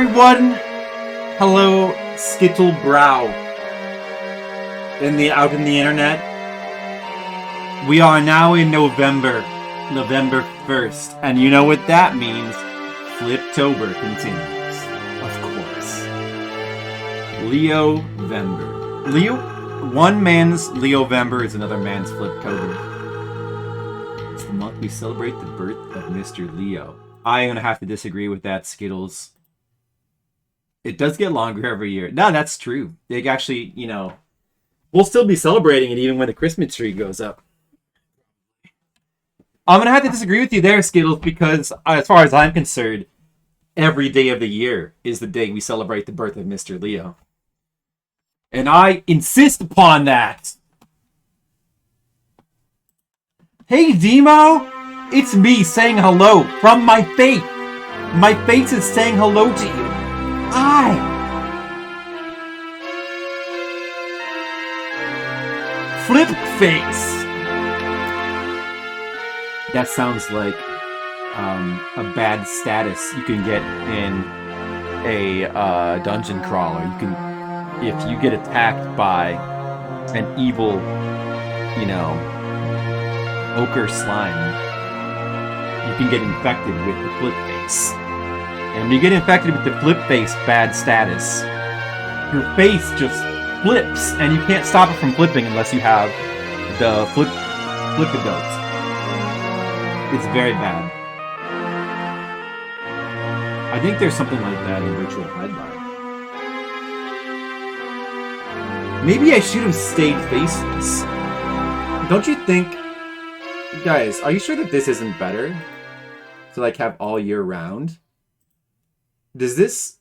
everyone! Hello, Skittle Brow. Out in the internet. We are now in November 1st, and you know what that means. Fliptober continues, of course. Leo-vember. One man's Leo-vember is another man's Fliptober. It's the month we celebrate the birth of Mr. Leo. I am going to have to disagree with that, Skittles. It does get longer every year. No, that's true. They actually, we'll still be celebrating it even when the Christmas tree goes up. I'm going to have to disagree with you there, Skittles, because as far as I'm concerned, every day of the year is the day we celebrate the birth of Mr. Leo. And I insist upon that. Hey, Demo! It's me saying hello from my face. My face is saying hello to you. Hi! Flip face! That sounds like a bad status you can get in a dungeon crawler. If you get attacked by an evil, ochre slime, you can get infected with the flip face. And when you get infected with the flip face bad status, your face just flips, and you can't stop it from flipping unless you have the flipadotes. It's very bad. I think there's something like that in virtual Hydlide. Maybe I should have stayed faceless. Don't you think? Guys, are you sure that this isn't better? To have all year round? Doesn't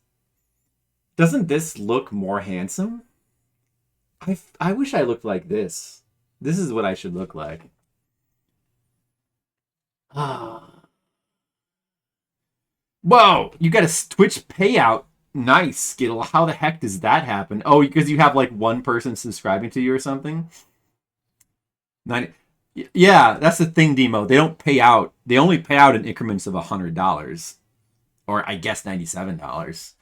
this look more handsome? I wish I looked like this. This is what I should look like. Whoa! You got a Twitch payout. Nice, Skittle. How the heck does that happen? Oh, because you have one person subscribing to you or something? Yeah, that's the thing, Demo. They don't pay out. They only pay out in increments of $100. Or I guess $97.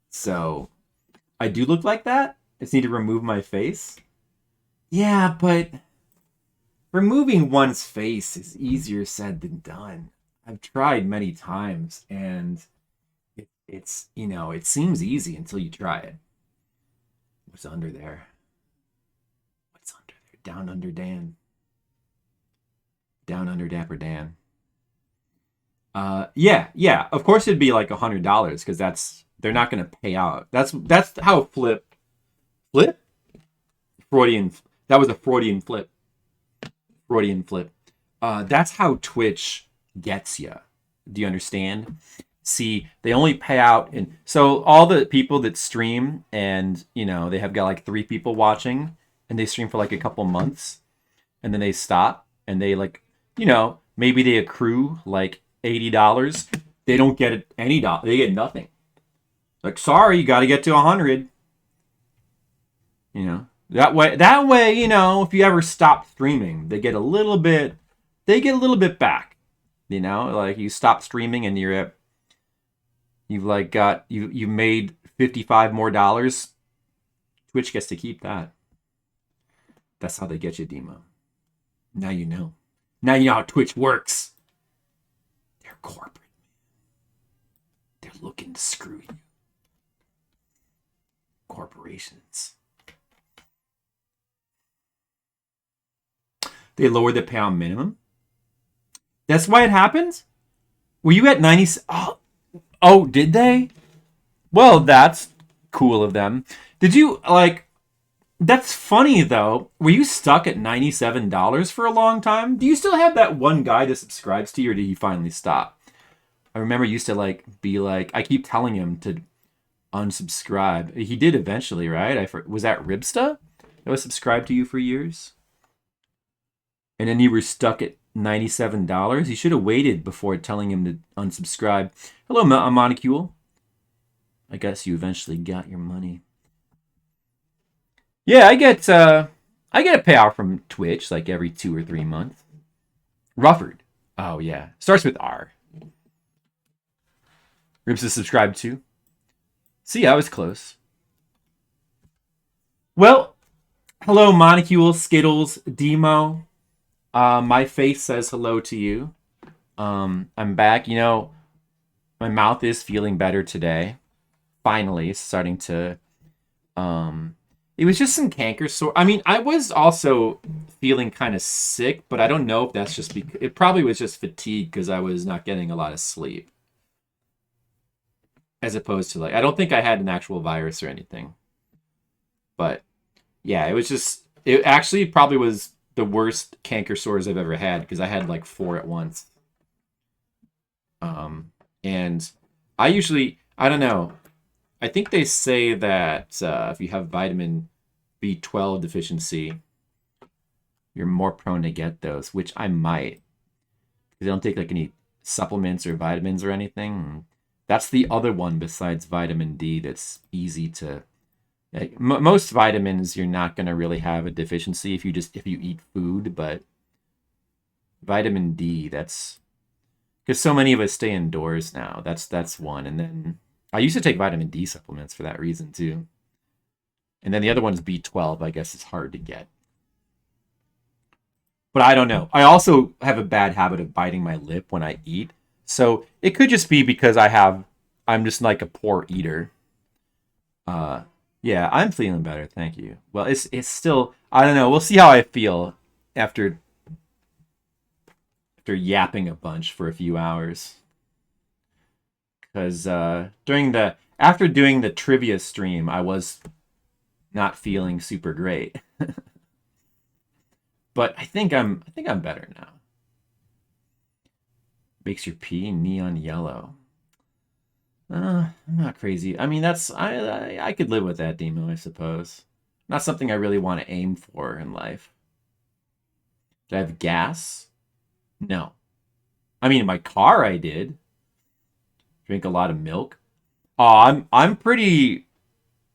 So, I do look like that? I just need to remove my face? Yeah, but removing one's face is easier said than done. I've tried many times, and it seems easy until you try it. What's under there? What's under there? Down under Dan. Down under Dapper Dan. Yeah. Of course it'd be $100 because they're not going to pay out. That's how flip. Freudian. That was a Freudian flip. That's how Twitch gets you. Do you understand? See, they only pay out, and so all the people that stream and they have got 3 people watching, and they stream for a couple months, and then they stop, and they maybe they accrue $80. They don't get any dollar. They get nothing. Sorry, you got to get to 100. That way, if you ever stop streaming, they get a little bit back. You stop streaming and you've made $55 more. Twitch gets to keep that. That's how they get you, Demo. Now you know. Now you know how Twitch works. They're corporate. They're looking to screw you. Corporations. They lowered the payout minimum. That's why it happened? Were you at 90? Oh, did they? Well, that's cool of them. Did you, that's funny, though. Were you stuck at $97 for a long time? Do you still have that one guy that subscribes to you, or did he finally stop? I remember you used to, be I keep telling him to unsubscribe. He did eventually, right? Was that Ribsta that was subscribed to you for years? And then you were stuck at $97? You should have waited before telling him to unsubscribe. Hello, Monicule. I guess you eventually got your money. Yeah, I get a payout from Twitch every 2 or 3 months. Rufford. Oh yeah, starts with R. Rips is subscribed to. See, I was close. Well, hello, Monocules, Skittles, Demo. My face says hello to you. I'm back. You know, my mouth is feeling better today. Finally, it's starting to. It was just some canker sore. I mean, I was also feeling kind of sick, but I don't know if that's just because it probably was just fatigue because I was not getting a lot of sleep. As opposed to like, I don't think I had an actual virus or anything. But yeah, it was just, it actually probably was the worst canker sores I've ever had because I had like 4 at once. And I usually, I don't know. I think they say that if you have vitamin B12 deficiency, you're more prone to get those, which I might. Because I don't take like any supplements or vitamins or anything. That's the other one besides vitamin D that's easy to. Like, most vitamins, you're not going to really have a deficiency if you eat food, but vitamin D, that's because so many of us stay indoors now. That's one, and then I used to take vitamin D supplements for that reason too. And then the other one is B12. I guess it's hard to get, but I don't know. I also have a bad habit of biting my lip when I eat, so it could just be because I'm just like a poor eater. Yeah, I'm feeling better, thank you. Well, it's still, I don't know. We'll see how I feel after yapping a bunch for a few hours. Because after doing the trivia stream, I was not feeling super great. But I think I'm better now. Makes your pee neon yellow. I'm not crazy. I mean, I could live with that, Demo, I suppose. Not something I really want to aim for in life. Do I have gas? No. I mean, in my car I did. Drink a lot of milk. Oh, I'm pretty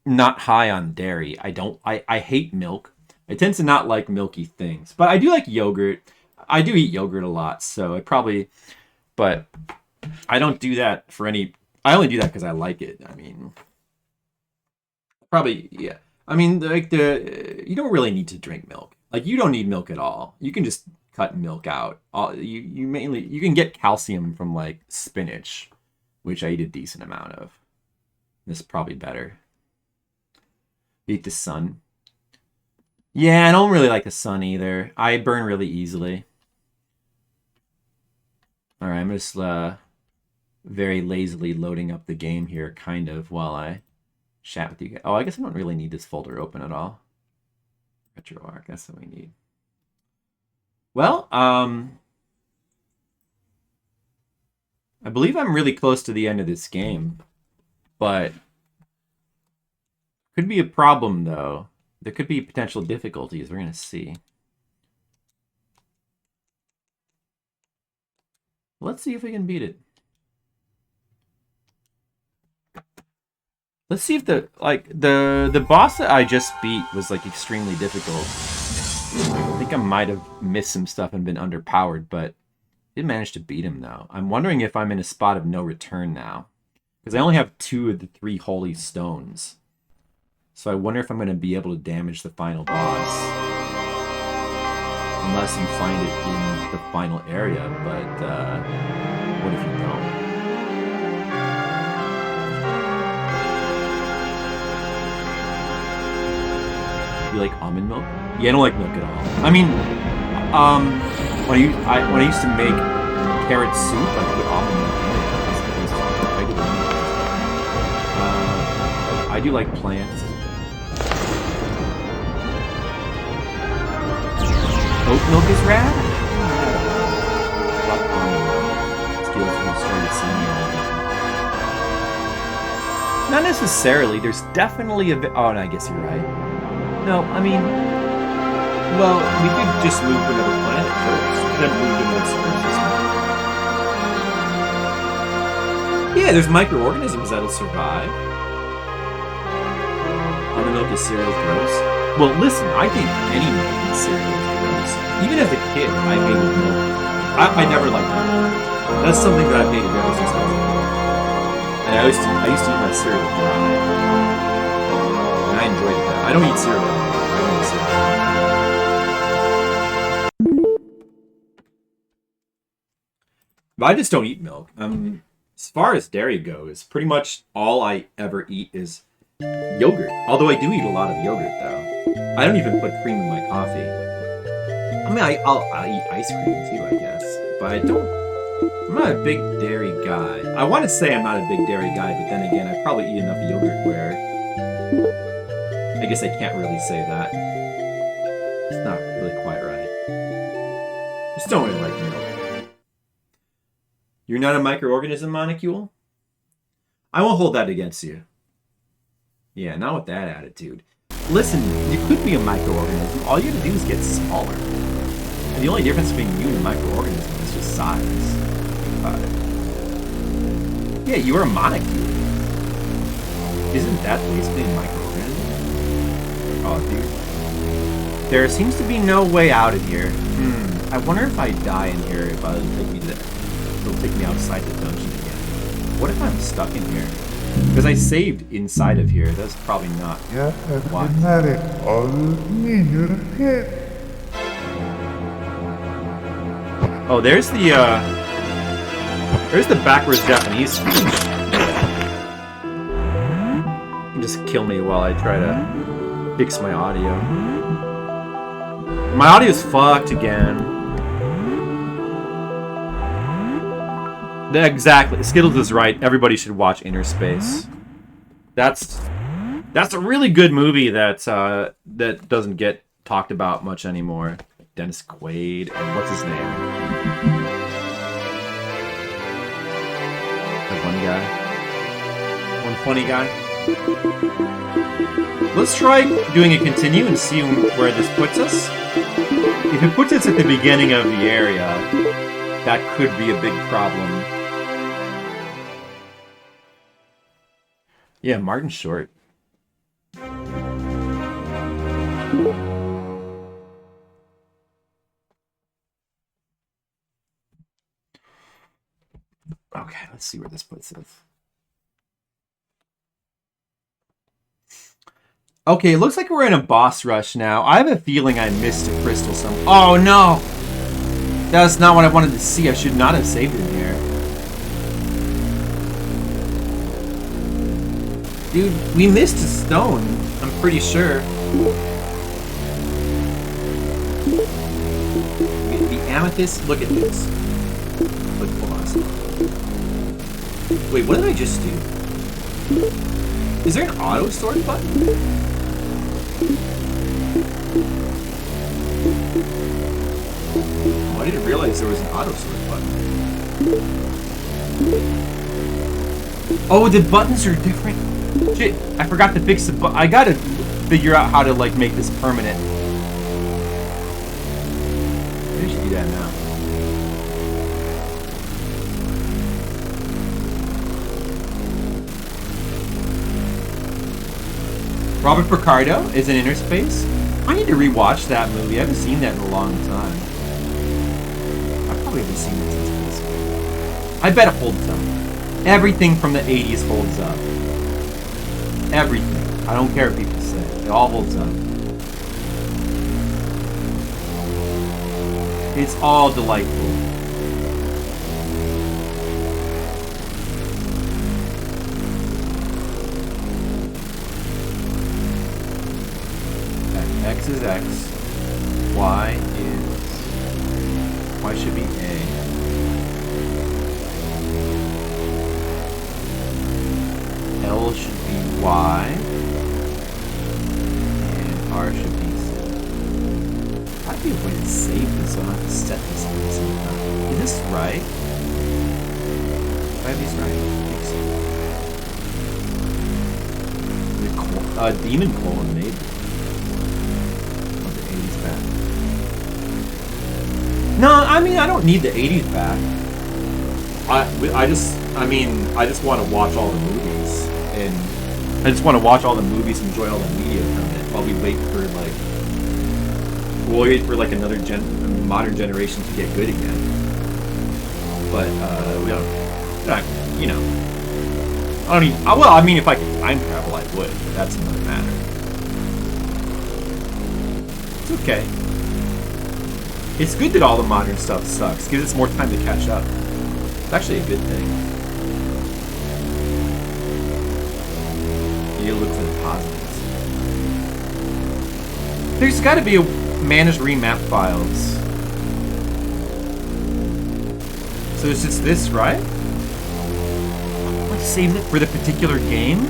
not high on dairy. I hate milk. I tend to not like milky things, but I do like yogurt. I do eat yogurt a lot, so but I don't do that for any. I only do that because I like it. I mean, probably, yeah. I mean, like you don't really need to drink milk. Like you don't need milk at all. You can just cut milk out. You can get calcium from like spinach, which I eat a decent amount of. This is probably better. Eat the sun. Yeah, I don't really like the sun either. I burn really easily. All right, I'm just very lazily loading up the game here, kind of, while I chat with you guys. Oh, I guess I don't really need this folder open at all. RetroArch, that's what we need. Well, I believe I'm really close to the end of this game, but could be a problem though. There could be potential difficulties. We're gonna see. Let's see if we can beat it. Let's see if the boss that I just beat was like extremely difficult. I think I might have missed some stuff and been underpowered, but did manage to beat him though. I'm wondering if I'm in a spot of no return now, because I only have 2 of the 3 holy stones. So I wonder if I'm going to be able to damage the final boss, unless you find it in the final area. But what if you don't? You like almond milk? Yeah, I don't like milk at all. I mean, when I used to make carrot soup, I put almond milk in it as opposed to regular milk. I do like plants. Oat milk is rad? Like almond milk. Skills from started seeing me all day. Not necessarily. There's definitely a bit. Oh, no, I guess you're right. No, I mean, well, we could just move to another planet first, then move to another solar system. Yeah, there's microorganisms that'll survive. Almond milk is cereal gross. Well, listen, I think any milk in cereal is gross. Even as a kid, I hated milk. I never liked milk. That's something that I've hated ever since I was a kid. I I used to eat my cereal dry. And I enjoyed that. I don't eat cereal anymore. I don't eat cereal. But I just don't eat milk. As far as dairy goes, pretty much all I ever eat is yogurt. Although I do eat a lot of yogurt, though. I don't even put cream in my coffee. I mean, I'll eat ice cream too, I guess. But I'm not a big dairy guy. I want to say I'm not a big dairy guy, but then again, I probably eat enough yogurt where I guess I can't really say that. It's not really quite right. Just don't really like milk. You're not a microorganism, Monocule? I won't hold that against you. Yeah, not with that attitude. Listen, you could be a microorganism. All you have to do is get smaller. And the only difference between you and a microorganism is just size. Think about it. Yeah, you are a molecule. Isn't that basically a microorganism? Oh, dude. There seems to be no way out of here. I wonder if I die in here, if it'll take me outside the dungeon again. What if I'm stuck in here? Because I saved inside of here. That's probably not why. Oh, there's the backwards Japanese speech. Just kill me while I try to fix my audio. My audio's fucked again. Exactly. Skittles is right. Everybody should watch Inner Space. That's a really good movie that doesn't get talked about much anymore. Dennis Quaid and what's his name? That one guy. One funny guy. Let's try doing a continue and see where this puts us. If it puts us at the beginning of the area, that could be a big problem. Yeah, Martin Short. Okay, let's see where this puts us. Okay, it looks like we're in a boss rush now. I have a feeling I missed a crystal somewhere. Oh no! That's not what I wanted to see. I should not have saved it here. Dude, we missed a stone. I'm pretty sure. The amethyst. Look at this. Look, hold on a second. Wait, what did I just do? Is there an auto sort button? Oh, I didn't realize there was an auto sort button. Oh, the buttons are different. Shit, I forgot to fix the button. I gotta figure out how to like make this permanent. Maybe I should do that now. Robert Picardo is in Inner Space. I need to rewatch that movie. I haven't seen that in a long time. I probably haven't seen it since high school. I bet it holds up. Everything from the 80s holds up. Everything. I don't care what people say. It all holds up. It's all delightful. X is X. Y should be A. L should be Y. And R should be Z. Might be a way to save this so I don't have to set this at the same time. Is this right? If I have these right, I think so. The demon colon maybe. No, I mean, I don't need the 80s back. I just want to watch all the movies. And I just want to watch all the movies and enjoy all the media from it while we wait for another modern generation to get good again. But, we don't, you know. I don't even... Well, I mean, if I could time travel, I would. But that's another matter. It's okay. It's good that all the modern stuff sucks. Gives us more time to catch up. It's actually a good thing. You look for the positives. There's got to be a manage remap files. So it's just this, right? Like saved it for the particular game?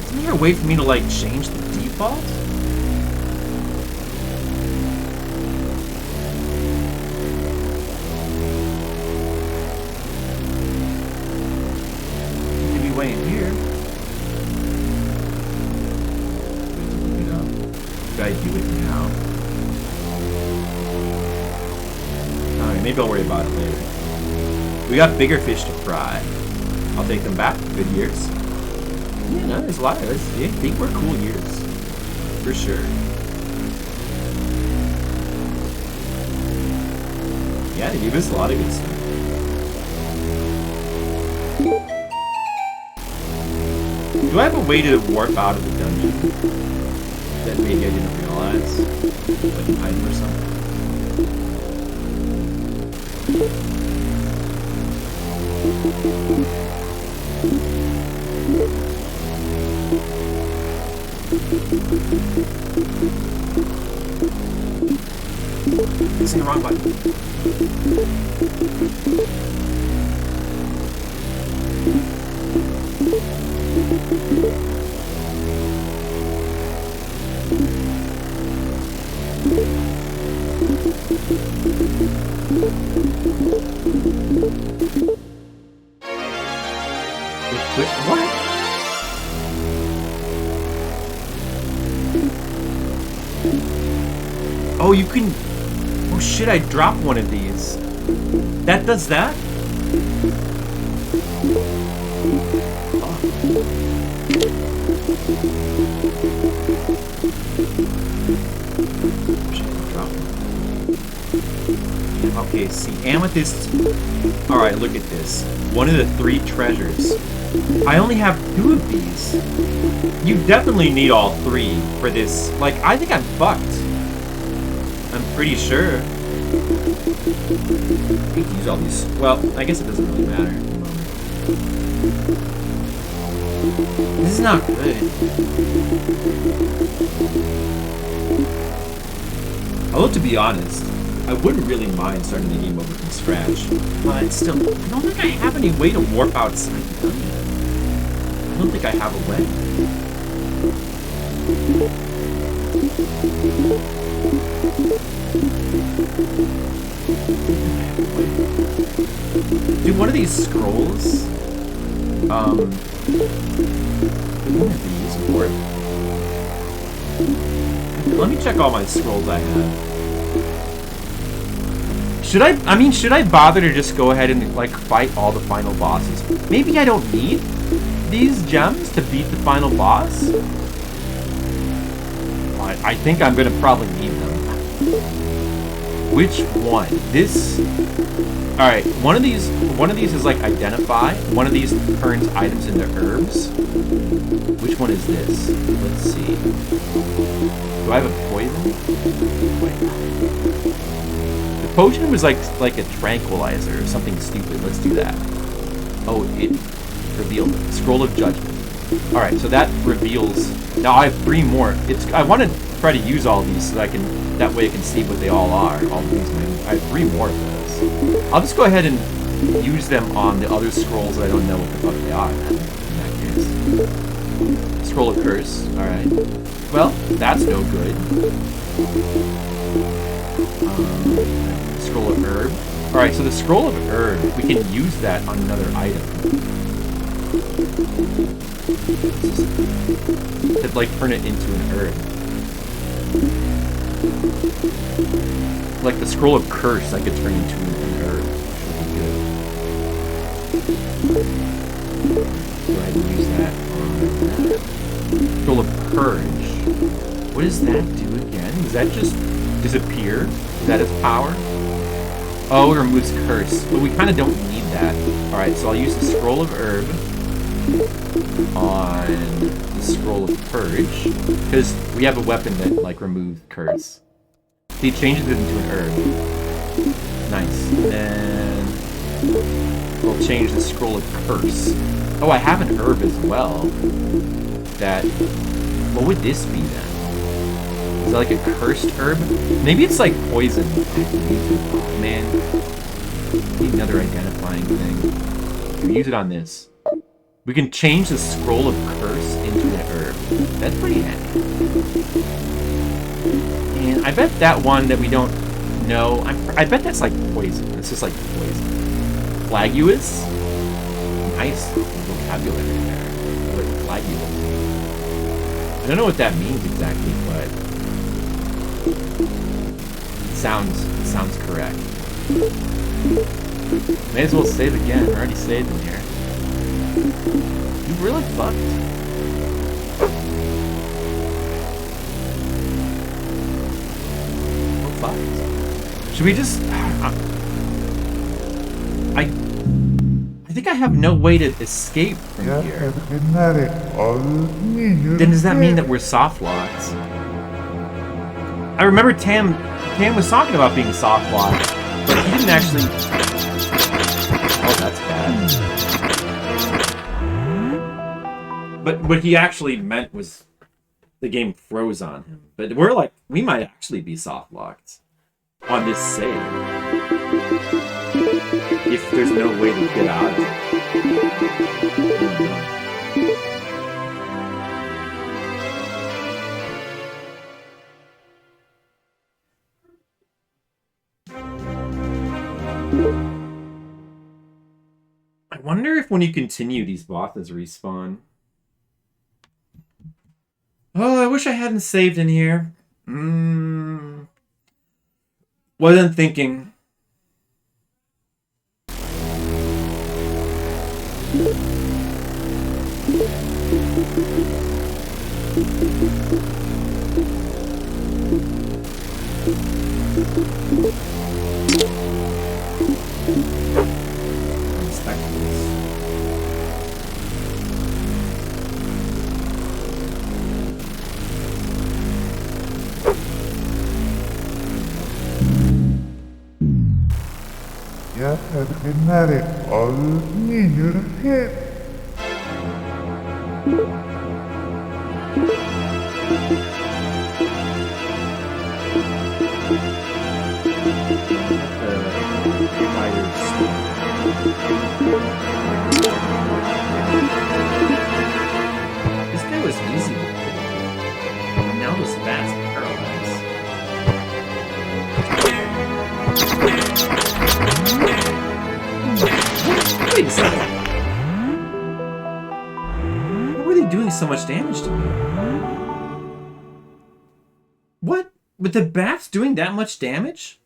Isn't there a way for me to like change the default? Maybe way in here. I do it now. Alright, maybe I'll worry about it later. We got bigger fish to fry. I'll take them back. Good years. Yeah, no, there's a lot of this. Yeah, I think we're cool years. For sure. Yeah, they gave us a lot of good stuff. Do I have a way to warp out of the dungeon? That maybe I didn't realize, like an item or something. It's the wrong button. What? Oh, you can... Oh shit, I dropped one of these. That does that? Oh. Okay, see, amethyst. Alright, look at this. One of the 3 treasures. I only have 2 of these. You definitely need all 3 for this. Like, I think I'm fucked. I'm pretty sure. I hate to use all these. Well, I guess it doesn't really matter at the moment. This is not good. Although, to be honest, I wouldn't really mind starting the game over from scratch. But still, I don't think I have any way to warp outside the dungeon. I don't think I have a way. Dude, one of these scrolls, what are these for? Let me check all my scrolls I have. Should I bother to just go ahead and, like, fight all the final bosses? Maybe I don't need these gems to beat the final boss? But I think I'm gonna probably need them. Which one? This? Alright, one of these is, like, identify. One of these turns items into herbs. Which one is this? Let's see. Do I have a poison? Wait. The potion was like a tranquilizer or something stupid. Let's do that. Oh, it revealed it. Scroll of Judgment. Alright, so that reveals... Now I have 3 more. I want to try to use all these so that that way I can see what they all are. All these. I have 3 more of those. I'll just go ahead and use them on the other scrolls that I don't know what the fuck they are in that case. Scroll of Curse. Alright. Well, that's no good. Scroll of Herb. Alright, so the Scroll of Herb, we can use that on another item. To, like, turn it into an herb. Like the Scroll of Curse, I could turn into an herb. Should be good. Go ahead and use that on that. Scroll of Purge. What does that do again? Is that just disappear? Is that its power? Oh, it removes curse. But we kind of don't need that. Alright, so I'll use the scroll of herb on the scroll of purge. Because we have a weapon that, like, removes curse. He changes it into an herb. Nice. And then we'll change the scroll of curse. Oh, I have an herb as well. That... What would this be then? Is that like a cursed herb? Maybe it's like poison. Man. Need another identifying thing. We'll use it on this. We can change the scroll of curse into an herb. That's pretty handy. And I bet that one that we don't know... I bet that's like poison. It's just like poison. Flaguous? Nice vocabulary there. What flaguous? I don't know what that means exactly, but... It sounds correct. May as well save again. We're already saved in here. You really fucked. We're fucked. Should we just... I think I have no way to escape from here. Then does that mean that we're soft locked? I remember Tam was talking about being soft locked, but he didn't actually... Oh, that's bad. But what he actually meant was the game froze on him. But we're like, we might actually be soft locked on this save. If there's no way to get out of it. I wonder if when you continue, these bosses respawn. Oh, I wish I hadn't saved in here. Wasn't thinking. Ya terkenare olni yürüyüp. This guy was easy. Now this fast paralyzed. Wait a second. Why were they doing so much damage to me? What? With the bats doing that much damage?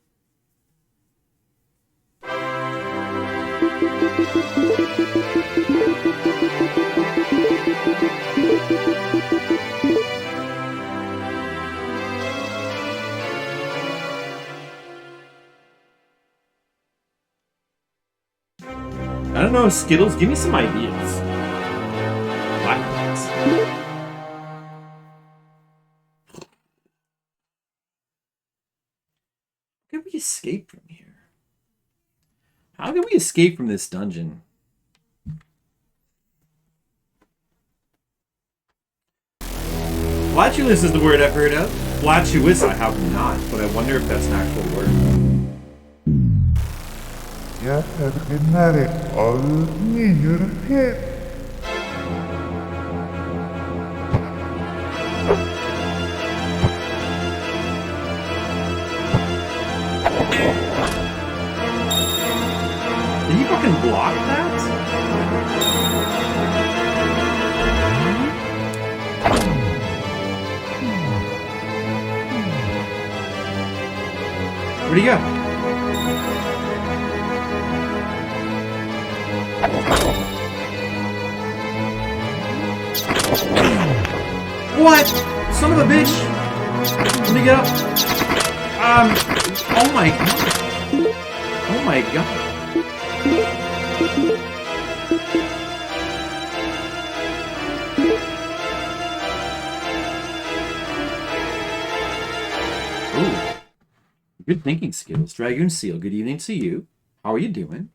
I don't know, Skittles, give me some ideas. Blackbirds. How can we escape from here? How can we escape from this dungeon? Flatulence is the word I've heard of. Flatulous I have not, but I wonder if that's an actual word. Ya terkenare olni yürüyüp. Did you fucking block that? Where'd he go? What? Son of a bitch! Let me get up. Oh my god. Oh my god. Ooh. Good thinking skills. Dragoon Seal, good evening to you. How are you doing?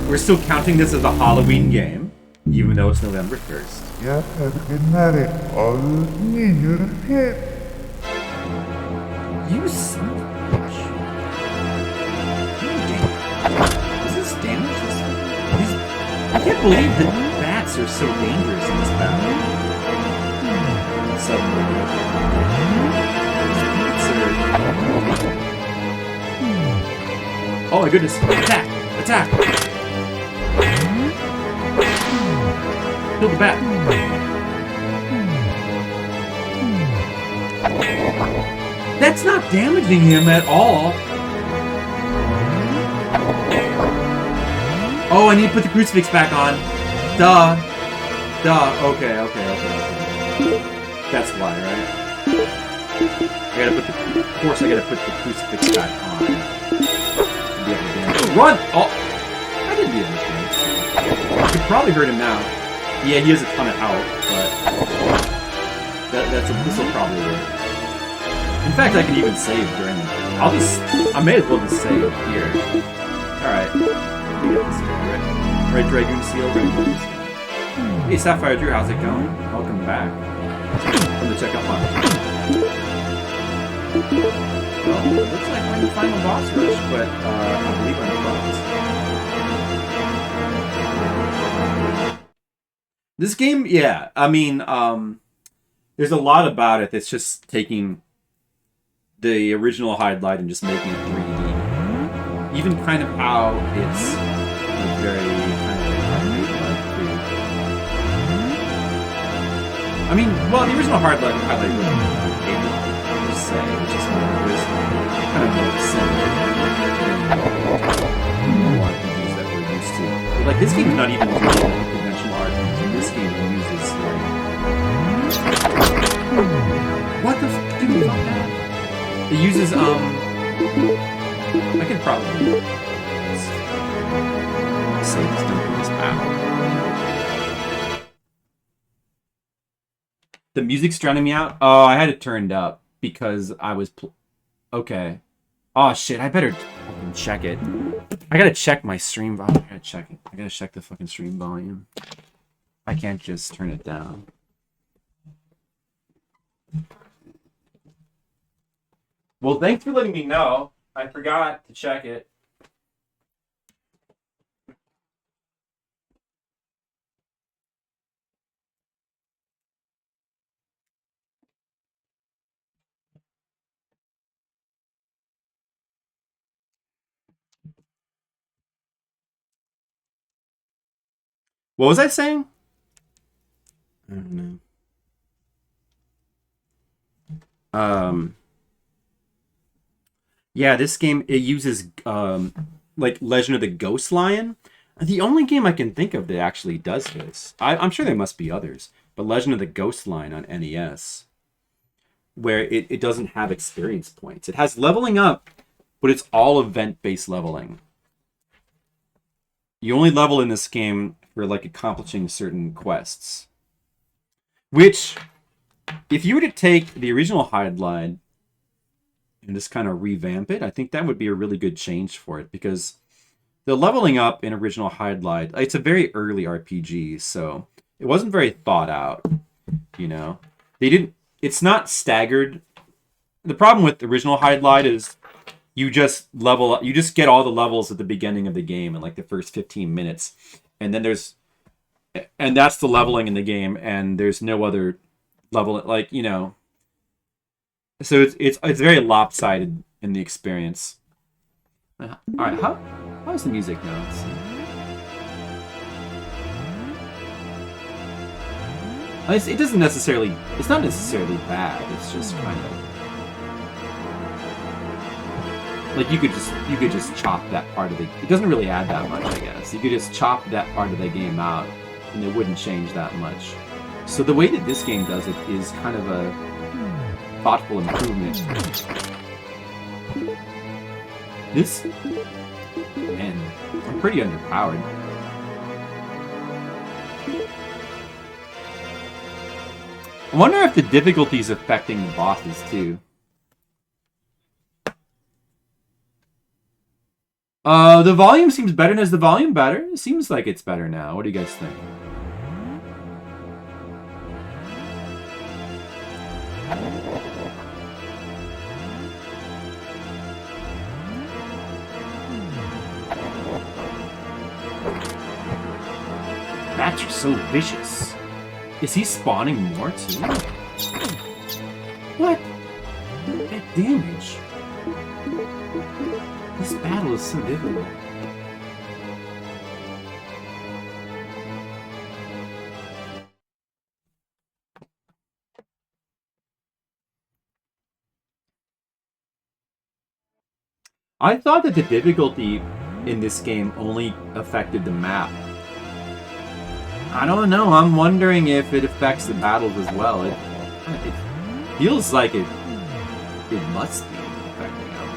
We're still counting this as a Halloween game, even though it's November 1st. 옛날에 언니를 해. You son of a bitch. Is this damage? I can't believe that bats are so dangerous in this battle. Suddenly. Oh my goodness. Attack! Attack! Kill the bat. That's not damaging him at all. Oh, I need to put the crucifix back on. Duh. Duh. Okay. That's why, right? Of course I gotta put the crucifix back on. Run! Oh! I didn't do anything. I could probably hurt him now. Yeah, he has a ton of health, but this will probably work. In fact, I can even save during it. I may as well just save here. Alright. Right, Dragoon Seal, Dragoon Seal. Hey, Sapphire Drew, how's it going? Welcome back. Come to check out my... Well, it looks like we're in the final boss rush, but I believe I'm fucked. This game, yeah, I mean, there's a lot about it that's just taking the original Hydlide and just making it 3D. Even kind of how it's like very kind of like too. I mean, well, the original Hydlide wasn't per se, which is more kind of more simple than more RPGs that we're used to. But like this game is not even really like a conventional RPG. This game uses like what the f do you fuck that? It uses I could probably save this dump in this battle. The music's drowning me out. Oh, I had it turned up because I was okay. Oh shit! I better fucking check it. I gotta check my stream volume. I gotta check it. I gotta check the fucking stream volume. I can't just turn it down. Well, thanks for letting me know. I forgot to check it. What was I saying? I don't know. Yeah, this game, it uses like Legend of the Ghost Lion. The only game I can think of that actually does this. I'm sure there must be others, but Legend of the Ghost Lion on NES, where it doesn't have experience points. It has leveling up, but it's all event-based leveling. You only level in this game for like accomplishing certain quests. Which, if you were to take the original Hydlide and just kind of revamp it, I think that would be a really good change for it, because the leveling up in original Hydlide, it's a very early RPG, so it wasn't very thought out, you know? It's not staggered. The problem with the original Hydlide is you just level up, you just get all the levels at the beginning of the game in like the first 15 minutes, and then and that's the leveling in the game, and there's no other level, like, you know. So it's very lopsided in the experience. All right, how's the music now? Let's see. It's not necessarily bad. It's just kind of like you could just chop that part of it. It doesn't really add that much, I guess. You could just chop that part of the game out and it wouldn't change that much. So the way that this game does it is kind of a thoughtful improvement. This... Man, I'm pretty underpowered. I wonder if the difficulty is affecting the bosses, too. The volume seems better. Is the volume better? It seems like it's better now. What do you guys think? Bats are so vicious. Is he spawning more too? What? That damage. This battle is so difficult. I thought that the difficulty in this game only affected the map. I don't know. I'm wondering if it affects the battles as well. It feels like it must be affecting them.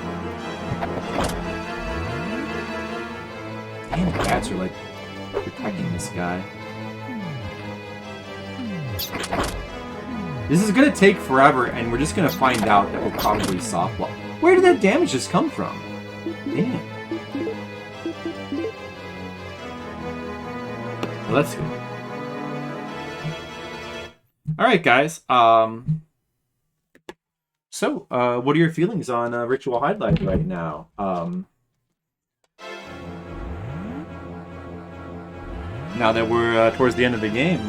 Damn, the cats are like protecting this guy. This is gonna take forever, and we're just gonna find out that we're probably soft wall. Where did that damage just come from? Damn. Well, that's good. Alright, guys. So, what are your feelings on Ritual Hydlide right now? Now that we're towards the end of the game,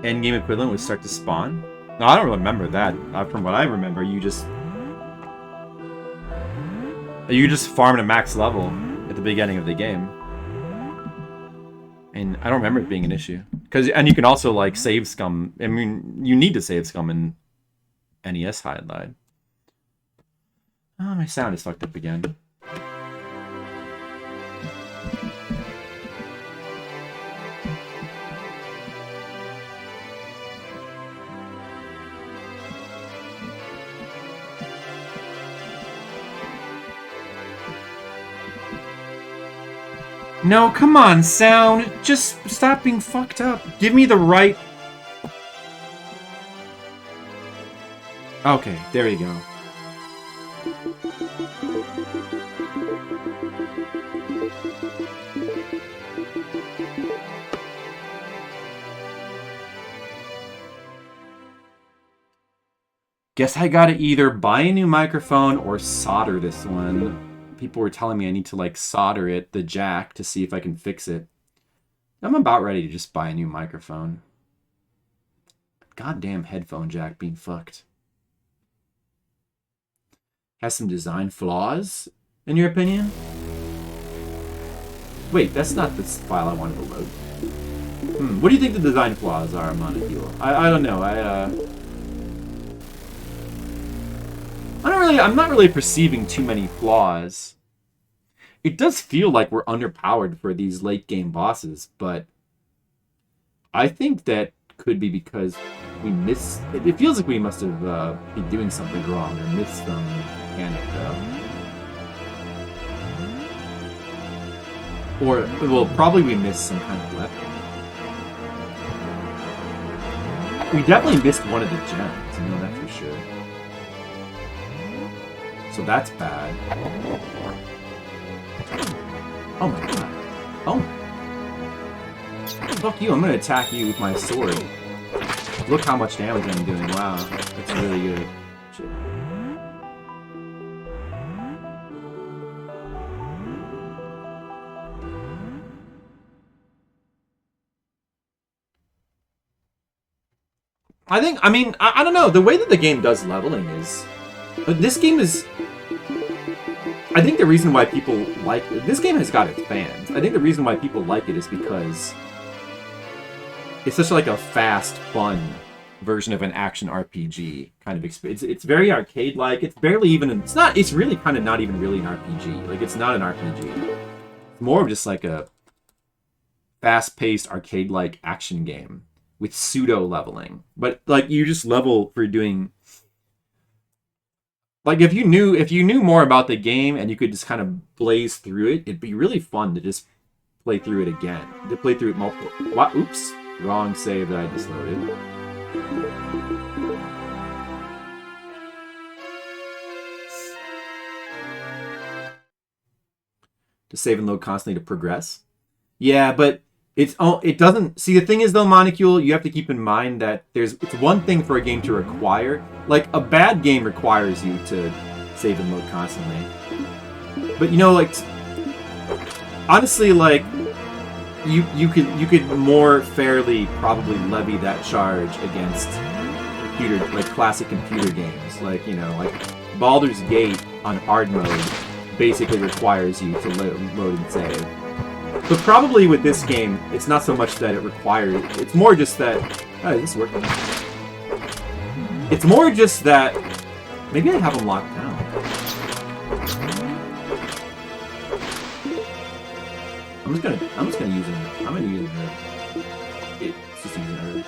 Endgame equivalent would start to spawn? No, I don't remember that. From what I remember, you just farm at max level at the beginning of the game. And I don't remember it being an issue. And you can also, like, save scum. I mean, you need to save scum in NES Hydlide. Oh, my sound is fucked up again. No, come on, sound. Just stop being fucked up. Give me the right... Okay, there you go. Guess I gotta either buy a new microphone or solder this one. People were telling me I need to, like, solder it, the jack, to see if I can fix it. I'm about ready to just buy a new microphone. Goddamn headphone jack being fucked. Has some design flaws, in your opinion? Wait, that's not the file I wanted to load. What do you think the design flaws are, Montefiore? I don't know, I'm not really perceiving too many flaws. It does feel like we're underpowered for these late game bosses, but I think that could be because we missed... It feels like we must have been doing something wrong or missed some mechanic, though. Or, well, probably we missed some kind of weapon. We definitely missed one of the gems, you know that for sure. So that's bad. Oh my god. Oh. Fuck you, I'm gonna attack you with my sword. Look how much damage I'm doing. Wow. That's really good. Shit. I don't know. The way that the game does leveling is... This game is... I think the reason why people like it... This game has got its fans. I think the reason why people like it is because... It's such like a fast, fun version of an action RPG kind of experience. It's very arcade-like. It's barely even. It's really kind of not even really an RPG. Like, it's not an RPG. It's more of just like a fast-paced arcade-like action game with pseudo leveling. But like, you just level for doing. Like, if you knew more about the game and you could just kind of blaze through it, it'd be really fun to just play through it again. To play through it multiple. What? Oops. Wrong save that I just loaded. To save and load constantly to progress. Yeah, but it doesn't. See, the thing is, though, Monicule, you have to keep in mind that it's one thing for a game to require. Like, a bad game requires you to save and load constantly. But, you know, like, honestly, like, you could more fairly probably levy that charge against computer, like, classic computer games. Like, you know, like Baldur's Gate on hard mode basically requires you to load and save. But probably with this game, it's not so much that it requires. It's more just that. Oh, is this working? It's more just that. Maybe I have them locked down. I'm just gonna use it. I'm gonna use it. It's just using herb.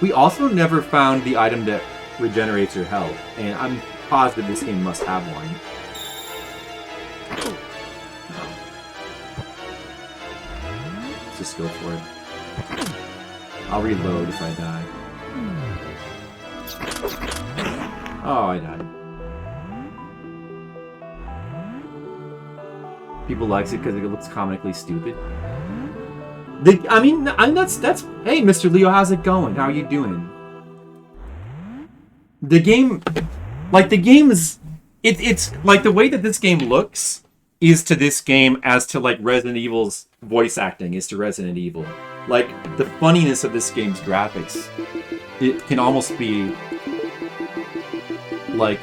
We also never found the item that regenerates your health, and I'm positive this game must have one. Let's just go for it. I'll reload if I die. Oh, I died. People likes it because it looks comically stupid. That's. Hey, Mr. Leo, how's it going? How are you doing? The game is. It's like the way that this game looks is to this game as to like Resident Evil's voice acting is to Resident Evil. Like, the funniness of this game's graphics, it can almost be like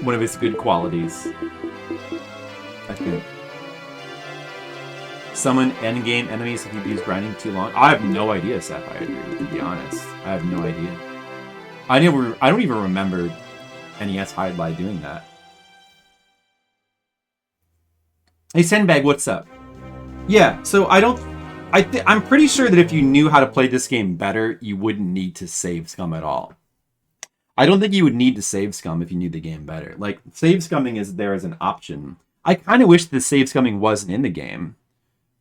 one of its good qualities, I think. Summon endgame enemies if you use grinding too long. I have no idea, Sapphire, to be honest. I have no idea. I don't even remember NES Hydlide doing that. Hey, Sandbag, what's up? Yeah, so I'm pretty sure that if you knew how to play this game better, you wouldn't need to save scum at all. I don't think you would need to save scum if you knew the game better. Like, save scumming is there as an option. I kind of wish the save scumming wasn't in the game.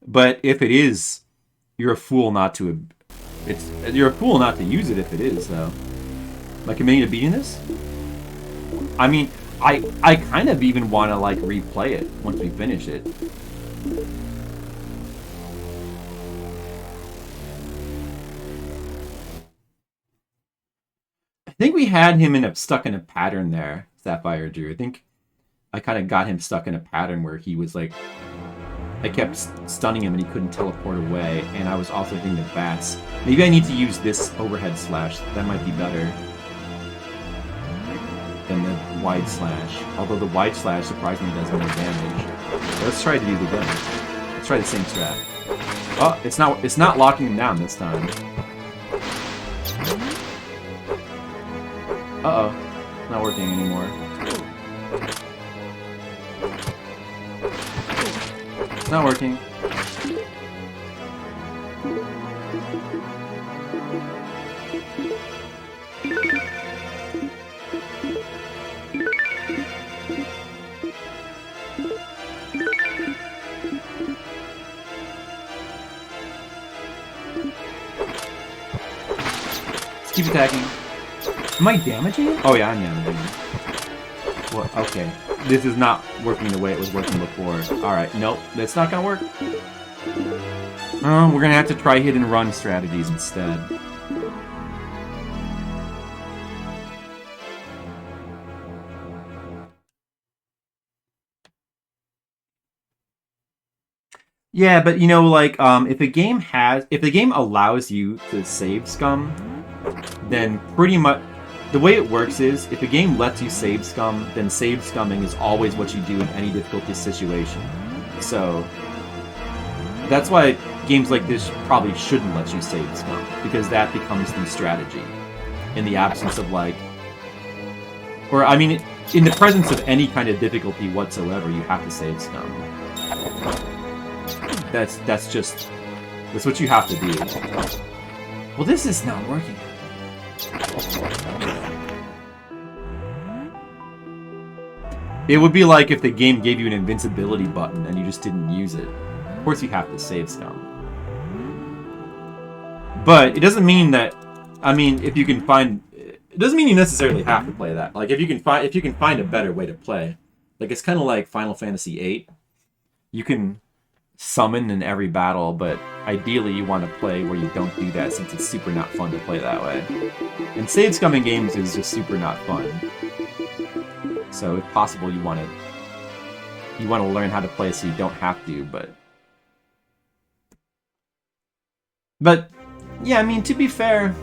But if it is, you're a fool not to. You're a fool not to use it if it is, though. Like, committing to beating this? I mean, I kind of even want to like replay it once we finish it. I think we had him stuck in a pattern there, Sapphire Drew. I think I kind of got him stuck in a pattern where he was like. I kept stunning him and he couldn't teleport away, and I was also hitting the bats. Maybe I need to use this overhead slash. That might be better than the wide slash. Although the wide slash surprisingly does more damage. Let's try to do it again. Let's try the same strat. Oh, it's not locking him down this time. Uh-oh. It's not working anymore. Not working. Let's keep attacking. Am I damaging it? Oh yeah, I'm damaging it. Well, okay. This is not working the way it was working before. Alright, nope, that's not gonna work. We're gonna have to try hit and run strategies instead. Yeah, but you know, like, if the game allows you to save scum, then pretty much the way it works is, if a game lets you save scum, then save scumming is always what you do in any difficulty situation. So that's why games like this probably shouldn't let you save scum, because that becomes the strategy. In the absence of, like... Or, I mean, in the presence of any kind of difficulty whatsoever, you have to save scum. That's what you have to do. Well, this is not working. It would be like if the game gave you an invincibility button and you just didn't use it. Of course you have to save scum. But it doesn't mean that... I mean, if you can find... It doesn't mean you necessarily have to play that. Like, if you can find a better way to play. Like, it's kind of like Final Fantasy VIII. You can summon in every battle, but ideally you want to play where you don't do that, since it's super not fun to play that way. And save scumming games is just super not fun. So if possible, you want to learn how to play so you don't have to, but yeah, I mean, to be fair,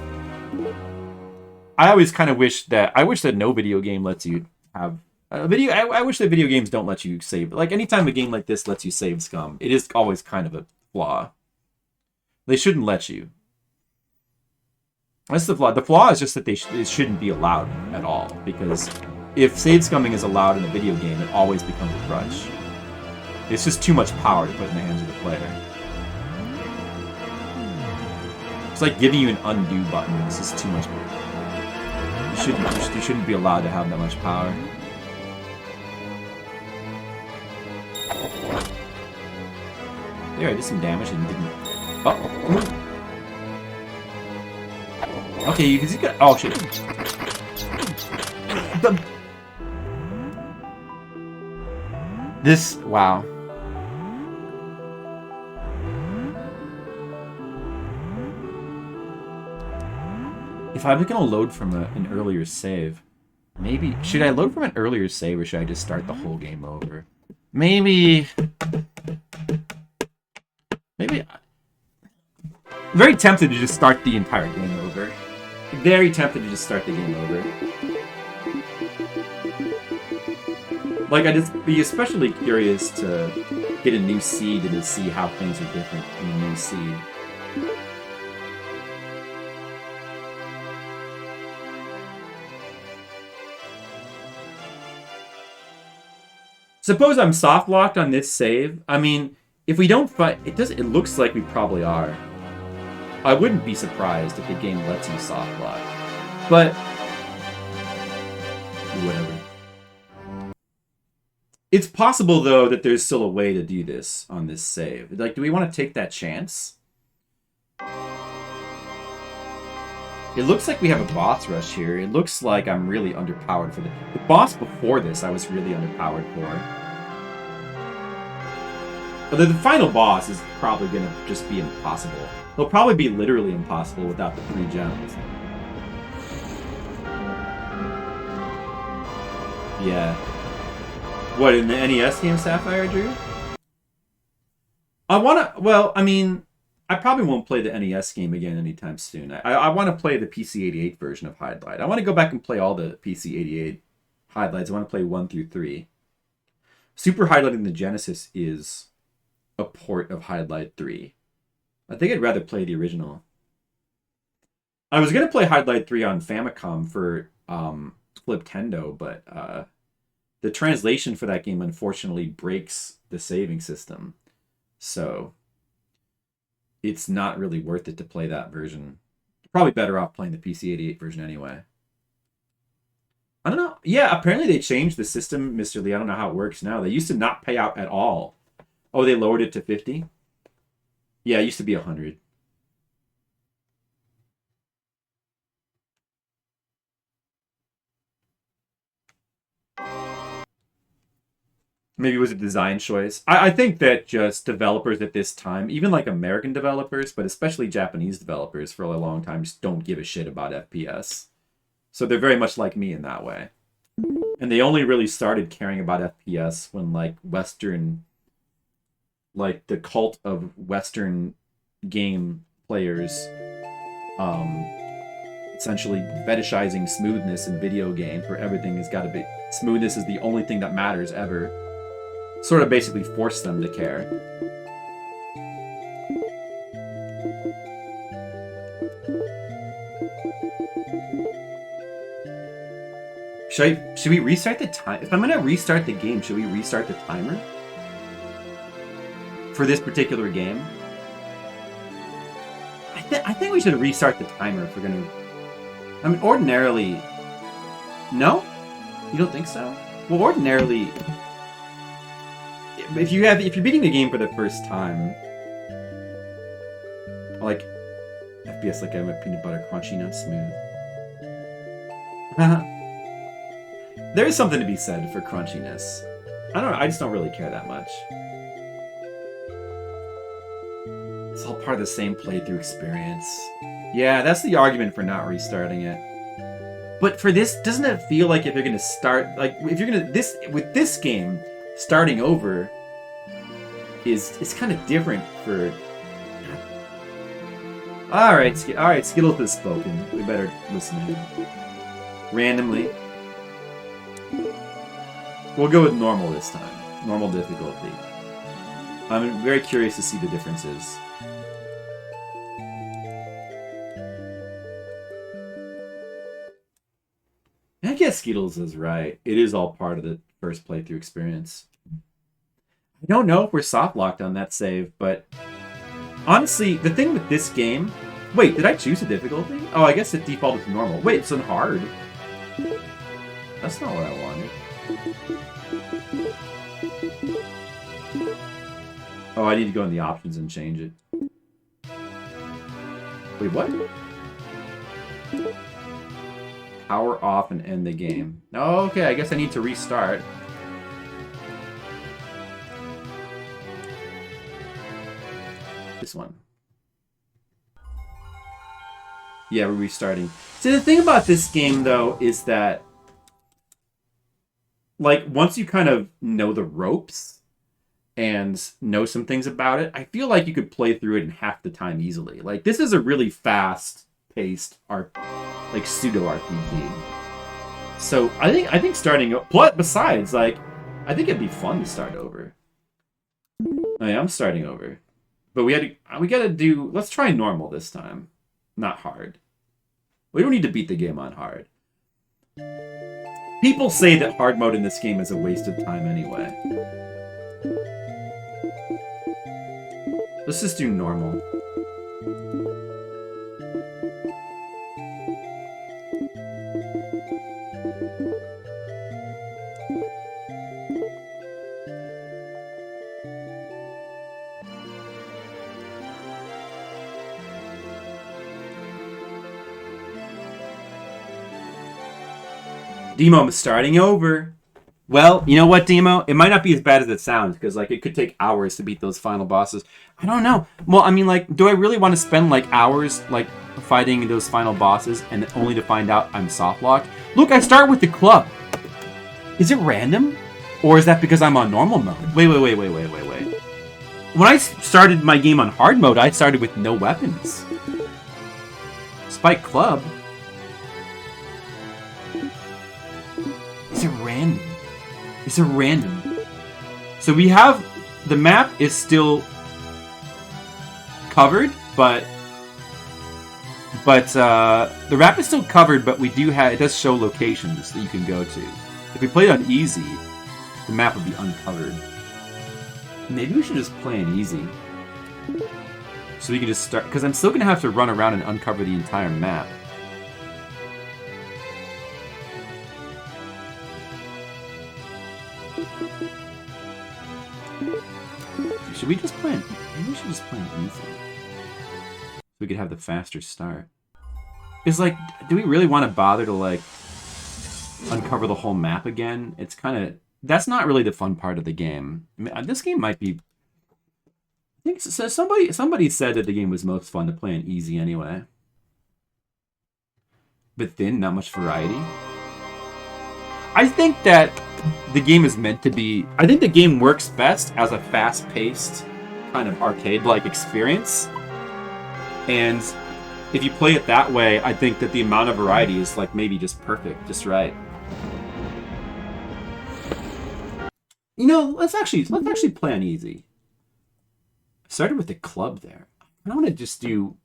I always kind of wish that no video game lets you have a video. I wish that video games don't let you save. Like, anytime a game like this lets you save scum, it is always kind of a flaw. They shouldn't let you. That's the flaw. The flaw is just that it shouldn't be allowed at all, because if save scumming is allowed in a video game, it always becomes a crutch. It's just too much power to put in the hands of the player. It's like giving you an undo button. It's just too much. You shouldn't be allowed to have that much power. There, I did some damage and didn't. Oh. Okay, you can see. Oh shit. Wow. If I'm gonna load from an earlier save, maybe... Should I load from an earlier save, or should I just start the whole game over? Maybe... Very tempted to just start the entire game over. Very tempted to just start the game over. Like, I'd just be especially curious to get a new seed and to see how things are different in a new seed. Suppose I'm soft locked on this save. I mean, if we don't fight, it looks like we probably are. I wouldn't be surprised if the game lets you soft lock. But whatever. It's possible, though, that there's still a way to do this on this save. Like, do we want to take that chance? It looks like we have a boss rush here. It looks like I'm really underpowered for the boss before this. I was really underpowered for. But the final boss is probably gonna just be impossible. It'll probably be literally impossible without the 3 gems. Yeah. What, in the NES game, Sapphire, Drew? Well, I mean, I probably won't play the NES game again anytime soon. I want to play the PC-88 version of Hydlide. I want to go back and play all the PC-88 Hydlides. I want to play 1 through 3. Super Hydlide in the Genesis is a port of Hydlide 3. I think I'd rather play the original. I was going to play Hydlide 3 on Famicom for Fliptendo, but the translation for that game unfortunately breaks the saving system. So it's not really worth it to play that version. Probably better off playing the PC-88 version anyway. I don't know. Yeah, apparently they changed the system, Mr. Lee. I don't know how it works now. They used to not pay out at all. Oh, they lowered it to 50? Yeah, it used to be 100. Maybe it was a design choice. I think that just developers at this time, even like American developers, but especially Japanese developers for a long time, just don't give a shit about FPS. So they're very much like me in that way. And they only really started caring about FPS when like Western... like the cult of Western game players essentially fetishizing smoothness in video games, where everything has got to be... Smoothness is the only thing that matters ever. Sort of basically forced them to care. Should we restart the time? If I'm gonna restart the game, should we restart the timer? For this particular game? I think we should restart the timer if we're gonna... I mean, ordinarily... No? You don't think so? Well, ordinarily... If you're beating the game for the first time... Like... FPS like I'm a peanut butter crunchy, not smooth. There is something to be said for crunchiness. I don't know, I just don't really care that much. It's all part of the same playthrough experience. Yeah, that's the argument for not restarting it. But for this, doesn't it feel like if you're gonna start, like, if you're gonna, with this game, starting over is kind of different for... Alright, Skittles has spoken. We better listen to him. Randomly. We'll go with normal this time. Normal difficulty. I'm very curious to see the differences. I guess Skittles is right. It is all part of the first playthrough experience. I don't know if we're soft locked on that save, but honestly, the thing with this game... Wait, did I choose a difficulty? Oh, I guess it defaulted to normal. Wait, it's on hard. That's not what I wanted. Oh, I need to go in the options and change it. Wait, what? Power off and end the game. Oh, okay, I guess I need to restart. This one. Yeah, we're restarting. So the thing about this game, though, is that like, once you kind of know the ropes and know some things about it, I feel like you could play through it in half the time easily. Like, this is a really fast-paced, like, pseudo-RPG. So, I think starting... Besides, like, I think it'd be fun to start over. Oh, yeah, I'm starting over. But we gotta do... Let's try normal this time. Not hard. We don't need to beat the game on hard. People say that hard mode in this game is a waste of time anyway. Let's just do normal. Demo, I'm starting over. Well, you know what, Demo? It might not be as bad as it sounds, because, like, it could take hours to beat those final bosses. I don't know. Well, I mean, like, do I really want to spend, like, hours, like, fighting those final bosses, and only to find out I'm soft-locked? Look, I start with the club. Is it random? Or is that because I'm on normal mode? Wait. When I started my game on hard mode, I started with no weapons. Spike Club? Is it random? Is it random? So we have... The map is still covered, but the map is still covered, but we do have... It does show locations that you can go to. If we played on easy, the map would be uncovered. Maybe we should just play on easy. So we can just start... Because I'm still going to have to run around and uncover the entire map. Should we just play on... Maybe we should just play on easy. So we could have the faster start. Because, like, do we really want to bother to, like, uncover the whole map again? It's kind of... That's not really the fun part of the game. I mean, this game might be... I think somebody said that the game was most fun to play on easy anyway. But thin, not much variety. I think that the game is meant to be... I think the game works best as a fast-paced, kind of arcade-like experience. And if you play it that way, I think that the amount of variety is, like, maybe just perfect, just right. You know, let's actually play on easy. I started with the club there. I want to just do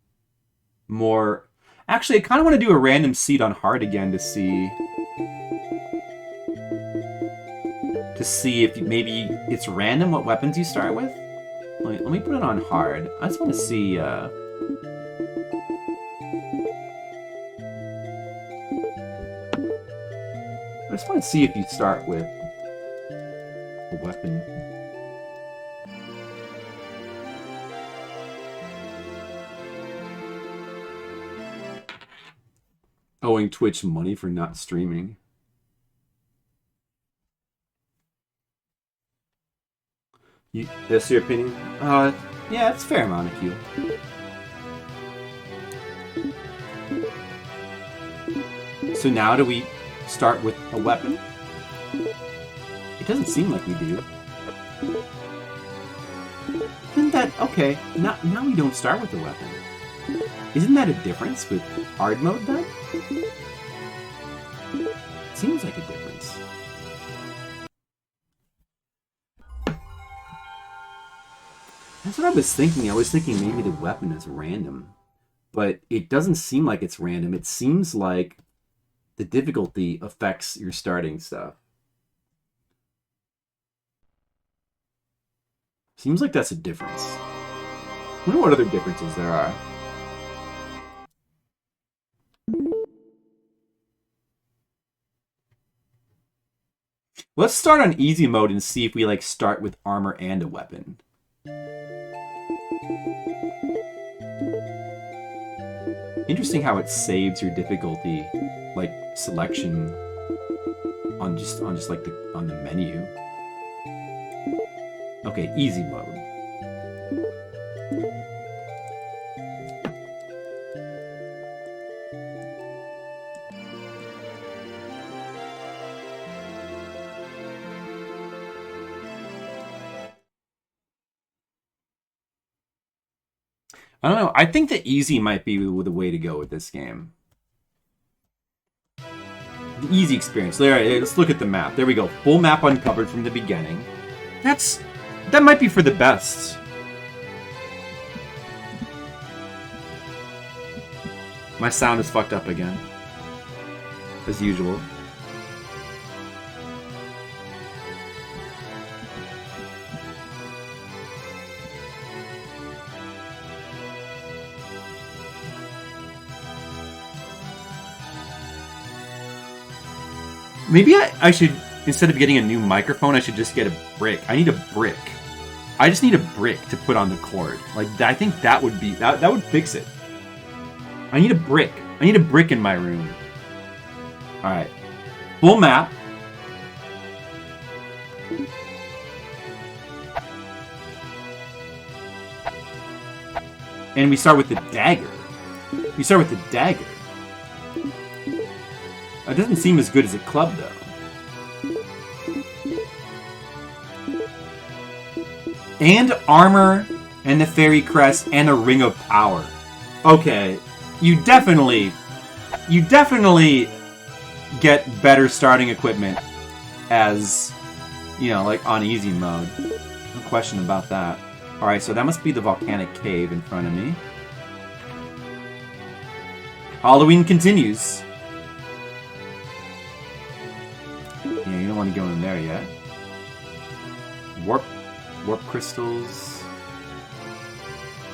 more. Actually, I kind of want to do a random seed on hard again to see if maybe it's random what weapons you start with. Let me put it on hard. I just want to see. I just want to see if you start with a weapon. Owing Twitch money for not streaming. That's your opinion? Yeah, it's a fair amount of Q. So now do we start with a weapon? It doesn't seem like we do. Isn't that... Okay, now we don't start with a weapon. Isn't that a difference with hard mode then? Seems like a difference. That's what I was thinking. I was thinking maybe the weapon is random. But it doesn't seem like it's random. It seems like the difficulty affects your starting stuff. Seems like that's a difference. I wonder what other differences there are. Let's start on easy mode and see if we like start with armor and a weapon. Interesting how it saves your difficulty, like selection, on just like on the menu. Okay, easy mode. I don't know. I think the easy might be the way to go with this game. The easy experience. All right, let's look at the map. There we go. Full map uncovered from the beginning. That might be for the best. My sound is fucked up again. As usual. Maybe I should, instead of getting a new microphone, I should just get a brick. I need a brick. I just need a brick to put on the cord. Like, I think that would be, that would fix it. I need a brick. I need a brick in my room. Alright. Full map. And we start with the dagger. We start with the dagger. It doesn't seem as good as a club, though. And armor, and the fairy crest, and a ring of power. Okay, you definitely get better starting equipment as, you know, like on easy mode. No question about that. Alright, so that must be the volcanic cave in front of me. Halloween continues. Yeah, you don't want to go in there yet. Warp crystals.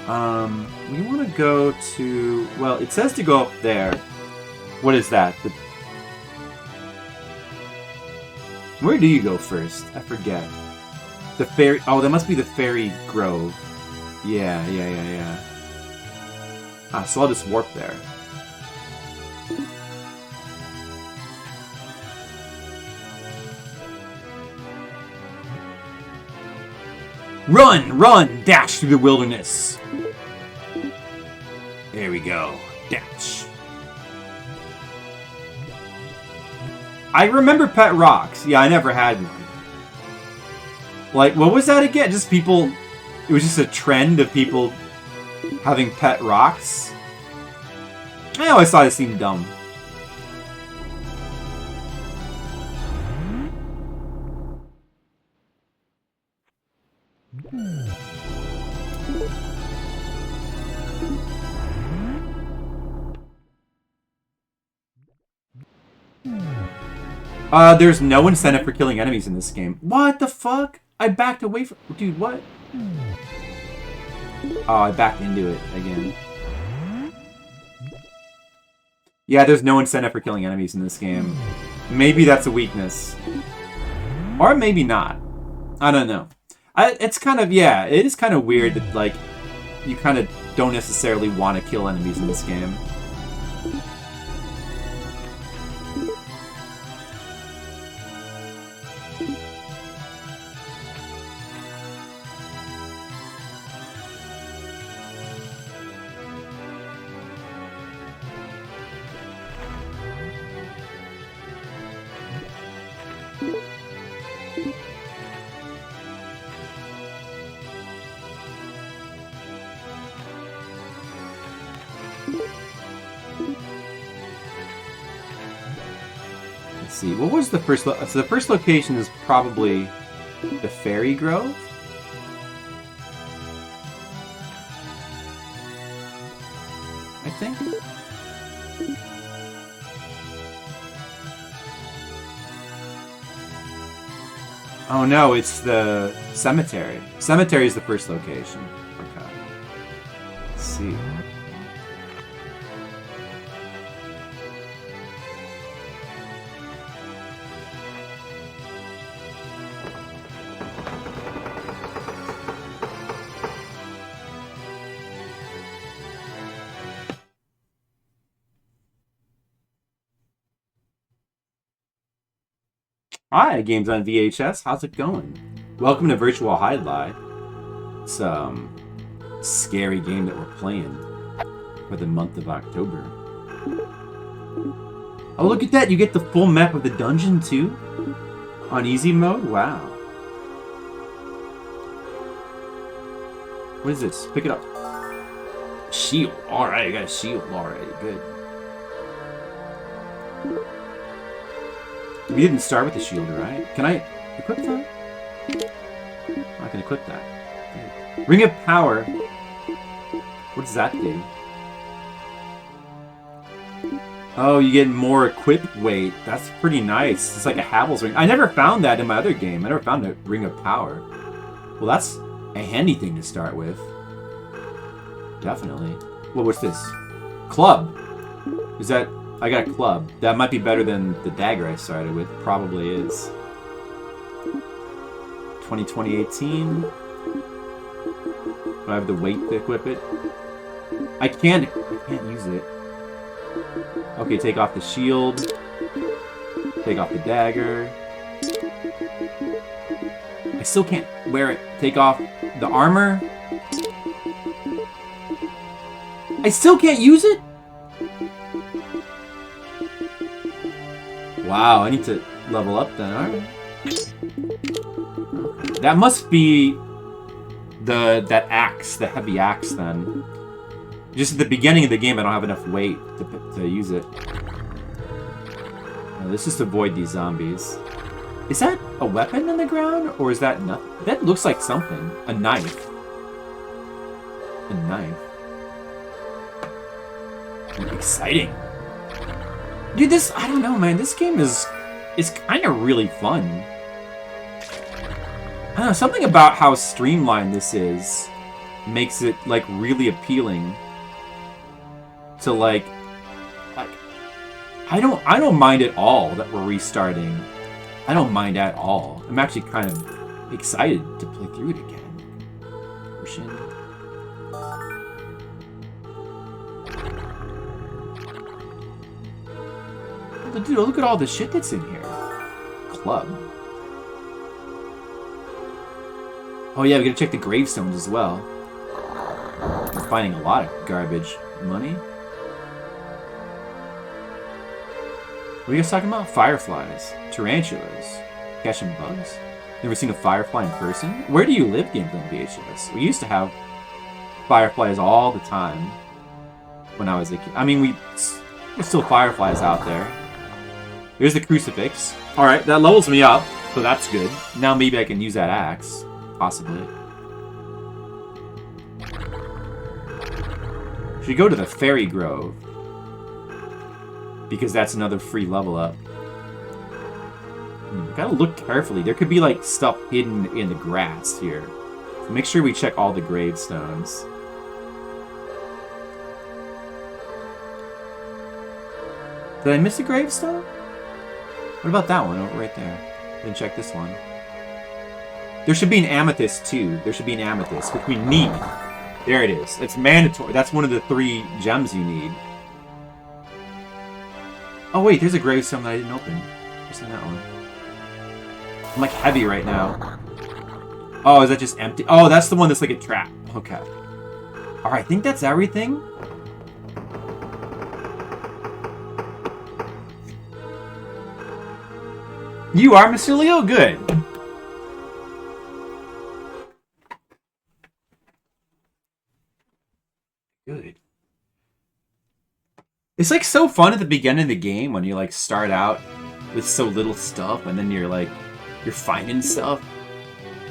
We want to go to... Well, it says to go up there. What is that? Where do you go first? I forget. The fairy... Oh, that must be the fairy grove. Yeah. Ah, so I'll just warp there. Run, dash through the wilderness. There we go. Dash. I remember pet rocks. Yeah, I never had one. Like, what was that again? Just people... It was just a trend of people having pet rocks? I always thought it seemed dumb. There's no incentive for killing enemies in this game. What the fuck? I backed away from... Dude, what? Oh, I backed into it again. Yeah, there's no incentive for killing enemies in this game. Maybe that's a weakness. Or maybe not. I don't know. It's kind of... Yeah, it is kind of weird that, like, you kind of don't necessarily want to kill enemies in this game. See, what was the first... So the first location is probably the Fairy Grove? I think? Oh no, it's the cemetery. Cemetery is the first location. Okay. Let's see. Hi, Games on VHS. How's it going? Welcome to Virtual Hydlide. It's a scary game that we're playing for the month of October. Oh, look at that! You get the full map of the dungeon too? On easy mode? Wow. What is this? Pick it up. Shield. Alright, I got a shield already. Good. We didn't start with the shield, right? Can I equip that? I can equip that. Good. Ring of Power. What does that do? Oh, you get more equip weight. That's pretty nice. It's like a Havel's ring. I never found that in my other game. I never found a Ring of Power. Well, that's a handy thing to start with. Definitely. Well, what's this? Club. Is that... I got a club. That might be better than the dagger I started with. Probably is. 2018. Do I have the weight to equip it? I can't use it. Okay, take off the shield. Take off the dagger. I still can't wear it. Take off the armor. I still can't use it? Wow, I need to level up then, alright. That must be that axe, the heavy axe then. Just at the beginning of the game I don't have enough weight to use it. Let's just avoid these zombies. Is that a weapon on the ground? Or is that nothing? That looks like something. A knife. A knife. Exciting. Dude, this, I don't know, man. This game is kind of really fun. I don't know, something about how streamlined this is makes it, like, really appealing to, like I don't mind at all that we're restarting. I don't mind at all. I'm actually kind of excited to play through it again. Potion. Dude, look at all the shit that's in here. Club. Oh yeah, we gotta check the gravestones as well. We're finding a lot of garbage. Money? What are you guys talking about? Fireflies. Tarantulas. Catching bugs. Never seen a firefly in person? Where do you live, Games on VHS? We used to have fireflies all the time when I was a kid. I mean, there's still fireflies out there. There's the crucifix. Alright, that levels me up, so that's good. Now maybe I can use that axe. Possibly. Should go to the Fairy Grove. Because that's another free level up. Gotta look carefully. There could be, like, stuff hidden in the grass here. So make sure we check all the gravestones. Did I miss a gravestone? What about that one over right there? Then check this one. There should be an amethyst, too. There should be an amethyst, which we need. There it is. It's mandatory. That's one of the 3 gems you need. Oh, wait. There's a gravestone that I didn't open. What's in that one? I'm, like, heavy right now. Oh, is that just empty? Oh, that's the one that's like a trap. Okay. Alright, I think that's everything. You are Mr. Leo? Good. Good. It's like so fun at the beginning of the game when you like start out with so little stuff and then you're finding stuff.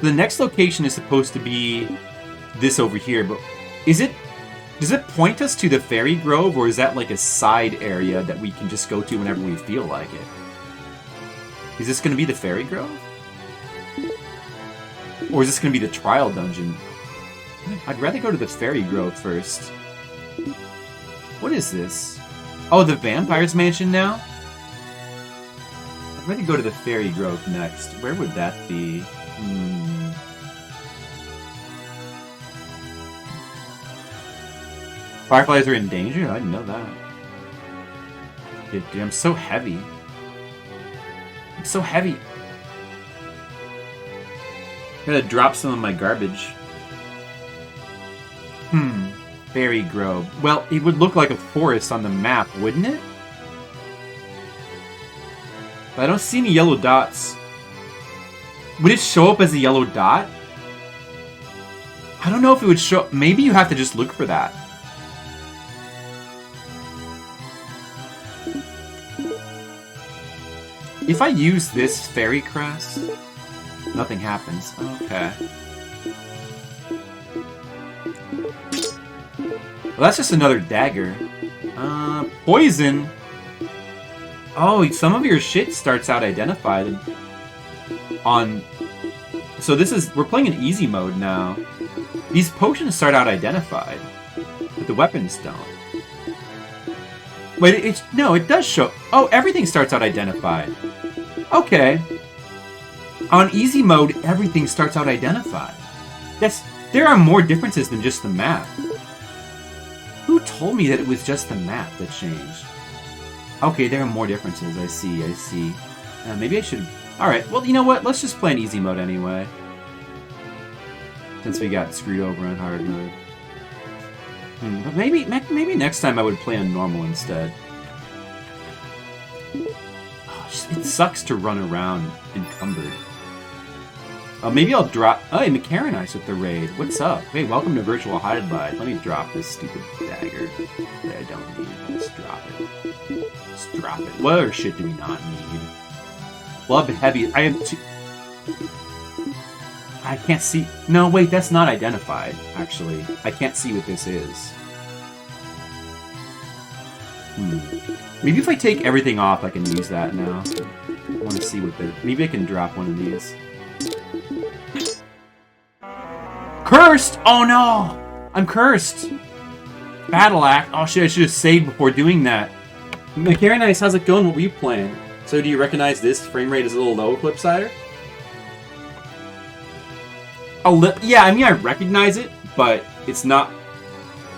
The next location is supposed to be this over here, but does it point us to the Fairy Grove, or is that like a side area that we can just go to whenever we feel like it? Is this going to be the Fairy Grove? Or is this going to be the Trial Dungeon? I'd rather go to the Fairy Grove first. What is this? Oh, the Vampire's Mansion now? I'd rather go to the Fairy Grove next. Where would that be? Fireflies are in danger? I didn't know that. Dude, I'm so heavy. I'm so heavy. Gotta drop some of my garbage. Fairy Grove. Well, it would look like a forest on the map, wouldn't it? But I don't see any yellow dots. Would it show up as a yellow dot? I don't know if it would show... Maybe you have to just look for that. If I use this fairy crest, nothing happens. Okay. Well, that's just another dagger. Poison. Oh, some of your shit starts out identified on... So this is... We're playing in easy mode now. These potions start out identified, but the weapons don't. Wait, no, it does show... Oh, everything starts out identified. Okay. On easy mode, everything starts out identified. There are more differences than just the map. Who told me that it was just the map that changed? Okay, there are more differences. I see. Maybe I should... Alright, well, you know what? Let's just play in easy mode anyway. Since we got screwed over on hard mode. But maybe next time I would play on normal instead. It sucks to run around encumbered. Maybe I'll drop... Oh, hey, Macaronice with the raid. What's up? Hey, welcome to Virtual Hydlide. Let me drop this stupid dagger that I don't need. Let's drop it. Let's drop it. What other shit do we not need? Club Heavy. I have two... I can't see... No, wait, that's not identified, actually. I can't see what this is. Maybe if I take everything off, I can use that now. I want to see what the... Maybe I can drop one of these. Cursed! Oh no! I'm cursed! Battle Act. Oh shit, I should have saved before doing that. Macaronice, how's it going? What were you playing? So do you recognize this frame rate is a little low, Flipsider? Yeah, I mean I recognize it, but it's not...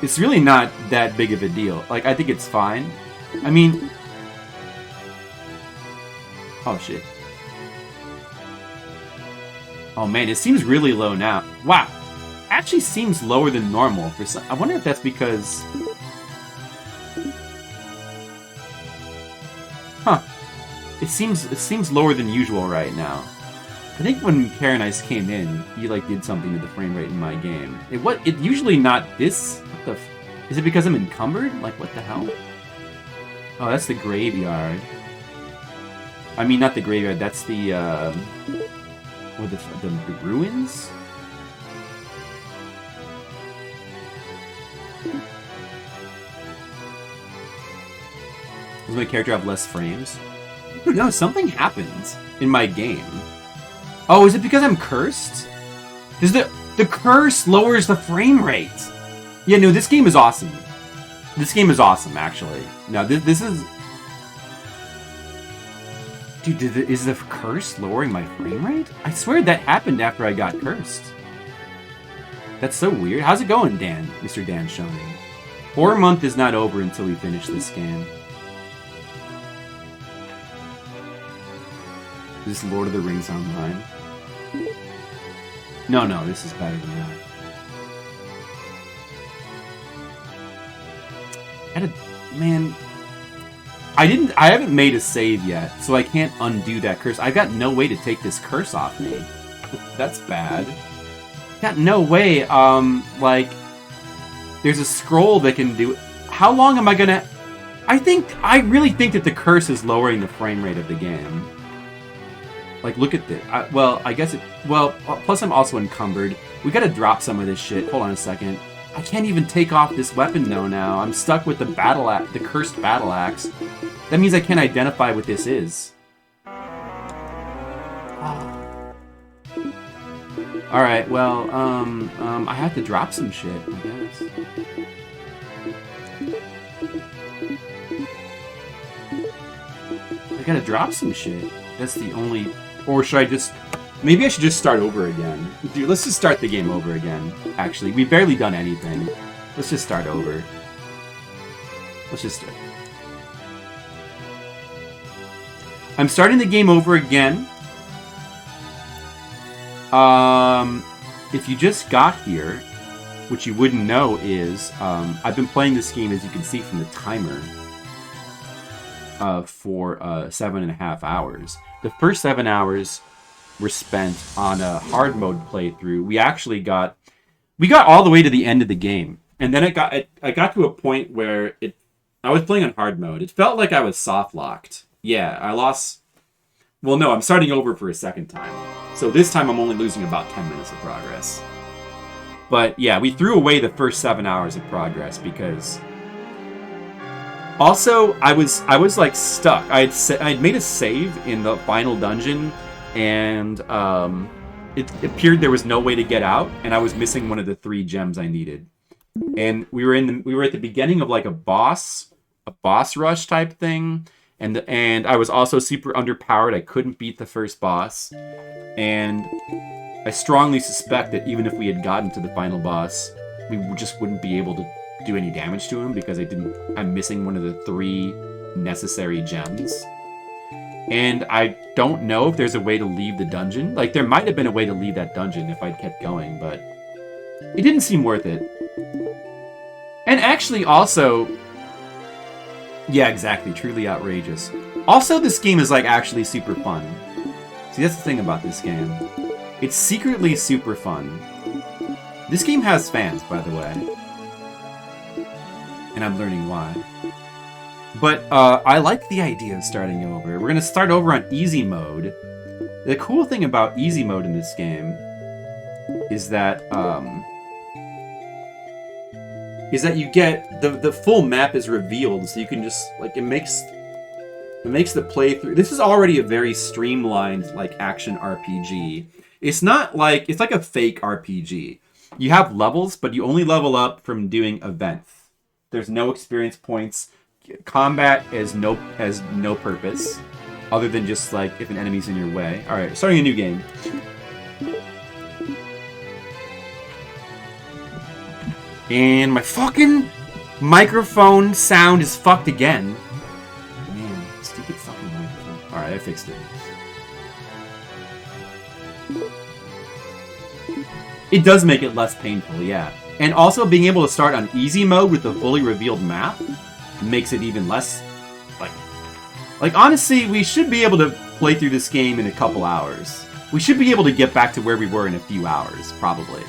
It's really not that big of a deal. Like, I think it's fine. I mean... Oh, shit. Oh, man, it seems really low now. Wow. Actually seems lower than normal. For some... I wonder if that's because... Huh. It seems lower than usual right now. I think when Caronice came in, he like did something to the frame rate in my game. It usually not this. What the? Is it because I'm encumbered? Like what the hell? Oh, that's the graveyard. I mean, not the graveyard. That's the the ruins. Does my character have less frames? No, something happens in my game. Oh, is it because I'm cursed? Does the curse lowers the frame rate? Yeah, no, this game is awesome. This game is awesome, actually. No, this is... Dude, is the curse lowering my frame rate? I swear that happened after I got cursed. That's so weird. How's it going, Dan? Mr. Dan Schoening. 4 month is not over until we finish this game. Is this Lord of the Rings Online? No, this is better than that. Man, I haven't made a save yet, so I can't undo that curse. I've got no way to take this curse off me. That's bad. Got no way, like, there's a scroll that can do it. How long am I gonna... I really think that the curse is lowering the frame rate of the game. Like, look at this. I guess it... Well, plus I'm also encumbered. We gotta drop some of this shit. Hold on a second. I can't even take off this weapon, though, now. I'm stuck with the battle axe, the cursed battle axe. That means I can't identify what this is. Alright, well, I have to drop some shit, I guess. I gotta drop some shit. That's the only... Or should I just... Maybe I should just start over again. Dude, let's just start the game over again, actually. We've barely done anything. Let's just start over. Let's just start. I'm starting the game over again. If you just got here, what you wouldn't know is, I've been playing this game, as you can see from the timer, for 7.5 hours. The first 7 hours were spent on a hard mode playthrough. We got all the way to the end of the game, and then I got to a point where I was playing on hard mode. It felt like I was soft locked. Yeah, I lost. Well, no, I'm starting over for a second time. So this time I'm only losing about 10 minutes of progress. But yeah, we threw away the first 7 hours of progress because... Also, I was like stuck. I'd made a save in the final dungeon, and it appeared there was no way to get out, and I was missing one of the 3 gems I needed. And we were at the beginning of like a boss rush type thing. And I was also super underpowered. I couldn't beat the first boss. And I strongly suspect that even if we had gotten to the final boss, we just wouldn't be able to do any damage to him because I'm missing one of the 3 necessary gems. And I don't know if there's a way to leave the dungeon. Like, there might have been a way to leave that dungeon if I'd kept going, but it didn't seem worth it. And actually, also... Yeah, exactly. Truly outrageous. Also, this game is, like, actually super fun. See, that's the thing about this game. It's secretly super fun. This game has fans, by the way. And I'm learning why. But, I like the idea of starting over. We're gonna start over on easy mode. The cool thing about easy mode in this game is that, you get the full map is revealed, so you can just like it makes the playthrough. This is already a very streamlined like action RPG. It's not like it's like a fake RPG. You have levels, but you only level up from doing events. There's no experience points. Combat has no purpose other than just like if an enemy's in your way. All right, starting a new game. And my fucking microphone sound is fucked again. Man, stupid fucking microphone. Alright, I fixed it. It does make it less painful, yeah. And also being able to start on easy mode with the fully revealed map makes it even less... Like honestly, we should be able to play through this game in a couple hours. We should be able to get back to where we were in a few hours, probably.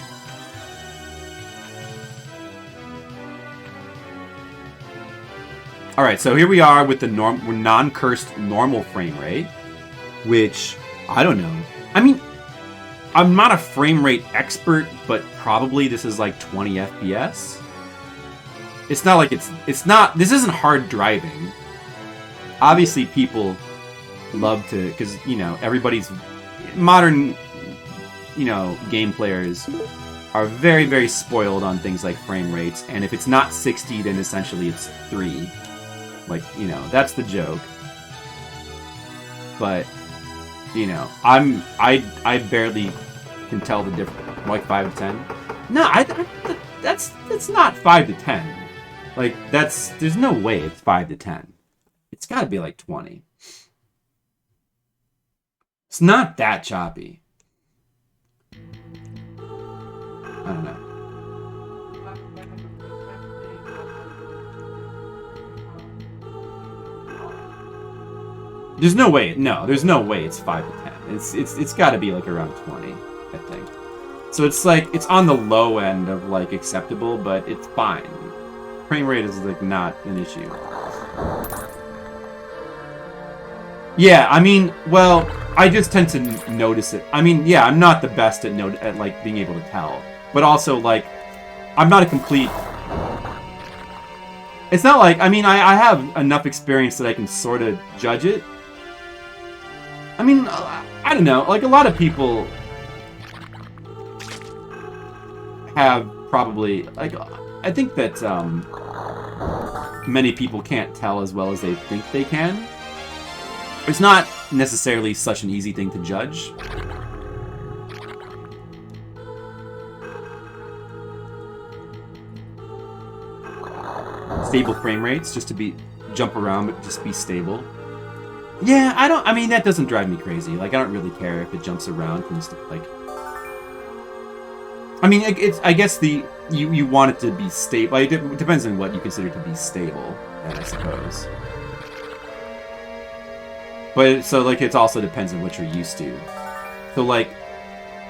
Alright, so here we are with the non-cursed normal frame rate, which, I don't know. I mean, I'm not a frame rate expert, but probably this is like 20 FPS. It's not like this isn't hard driving. Obviously people love to, because, you know, everybody's modern, you know, game players are very, very spoiled on things like frame rates, and if it's not 60, then essentially it's 3. Like, you know, that's the joke. But, you know, I barely can tell the difference. Like 5 to 10? No, that's not 5 to 10. Like, there's no way it's 5 to 10. It's gotta be like 20. It's not that choppy. I don't know. There's no way. No, there's no way it's 5 to 10. It's got to be like around 20, I think. So it's like it's on the low end of like acceptable, but it's fine. Frame rate is like not an issue. Yeah, I mean, well, I just tend to notice it. I mean, yeah, I'm not the best at like being able to tell, but also like I'm not a complete. It's not like, I mean, I have enough experience that I can sort of judge it. I mean, I don't know. Like, a lot of people have probably, like, I think that many people can't tell as well as they think they can. It's not necessarily such an easy thing to judge. Stable frame rates, just to jump around, but just be stable. Yeah, I mean, that doesn't drive me crazy. Like, I don't really care if it jumps around and stuff, like... I mean, I guess you want it to be stable. Like, it depends on what you consider to be stable, I suppose. But, so, like, it also depends on what you're used to. So, like,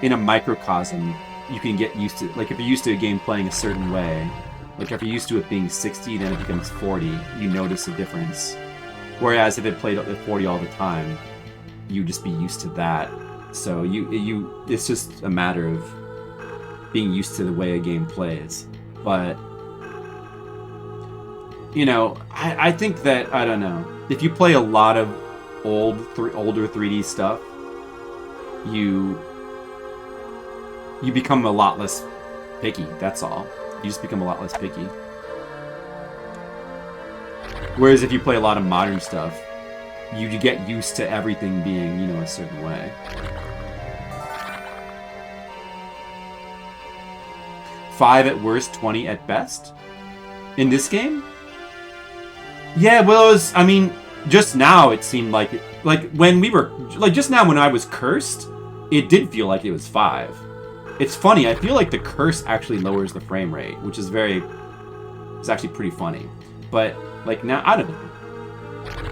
in a microcosm, you can get used to... Like, if you're used to a game playing a certain way, like, if you're used to it being 60, then it becomes 40, you notice a difference. Whereas if it played at 40 all the time, you just be used to that. So it's just a matter of being used to the way a game plays. But, you know, I think that, I don't know, if you play a lot of older 3D stuff, you become a lot less picky, that's all. You just become a lot less picky. Whereas if you play a lot of modern stuff, you get used to everything being, you know, a certain way. 5 at worst, 20 at best? In this game? Yeah, well, it was, I mean, just now it seemed like, when we were, like, just now when I was cursed, it did feel like it was 5. It's funny, I feel like the curse actually lowers the frame rate, which is it's actually pretty funny. But, like, now, I don't know.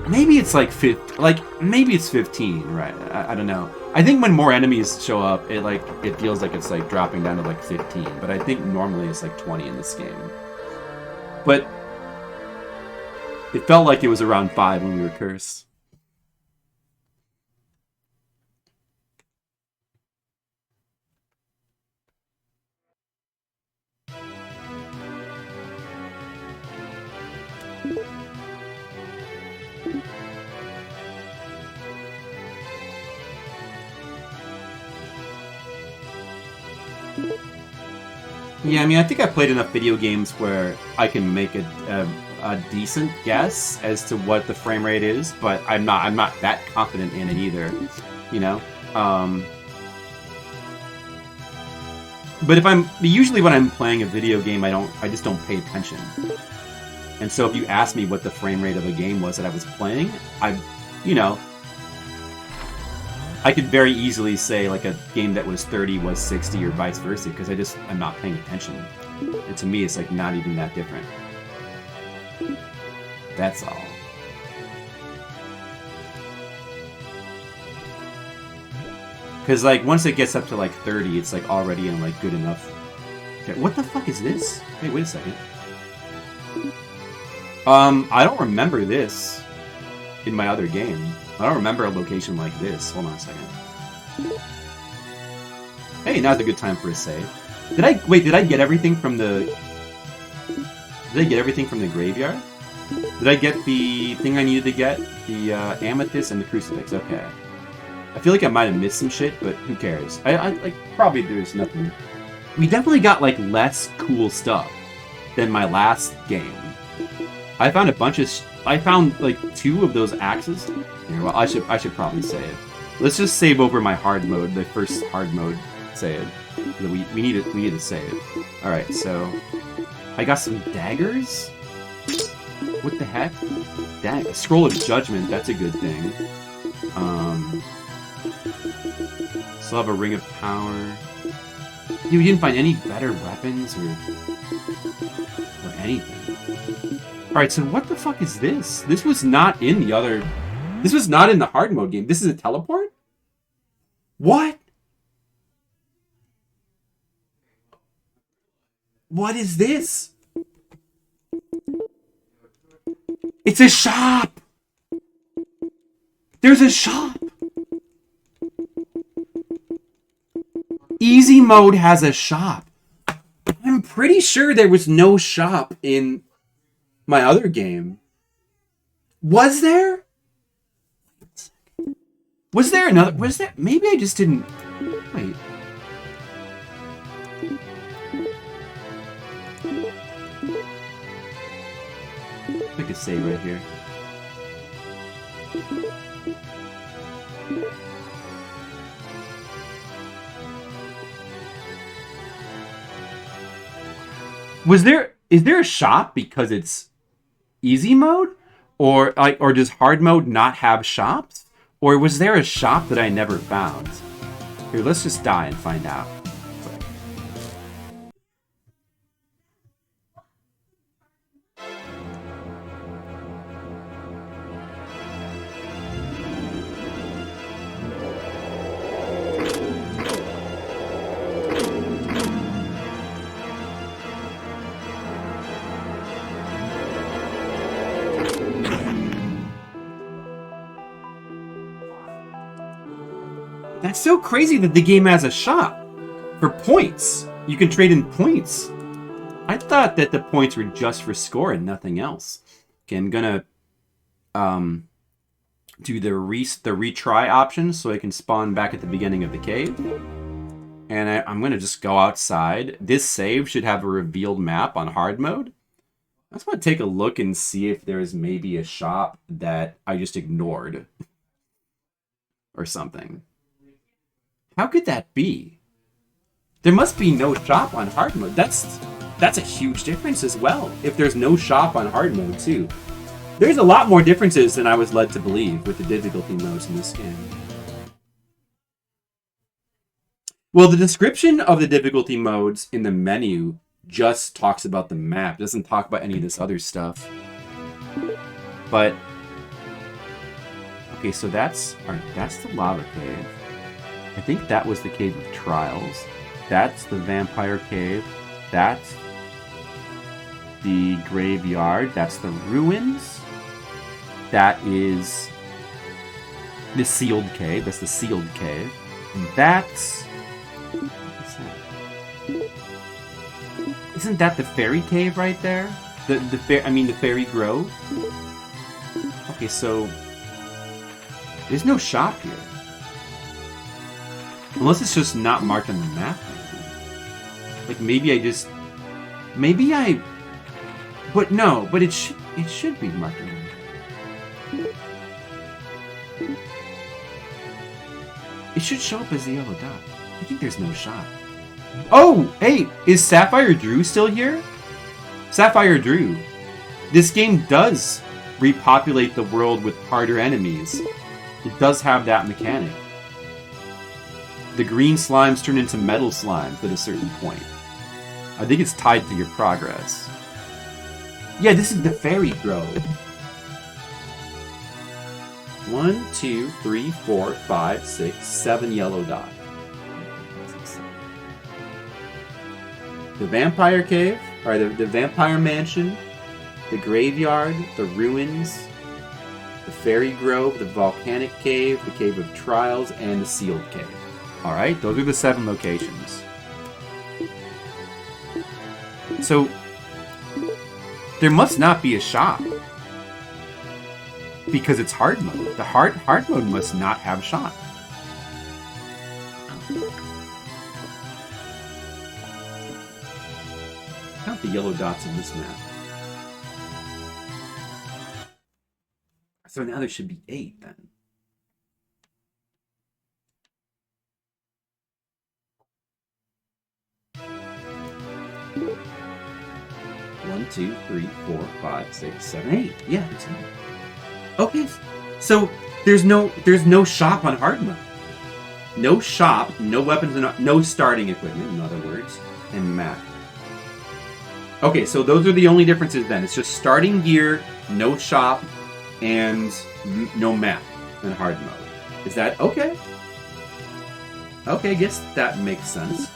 Maybe it's like maybe it's 15, right? I don't know. I think when more enemies show up, it feels like it's like dropping down to like 15. But I think normally it's like 20 in this game. But it felt like it was around 5 when we were cursed. Yeah, I mean, I think I played enough video games where I can make a decent guess as to what the frame rate is, but I'm not that confident in it either, you know. But usually when I'm playing a video game, I just don't pay attention. And so if you ask me what the frame rate of a game was that I was playing, you know, I could very easily say like a game that was 30 was 60 or vice versa, because I'm not paying attention. And to me, it's like not even that different. That's all. Because like once it gets up to like 30, it's like already in like good enough. Okay, what the fuck is this? Hey, wait a second. I don't remember this in my other game. I don't remember a location like this. Hold on a second. Hey, now's a good time for a save. Did I get everything from the... Did I get everything from the graveyard? Did I get the thing I needed to get? The amethyst and the crucifix. Okay. I feel like I might have missed some shit, but who cares? I like probably there's nothing. We definitely got like less cool stuff than my last game. I found a bunch of. I found like 2 of those axes. Here, well, I should probably save. Let's just save over my hard mode, the first hard mode save. We need to save. All right, so I got some daggers. What the heck? Dang, scroll of judgment. That's a good thing. Still have a ring of power. You didn't find any better weapons or anything. Alright, so what the fuck is this? This was not in the other... This was not in the hard mode game. This is a teleport? What? What is this? It's a shop! There's a shop! Easy mode has a shop. I'm pretty sure there was no shop in my other game. Was there? Was there another? Was there? Maybe I just didn't. Wait. I could save right here. Is there a shop because it's easy mode? Or does hard mode not have shops? Or was there a shop that I never found? Here, let's just die and find out. That's so crazy that the game has a shop for points. You can trade in points. I thought that the points were just for score and nothing else. Okay, I'm gonna do the retry option so I can spawn back at the beginning of the cave. And I'm gonna just go outside. This save should have a revealed map on hard mode. I just want to take a look and see if there's maybe a shop that I just ignored or something. How could that be? There must be no shop on hard mode. That's a huge difference as well. If there's no shop on hard mode too. There's a lot more differences than I was led to believe with the difficulty modes in this game. Well, the description of the difficulty modes in the menu just talks about the map. It doesn't talk about any of this other stuff. But okay, so that's the lava cave. I think that was the Cave of Trials. That's the Vampire Cave. That's the Graveyard. That's the Ruins. That is the Sealed Cave. That's the Sealed Cave. And that's... What's that? Isn't that the Fairy Cave right there? The Fairy Grove? Okay, so... There's no shop here. Unless it's just not marked on the map, maybe. Like, maybe I... But no, but it should be marked on the map. It should show up as a yellow dot. I think there's no shop. Oh, hey, is Sapphire Drew still here? Sapphire Drew. This game does repopulate the world with harder enemies. It does have that mechanic. The green slimes turn into metal slimes at a certain point. I think it's tied to your progress. Yeah, this is the Fairy Grove. 1, 2, 3, 4, 5, 6, 7 yellow dots. The Vampire Cave, or the Vampire Mansion, the Graveyard, the Ruins, the Fairy Grove, the Volcanic Cave, the Cave of Trials, and the Sealed Cave. Alright, those are the 7 locations. So, there must not be a shop because it's hard mode. The hard mode must not have shot. Count the yellow dots on this map. So now there should be 8 then. One, 2, 3, 4, 5, 6, 7, 8. Yeah, it's 8. Okay, so there's no shop on hard mode. No shop, no weapons, no starting equipment, in other words, and map. Okay, so those are the only differences then. It's just starting gear, no shop, and no map in hard mode. Is that okay? Okay, I guess that makes sense.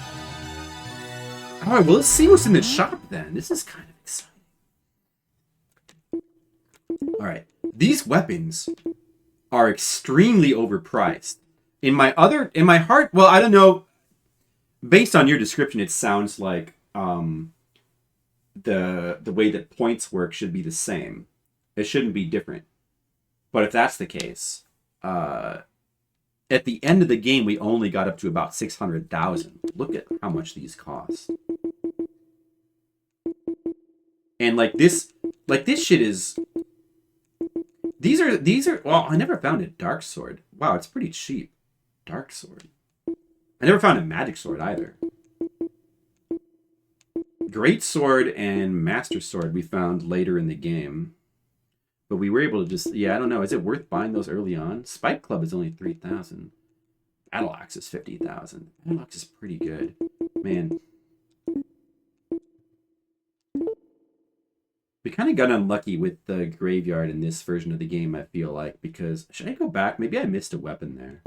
Alright, well, let's see what's in the shop then. This is kind of exciting. Alright, these weapons are extremely overpriced. In my heart, well, I don't know. Based on your description, it sounds like the way that points work should be the same. It shouldn't be different. But if that's the case, at the end of the game, we only got up to about 600,000. Look at how much these cost. And like this shit is. These are. Well, I never found a dark sword. Wow, it's pretty cheap. Dark sword. I never found a magic sword either. Great sword and master sword we found later in the game. But we were able to just, yeah, I don't know. Is it worth buying those early on? Spike Club is only 3,000. Battle Axe is 50,000. Battle Axe is pretty good. Man. We kind of got unlucky with the graveyard in this version of the game, I feel like, because, should I go back? Maybe I missed a weapon there.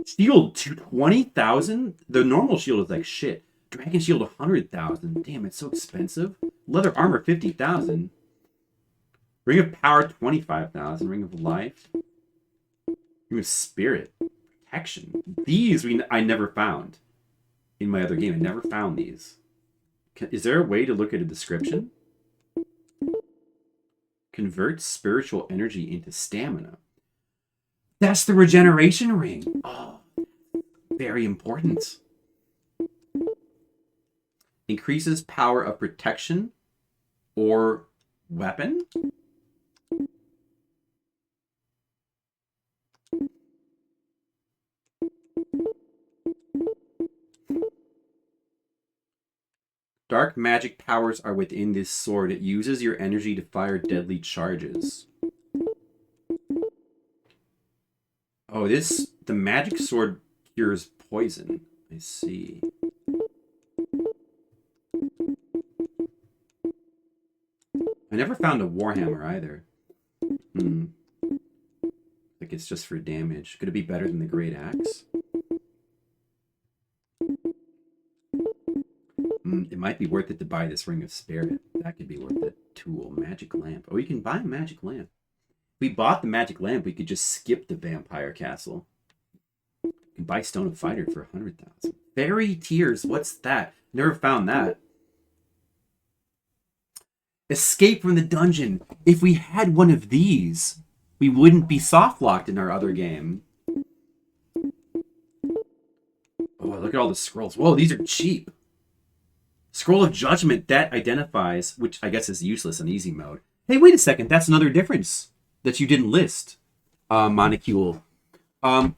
Shield 20,000? The normal shield is like shit. Dragon Shield 100,000. Damn, it's so expensive. Leather Armor 50,000. Ring of Power 25,000. Ring of Life. Ring of Spirit. Protection. These I never found in my other game. I never found these. Is there a way to look at a description? Convert spiritual energy into stamina. That's the regeneration ring. Oh, very important. Increases power of protection or weapon. Dark magic powers are within this sword. It uses your energy to fire deadly charges. Oh, the magic sword cures poison. I see. I never found a Warhammer either. Like it's just for damage. Could it be better than the Great Axe? It might be worth it to buy this Ring of Spirit. That could be worth it. Tool, magic lamp. Oh, you can buy a magic lamp. If we bought the magic lamp, we could just skip the vampire castle. You can buy Stone of Fighter for 100,000. Fairy Tears, what's that? Never found that. Escape from the dungeon. If we had one of these, we wouldn't be soft locked in our other game. Oh, look at all the scrolls. Whoa, these are cheap. Scroll of Judgment, that identifies, which I guess is useless in easy mode. Hey, wait a second. That's another difference that you didn't list, Monocule. I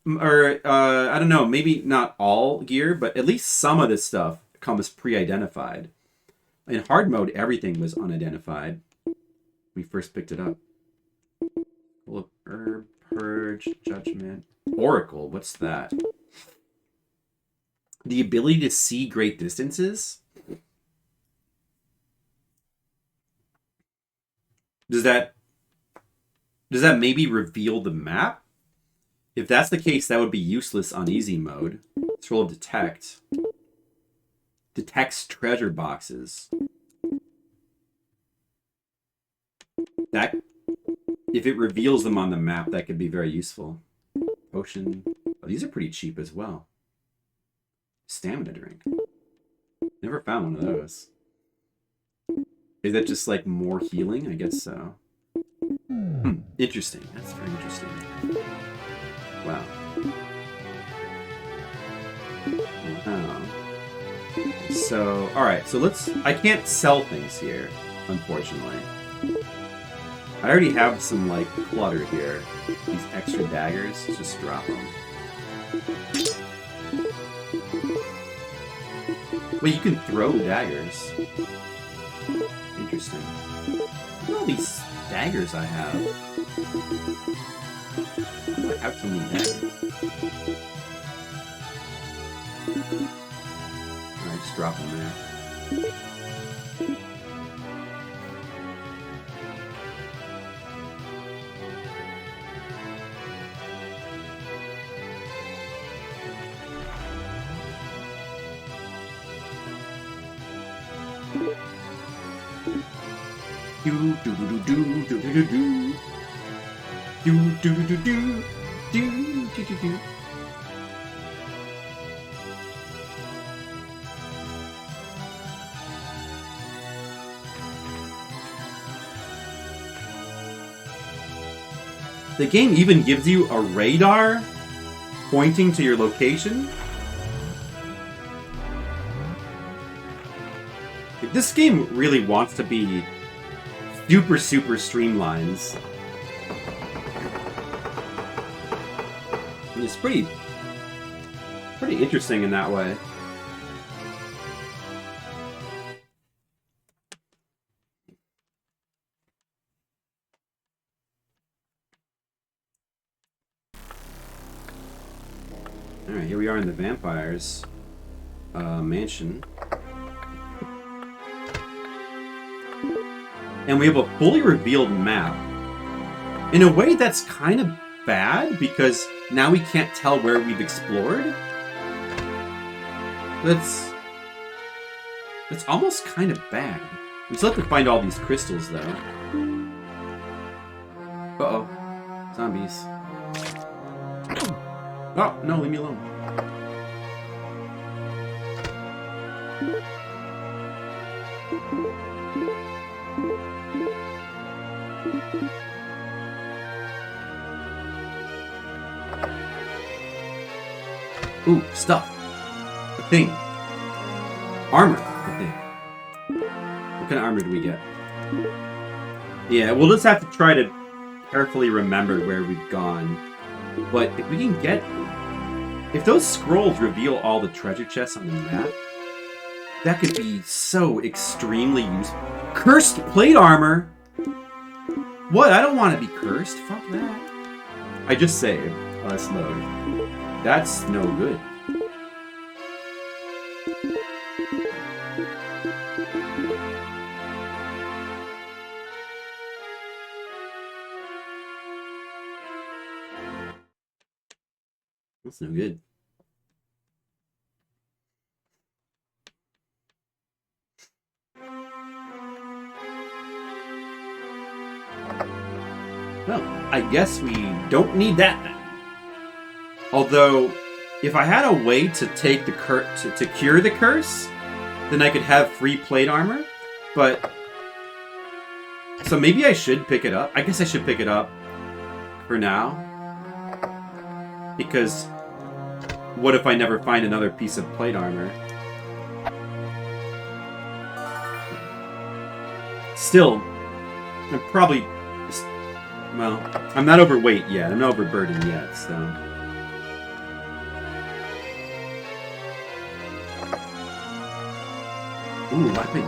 don't know, maybe not all gear, but at least some of this stuff comes pre-identified. In hard mode, everything was unidentified. We first picked it up. Full of Herb, Purge, Judgment, Oracle. What's that? The ability to see great distances? Does that maybe reveal the map? If that's the case, that would be useless on easy mode. Scroll of Detect. Detects treasure boxes. That, if it reveals them on the map, that could be very useful. Potion. Oh, these are pretty cheap as well. Stamina drink. Never found one of those. Is that just like more healing? I guess so. Interesting. That's very interesting. Wow. Wow. So, alright, so let's... I can't sell things here, unfortunately. I already have some, like, clutter here. These extra daggers, let's just drop them. Wait, you can throw daggers. Interesting. Look at all these daggers I have. Why do I have so many daggers? Alright, just drop them there. Do do do do do do do do do do do do do do do do. The game even gives you a radar pointing to your location. Like, this game really wants to be super streamlined. And it's pretty interesting in that way. Alright, here we are in the vampires' mansion. And we have a fully revealed map. In a way, that's kind of bad, because now we can't tell where we've explored. That's almost kind of bad. We still have to find all these crystals, though. Uh-oh. Zombies. Oh, no, leave me alone. Ooh, stuff. A thing. Armor. A thing. What kind of armor do we get? Yeah, we'll just have to try to carefully remember where we've gone. But if we can get... If those scrolls reveal all the treasure chests on the map, that could be so extremely useful. Cursed plate armor! What? I don't want to be cursed. Fuck that. I just saved. Oh, that's load. That's no good. That's no good. Well, I guess we don't need that then. Although, if I had a way to take the to cure the curse, then I could have free plate armor. But so maybe I should pick it up. I guess I should pick it up for now, because what if I never find another piece of plate armor? Still, I'm probably... Well, I'm not overweight yet. I'm not overburdened yet, so... Ooh, weapon.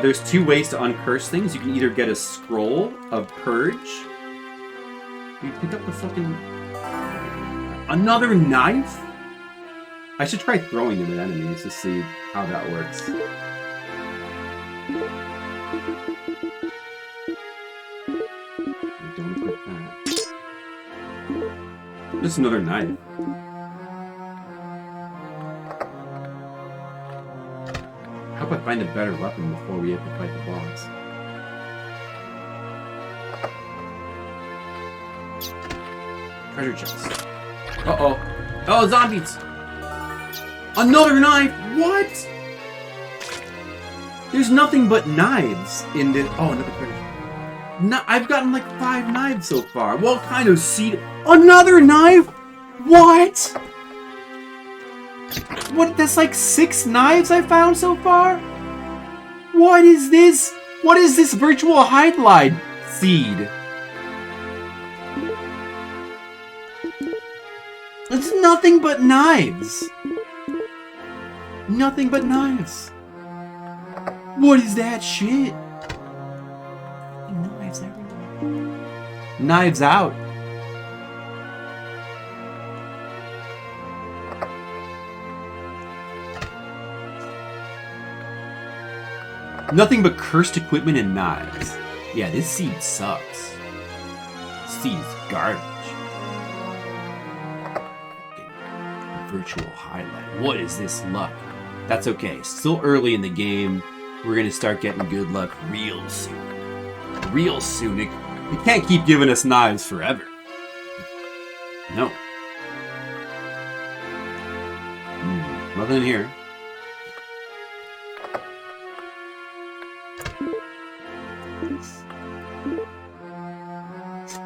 There's two ways to uncurse things. You can either get a scroll of purge. You pick up the fucking... Another knife? I should try throwing them at enemies to see how that works. Don't equip that. Just another knife. How about I find a better weapon before we have to fight the boss? Treasure chest. Uh-oh. Oh, zombies! Another knife! What? There's nothing but knives in this. Oh, another critter. No, I've gotten like 5 knives so far. What kind of seed? Another knife? What? What? That's like 6 knives I found so far? What is this? What is this virtual Hydlide seed? It's nothing but knives. Nothing but knives. What is that shit? Knives everywhere. Knives out. Nothing but cursed equipment and knives. Yeah, this seed sucks. This seed is garbage. Virtual highlight. What is this luck? That's okay. Still early in the game. We're gonna start getting good luck real soon. Real soon. It can't keep giving us knives forever. No. Nothing in here.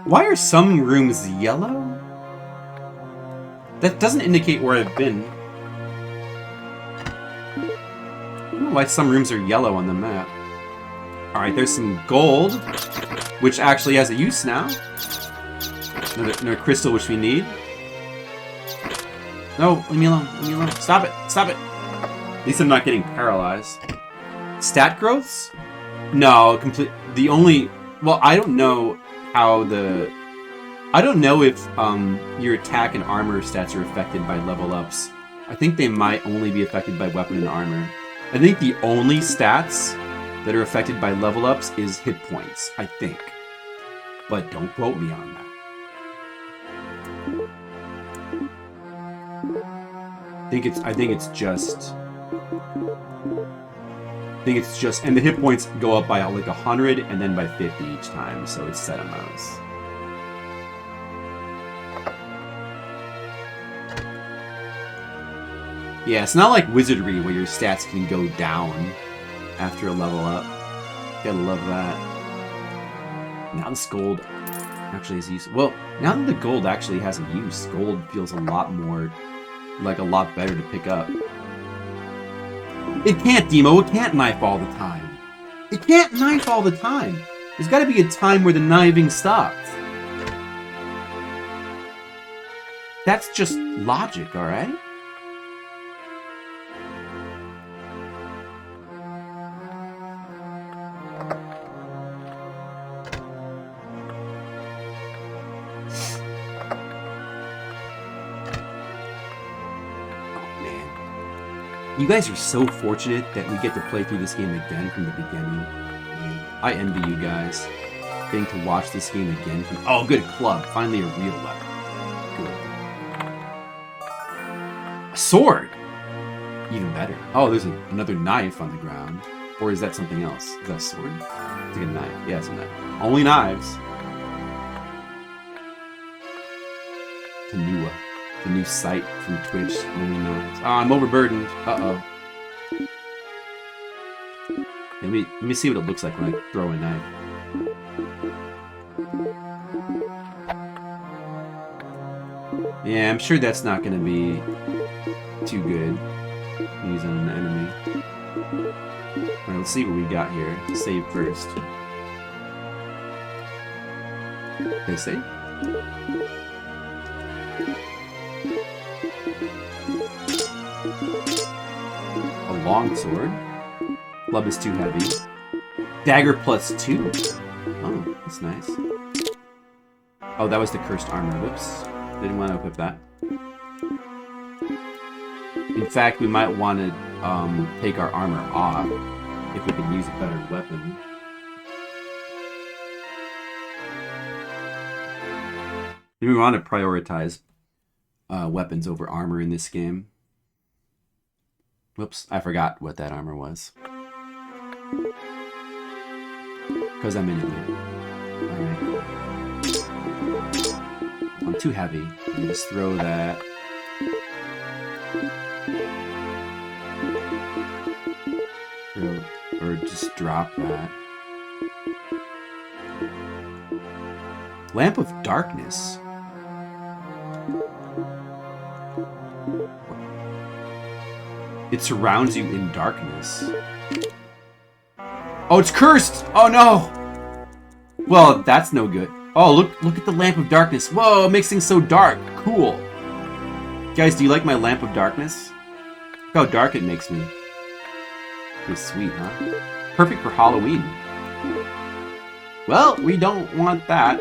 Why are some rooms yellow? That doesn't indicate where I've been. I don't know why some rooms are yellow on the map. Alright, there's some gold, which actually has a use now. Another crystal, which we need. No, leave me alone. Leave me alone. Stop it. Stop it. At least I'm not getting paralyzed. Stat growths? No, complete. The only. Well, I don't know how the. I don't know if your attack and armor stats are affected by level ups. I think they might only be affected by weapon and armor. I think the only stats that are affected by level ups is hit points, I think. But don't quote me on that. I think it's just, and the hit points go up by like 100 and then by 50 each time, so it's set amounts. Yeah, it's not like Wizardry where your stats can go down after a level up. Gotta love that. Now this gold actually is used. Well, now that the gold actually has a use, gold feels a lot more, like a lot better to pick up. It can't, Demo. It can't knife all the time. It can't knife all the time. There's gotta be a time where the knifing stops. That's just logic, alright? You guys are so fortunate that we get to play through this game again from the beginning. I envy you guys. Getting to watch this game again from... Oh, good, club. Finally a real weapon. Good. A sword! Even better. Oh, there's another knife on the ground. Or is that something else? Is that a sword? It's like a knife. Yeah, it's a knife. Only knives. The new site from Twitch, only knives. Oh, I'm overburdened. Uh-oh. Let me see what it looks like when I throw a knife. Yeah, I'm sure that's not going to be too good. Use on an enemy. Alright, let's see what we got here. Save first. Okay, save. Longsword. Club is too heavy. Dagger +2. Oh, that's nice. Oh, that was the cursed armor. Whoops. Didn't want to equip that. In fact, we might want to take our armor off if we can use a better weapon. Maybe we want to prioritize weapons over armor in this game. Whoops, I forgot what that armor was. Because I'm an idiot. Alright. I'm too heavy. Let me just throw that. Throw Or just drop that. Lamp of Darkness. It surrounds you in darkness. Oh, it's cursed! Oh no! Well, that's no good. Oh, look at the Lamp of Darkness. Whoa, it makes things so dark. Cool. Guys, do you like my Lamp of Darkness? Look how dark it makes me. Pretty sweet, huh? Perfect for Halloween. Well, we don't want that.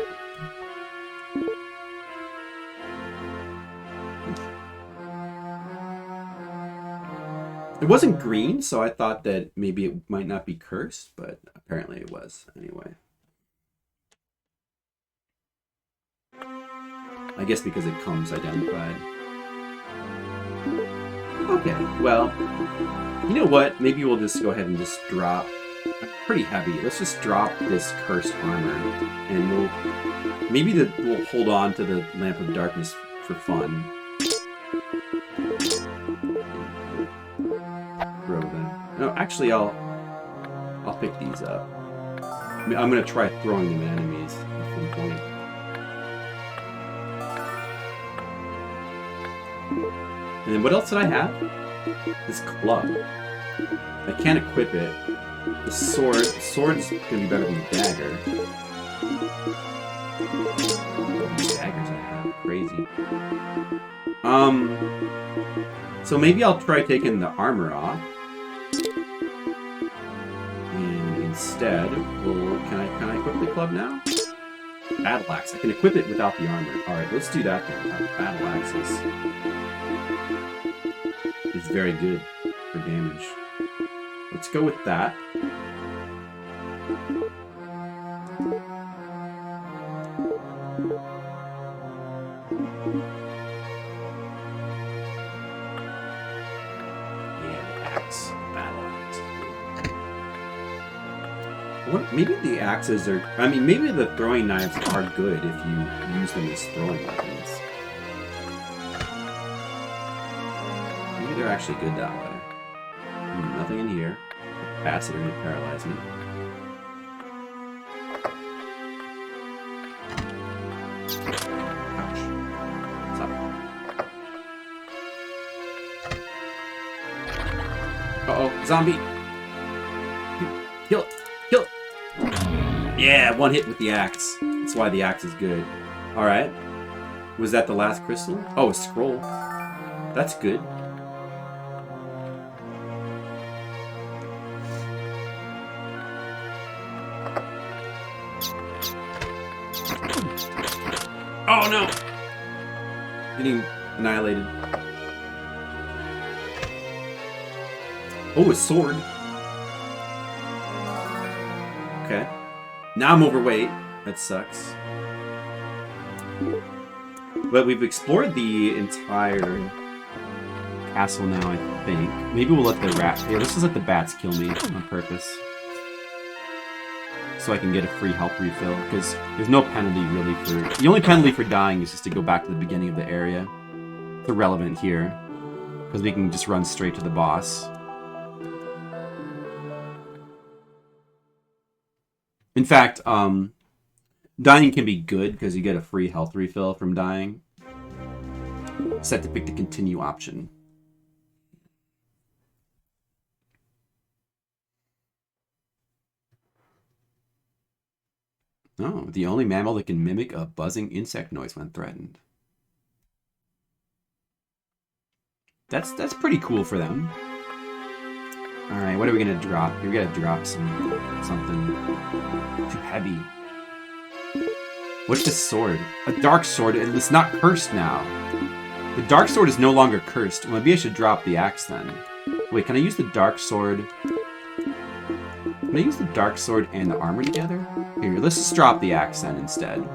It wasn't green, so I thought that maybe it might not be cursed, but apparently it was anyway. I guess because it comes identified. Okay, well, you know what? Maybe we'll just go ahead and just drop. Pretty heavy. Let's just drop this cursed armor, and we'll hold on to the Lamp of Darkness for fun. Throw them. No, actually, I'll pick these up. I mean, I'm gonna try throwing them at enemies at some point. And then what else did I have? This club. I can't equip it. The sword's gonna be better than the dagger. The daggers I have, crazy. So maybe I'll try taking the armor off. And instead, can I equip the club now? Battle axe. I can equip it without the armor. Alright, let's do that then. Battle axes. It's very good for damage. Let's go with that. Maybe the axes are... I mean, maybe the throwing knives are good if you use them as throwing weapons. Maybe they're actually good that way. Nothing in here. Capacitor to paralyze me. Ouch. Stop. Uh-oh, zombie! Kill it! Kill it! Yeah, one hit with the axe. That's why the axe is good. Alright. Was that the last crystal? Oh, a scroll. That's good. Oh no! Getting annihilated. Oh, a sword. Okay. Now I'm overweight. That sucks. But we've explored the entire castle now, I think. Maybe we'll let the rat... Yeah, let's just let the bats kill me on purpose. So I can get a free health refill, because there's no penalty really for... The only penalty for dying is just to go back to the beginning of the area. It's irrelevant here, because we can just run straight to the boss. In fact, dying can be good, because you get a free health refill from dying. Set to pick the continue option. Oh, the only mammal that can mimic a buzzing insect noise when threatened. That's pretty cool for them. Alright, what are we gonna drop? You're gonna drop something too heavy. What's this sword? A dark sword. It's not cursed now. The dark sword is no longer cursed. Maybe I should drop the axe then. Wait, can I use the dark sword? Can I use the dark sword and the armor together? Here, let's just drop the axe then instead.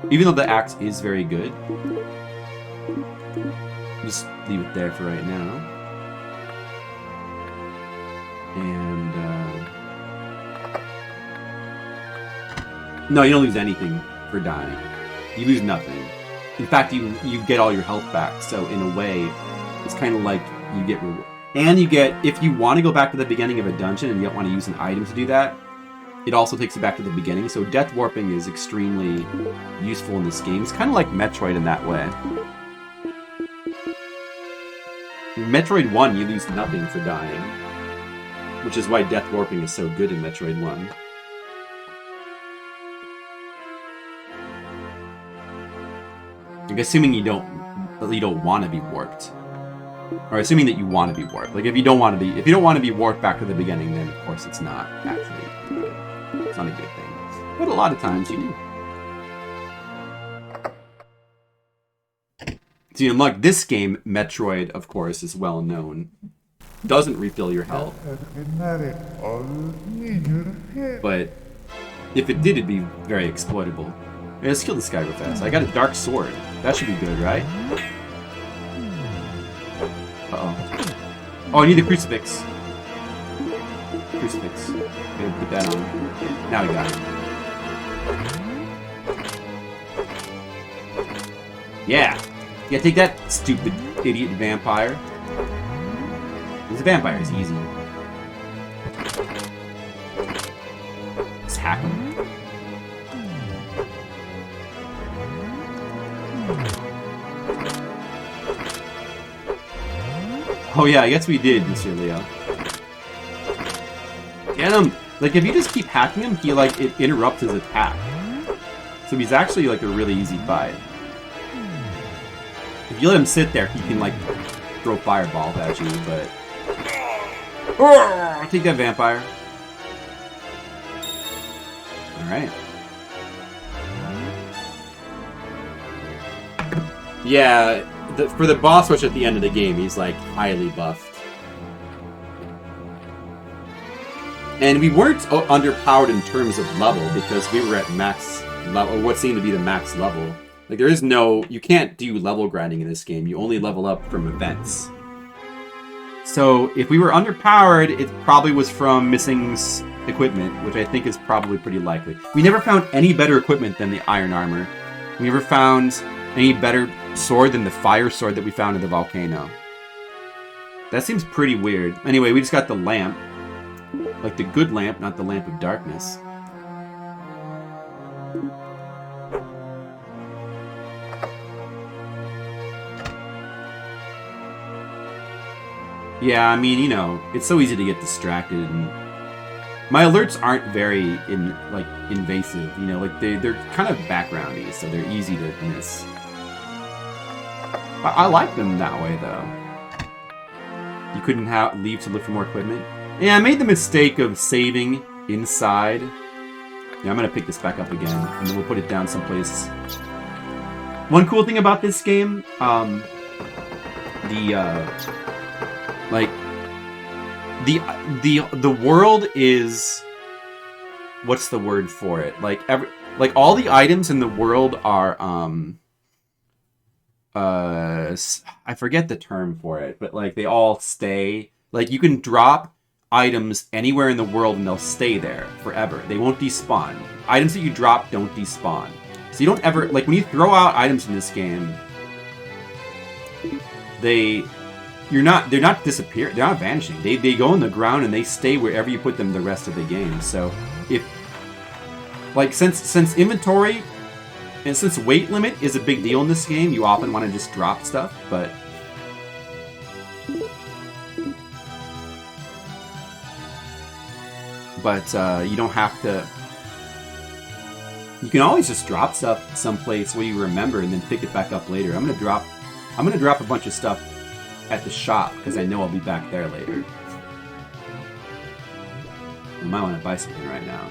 Even though the axe is very good. Just leave it there for right now. And, no, you don't lose anything for dying. You lose nothing. In fact, you get all your health back, so in a way, it's kind of like you get And you get, if you want to go back to the beginning of a dungeon and you don't want to use an item to do that, it also takes you back to the beginning. So death warping is extremely useful in this game. It's kind of like Metroid in that way. In Metroid 1, you lose nothing for dying, which is why death warping is so good in Metroid 1. Like, assuming you don't want to be warped. Or assuming that you want to be warped. Like if you don't want to be warped back to the beginning, then of course it's not actually good. It's not a good thing. But a lot of times you do. So you unlock this game, Metroid, of course, is well known. Doesn't refill your health. But if it did, it'd be very exploitable. Hey, let's kill this guy real fast. I got a dark sword. That should be good, right? Uh-oh. Oh, I need the crucifix. Crucifix. Gotta put that on. Now we got it. Yeah! Yeah, take that, stupid idiot vampire. He's a vampire, it's easy. Let's hack him. Oh yeah, I guess we did, Mr. Leo. Get him! Like, if you just keep hacking him, he, like, it interrupts his attack. So he's actually, like, a really easy fight. If you let him sit there, he can, like, throw fireballs at you, but... Take that vampire. Alright. Yeah, for the boss rush at the end of the game, he's, like, highly buffed. And we weren't underpowered in terms of level, because we were at max level, or what seemed to be the max level. Like, there is no... You can't do level grinding in this game. You only level up from events. So, if we were underpowered, it probably was from missing equipment, which I think is probably pretty likely. We never found any better equipment than the iron armor. We never found any better sword than the fire sword that we found in the volcano. That seems pretty weird. Anyway, we just got the lamp. Like the good lamp, not the lamp of darkness. Yeah, I mean, you know, it's so easy to get distracted, and my alerts aren't very invasive, you know, like they're kind of backgroundy, so they're easy to miss. I like them that way, though. You couldn't leave to look for more equipment. Yeah, I made the mistake of saving inside. Yeah, I'm gonna pick this back up again, and then we'll put it down someplace. One cool thing about this game, the world is, what's the word for it? Like all the items in the world are I forget the term for it, but like they all stay. Like you can drop items anywhere in the world and they'll stay there forever. They won't despawn. Items that you drop don't despawn. So you don't ever, like when you throw out items in this game, they're not disappearing, they're not vanishing. They go in the ground and they stay wherever you put them the rest of the game. So if, like, since inventory and since weight limit is a big deal in this game, you often want to just drop stuff, but you don't have to. You can always just drop stuff someplace where you remember and then pick it back up later. I'm gonna drop a bunch of stuff at the shop because I know I'll be back there later. I might want to buy something right now.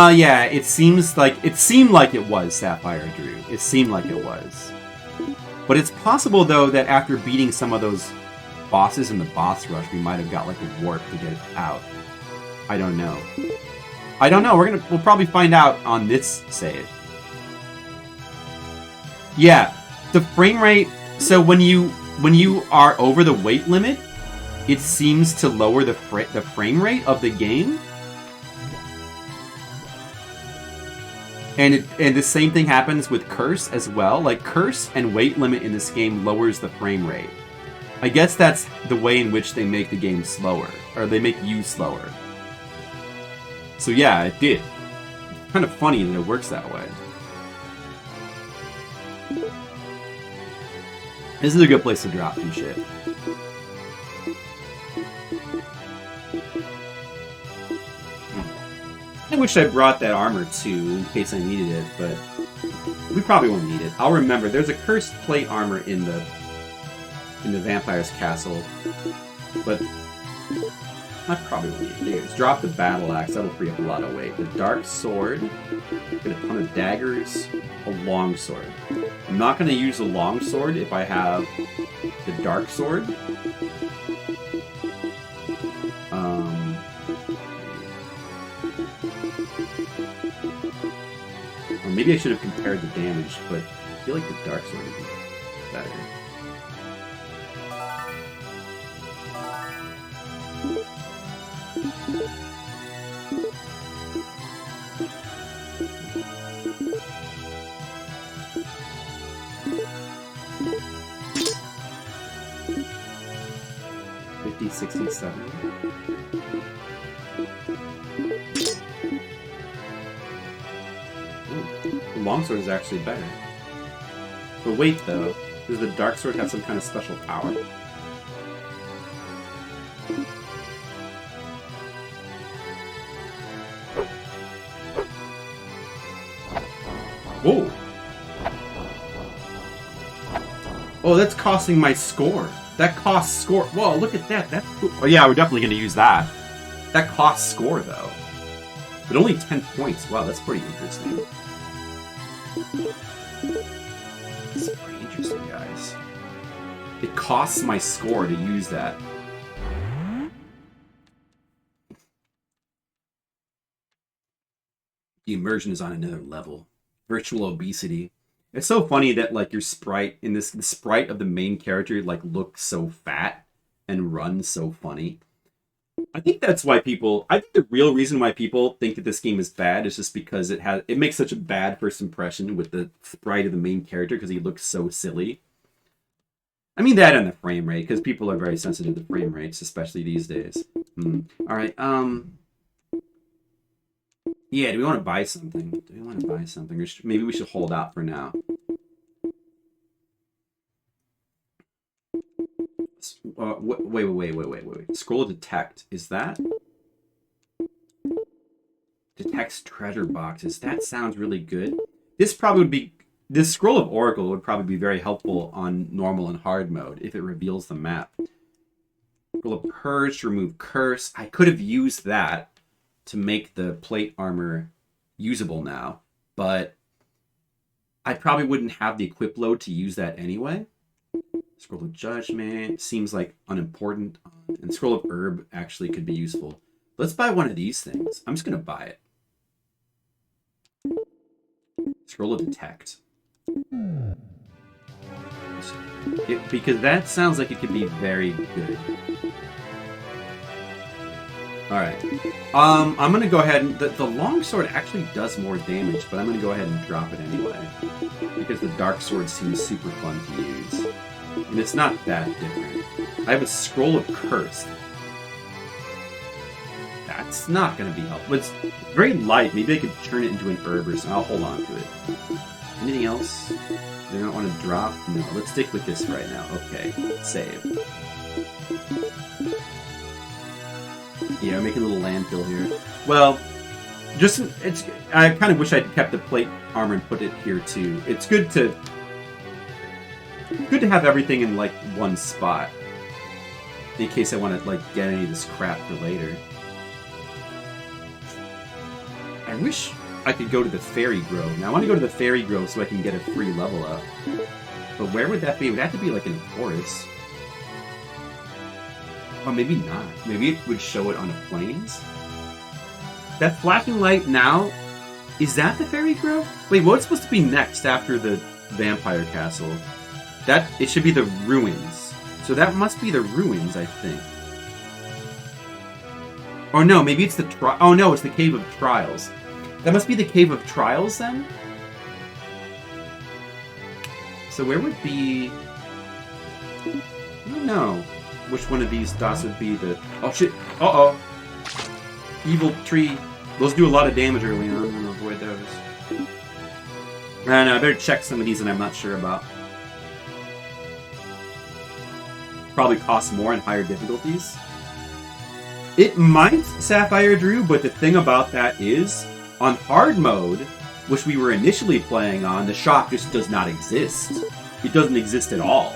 Yeah, it seemed like it was Sapphire Drew. It seemed like it was. But it's possible though that after beating some of those bosses in the boss rush, we might have got like a warp to get it out. I don't know. We'll probably find out on this save. Yeah, the frame rate. So when you are over the weight limit, it seems to lower the frame rate of the game. And the same thing happens with curse as well. Like, curse and weight limit in this game lowers the frame rate. I guess that's the way in which they make the game slower. Or they make you slower. So yeah, it did. It's kind of funny that it works that way. This is a good place to drop some shit. I wish I brought that armor too, in case I needed it, but we probably won't need it. I'll remember. There's a cursed plate armor in the vampire's castle, but I probably won't need it. There it is. Drop the battle axe. That'll free up a lot of weight. The dark sword. Get a ton of daggers. A long sword. I'm not going to use the long sword if I have the dark sword. Or maybe I should have compared the damage, but I feel like the dark sword would be better. $50, $60, $70. The longsword is actually better. But wait, though. Does the dark sword have some kind of special power? Whoa! Oh, that's costing my score. That costs score. Whoa, look at that. That's cool. Oh yeah, we're definitely going to use that. That costs score, though. But only 10 points. Wow, that's pretty interesting. That's pretty interesting, guys. It costs my score to use that. The immersion is on another level. Virtual obesity. It's so funny that, like, your sprite in this, the sprite of the main character, like, looks so fat and runs so funny. I think that's why people, I think the real reason why people think that this game is bad is just because it makes such a bad first impression with the sprite of the main character because he looks so silly. I mean that and the frame rate, because people are very sensitive to frame rates, especially these days. Alright, yeah, do we want to buy something? Do we want to buy something? Or maybe we should hold out for now. Wait. Scroll detect. Is that? Detects treasure boxes. That sounds really good. This probably would be... This Scroll of Oracle would probably be very helpful on normal and hard mode if it reveals the map. Scroll of Purge to remove Curse. I could have used that to make the plate armor usable now, but I probably wouldn't have the equip load to use that anyway. Scroll of Judgment seems like unimportant, and Scroll of Herb actually could be useful. Let's buy one of these things. I'm just going to buy it. Scroll of Detect. Because that sounds like it could be very good. Alright. I'm going to go ahead and... The longsword actually does more damage, but I'm going to go ahead and drop it anyway. Because the dark sword seems super fun to use. And it's not that different. I have a Scroll of Curse. That's not going to be helpful. It's very light. Maybe I could turn it into an herb or something. I'll hold on to it. Anything else? They don't want to drop? No, let's stick with this right now. Okay, save. Yeah, we're making a little landfill here. Well, I kind of wish I'd kept the plate armor and put it here too. It's good to have everything in like one spot in case I want to like get any of this crap for later. I wish I could go to the Fairy Grove. Now I want to go to the Fairy Grove so I can get a free level up. But where would that be? It would have to be like in a forest. Or maybe not. Maybe it would show it on the plains? That flashing light now, is that the Fairy Grove? Wait, what's supposed to be next after the Vampire Castle? It should be the ruins. So that must be the ruins, I think. Or no, maybe it's the oh no, it's the Cave of Trials. That must be the Cave of Trials, then? So where would be... I don't know which one of these dots would be the... Oh, shit! Uh-oh! Evil tree. Those do a lot of damage early on. I'm gonna avoid those. I don't know, I better check some of these that I'm not sure about. Probably cost more in higher difficulties. It might, Sapphire Drew, but the thing about that is, on hard mode, which we were initially playing on, the shop just does not exist. It doesn't exist at all.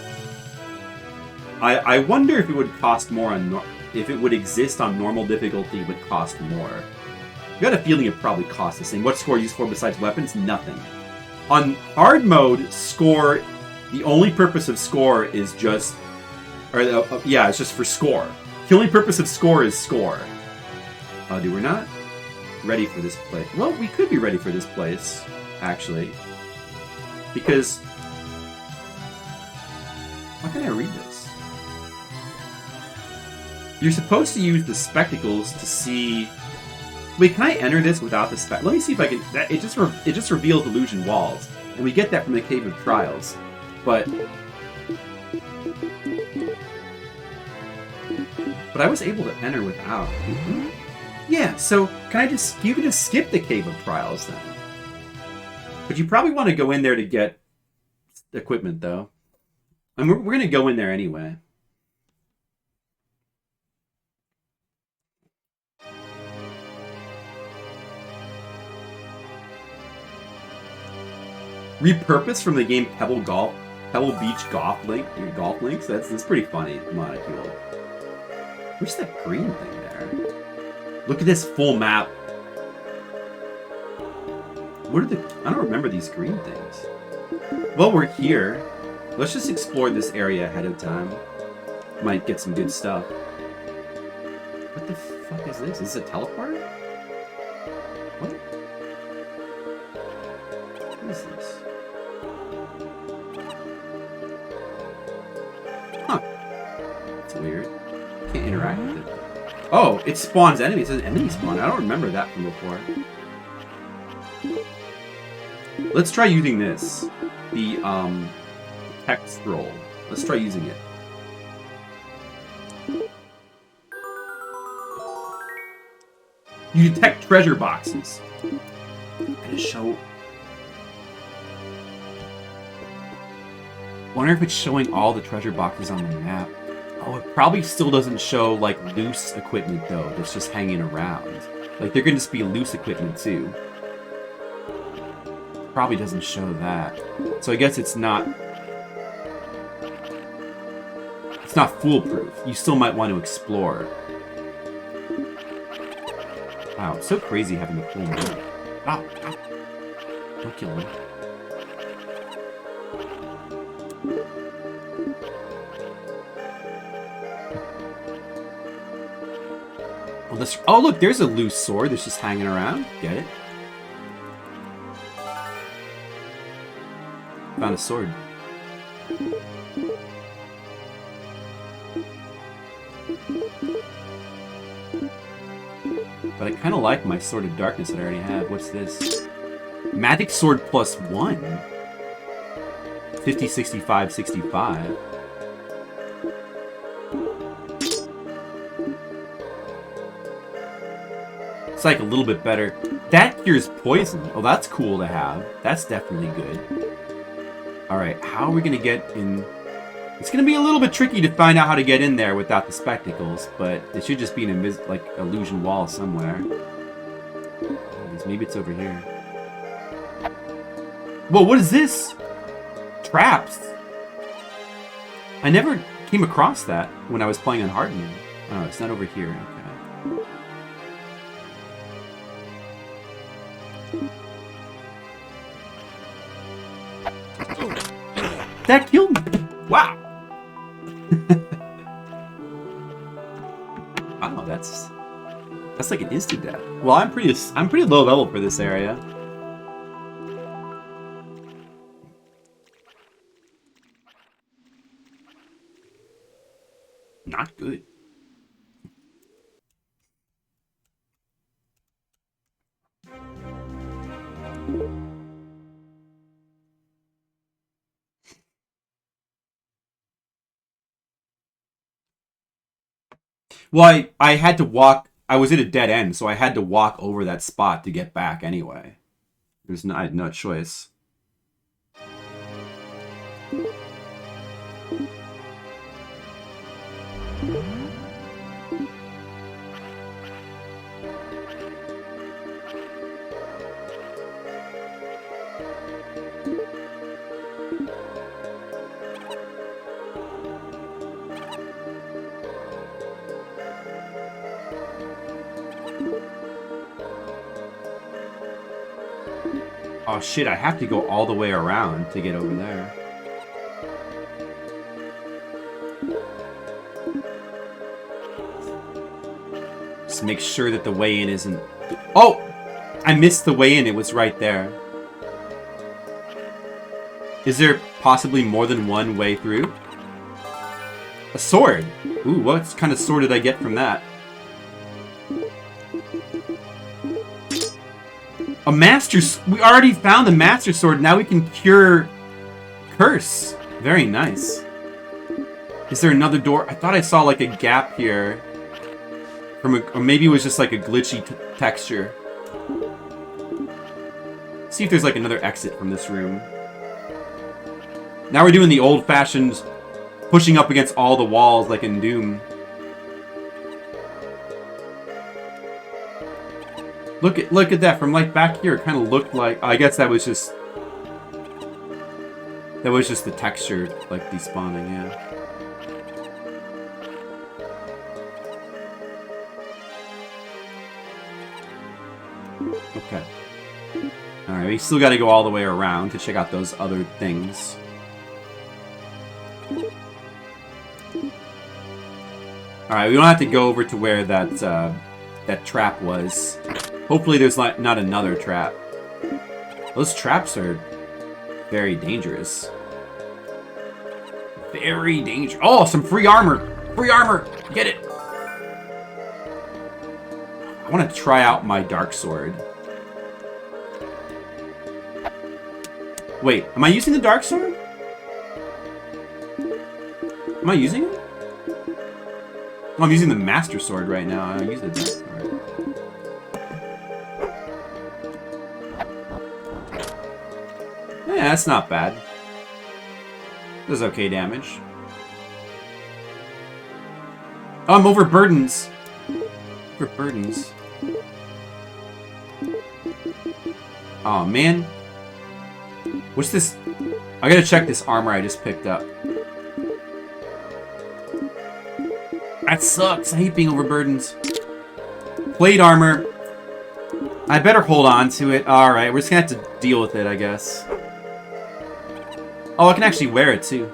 I wonder if it would cost more on... if it would exist on normal difficulty, it would cost more. I got a feeling it probably costs the same. What score used for besides weapons? Nothing. On hard mode, score... the only purpose of score is just... or, yeah, it's just for score. The only purpose of score is score. Do we're not ready for this place. Well, we could be ready for this place, actually. Because... how can I read this? You're supposed to use the spectacles to see... wait, can I enter this without the spec? Let me see if I can... it just reveals illusion walls. And we get that from the Cave of Trials. But I was able to enter without. Mm-hmm. Yeah, so can I just... you can just skip the Cave of Trials then. But you probably want to go in there to get equipment, though. And we're going to go in there anyway. Repurposed from the game Pebble Beach Golf Links. That's pretty funny molecule. Where's that green thing there? Look at this full map. What are the... I don't remember these green things. Well, we're here. Let's just explore this area ahead of time. Might get some good stuff. What the fuck is this? Is this a teleport? What? What is this? Huh. That's weird. Can't interact with it. Oh, it spawns enemies. It's an enemy spawn. I don't remember that from before. Let's try using this. The, text scroll. Let's try using it. You detect treasure boxes. And show... wonder if it's showing all the treasure boxes on the map. Oh, it probably still doesn't show, like, loose equipment, though, that's just hanging around. Like, there can just be loose equipment, too. Probably doesn't show that. So I guess it's not... it's not foolproof. You still might want to explore. Wow, it's so crazy having the full map. Ow, ow. Don't kill him. Well, this... oh, look, there's a loose sword that's just hanging around. Get it? Found a sword. But I kind of like my Sword of Darkness that I already have. What's this? Magic Sword plus 1. 50, 65, 65. It's like a little bit better. That cures poison. Oh, that's cool to have. That's definitely good. Alright, how are we going to get in... it's going to be a little bit tricky to find out how to get in there without the spectacles, but it should just be an illusion wall somewhere. Maybe it's over here. Whoa, what is this? Traps. I never came across that when I was playing on hard mode. Oh, it's not over here. Okay. That killed me. Wow. Wow, that's like an instant death. Well, I'm pretty low level for this area. Not good. Well, I had to walk. I was at a dead end, so I had to walk over that spot to get back anyway. I had no choice. Oh shit, I have to go all the way around to get over there. Just make sure that the way in isn't... Oh! I missed the way in, it was right there. Is there possibly more than one way through? A sword! Ooh, what kind of sword did I get from that? A master... We already found the master sword. Now we can cure curse. Very nice. Is there another door? I thought I saw like a gap here. Or maybe it was just like a glitchy texture. See if there's like another exit from this room. Now we're doing the old-fashioned pushing up against all the walls like in Doom. Look at that from like back here. It kind of looked like... I guess that was just... That was just the texture like despawning, yeah. Okay. Alright, we still gotta go all the way around to check out those other things. Alright, we don't have to go over to where that, that trap was. Hopefully there's not another trap. Those traps are very dangerous. Very dangerous. Oh, some free armor! Free armor! Get it! I want to try out my dark sword. Wait, am I using the dark sword? Am I using it? Oh, I'm using the master sword right now. I use the dark sword. Yeah, that's not bad. Does okay damage. Oh, I'm overburdens. Overburdens. Oh, man. What's this? I gotta check this armor I just picked up. That sucks. I hate being overburdens. Plate armor. I better hold on to it. Alright, we're just gonna have to deal with it, I guess. Oh, I can actually wear it, too.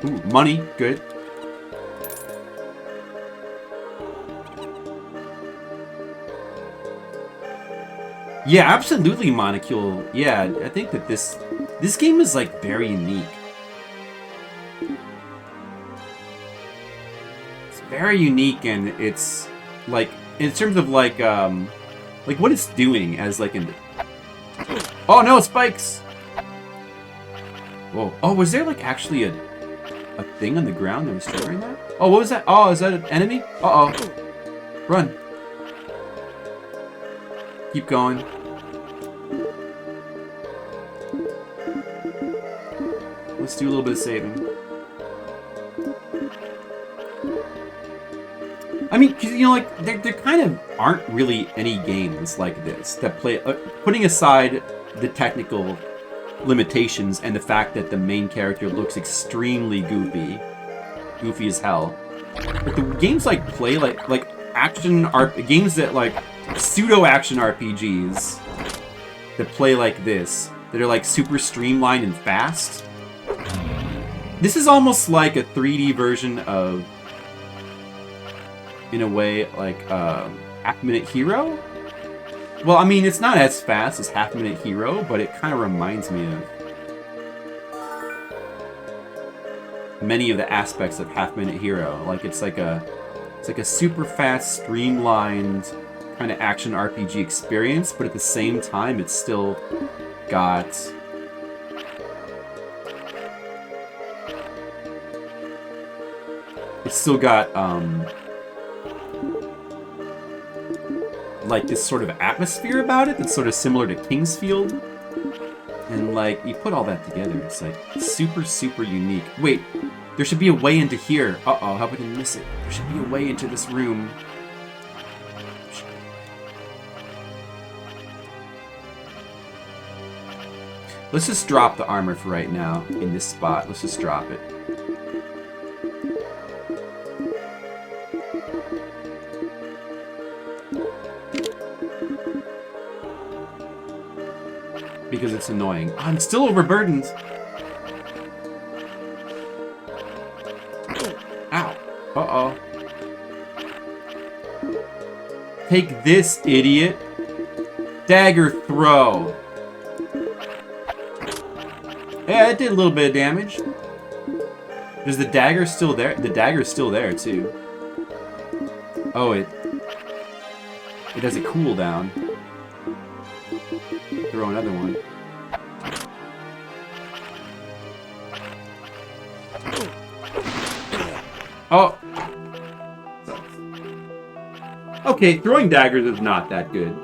Ooh, money. Good. Yeah, absolutely, Monocule. Yeah, I think that this game is, like, very unique. It's very unique, and it's, like... In terms of, like what it's doing as, like, an... Oh, no, spikes! Whoa. Oh, was there, like, actually a thing on the ground that was triggering that? Oh, what was that? Oh, is that an enemy? Uh-oh. Run. Keep going. Let's do a little bit of saving. I mean, cause, you know, like, there kind of aren't really any games like this that play... putting aside the technical limitations and the fact that the main character looks extremely goofy. Goofy as hell. But the games, like, play, like games that, like, pseudo-action RPGs that play like this, that are, like, super streamlined and fast. This is almost like a 3D version of... in a way, like, Half-Minute Hero? Well, I mean, it's not as fast as Half-Minute Hero, but it kind of reminds me of many of the aspects of Half-Minute Hero. Like, it's like a super fast, streamlined kind of action RPG experience, but at the same time, it's still got It's still got, like this sort of atmosphere about it that's sort of similar to Kingsfield. And like, you put all that together, it's like super, super unique. Wait, there should be a way into here. Uh-oh, how about I miss it? There should be a way into this room. Let's just drop the armor for right now in this spot. Let's just drop it. Because it's annoying. I'm still overburdened. Ow. Uh-oh. Take this, idiot. Dagger throw. Yeah, it did a little bit of damage. Is the dagger still there? The dagger's still there, too. Oh, it has a cooldown. Throw another one. Oh! Okay, throwing daggers is not that good.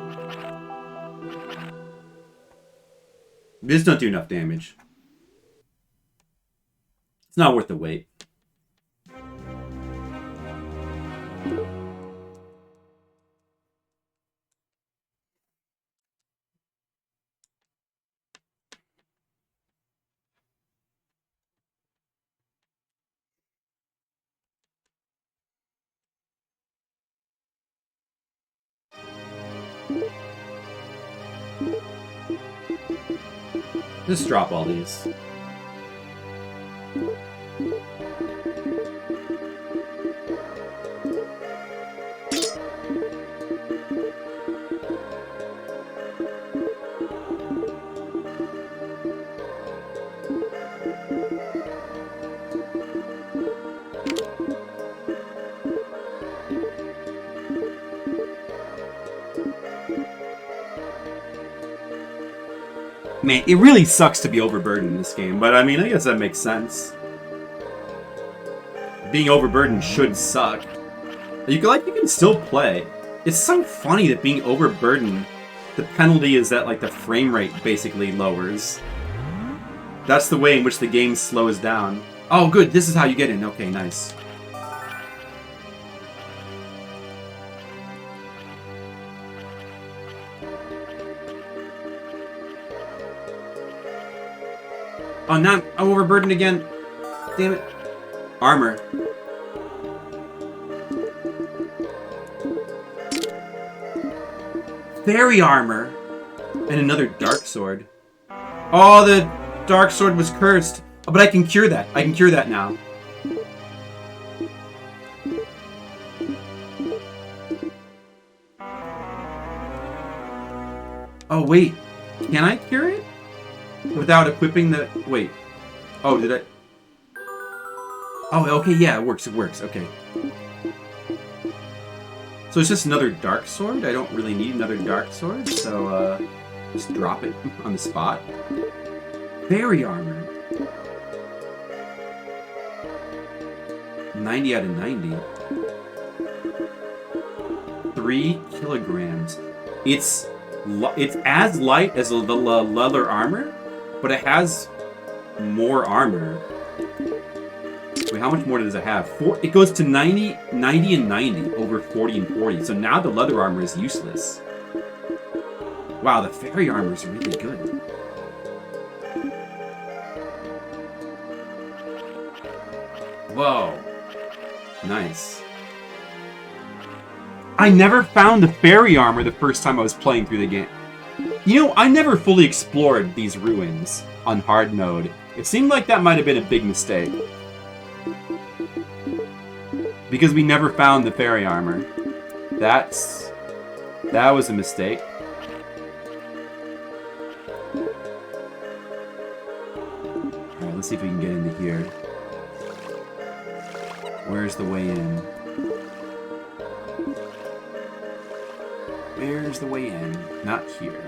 This don't do enough damage. It's not worth the wait. Just drop all these. Man, it really sucks to be overburdened in this game, but I mean, I guess that makes sense. Being overburdened should suck. You can still play. It's so funny that being overburdened, the penalty is that like the frame rate basically lowers. That's the way in which the game slows down. Oh, good. This is how you get in. Okay, nice. Oh, now I'm overburdened again. Damn it. Armor. Fairy armor. And another dark sword. Oh, the dark sword was cursed. Oh, but I can cure that. I can cure that now. Oh, wait. Can I cure it? Without equipping the... Wait. Oh, did I... Oh, okay, yeah, it works, okay. So it's just another dark sword? I don't really need another dark sword, so, just drop it on the spot. Fairy armor. 90 out of 90. 3 kilograms. It's as light as the leather armor, but it has more armor. Wait, how much more does it have? It goes to 90 and 90 over 40 and 40. So now the leather armor is useless. Wow, the fairy armor is really good. Whoa. Nice. I never found the fairy armor the first time I was playing through the game. You know, I never fully explored these ruins on hard mode. It seemed like that might have been a big mistake. Because we never found the fairy armor. That was a mistake. Alright, let's see if we can get into here. Where's the way in? Where's the way in? Not here.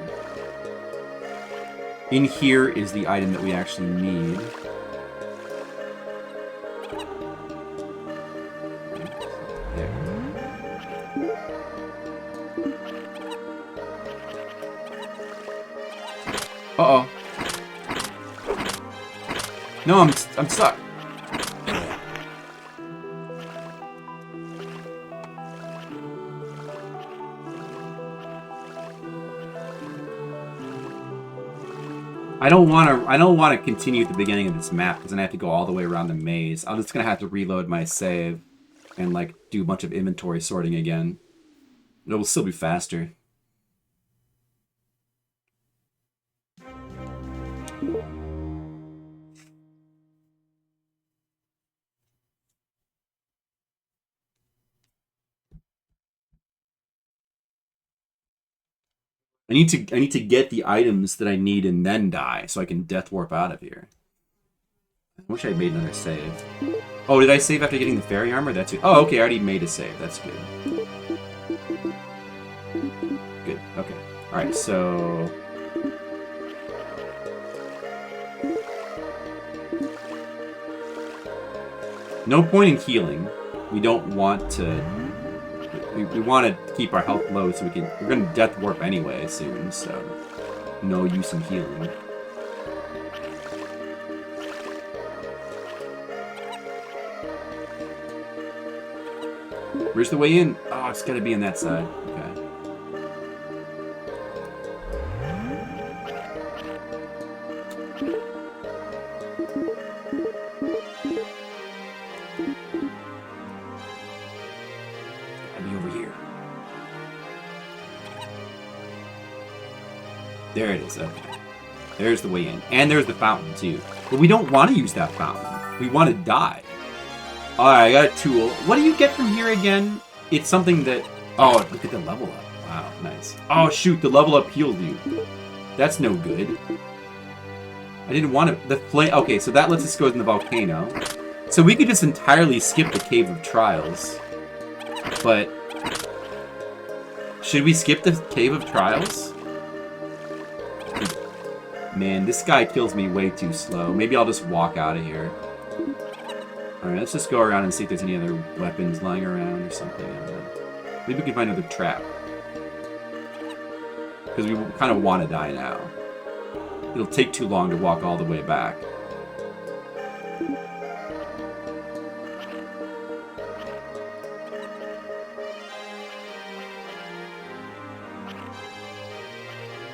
In here is the item that we actually need. There. Uh-oh. No, I'm stuck. I don't want to continue at the beginning of this map because then I have to go all the way around the maze. I'm just gonna have to reload my save and like do a bunch of inventory sorting again. It will still be faster. I need to get the items that I need and then die so I can death warp out of here. I wish I made another save. Oh, did I save after getting the fairy armor? That's it. Oh, okay, I already made a save. That's good. Good. Okay. All right. So. No point in healing. We don't want to. We want to keep our health low so we're gonna death warp anyway soon, so no use in healing. Where's the way in? Oh, it's gotta be on that side. Okay. There it is, okay. There's the way in. And there's the fountain, too. But we don't want to use that fountain. We want to die. Alright, I got a tool. What do you get from here again? It's something that... Oh, look at the level up. Wow, nice. Oh, shoot, the level up healed you. That's no good. I didn't want to... The flame... Okay, so that lets us go in the volcano. So we could just entirely skip the Cave of Trials. But... Should we skip the Cave of Trials? Man, this guy kills me way too slow. Maybe I'll just walk out of here. Alright, let's just go around and see if there's any other weapons lying around or something. Maybe we can find another trap. Because we kind of want to die now. It'll take too long to walk all the way back.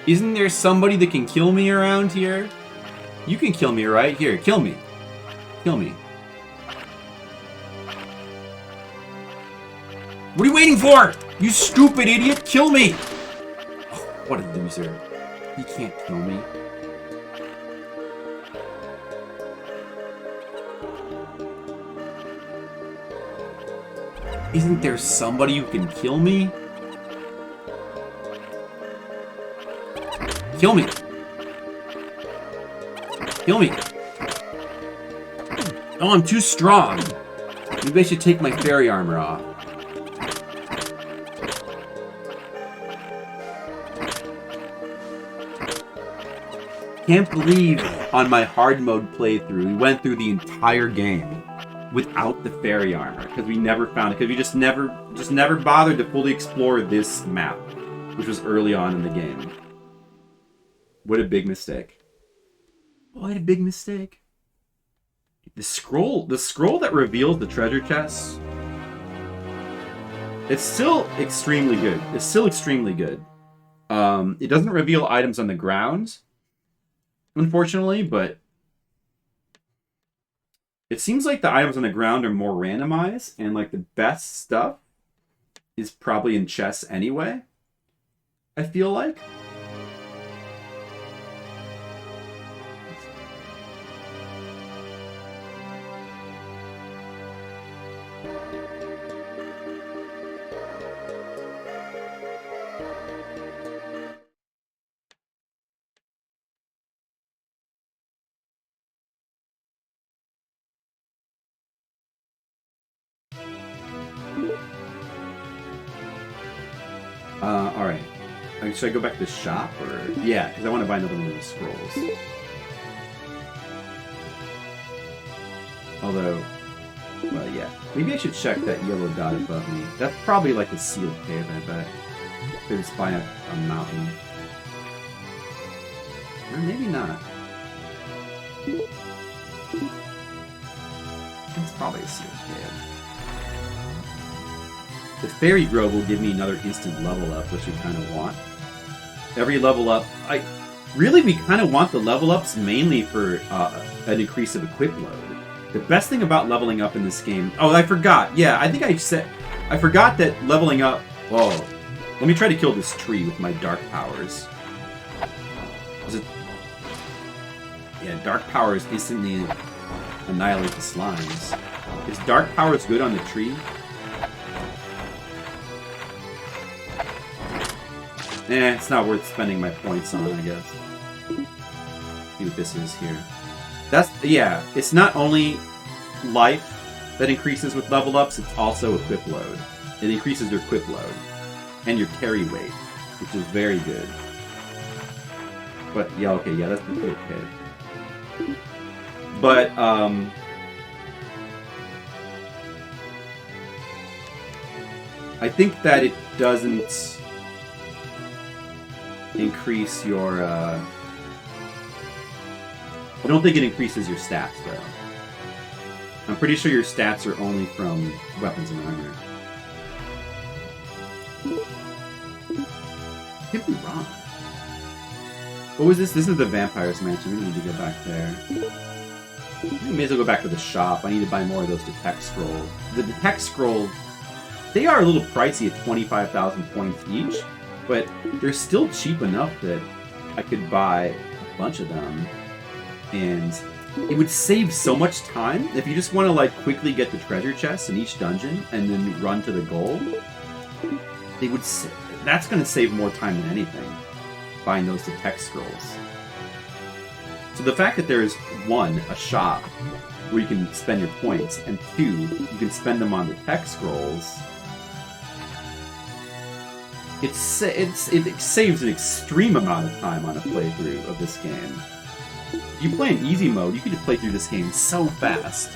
Isn't there somebody that can kill me around here? You can kill me, right? Here, kill me. Kill me. What are you waiting for? You stupid idiot! Kill me! Oh, what a loser. He can't kill me. Isn't there somebody who can kill me? Kill me! Kill me! Oh, I'm too strong! Maybe I should take my fairy armor off. Can't believe on my hard mode playthrough we went through the entire game without the fairy armor because we never found it because we just never bothered to fully explore this map, which was early on in the game. What a big mistake. What a big mistake. The scroll that reveals the treasure chests, it's still extremely good. It's still extremely good. It doesn't reveal items on the ground, unfortunately, but it seems like the items on the ground are more randomized, and like the best stuff is probably in chests anyway, I feel like. Alright. Should I go back to the shop, or... Yeah, because I want to buy another one of the scrolls. Although... Well, yeah. Maybe I should check that yellow dot above me. That's probably like a sealed cave, I bet. It's by a mountain. Or maybe not. It's probably a sealed cave. The Fairy Grove will give me another instant level up, which we kind of want. Every level up... Really, we kind of want the level ups mainly for an increase of equip load. The best thing about leveling up in this game... Oh, I forgot. Yeah, I think I forgot that leveling up... Whoa. Let me try to kill this tree with my dark powers. Yeah, dark powers instantly annihilate the slimes. Is dark powers good on the tree? It's not worth spending my points on, I guess. See what this is here. Yeah, it's not only life that increases with level ups, it's also equip load. It increases your equip load. And your carry weight, which is very good. But, yeah, okay, yeah, that's pretty okay. But, I think that it doesn't increase your, I don't think it increases your stats, though. I'm pretty sure your stats are only from weapons and armor. Could be wrong. What was this? This is the Vampire's Mansion. We need to go back there. We may as well go back to the shop. I need to buy more of those Detect Scrolls. The Detect Scrolls, they are a little pricey at 25,000 points each, but they're still cheap enough that I could buy a bunch of them. And it would save so much time if you just want to like quickly get the treasure chests in each dungeon and then run to the goal. They would. That's going to save more time than anything, buying those Detect Scrolls. So the fact that there is, one, a shop where you can spend your points, and two, you can spend them on Detect Scrolls, it saves an extreme amount of time on a playthrough of this game. If you play in easy mode, you can just play through this game so fast.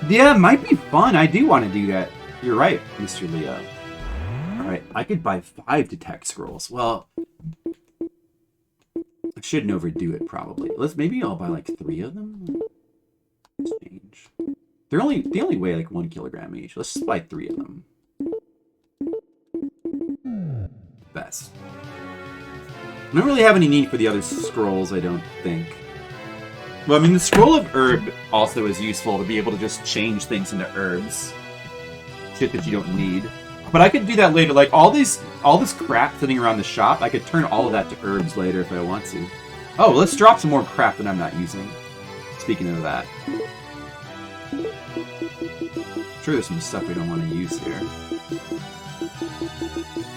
Yeah, it might be fun. I do want to do that. You're right, Mr. Leo. Alright, I could buy 5 Detect Scrolls. Well, I shouldn't overdo it, probably. Maybe I'll buy like 3 of them. Change. They only weigh like 1 kilogram each. Let's just buy 3 of them. Best. I don't really have any need for the other scrolls, I don't think. Well, I mean, the Scroll of Herb also is useful to be able to just change things into herbs. Shit that you don't need. But I could do that later. Like, all this crap sitting around the shop, I could turn all of that to herbs later if I want to. Oh, let's drop some more crap that I'm not using. Speaking of that. I'm sure there's some stuff we don't want to use here.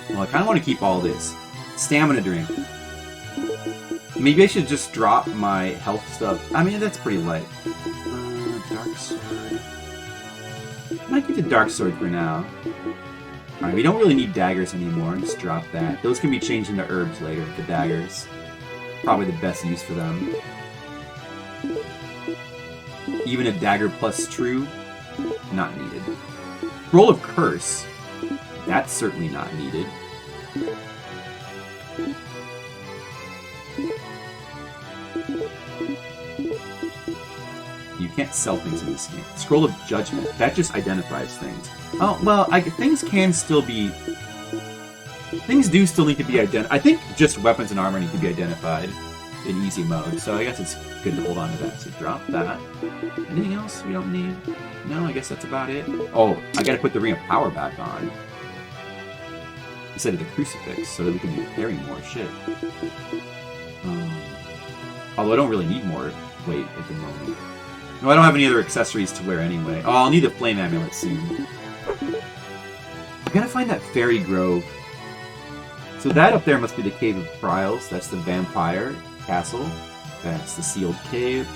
Well, I kind of want to keep all this. Stamina drink. Maybe I should just drop my health stuff. I mean, that's pretty light. Dark sword. I might keep the dark sword for now. Alright, we don't really need daggers anymore. Just drop that. Those can be changed into herbs later, the daggers. Probably the best use for them. Even a dagger plus true, not needed. Roll of Curse. That's certainly not needed. You can't sell things in this game. Scroll of Judgment. That just identifies things. Oh, well, things can still be... Things do still need to be identified. I think just weapons and armor need to be identified in easy mode, so I guess it's good to hold on to that. So drop that. Anything else we don't need? No, I guess that's about it. Oh, I gotta put the Ring of Power back on. Instead of the Crucifix, so that we can carry more shit. Although I don't really need more weight at the moment. No, I don't have any other accessories to wear anyway. Oh, I'll need the Flame Amulet soon. I gotta find that Fairy Grove. So that up there must be the Cave of Trials. That's the Vampire Castle. That's the Sealed Cave.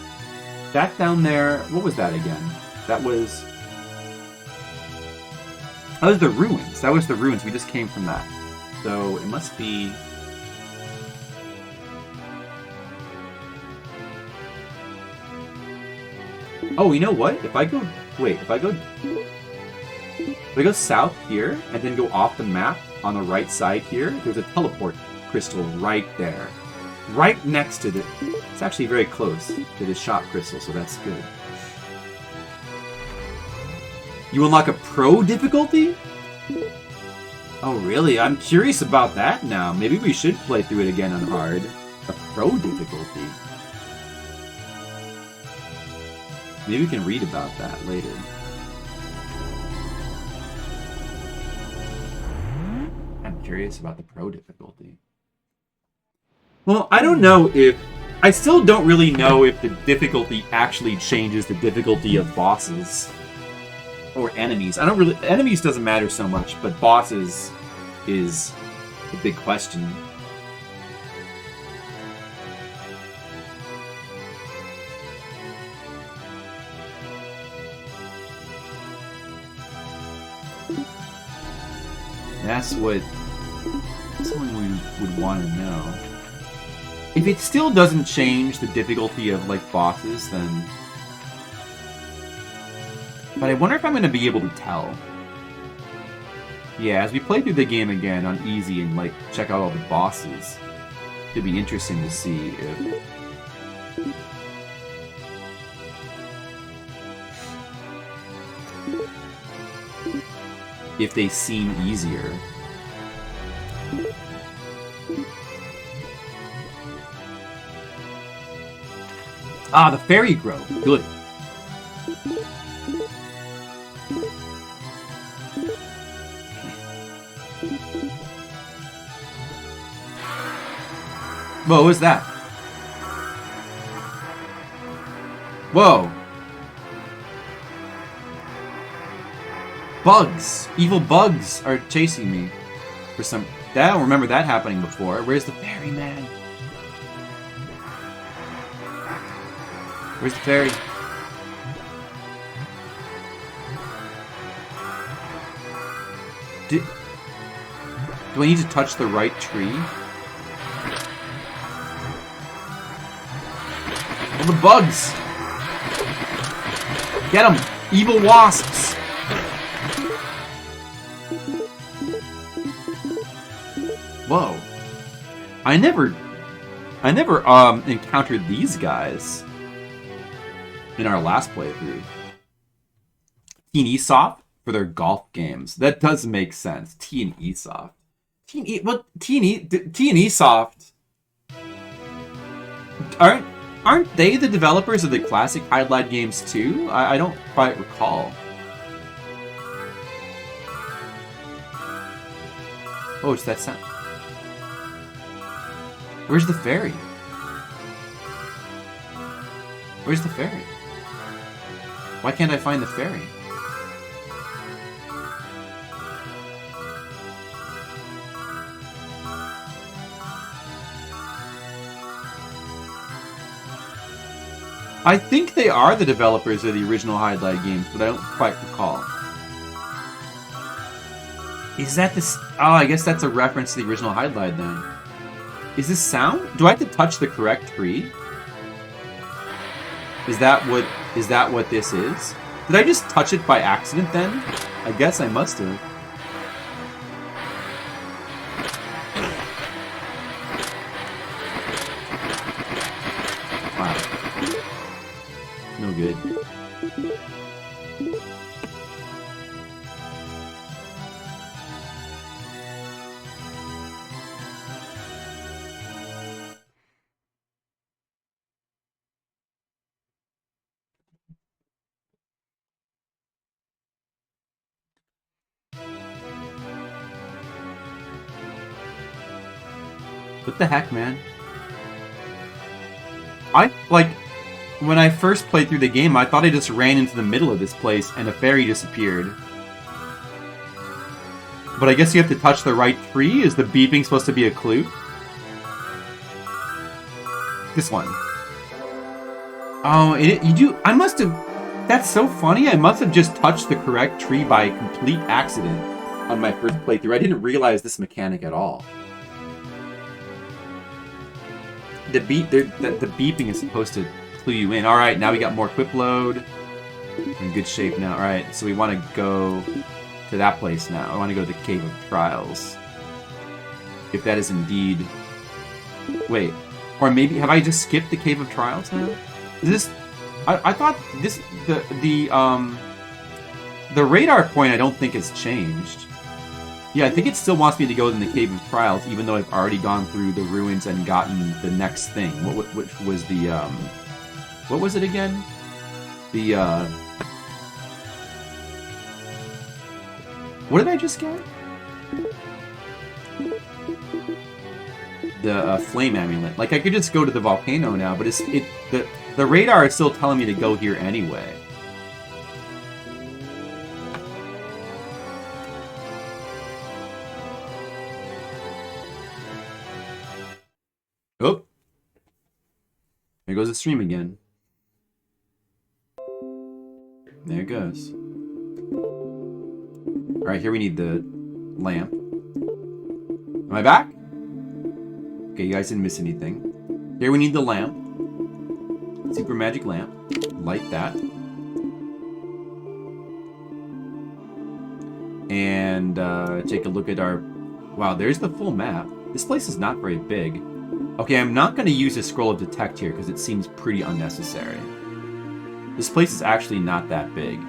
That down there, what was that again? That was the ruins. That was the ruins. We just came from that. So it must be... Oh, you know what? If I go... Wait, if I go south here, and then go off the map on the right side here, there's a teleport crystal right there. Right next to the... It's actually very close to this shop crystal, so that's good. You unlock a pro difficulty? Oh, really? I'm curious about that now. Maybe we should play through it again on hard. A pro difficulty. Maybe we can read about that later. I'm curious about the pro difficulty. Well, I don't know if... I still don't really know if the difficulty actually changes the difficulty of bosses. Or enemies. I don't really... Enemies doesn't matter so much, but bosses is a big question. That's something we would want to know. If it still doesn't change the difficulty of, like, bosses, then... But I wonder if I'm going to be able to tell. Yeah, as we play through the game again on easy and, like, check out all the bosses, it'd be interesting to see if they seem easier. Ah, the fairy grow. Good. Whoa, what was that? Whoa. Bugs! Evil bugs are chasing me. For some... I don't remember that happening before. Where's the fairy, man? Where's the fairy? Do I need to touch the right tree? Oh, the bugs! Get them! Evil wasps! Whoa. I never encountered these guys in our last playthrough. T&E Soft for their golf games. That does make sense. T&E Soft. T&E Soft aren't they the developers of the classic Hydlide games too? I don't quite recall. Oh, it's that sound. Where's the fairy? Where's the fairy? Why can't I find the fairy? I think they are the developers of the original Hydlide games, but I don't quite recall. Is that this? Oh, I guess that's a reference to the original Hydlide then. Is this sound? Do I have to touch the correct tree? Is that what this is? Did I just touch it by accident then? I guess I must have. Wow. No good. What the heck, man? When I first played through the game, I thought I just ran into the middle of this place and a fairy disappeared. But I guess you have to touch the right tree? Is the beeping supposed to be a clue? This one. Oh, you do... I must have... That's so funny. I must have just touched the correct tree by complete accident on my first playthrough. I didn't realize this mechanic at all. The beeping is supposed to clue you in. All right, now we got more equip load. We're in good shape now. All right, so we want to go to that place now. I want to go to the Cave of Trials. If that is indeed... Wait. Or maybe... Have I just skipped the Cave of Trials now? Is this... I thought this... The radar point I don't think has changed. Yeah, I think it still wants me to go in the Cave of Trials, even though I've already gone through the ruins and gotten the next thing. Which was the, What was it again? The, What did I just get? The, Flame Amulet. Like, I could just go to the volcano now, but the radar is still telling me to go here anyway. Oh. There goes the stream again. There it goes. Alright, here we need the lamp. Am I back? Okay, you guys didn't miss anything. Here we need the lamp. Super magic lamp. Light that. And take a look at our... Wow, there's the full map. This place is not very big. Okay, I'm not going to use a scroll of detect here because it seems pretty unnecessary. This place is actually not that big.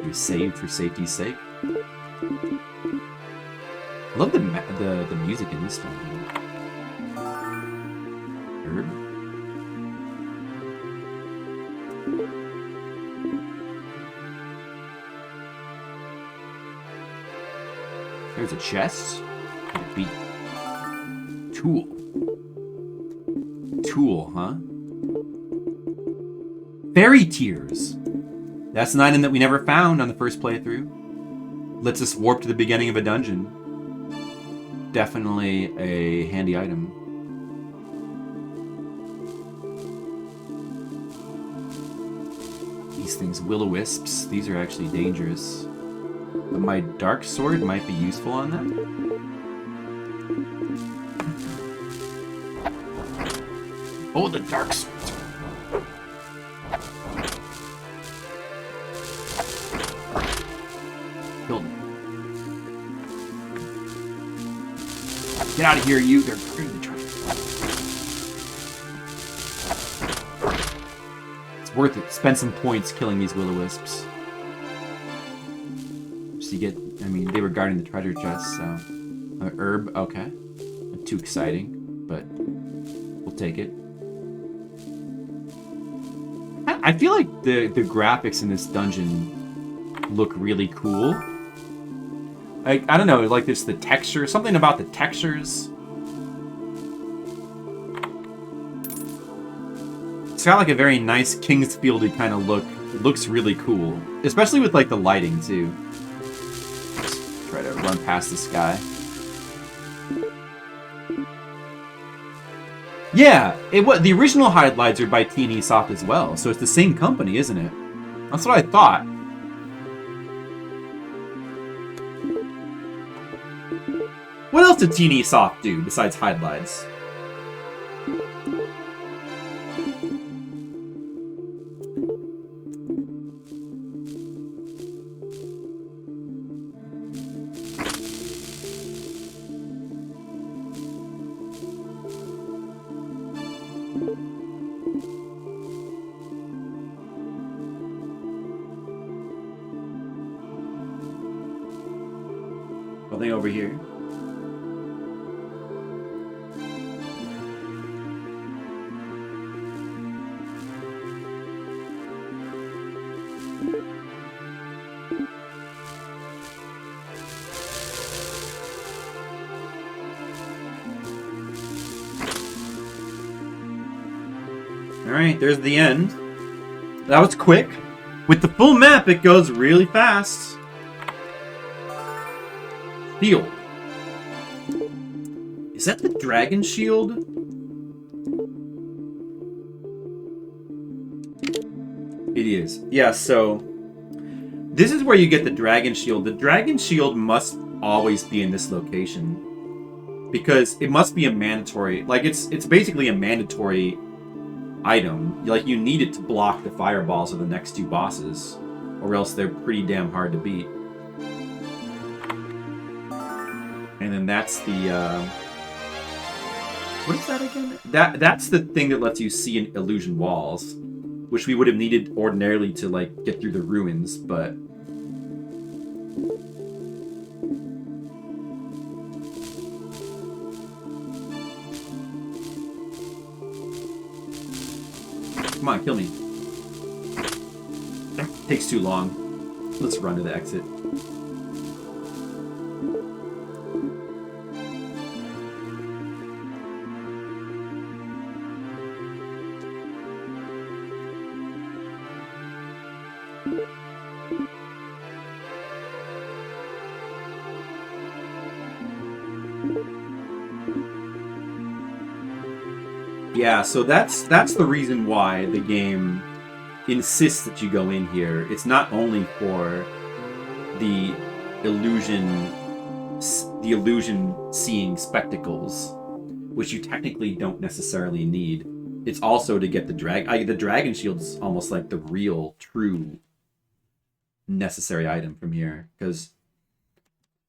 We saved for safety's sake. I love the music in this one. Herb. There's a chest. Beat. Tool. Tool, huh? Fairy Tears. That's an item that we never found on the first playthrough. Lets us warp to the beginning of a dungeon. Definitely a handy item. These things, will-o-wisps, these are actually dangerous. But my dark sword might be useful on them. Oh, the dark sword. Killed him. Get out of here, you. They're guarding the treasure. It's worth it. Spend some points killing these will-o-wisps. So you get... I mean, they were guarding the treasure chest, so... herb, okay. Not too exciting, but... we'll take it. I feel like the graphics in this dungeon look really cool. I don't know, like it's the texture, something about the textures. It's got like a very nice Kingsfieldy kind of look. It looks really cool, especially with like the lighting too. Just try to run past this guy. Yeah, the original Hydlides are by T&E Soft as well, so it's the same company, isn't it? That's what I thought. What else did T&E Soft do besides Hydlides? Nothing over here. Alright, there's the end. That was quick. With the full map, it goes really fast. Shield. Is that the dragon shield? It is. Yeah, so... this is where you get the dragon shield. The dragon shield must always be in this location. because it must be a mandatory. Like it's basically a mandatory item. Like you need it to block the fireballs of the next two bosses, or else they're pretty damn hard to beat. And then that's the what is that again? That's the thing that lets you see in illusion walls, which we would have needed ordinarily to like get through the ruins, but come on, kill me. Takes too long. Let's run to the exit. Yeah, so that's the reason why the game insists that you go in here. It's not only for the illusion seeing spectacles, which you technically don't necessarily need. It's also to get the the dragon shield's almost like the real, true, necessary item from here, because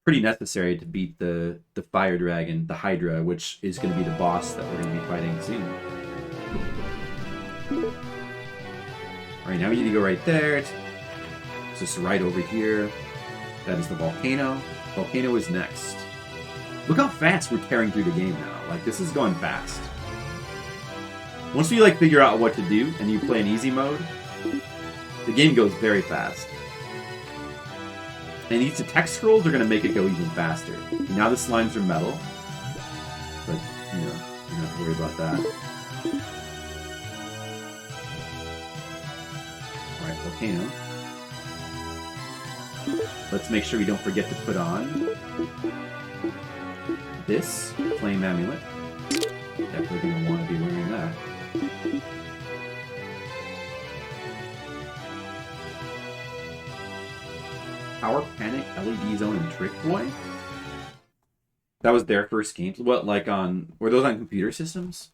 pretty necessary to beat the fire dragon, the Hydra, which is going to be the boss that we're going to be fighting soon. Alright, now we need to go right there. It's just right over here. That is the volcano. Volcano is next. Look how fast we're tearing through the game now. Like, this is going fast. Once we, like, figure out what to do, and you play in easy mode, the game goes very fast. And these text scrolls are going to make it go even faster. Now the slimes are metal. But, you know, you don't have to worry about that. Alright, volcano. Let's make sure we don't forget to put on this flame amulet. Definitely going to want to be wearing that. Power Panic, LED Zone, and Trick Boy? That was their first games? What, like on... Were those on computer systems?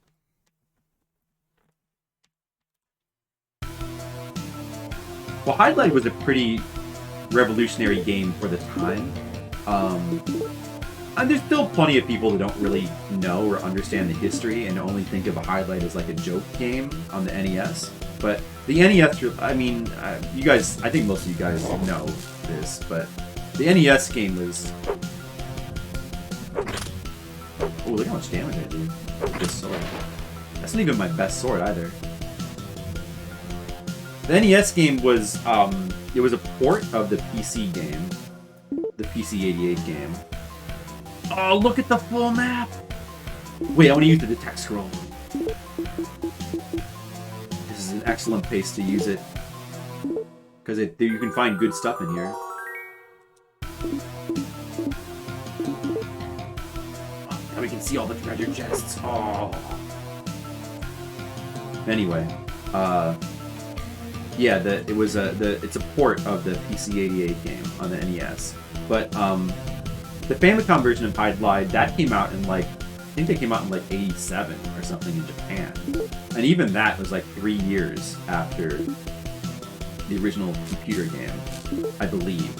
Well, Hydlide was a pretty revolutionary game for the time. And there's still plenty of people that don't really know or understand the history and only think of a Hydlide as like a joke game on the NES. But the NES, I mean, you guys, I think most of you guys know this, but the NES game was... Oh, look how much damage I do with this sword. That's not even my best sword either. The NES game was, it was a port of the PC game. The PC-88 game. Oh, look at the full map! Wait, I want to use the detect scroll. This is an excellent place to use it. Because you can find good stuff in here. Now we can see all the treasure chests. Oh. Anyway, yeah, it's a port of the PC-88 game on the NES. But the Famicom version of Hydlide, that came out in like, I think they came out in like 87 or something in Japan. And even that was like 3 years after the original computer game, I believe.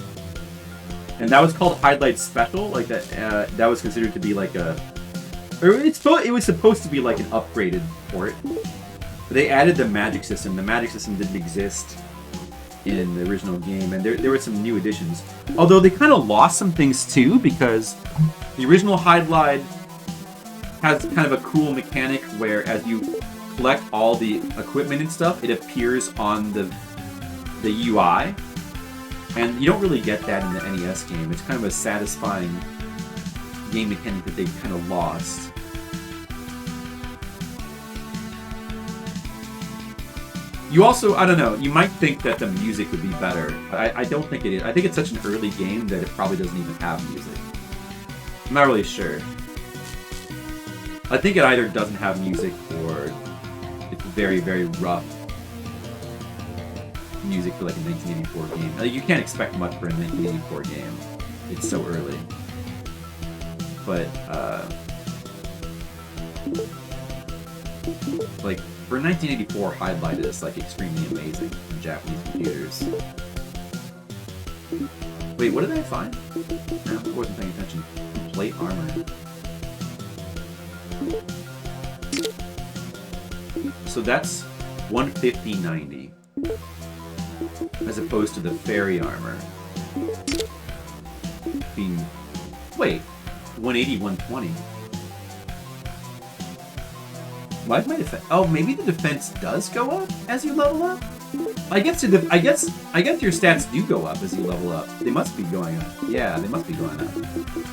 And that was called Hydlide Special, like that. That was considered to be like a, or it was supposed to be like an upgraded port. But they added the magic system. The magic system didn't exist in the original game, and there were some new additions. Although they kind of lost some things too, because the original Hydlide has kind of a cool mechanic where as you collect all the equipment and stuff, it appears on the UI, and you don't really get that in the NES game. It's kind of a satisfying game mechanic that they kind of lost. You also, I don't know, you might think that the music would be better. I don't think it is. I think it's such an early game that it probably doesn't even have music. I'm not really sure. I think it either doesn't have music or it's very, very rough music for like a 1984 game. Like, you can't expect much for a 1984 game. It's so early. But, Like, for 1984, Hydlide is, like, extremely amazing in Japanese computers. Wait, what did I find? No, I wasn't paying attention. Plate armor. So that's 150-90. As opposed to the fairy armor being... Wait, 180-120. Why is my defense? Oh, maybe the defense does go up as you level up. I guess your stats do go up as you level up. They must be going up. Yeah, they must be going up.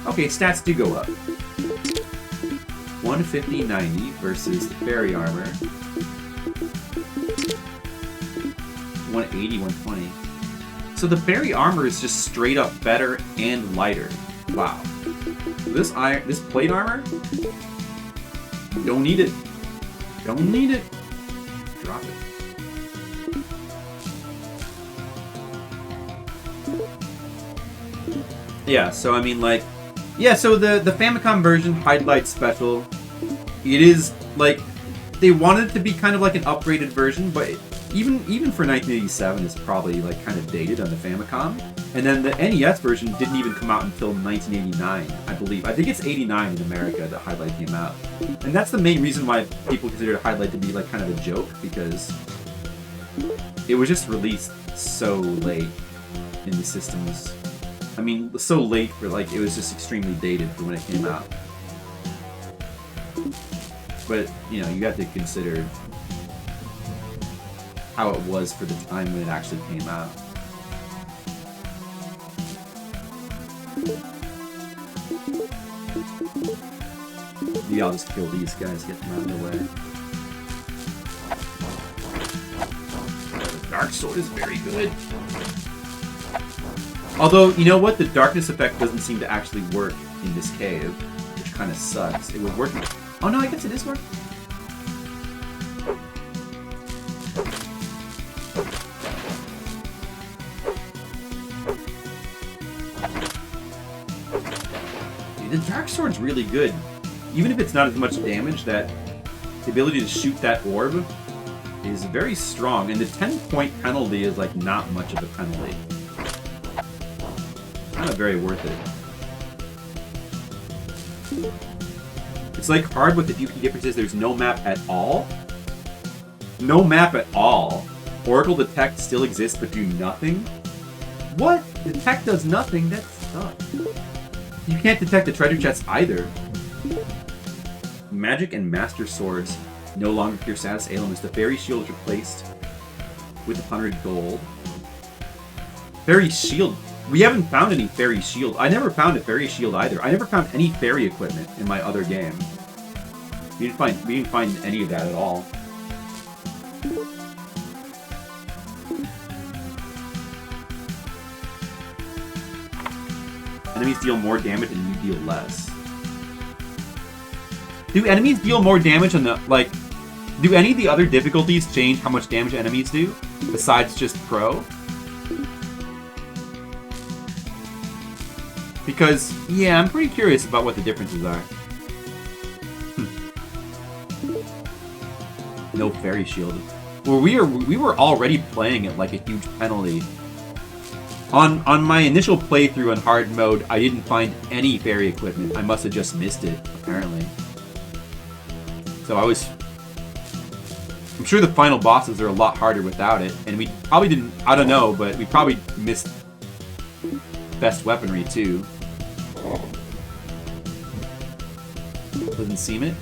Okay, stats do go up. 150-90 versus the fairy armor. 180-120. So the fairy armor is just straight up better and lighter. Wow. This plate armor, don't need it. Don't need it. Drop it. Yeah, so I mean, like, yeah, so the Famicom version, Hydlide Special, it is, like, they wanted it to be kind of like an upgraded version, but even for 1987, it's probably, like, kind of dated on the Famicom. And then the NES version didn't even come out until 1989, I believe. I think it's 89 in America that Hydlide came out. And that's the main reason why people consider Hydlide to be, like, kind of a joke, because it was just released so late in the systems. I mean, so late for, like, it was just extremely dated for when it came out. But, you know, you have to consider how it was for the time when it actually came out. Maybe I'll just kill these guys, get them out of the way. The Dark Sword is very good. Although, you know what? The darkness effect doesn't seem to actually work in this cave, which kind of sucks. It was working. Oh no, I guess it is working. Dude, the Dark Sword's really good. Even if it's not as much damage, that the ability to shoot that orb is very strong, and the 10-point penalty is like not much of a penalty. Kind of very worth it. It's like hard with the few key differences. There's no map at all. No map at all. Oracle Detect still exists but do nothing? What? Detect does nothing? That sucks. You can't detect the treasure chests either. Magic and Master Swords no longer pure status ailments. The Fairy Shield is replaced with 100 gold. Fairy Shield. We haven't found any Fairy Shield. I never found a Fairy Shield either. I never found any fairy equipment in my other game. We didn't find any of that at all. Enemies deal more damage and you deal less. Do enemies deal more damage on the, like, do any of the other difficulties change how much damage enemies do? Besides just Pro? Because, yeah, I'm pretty curious about what the differences are. No Fairy Shield. Well, we were already playing at like a huge penalty. On my initial playthrough on hard mode, I didn't find any fairy equipment. I must have just missed it, apparently. So I'm sure the final bosses are a lot harder without it, and we probably didn't, I don't know, but we probably missed best weaponry too. Doesn't seem it.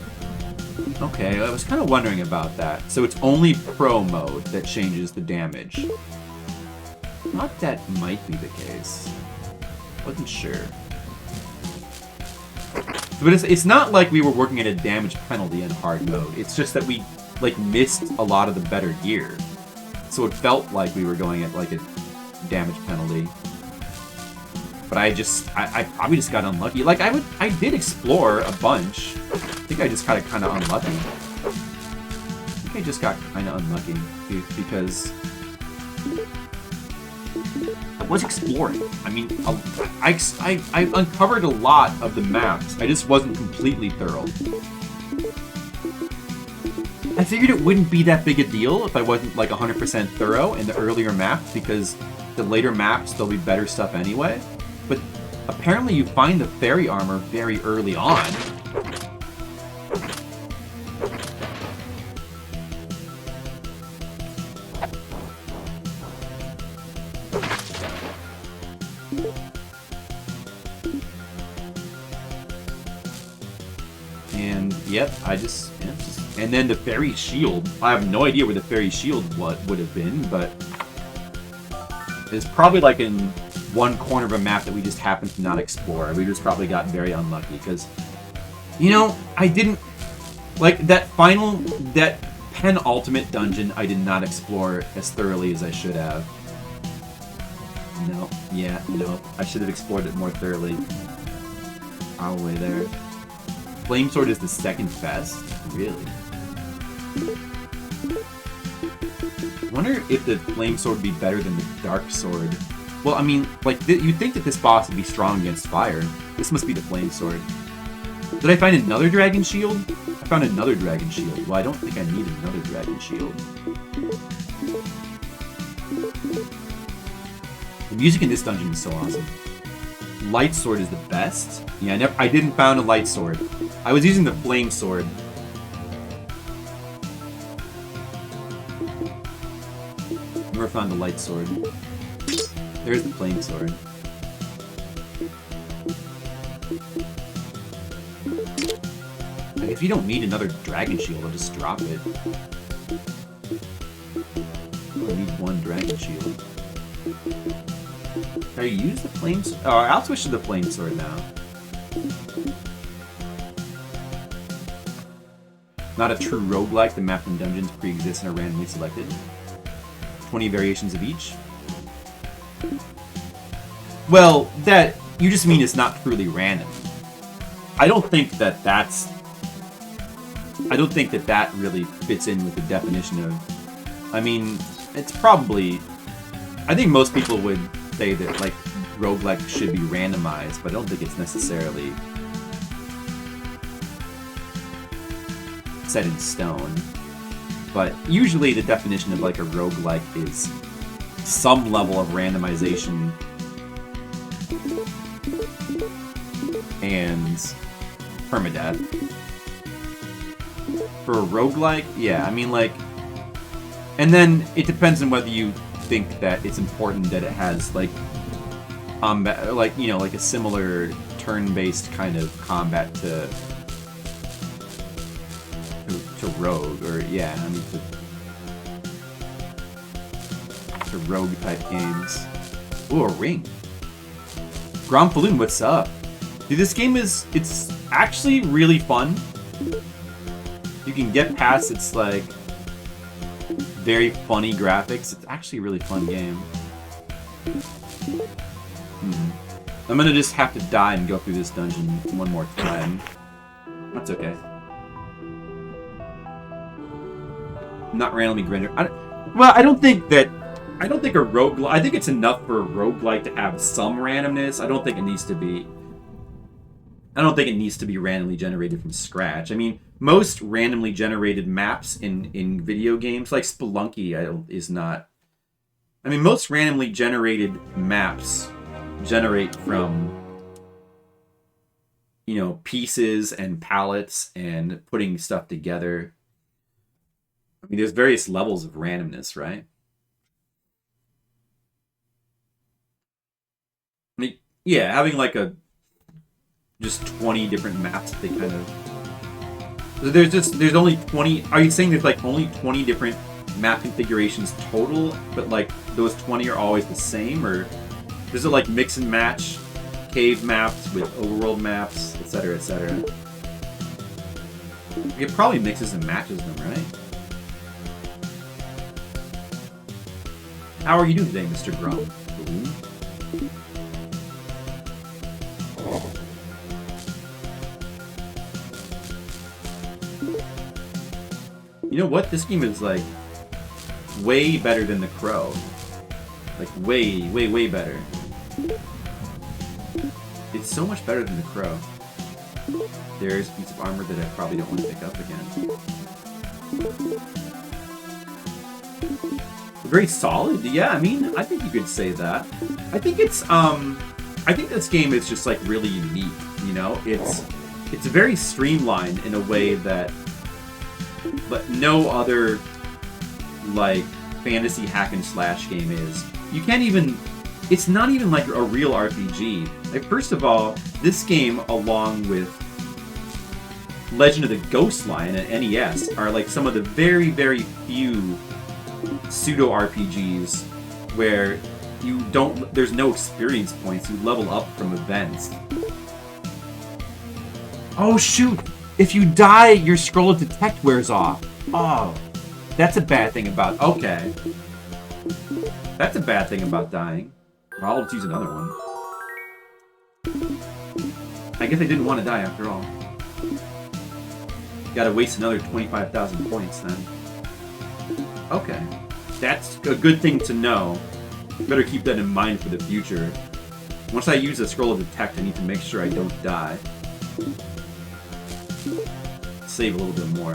Okay, I was kind of wondering about that. So it's only Pro mode that changes the damage. Thought that might be the case. Wasn't sure. But it's not like we were working at a damage penalty in hard mode. It's just that we like missed a lot of the better gear. So it felt like we were going at like a damage penalty. But I probably just got unlucky. Like I did explore a bunch. I think I just got kind of unlucky. I think I just got kind of unlucky because I was exploring. I mean, I uncovered a lot of the maps. I just wasn't completely thorough. I figured it wouldn't be that big a deal if I wasn't like 100% thorough in the earlier maps, because the later maps there'll be better stuff anyway. But apparently you find the fairy armor very early on. And yep, and then the fairy shield. I have no idea where the fairy shield would have been, but it's probably like in one corner of a map that we just happened to not explore. We just probably got very unlucky because, you know, I didn't like that penultimate dungeon. I did not explore as thoroughly as I should have. No, yeah, no, I should have explored it more thoroughly. All the way there. Flame Sword is the second best? Really? I wonder if the Flame Sword would be better than the Dark Sword. Well, I mean, like, you'd think that this boss would be strong against fire. This must be the Flame Sword. Did I find another Dragon Shield? I found another Dragon Shield. Well, I don't think I need another Dragon Shield. The music in this dungeon is so awesome. Light Sword is the best. Yeah, I didn't found a Light Sword. I was using the Flame Sword. Never found the Light Sword. There's the Flame Sword. Like, if you don't need another Dragon Shield, I'll just drop it. I need one Dragon Shield. Can I use the Flame Sword? Oh, I'll switch to the Flame Sword now. Not a true roguelike, the map and dungeons pre-exist and are randomly selected. 20 variations of each. Well, that... you just mean it's not truly random. I don't think that that's... I don't think that that really fits in with the definition of... I mean, it's probably... I think most people would say that, like, roguelike should be randomized, but I don't think it's necessarily set in stone. But usually the definition of, like, a roguelike is some level of randomization and permadeath. For a roguelike, yeah, I mean, like... And then it depends on whether you think that it's important that it has, like, like, you know, like a similar turn-based kind of combat to Rogue, or, yeah, I mean, to Rogue-type games. Ooh, a ring. Gromfaloon, what's up? Dude, this game it's actually really fun. You can get past its, like, very funny graphics. It's actually a really fun game. I'm gonna just have to die and go through this dungeon one more time. That's okay. Not randomly rendered. I don't think a roguelike... I think it's enough for a roguelike to have some randomness. I don't think it needs to be randomly generated from scratch. I mean, most randomly generated maps in video games, like Spelunky, is not... I mean, most randomly generated maps generate from, you know, pieces and palettes and putting stuff together. I mean, there's various levels of randomness, right? I mean, yeah, having like just 20 different maps, they kind of... There's only 20... Are you saying there's like only 20 different map configurations total, but like those 20 are always the same, or does it like mix and match cave maps with overworld maps, etc., etc.? It probably mixes and matches them, right? How are you doing today, Mr. Grum? You know what? This game is like way better than The Crow. Like way, way, way better. It's so much better than The Crow. There's a piece of armor that I probably don't want to pick up again. Very solid. Yeah, I mean, I think you could say that. I think it's I think this game is just like really unique, you know? It's very streamlined in a way that no other like fantasy hack and slash game is. You can't even it's not even like a real RPG. Like first of all, this game along with Legend of the Ghost Lion at NES are like some of the very, very few pseudo RPGs where there's no experience points, you level up from events. Oh shoot! If you die, your scroll of detect wears off. Oh, that's a bad thing about, okay. That's a bad thing about dying. I'll just use another one. I guess I didn't want to die after all. Gotta waste another 25,000 points then. Okay. That's a good thing to know. Better keep that in mind for the future. Once I use the scroll of detect, I need to make sure I don't die. Save a little bit more.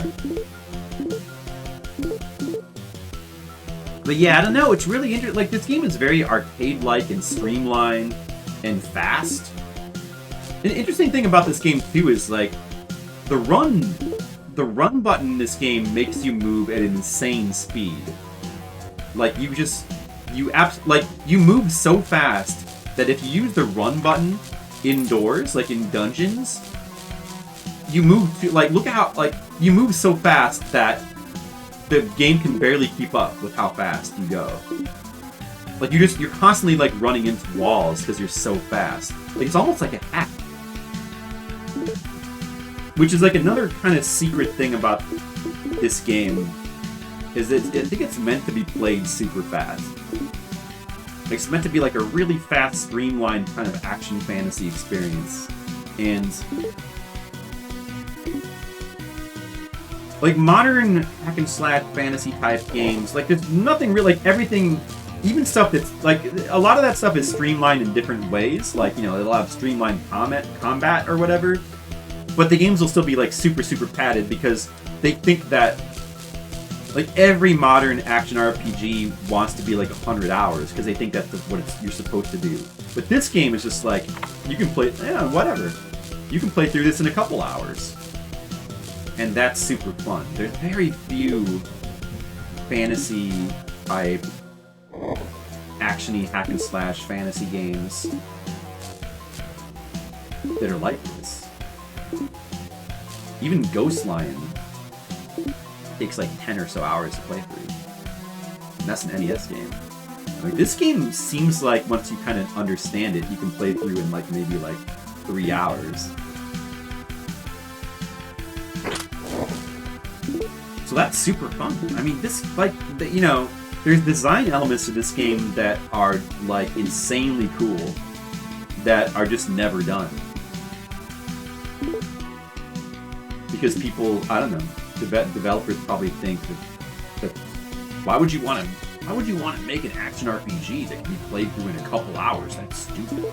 But yeah, I don't know, it's really interesting. Like, this game is very arcade-like and streamlined and fast. An interesting thing about this game, too, is, like, the run button in this game makes you move at an insane speed. Like, you move so fast that if you use the run button indoors, like in dungeons, you move look at how, you move so fast that the game can barely keep up with how fast you go. Like, you're constantly, like, running into walls because you're so fast. Like, it's almost like a hack. Which is, like, another kind of secret thing about this game, is that I think it's meant to be played super fast. Like, it's meant to be, like, a really fast, streamlined kind of action fantasy experience. And like, modern hack and slash fantasy type games, like, there's nothing really, like, everything, even stuff that's, like, a lot of that stuff is streamlined in different ways, like, you know, a lot of streamlined combat or whatever, but the games will still be, like, super, super padded because they think that, like, every modern action RPG wants to be, like, 100 hours because they think that's what you're supposed to do. But this game is just, like, you can play, whatever. You can play through this in a couple hours. And that's super fun. There's very few fantasy-type, action-y, hack-and-slash fantasy games that are like this. Even Ghost Lion takes like 10 or so hours to play through. And that's an NES game. I mean, this game seems like once you kind of understand it, you can play through in like maybe like 3 hours. So that's super fun. I mean, this, like, you know, there's design elements to this game that are, like, insanely cool, that are just never done. Because people, I don't know, developers probably think that why would you want to make an action RPG that can be played through in a couple hours? That's stupid.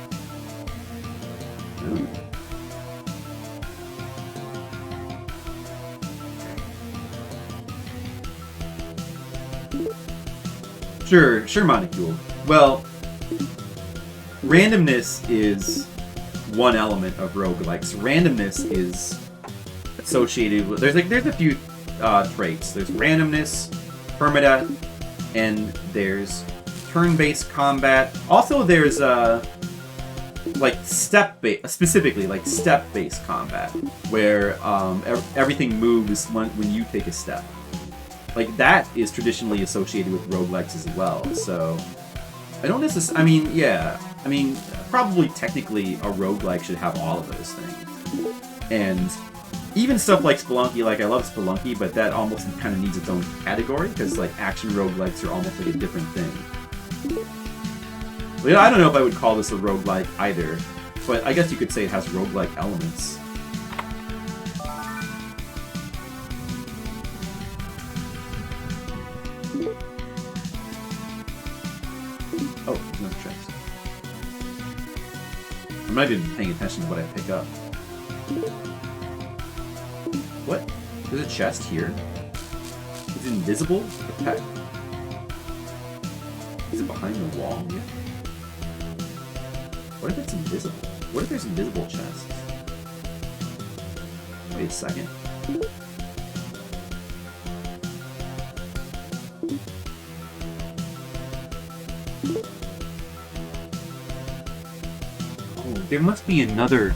Sure, Molecule. Well, randomness is one element of roguelikes. Randomness is associated with... There's a few traits. There's randomness, permadeath, and there's turn-based combat. Also, there's like specifically like step-based combat, where everything moves when you take a step. Like, that is traditionally associated with roguelikes as well, so... I don't necessarily... I mean, yeah. I mean, probably technically a roguelike should have all of those things. And even stuff like Spelunky, like, I love Spelunky, but that almost kind of needs its own category, because, like, action roguelikes are almost like a different thing. Well, I don't know if I would call this a roguelike either, but I guess you could say it has roguelike elements. Oh, there's no chest. I'm not even paying attention to what I pick up. What? There's a chest here? Is it invisible? Okay. Is it behind the wall here? What if it's invisible? What if there's invisible chests? Wait a second. Oh, there must be another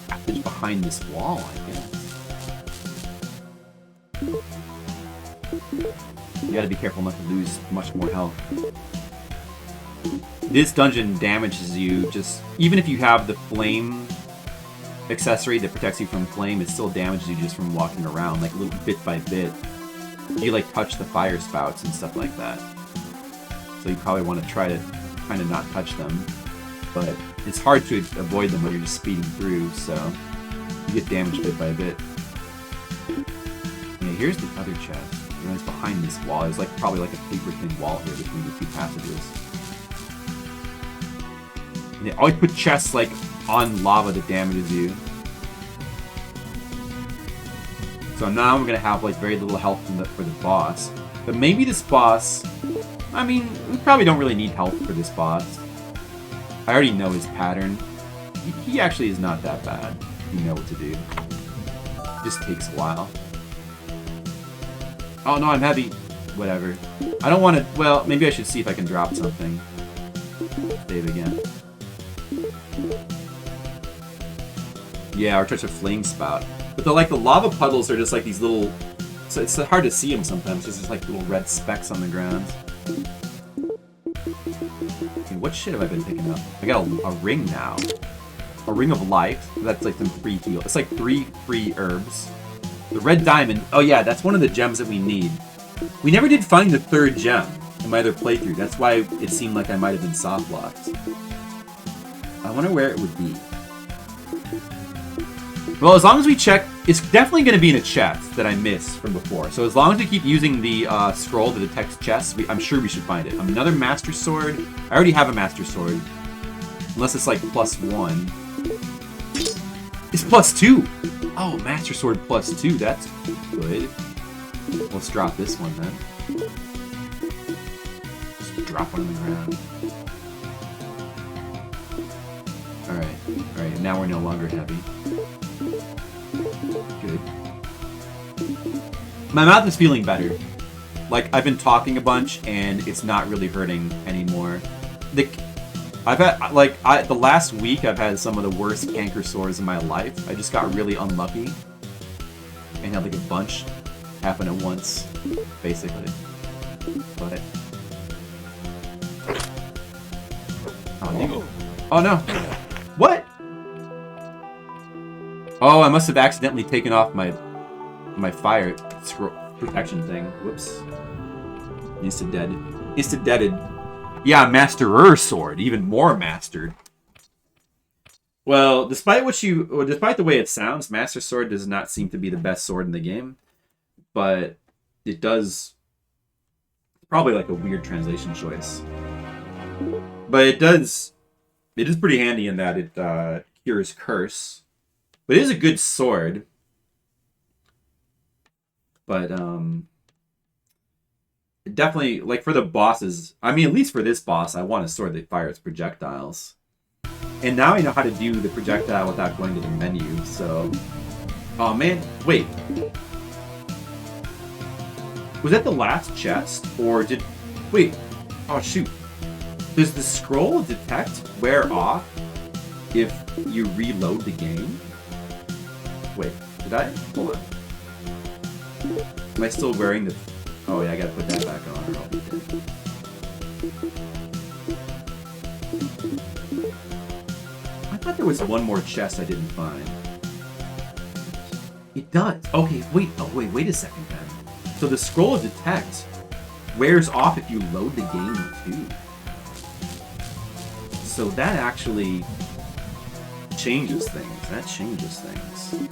passage behind this wall, I guess. You gotta be careful not to lose much more health. This dungeon damages you just... Even if you have the flame accessory that protects you from flame, it still damages you just from walking around, like little bit by bit. You like touch the fire spouts and stuff like that. So you probably want to try to kind of not touch them. But it's hard to avoid them when you're just speeding through, so you get damaged bit by bit. Yeah, here's the other chest. It's behind this wall. There's like probably like a paper thin wall here between the two passages. And they always put chests like on lava that damages you. So now I'm gonna have like very little health for the boss. But maybe this boss, I mean, we probably don't really need health for this boss. I already know his pattern. He actually is not that bad. You know what to do. It just takes a while. Oh no, I'm heavy. Whatever. I don't want to... Well, maybe I should see if I can drop something. Save again. Yeah, or touch a flame spout. But the lava puddles are just like these little... So it's hard to see them sometimes. There's just like little red specks on the ground. Okay, what shit have I been picking up? I got a ring now. A ring of life. That's like some free heal. It's like 3 free herbs. The red diamond. Oh yeah, that's one of the gems that we need. We never did find the 3rd gem in my other playthrough. That's why it seemed like I might have been soft locked. I wonder where it would be. Well, as long as we check, it's definitely going to be in a chest that I missed from before. So as long as we keep using the scroll to detect chests, I'm sure we should find it. Another Master Sword. I already have a Master Sword. Unless it's like +1. It's +2! Oh, Master Sword +2. That's good. Let's drop this one then. Just drop one on the ground. Alright. Alright, now we're no longer heavy. Good. My mouth is feeling better. Like, I've been talking a bunch, and it's not really hurting anymore. I've had, like, the last week I've had some of the worst canker sores in my life. I just got really unlucky. And had, like, a bunch happen at once, basically. But... Oh, no. What? Oh, I must have accidentally taken off my fire protection thing. Whoops. Insta-deaded. Yeah, Masterer Sword. Even more mastered. Well, despite the way it sounds, Master Sword does not seem to be the best sword in the game. But it does... Probably like a weird translation choice. But it is pretty handy in that it cures curse. But it is a good sword. But, definitely, like, for the bosses... I mean, at least for this boss, I want a sword that fires projectiles. And now I know how to do the projectile without going to the menu, so... Oh, man. Wait. Was that the last chest? Or did... Wait. Oh, shoot. Does the scroll detect wear off if you reload the game? Wait. Did I? Hold on. Am I still wearing the... Oh, yeah, I gotta put that back on. Or I'll be dead. I thought there was one more chest I didn't find. It does. Okay, wait. Oh, wait a second, then. So the scroll of detect wears off if you load the game too. So that actually changes things. That changes things.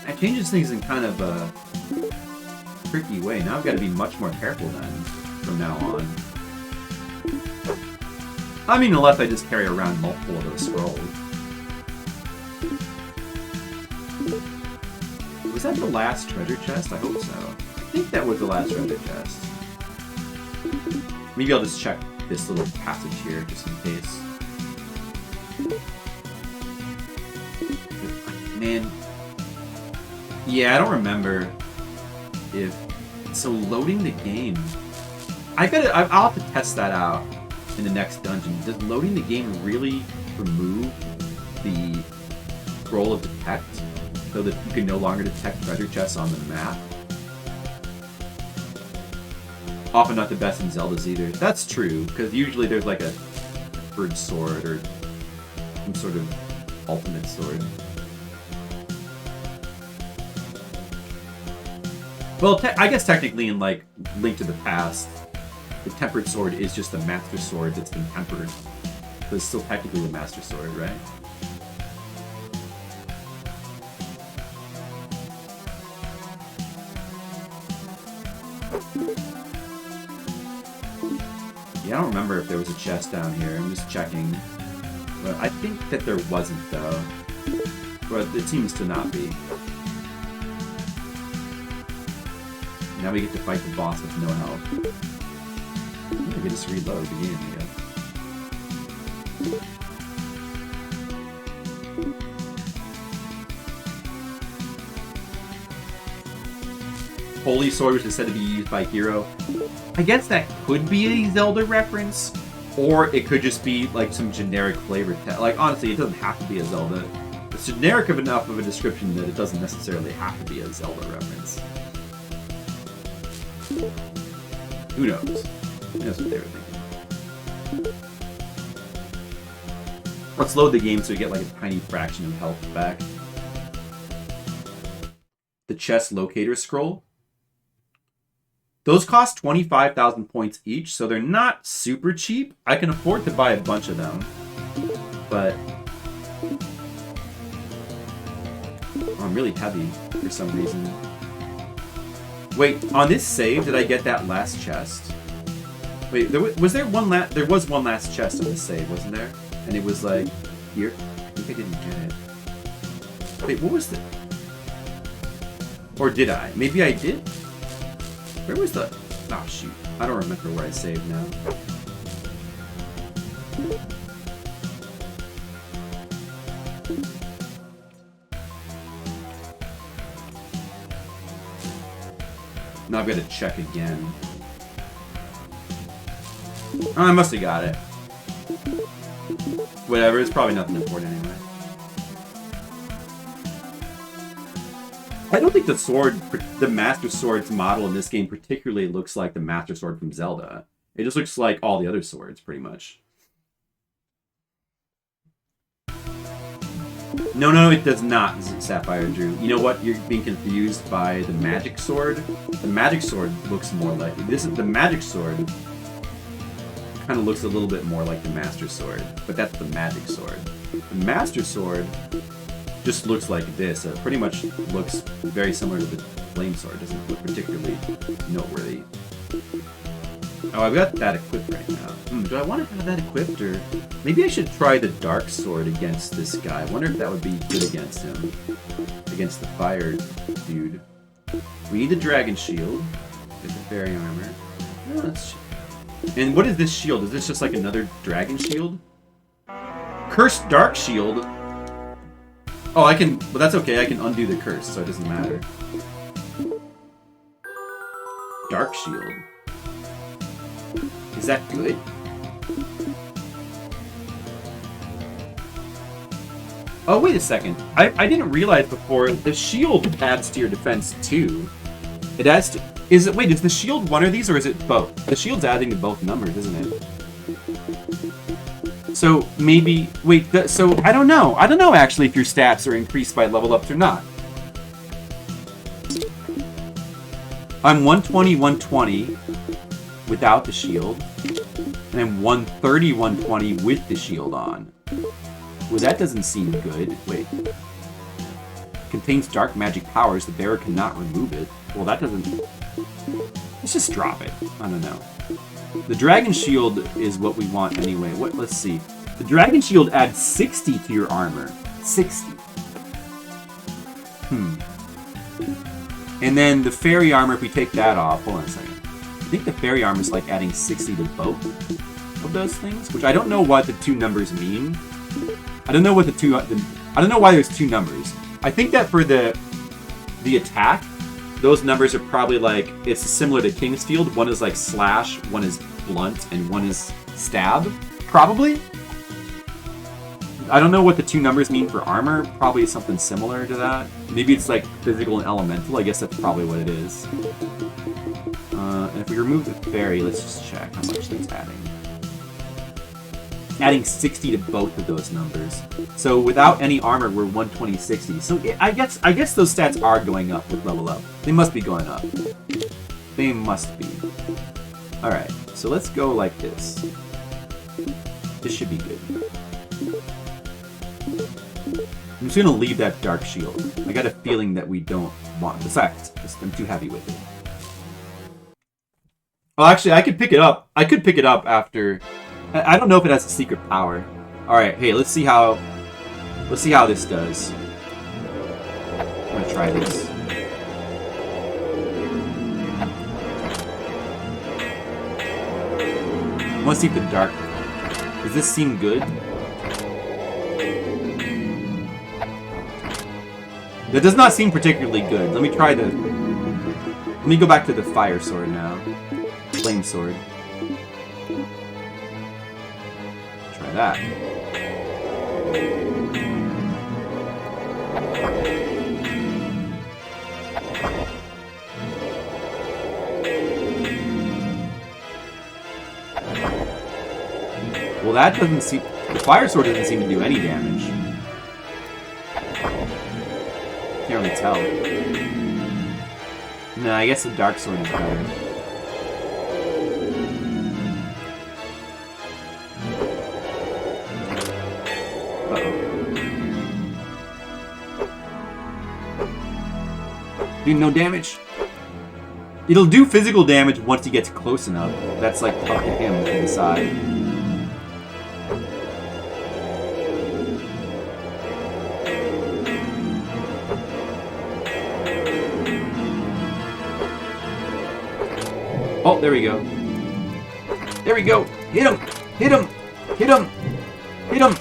That changes things in kind of a tricky way. Now I've got to be much more careful then, from now on. I mean, unless I just carry around multiple of those scrolls. Was that the last treasure chest? I hope so. I think that was the last treasure chest. Maybe I'll just check this little passage here, just in case. Man. Yeah, I don't remember if... So loading the game... I'll have to test that out in the next dungeon. Does loading the game really remove the scroll of detect so that you can no longer detect treasure chests on the map? Often not the best in Zeldas either. That's true, because usually there's like a bird sword or some sort of ultimate sword. Well, I guess technically in like Link to the Past, the tempered sword is just the master sword that's been tempered. But it's still technically the master sword, right? Yeah, I don't remember if there was a chest down here. I'm just checking. But I think that there wasn't, though. But it seems to not be. Now we get to fight the boss with no health. We can just reload the game, I guess. Holy Sword, which is said to be used by Hero. I guess that could be a Zelda reference, or it could just be like some generic flavor. Like, honestly, it doesn't have to be a Zelda. It's generic enough of a description that it doesn't necessarily have to be a Zelda reference. Who knows? Who knows what they were thinking. Let's load the game so we get like a tiny fraction of health back. The chest locator scroll. Those cost 25,000 points each, so they're not super cheap. I can afford to buy a bunch of them, but I'm really heavy for some reason. Wait, on this save, did I get that last chest? Wait, was one last chest on this save, wasn't there? And it was like, here? I think I didn't get it. Wait, what was the... Or did I? Maybe I did? Where was the... Oh, shoot. I don't remember where I saved now. Now I've got to check again. Oh, I must have got it. Whatever, it's probably nothing important anyway. I don't think the sword, the Master Sword's model in this game particularly looks like the Master Sword from Zelda. It just looks like all the other swords, pretty much. No, it does not, Sapphire Drew. You know what? You're being confused by the Magic Sword. The Magic Sword looks more like... The Magic Sword kind of looks a little bit more like the Master Sword, but that's the Magic Sword. The Master Sword just looks like this. It pretty much looks very similar to the Flame Sword. It doesn't look particularly noteworthy. Oh, I've got that equipped right now. Do I want to have that equipped, or... Maybe I should try the Dark Sword against this guy. I wonder if that would be good against him. Against the fire dude. We need the Dragon Shield. Get the Fairy Armor. Oh, that's... And what is this shield? Is this just like another Dragon Shield? Cursed Dark Shield? Oh, I can... But that's okay. I can undo the curse, so it doesn't matter. Dark Shield. Is that good? Oh, wait a second. I didn't realize before, the shield adds to your defense too. It adds to... Is the shield one of these, or is it both? The shield's adding to both numbers, isn't it? So, maybe... so, I don't know. I don't know, actually, if your stats are increased by level ups or not. I'm 120, 120 without the shield. And I'm 130, 120 with the shield on. Well, that doesn't seem good. Wait. Contains dark magic powers. The bearer cannot remove it. Well, that doesn't... Let's just drop it. I don't know. The Dragon Shield is what we want anyway. Let's see. The Dragon Shield adds 60 to your armor. 60. And then the fairy armor, if we take that off, hold on a second. I think the fairy armor is like adding 60 to both of those things, which I don't know what the two numbers mean. I don't know what I don't know why there's two numbers. I think that for the attack, those numbers are probably like, it's similar to King's Field. One is like slash, one is blunt, and one is stab. Probably. I don't know what the two numbers mean for armor. Probably something similar to that. Maybe it's like physical and elemental. I guess that's probably what it is. And if we remove the fairy, let's just check how much that's adding. Adding 60 to both of those numbers. So without any armor, we're 120, 60. So I guess those stats are going up with level up. They must be going up. They must be. Alright, so let's go like this. This should be good. I'm just gonna leave that dark shield. I got a feeling that we don't want. Besides, I'm too heavy with it. Well, actually, I could pick it up. I could pick it up after. I don't know if it has a secret power. All right, hey, let's see how this does. I'm gonna try this. I want to see if the dark. Does this seem good? That does not seem particularly good. Let me try the... Let me go back to the fire sword now. Flame sword. Try that. Well, that doesn't seem... The fire sword doesn't seem to do any damage. Can't really tell. No, I guess the dark sword is better. Uh-oh. Dude, no damage. It'll do physical damage once he gets close enough. That's like up to him to decide. Oh, there we go. There we go. Hit him! Hit him! Hit him! Hit him!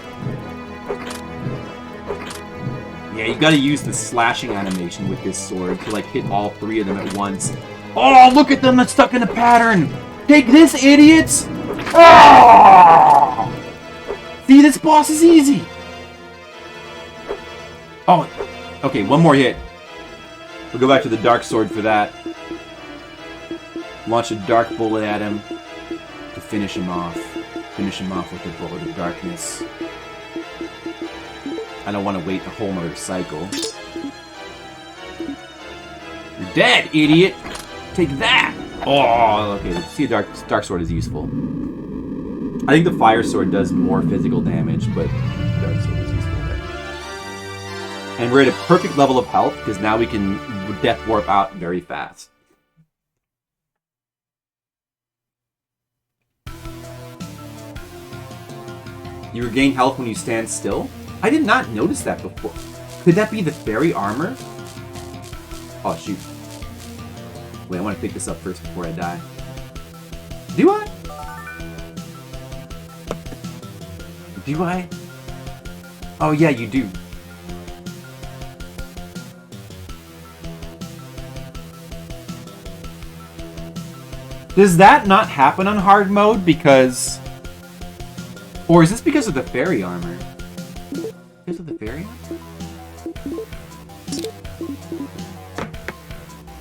Yeah, you gotta use the slashing animation with this sword to like hit all three of them at once. Oh, look at them! That's stuck in a pattern! Take this, idiots! Oh! See, this boss is easy! Oh, okay, one more hit. We'll go back to the dark sword for that. Launch a dark bullet at him to finish him off. Finish him off with a bullet of darkness. I don't want to wait a whole nother cycle. You're dead, idiot! Take that! Oh, okay. See, a dark sword is useful. I think the fire sword does more physical damage, but the dark sword is useful. And we're at a perfect level of health because now we can death warp out very fast. You regain health when you stand still? I did not notice that before. Could that be the fairy armor? Oh, shoot. Wait, I want to pick this up first before I die. Do I? Do I? Oh, yeah, you do. Does that not happen on hard mode because... Or is this because of the fairy armor? Because of the fairy armor?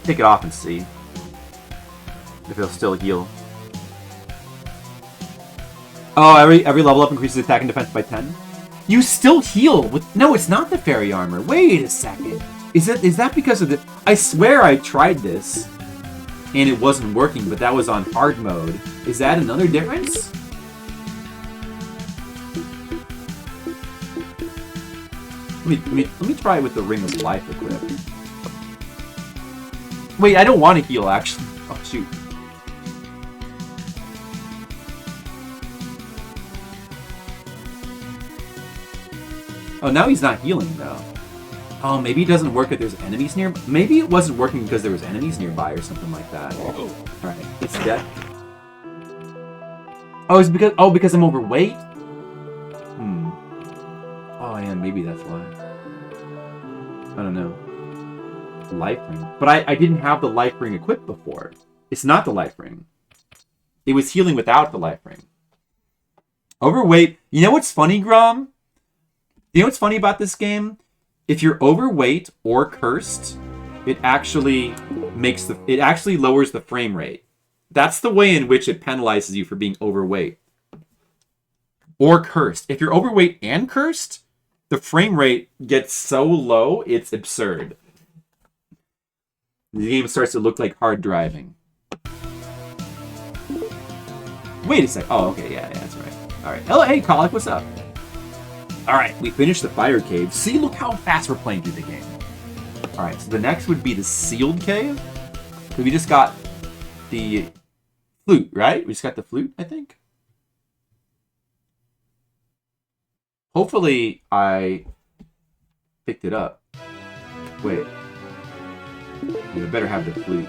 Take it off and see if it'll still heal. Oh, every level up increases attack and defense by 10? You still heal with... No, it's not the fairy armor. Wait a second. Is that because of the... I swear I tried this and it wasn't working, but that was on hard mode. Is that another difference? Let me try it with the Ring of Life equipped. Wait, I don't want to heal, actually. Oh, shoot. Oh, now he's not healing, though. Oh, maybe it doesn't work if there's enemies near. Maybe it wasn't working because there was enemies nearby or something like that. All right, it's death. Oh, it's because I'm overweight. Oh yeah, maybe that's why. I don't know. Life ring, but I didn't have the life ring equipped before. It's not the life ring. It was healing without the life ring. Overweight. You know what's funny, Grom? You know what's funny about this game? If you're overweight or cursed, it actually lowers the frame rate. That's the way in which it penalizes you for being overweight or cursed. If you're overweight and cursed, the frame rate gets so low, it's absurd. The game starts to look like hard driving. Wait a sec. Oh, okay, yeah, that's right. All right. Oh, hey, Colic, what's up? All right, we finished the fire cave. See, look how fast we're playing through the game. All right, so the next would be the sealed cave. So we just got the flute, right? We just got the flute, I think. Hopefully, I picked it up. Wait. I better have the flute.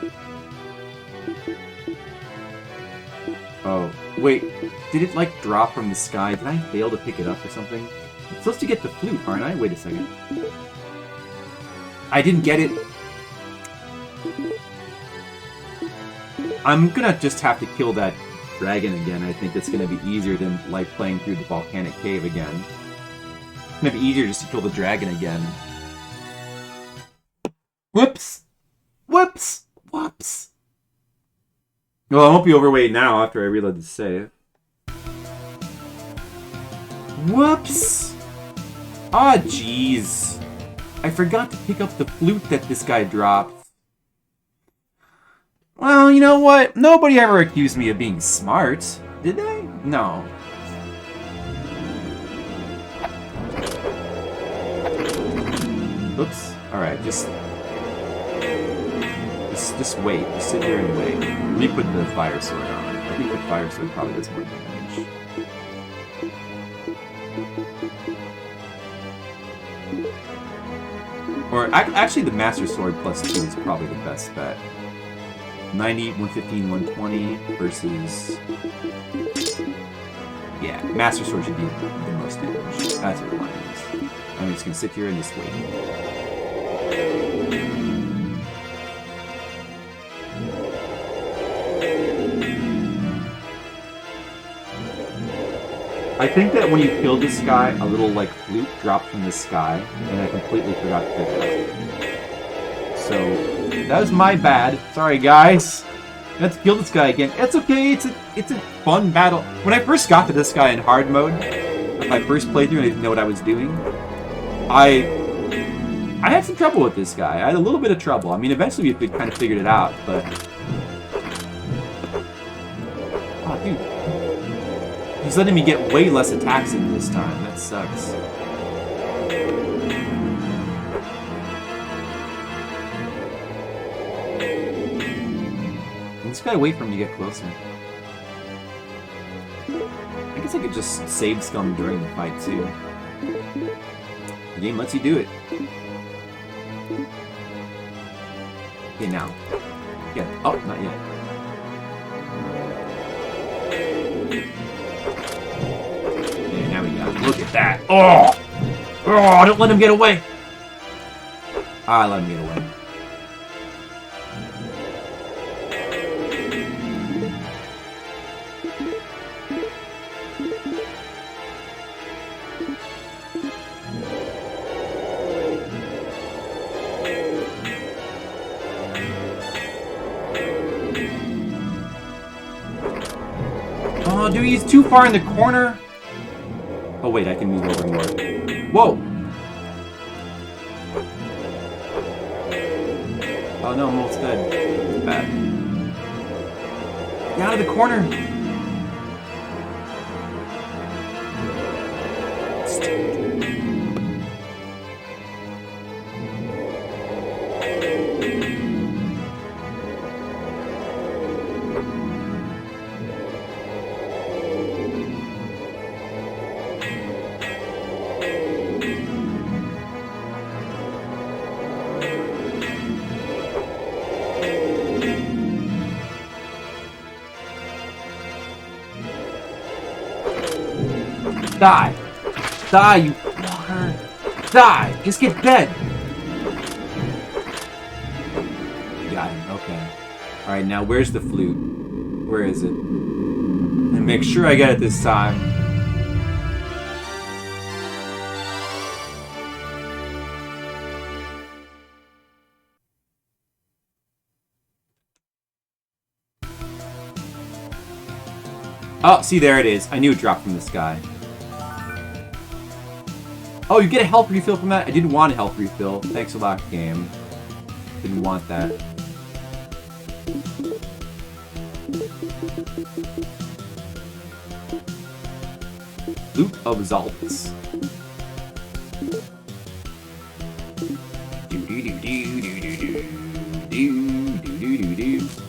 Oh, wait. Did it, like, drop from the sky? Did I fail to pick it up or something? I'm supposed to get the flute, aren't I? Wait a second. I didn't get it. I'm gonna just have to kill that dragon again. I think it's gonna be easier than, like, playing through the volcanic cave again. It's gonna be easier just to kill the dragon again. Whoops! Whoops! Whoops! Well, I won't be overweight now after I reload the save. Whoops! Ah, jeez. I forgot to pick up the flute that this guy dropped. Well, you know what? Nobody ever accused me of being smart. Did they? No. Oops. Alright, just wait. Just sit here and wait. Let me put the fire sword on. I think the fire sword probably does more damage. Or actually, the Master Sword plus 2 is probably the best bet. 90, 115, 120 versus... Yeah, Master Sword should be the most damage. That's what mine is. I'm just gonna sit here and just wait. I think that when you killed this guy, a little, like, flute dropped from the sky, and I completely forgot to pick it up. So, that was my bad. Sorry, guys. Let's kill this guy again. It's okay, it's a fun battle. When I first got to this guy in hard mode, my first playthrough, and I didn't know what I was doing, I had some trouble with this guy. I had a little bit of trouble. I mean, eventually we kind of figured it out, but... Oh, dude. He's letting me get way less attacks in this time. That sucks. I just gotta wait for him to get closer. I guess I could just save scum during the fight, too. The game lets you do it. Okay, now. Yeah. Oh, not yet. There we go. Look at that. Oh! Oh, don't let him get away. I let him get away. Oh, dude, he's too far in the corner. Oh, wait, I can move over more. Whoa! Oh, no, I'm almost dead. It's bad. Get out of the corner! Die! Die, you fucker! Die! Just get dead! Got him, okay. Alright, now where's the flute? Where is it? And make sure I get it this time. Oh, see, there it is. I knew it dropped from the sky. Oh, you get a health refill from that? I didn't want a health refill. Thanks a lot, game. Didn't want that. Loot of Zalts.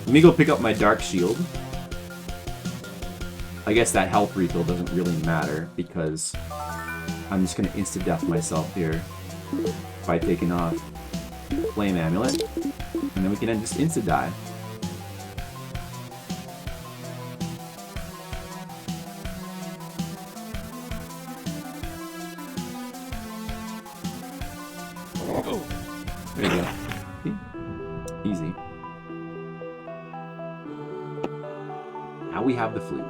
Let me go pick up my Dark Shield. I guess that health refill doesn't really matter because I'm just gonna insta-death myself here by taking off Flame Amulet, and then we can then just insta-die. There you go. See? Easy. Now we have the flute.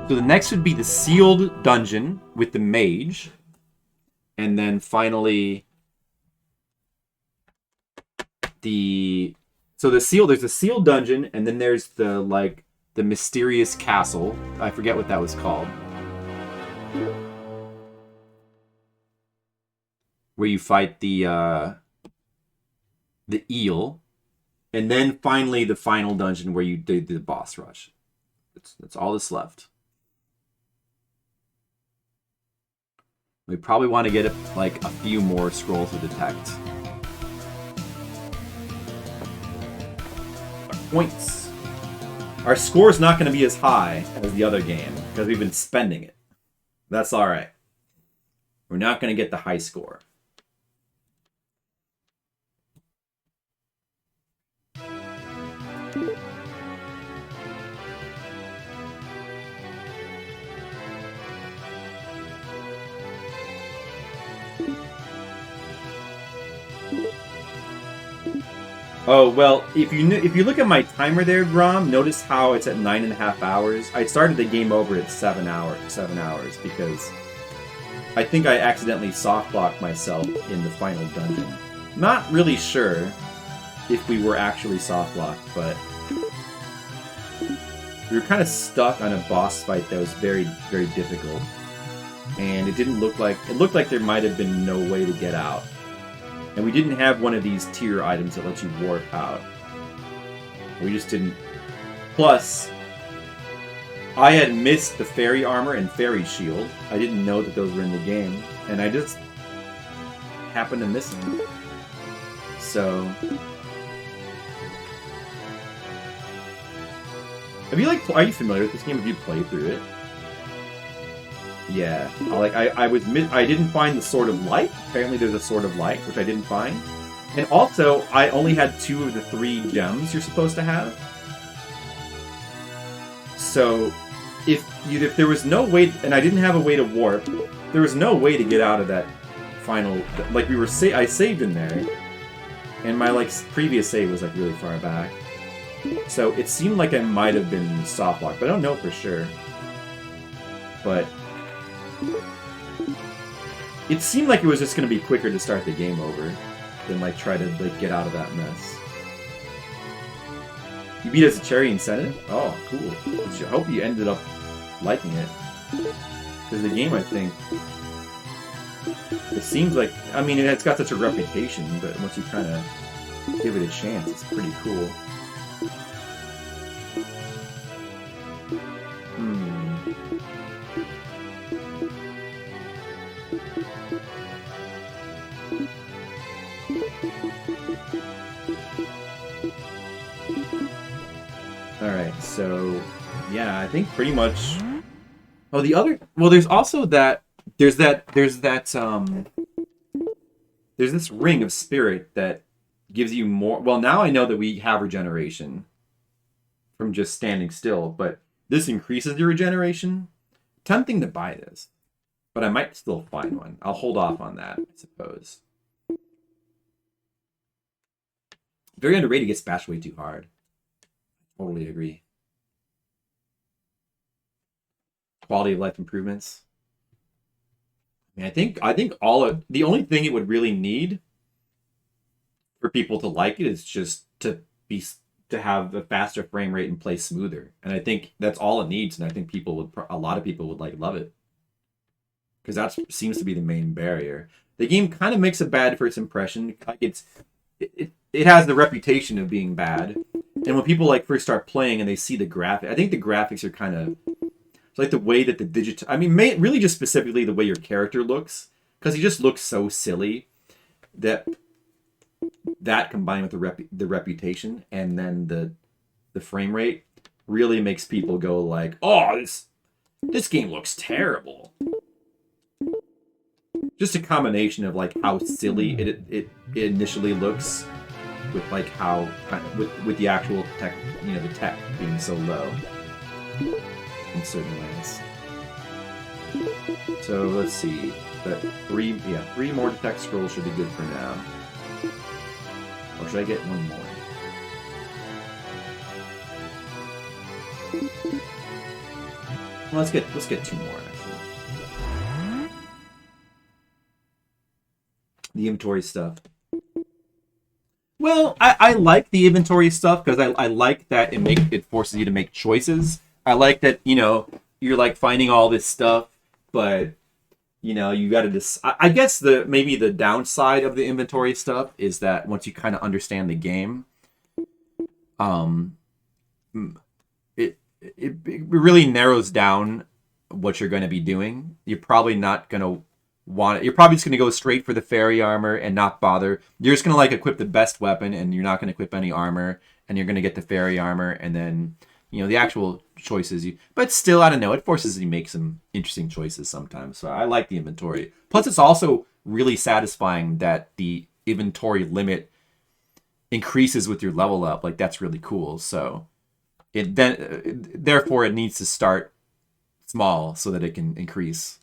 So the next would be the sealed dungeon with the mage. And then finally there's a sealed dungeon, and then there's the mysterious castle. I forget what that was called. Where you fight the eel. And then finally the final dungeon where you do the boss rush. That's all that's left. We probably want to get a few more scrolls to detect. Our points. Our score's not going to be as high as the other game because we've been spending it. That's alright. We're not going to get the high score. Oh, well, if you look at my timer there, Grom, notice how it's at 9.5 hours. I started the game over at 7 hours, because I think I accidentally softlocked myself in the final dungeon. Not really sure if we were actually softlocked, but we were kind of stuck on a boss fight that was very, very difficult. And it looked like there might have been no way to get out. And we didn't have one of these tier items that lets you warp out. We just didn't. Plus, I had missed the fairy armor and fairy shield. I didn't know that those were in the game. And I just happened to miss them. So... are you familiar with this game? Have you played through it? Yeah, I didn't find the Sword of Light. Apparently there's a Sword of Light, which I didn't find. And also, I only had 2 of the 3 gems you're supposed to have. So, if there was no way, and I didn't have a way to warp, there was no way to get out of that final, I saved in there. And my, previous save was, really far back. So, it seemed like I might have been softlocked, but I don't know for sure. But... it seemed like it was just going to be quicker to start the game over than, try to, get out of that mess. You beat as a cherry in Senate? Oh, cool. I hope you ended up liking it. Because the game, I think... it seems like... I mean, it's got such a reputation, but once you kind of give it a chance, it's pretty cool. Alright, so... yeah, I think pretty much... oh, the other... well, there's also that... There's this ring of spirit that gives you more... well, now I know that we have regeneration from just standing still, but This increases your regeneration. Tempting to buy this, but I might still find one. I'll hold off on that, I suppose. Very underrated, gets bashed way too hard. Totally agree. Quality of life improvements. I mean, I think all of the only thing it would really need for people to like it is just to have a faster frame rate and play smoother. And I think that's all it needs. And I think a lot of people would like love it, because that seems to be the main barrier. The game kind of makes a bad first impression. Like it has the reputation of being bad. And when people like first start playing and they see the graphic, I think the graphics are kind of like the way that really just specifically the way your character looks, because he just looks so silly that combined with the reputation and then the frame rate really makes people go like, oh, this game looks terrible. Just a combination of like how silly it initially looks with like how with the actual tech, the tech being so low in certain ways. So let's see, that three more detect scrolls should be good for now. Or should I get one more? Well, let's get two more actually. The inventory stuff. Well, I like the inventory stuff because I like that it forces you to make choices. I like that, you're like finding all this stuff, but you got to I guess maybe the downside of the inventory stuff is that once you kind of understand the game, it really narrows down what you're going to be doing. You're probably not going to you're probably just going to go straight for the fairy armor and not bother. You're just going to like equip the best weapon, and you're not going to equip any armor, and you're going to get the fairy armor, and then the actual choices but still, I don't know, it forces you to make some interesting choices sometimes. So I like the inventory. Plus it's also really satisfying that the inventory limit increases with your level up. Like, that's really cool. So therefore it needs to start small so that it can increase.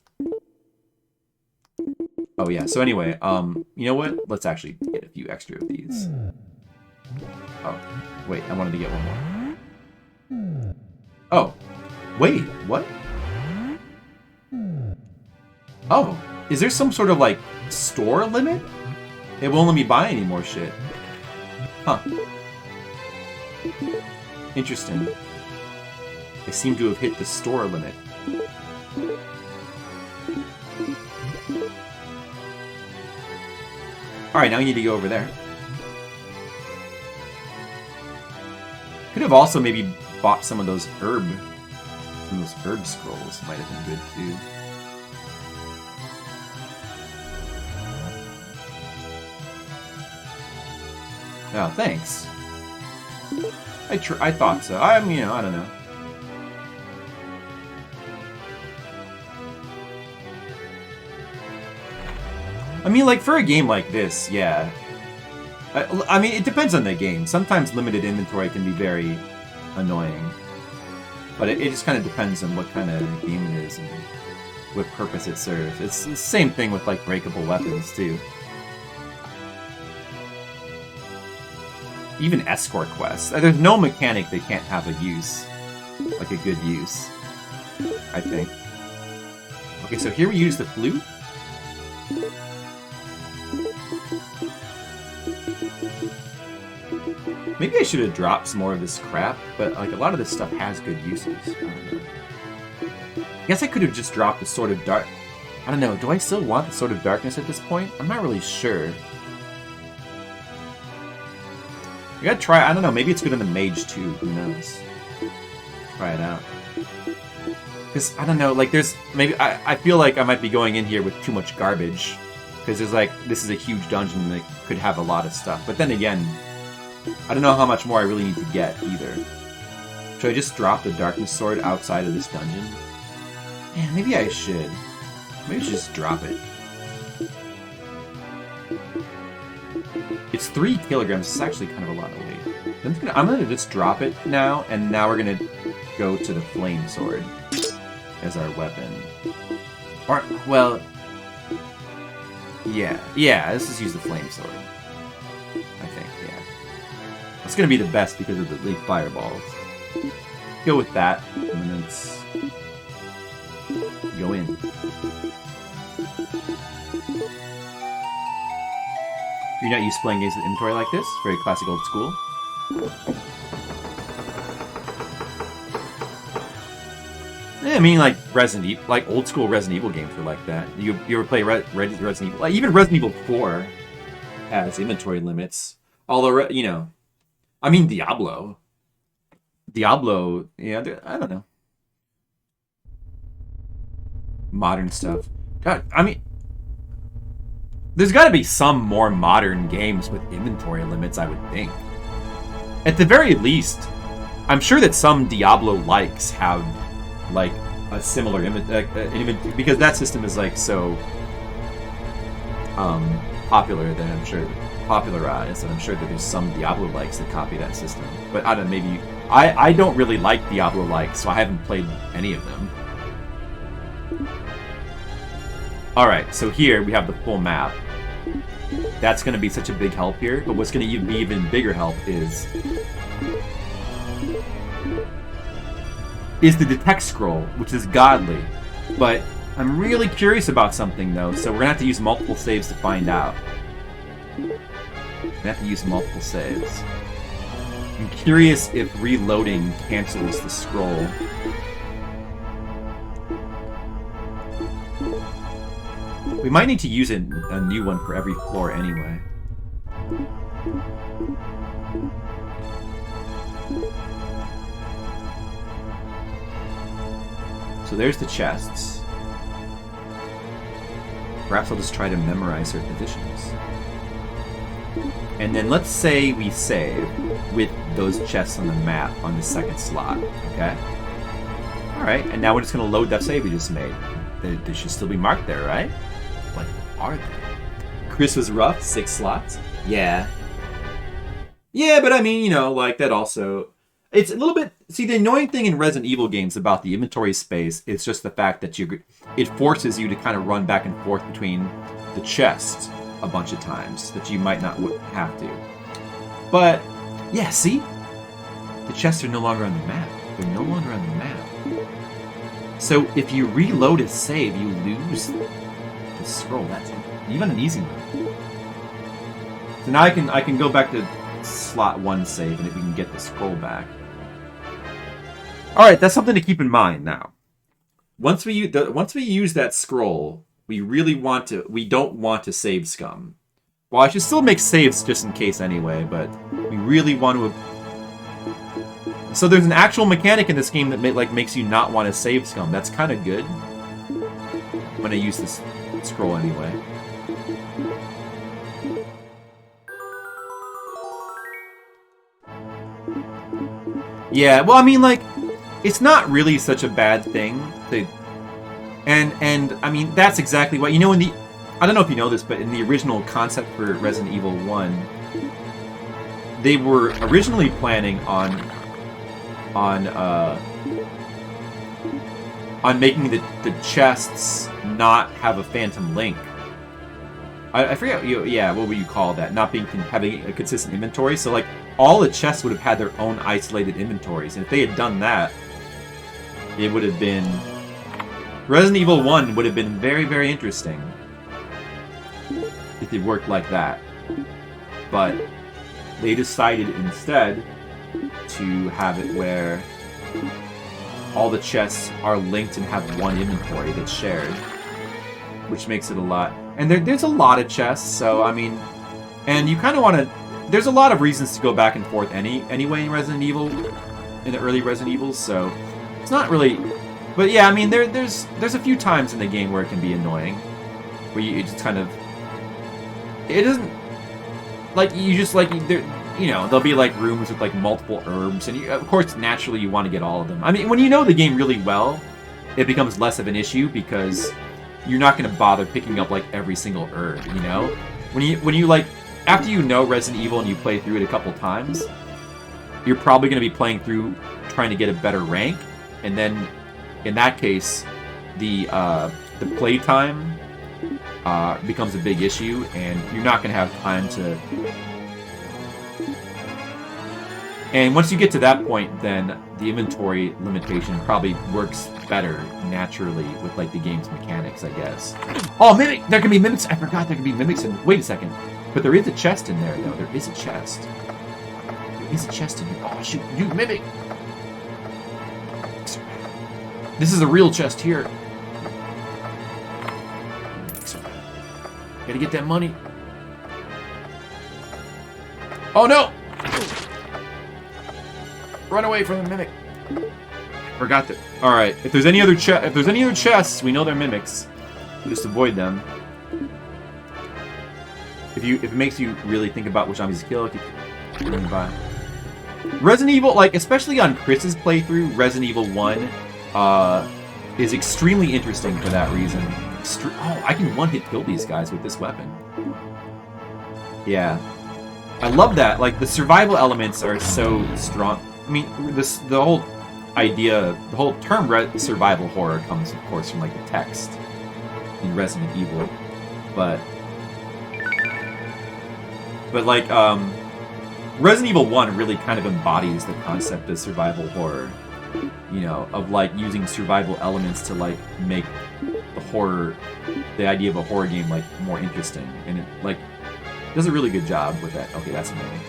Oh yeah, so anyway, you know what, let's actually get a few extra of these. Oh wait, I wanted to get one more. Oh, wait, what? Oh, is there some sort of, like, store limit? It won't let me buy any more shit. Huh. Interesting. I seem to have hit the store limit. Alright, now we need to go over there. Could have also maybe bought some of those herb scrolls. Might have been good too. Oh, thanks. I thought so. I don't know. I mean, like, for a game like this, yeah. I mean, it depends on the game. Sometimes limited inventory can be very annoying. But it just kind of depends on what kind of game it is and what purpose it serves. It's the same thing with, like, breakable weapons, too. Even escort quests. There's no mechanic that can't have a use. Like, a good use. I think. Okay, so here we use the flute. Maybe I should have dropped some more of this crap, but like a lot of this stuff has good uses. I don't know. I guess I could have just dropped the Sword of Dark. I don't know. Do I still want the Sword of Darkness at this point? I'm not really sure. I gotta try. I don't know. Maybe it's good in the Mage too. Who knows? Try it out. Because I don't know. Like, there's maybe I feel like I might be going in here with too much garbage. Because there's like, this is a huge dungeon that could have a lot of stuff. But then again, I don't know how much more I really need to get, either. Should I just drop the Darkness Sword outside of this dungeon? Yeah, maybe I should. Maybe I should just drop it. It's 3 kilograms. It's actually kind of a lot of weight. I'm gonna just drop it now, and now we're gonna go to the flame sword as our weapon. Or, well, yeah, let's just use the flame sword. I think, yeah. It's gonna be the best because of the leaf fireballs. Go with that, and then let's go in. You're not used to playing games with inventory like this? Very classic old school. Yeah, I mean, like Resident Evil, like old school Resident Evil games were like that. You ever play Resident Evil? Like even Resident Evil 4 has inventory limits. Although, you know, I mean Diablo, yeah, I don't know. Modern stuff. God, I mean, there's got to be some more modern games with inventory limits, I would think. At the very least, I'm sure that some Diablo likes have like a similar because that system is like so popular that I'm sure popularized, and I'm sure that there's some Diablo likes that copy that system. But I don't know, maybe I don't really like Diablo likes, so I haven't played any of them. Alright, so here we have the full map. That's going to be such a big help here, but what's going to be even bigger help is the detect scroll, which is godly. But I'm really curious about something though, so we're going to have to use multiple saves to find out. We're going to have to use multiple saves. I'm curious if reloading cancels the scroll. We might need to use a new one for every floor anyway. So there's the chests. Perhaps I'll just try to memorize certain positions. And then let's say we save with those chests on the map on the second slot, okay? Alright, and now we're just going to load that save we just made. They should still be marked there, right? What are they? Chris was rough, 6 slots? Yeah. Yeah, but I mean, you know, like that also... It's a little bit... See, the annoying thing in Resident Evil games about the inventory space is just the fact that it forces you to kind of run back and forth between the chests a bunch of times that you might not have to. But, yeah, see? The chests are no longer on the map. They're no longer on the map. So if you reload a save, you lose the scroll. That's even an easy one. So now I can go back to slot 1 save, and if we can get the scroll back. All right, that's something to keep in mind now. Once we use that scroll, we don't want to save scum. Well, I should still make saves just in case anyway, but we really want to. So there's an actual mechanic in this game that makes you not want to save scum. That's kind of good. When I use this scroll anyway. Yeah, well, I mean, like, it's not really such a bad thing. And I mean, that's exactly what, you know, I don't know if you know this, but in the original concept for Resident Evil 1, they were originally planning on making the chests not have a phantom link. I forget, what would you call that? Not having a consistent inventory. So like all the chests would have had their own isolated inventories, and if they had done that, it would have been Resident Evil 1 would have been very, very interesting if it worked like that. But they decided instead to have it where all the chests are linked and have one inventory that's shared, which makes it a lot. And there's a lot of chests, so I mean, and you kind of want to. There's a lot of reasons to go back and forth anyway in Resident Evil, in the early Resident Evils. So it's not really. But yeah, I mean, there's a few times in the game where it can be annoying, where you just kind of. It doesn't. Like you just like there. You know, there'll be like rooms with like multiple herbs, and of course, naturally, you want to get all of them. I mean, when you know the game really well, it becomes less of an issue because you're not going to bother picking up like every single herb. You know, when you like after you know Resident Evil and you play through it a couple times, you're probably going to be playing through trying to get a better rank, and then in that case, the play time becomes a big issue, and you're not going to have time to. And once you get to that point, then the inventory limitation probably works better naturally with like the game's mechanics, I guess. Oh, mimic! There can be mimics. I forgot there can be mimics. Wait a second. But there is a chest in there, though. There is a chest. There is a chest in here. Oh shoot! You mimic! This is a real chest here. Gotta get that money. Oh no! Run away from the mimic. Forgot that. All right. If there's any other chests, we know they're mimics. Just avoid them. If it makes you really think about which zombies to kill, keep running by. Resident Evil, like especially on Chris's playthrough, Resident Evil 1 is extremely interesting for that reason. Oh, I can one-hit kill these guys with this weapon. Yeah. I love that. Like, the survival elements are so strong. I mean, the whole idea, the whole term survival horror comes, of course, from, like, the text in Resident Evil. But like, Resident Evil 1 really kind of embodies the concept of survival horror. You know, of, like, using survival elements to, like, make the idea of a horror game, like, more interesting. And it, like, does a really good job with that. Okay, that's a mimic.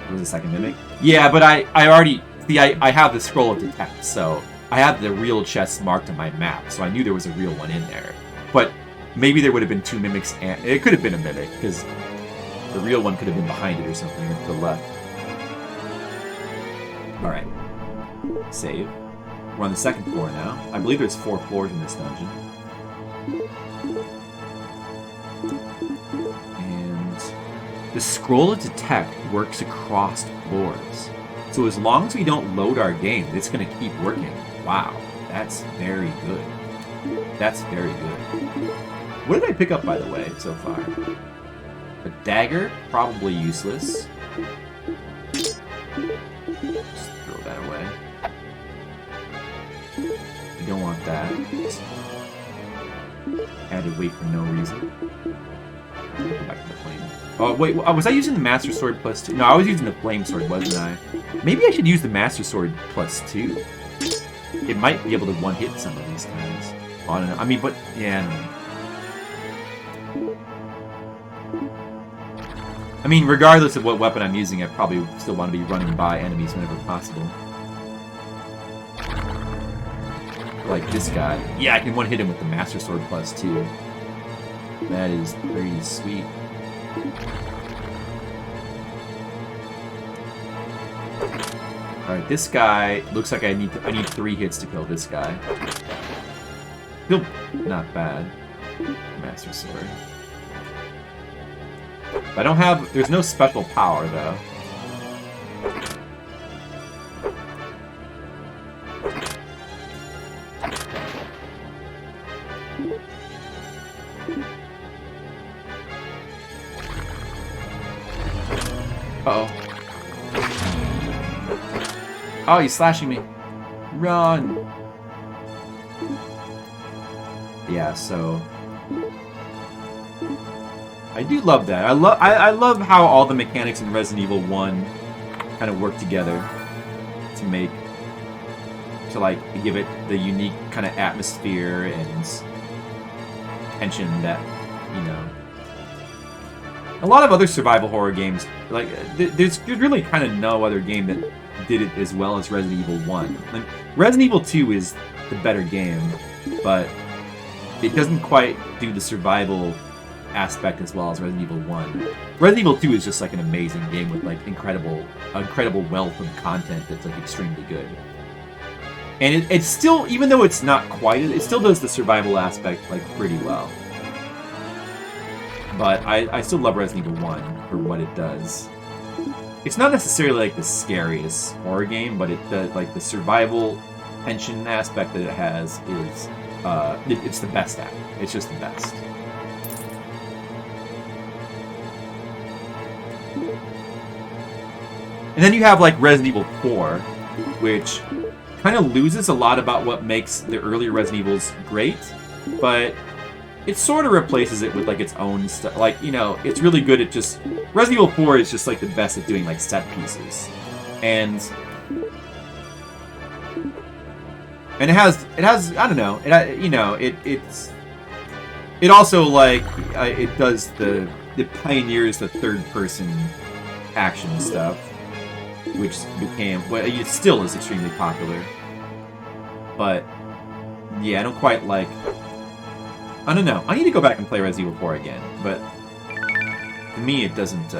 What was the second mimic? Yeah, but I already... See, I have the scroll of detect, so I have the real chest marked on my map, so I knew there was a real one in there. But maybe there would have been two mimics, and it could have been a mimic, because the real one could have been behind it or something, to the left. Alright. Save. We're on the second floor now. I believe there's 4 floors in this dungeon. The scroll of detect works across floors. So as long as we don't load our game, it's going to keep working. Wow, that's very good. That's very good. What did I pick up, by the way, so far? A dagger, probably useless. Just throw that away. We don't want that. Added weight for no reason. Go back to the flame. Oh, wait, was I using the Master Sword plus 2? No, I was using the Flame Sword, wasn't I? Maybe I should use the Master Sword plus 2. It might be able to one-hit some of these guys. Oh, I don't know. I mean, but, yeah, I don't know. I mean, regardless of what weapon I'm using, I probably still want to be running by enemies whenever possible. Like this guy. Yeah, I can one-hit him with the Master Sword plus 2. That is pretty sweet. Alright, this guy looks like I need 3 hits to kill this guy. Still not bad. Master Sword. I don't have... There's no special power, though. Uh-oh. Oh, he's slashing me. Run! Yeah, so... I do love that. I love how all the mechanics in Resident Evil 1 kind of work together to make... to, like, give it the unique kind of atmosphere and tension that, you know... A lot of other survival horror games, like, there's really kind of no other game that did it as well as Resident Evil 1. Like, Resident Evil 2 is the better game, but it doesn't quite do the survival aspect as well as Resident Evil 1. Resident Evil 2 is just like an amazing game with like incredible wealth of content that's like extremely good. And it's still, even though it's not quite, it still does the survival aspect like pretty well. But I still love Resident Evil 1 for what it does. It's not necessarily like the scariest horror game, but like the survival tension aspect that it has is it's the best at it. It's just the best. And then you have like Resident Evil 4, which kind of loses a lot about what makes the earlier Resident Evils great, but it sort of replaces it with like its own stuff. Like, you know, it's really good at just... Resident Evil 4 is just like the best at doing like set pieces. And it has I don't know, it also like it does it pioneers the third person action stuff, which became, well, it still is extremely popular. But yeah, I don't quite like, I don't know. I need to go back and play Resident Evil 4 again, but to me it doesn't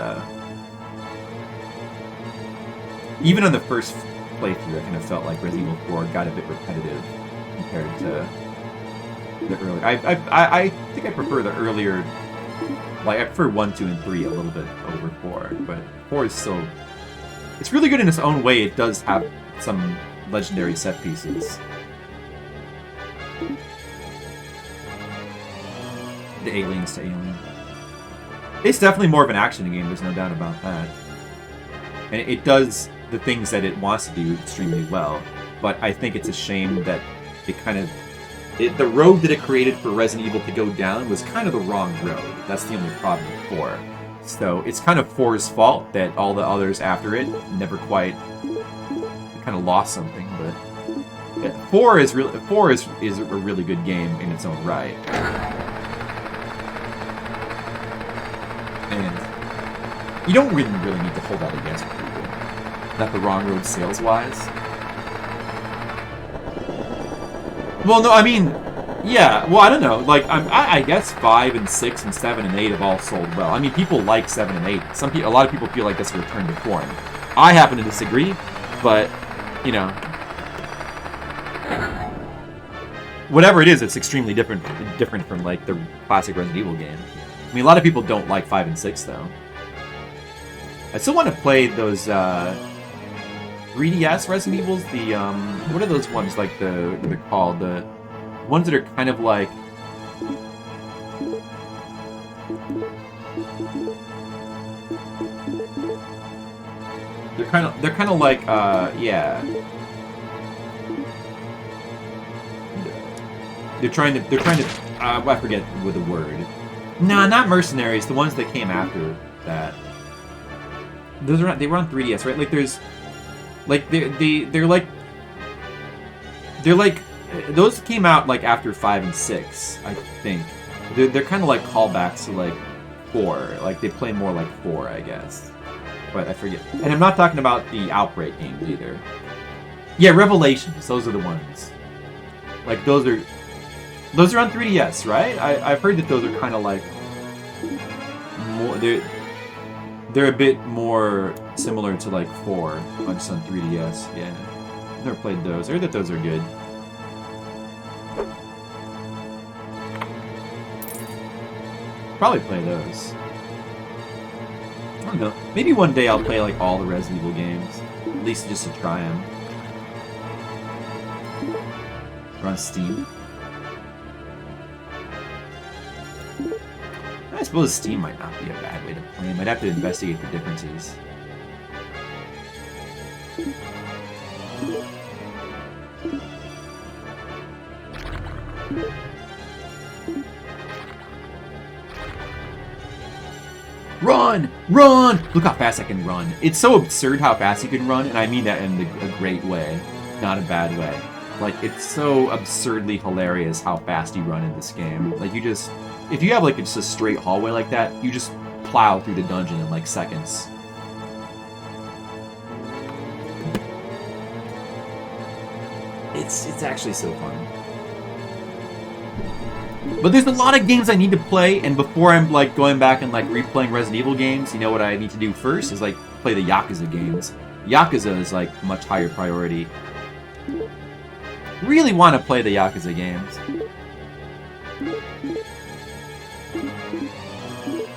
even on the first playthrough, I kind of felt like Resident Evil 4 got a bit repetitive compared to the earlier. I think I prefer the earlier, like, I prefer 1, 2, and 3 a little bit over 4, but 4 is still... It's really good in its own way. It does have some legendary set pieces. The aliens to Alien. It's definitely more of an action game, there's no doubt about that. And it does the things that it wants to do extremely well, but I think it's a shame that it kind of... the road that it created for Resident Evil to go down was kind of the wrong road. That's the only problem with 4. So it's kind of 4's fault that all the others after it never quite... kind of lost something, but... Yeah, 4 is a really good game in its own right. And you don't really need to hold that against people. Not the wrong road sales-wise. Well, no, I mean, yeah. Well, I don't know. Like, I guess 5 and 6 and 7 and 8 have all sold well. I mean, people like 7 and 8. A lot of people feel like that's a return to form. I happen to disagree, but you know, whatever it is, it's extremely different from like the classic Resident Evil game. I mean, a lot of people don't like 5 and 6 though. I still want to play those 3DS Resident Evils. The what are those ones like what are they called? The ones that are kind of like they're kind of like yeah. They're trying to I forget with the word. Nah, not Mercenaries. The ones that came after that. They were on 3DS, right? Like there's, like they're like those came out like after 5 and 6, I think. They're kind of like callbacks to like 4. Like they play more like 4, I guess. But I forget. And I'm not talking about the Outbreak games either. Yeah, Revelations. Those are the ones. Like those are on 3DS, right? I've heard that those are kind of like more. They're a bit more similar to like 4 on 3DS. Yeah, I've never played those. I heard that those are good. Probably play those. I don't know. Maybe one day I'll play like all the Resident Evil games, at least just to try them. Or on Steam. I suppose Steam might not be a bad way to play them. I'd have to investigate the differences. Run! Run! Look how fast I can run. It's so absurd how fast you can run, and I mean that in a great way, not a bad way. Like, it's so absurdly hilarious how fast you run in this game. Like, you just... If you have, like, just a straight hallway like that, you just plow through the dungeon in, like, seconds. It's actually so fun. But there's a lot of games I need to play, and before I'm, like, going back and, like, replaying Resident Evil games, you know what I need to do first is, like, play the Yakuza games. Yakuza is, like, much higher priority. Really want to play the Yakuza games.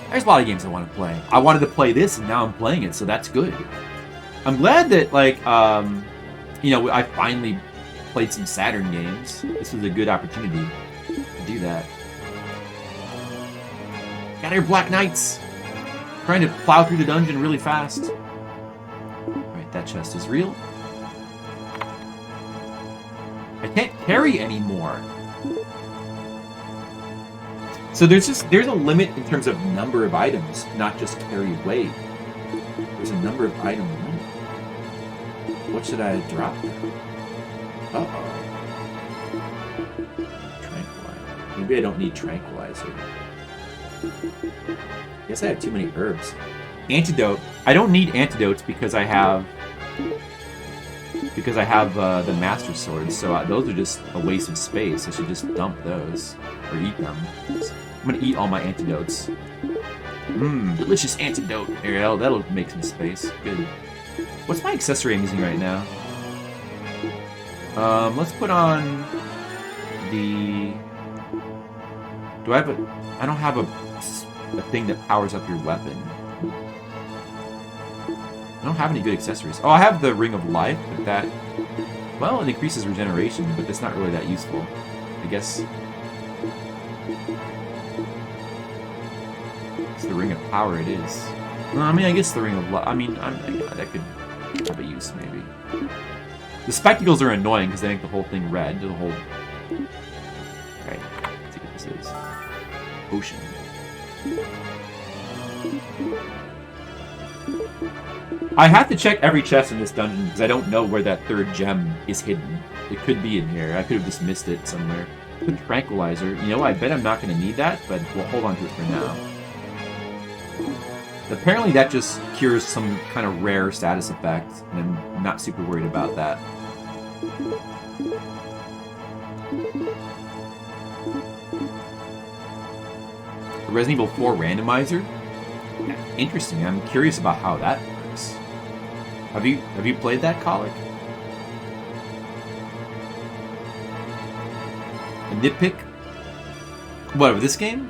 There's a lot of games I want to play. I wanted to play this, and now I'm playing it, so that's good. I'm glad that, like, you know, I finally played some Saturn games. This was a good opportunity to do that. Got here, Black Knights! Trying to plow through the dungeon really fast. Alright, that chest is real. I can't carry anymore. So there's a limit in terms of number of items, not just carry weight. There's a number of item limit. What should I drop there? Uh-oh. Tranquilizer. Maybe I don't need tranquilizer. I guess I have too many herbs. Antidote. I don't need antidotes because I have the Master Swords, so those are just a waste of space. I should just dump those or eat them. I'm gonna eat all my antidotes. Mmm, delicious antidote. There, that'll make some space. Good. What's my accessory I'm using right now? Let's put on the. Do I have a? I don't have a thing that powers up your weapon. I don't have any good accessories. Oh, I have the Ring of Life, but that... Well, it increases regeneration, but that's not really that useful. I guess... It's the Ring of Power it is. Well, I mean, I guess the Ring of Life... I mean, that could have a use, maybe. The spectacles are annoying because they make the whole thing red. The whole... Okay, let's see what this is. Potion. I have to check every chest in this dungeon because I don't know where that third gem is hidden. It could be in here. I could have just missed it somewhere. The tranquilizer. You know, I bet I'm not going to need that, but we'll hold on to it for now. Apparently that just cures some kind of rare status effect, and I'm not super worried about that. The Resident Evil 4 randomizer? Interesting. I'm curious about how that works. Have you played that, Colic? A nitpick? What, of this game?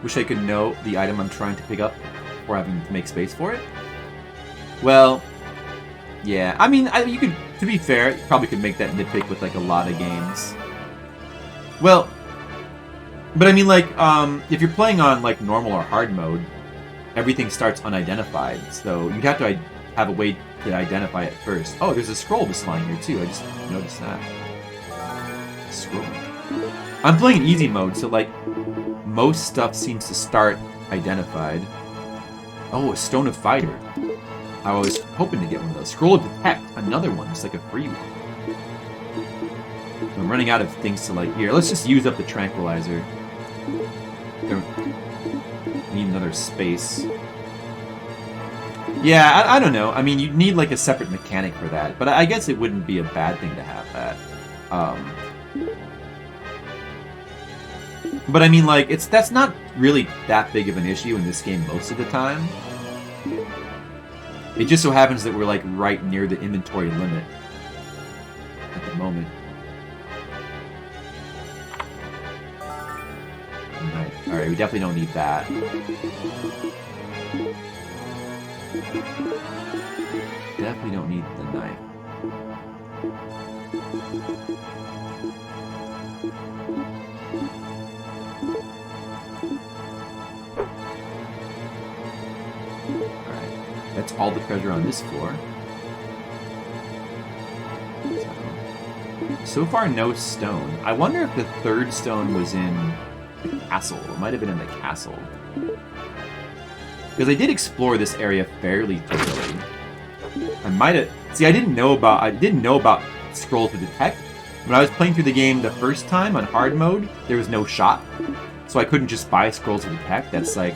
Wish I could know the item I'm trying to pick up before having to make space for it? Well, yeah. I mean, you could, to be fair, you probably could make that nitpick with like a lot of games. Well, but I mean, like, if you're playing on like normal or hard mode, everything starts unidentified, so you'd have to have a way to identify it first. Oh, there's a scroll just lying here too. I just noticed that. Scroll. I'm playing in easy mode, so like most stuff seems to start identified. Oh, a Stone of Fighter. I was hoping to get one of those. Scroll of Detect, another one, just like a free one. I'm running out of things to like. Here, let's just use up the tranquilizer. Need another space. Yeah, I don't know. I mean, you'd need like a separate mechanic for that, but I guess it wouldn't be a bad thing to have that. But I mean, like, that's not really that big of an issue in this game most of the time. It just so happens that we're like right near the inventory limit at the moment. Alright, we definitely don't need that. Definitely don't need the knife. Alright, that's all the treasure on this floor. So far, no stone. I wonder if the third stone was in the castle. It might have been in the castle. Because I did explore this area fairly thoroughly. I might have... See, I didn't know about Scroll to Detect. When I was playing through the game the first time on hard mode, there was no shot. So I couldn't just buy Scroll to Detect. That's like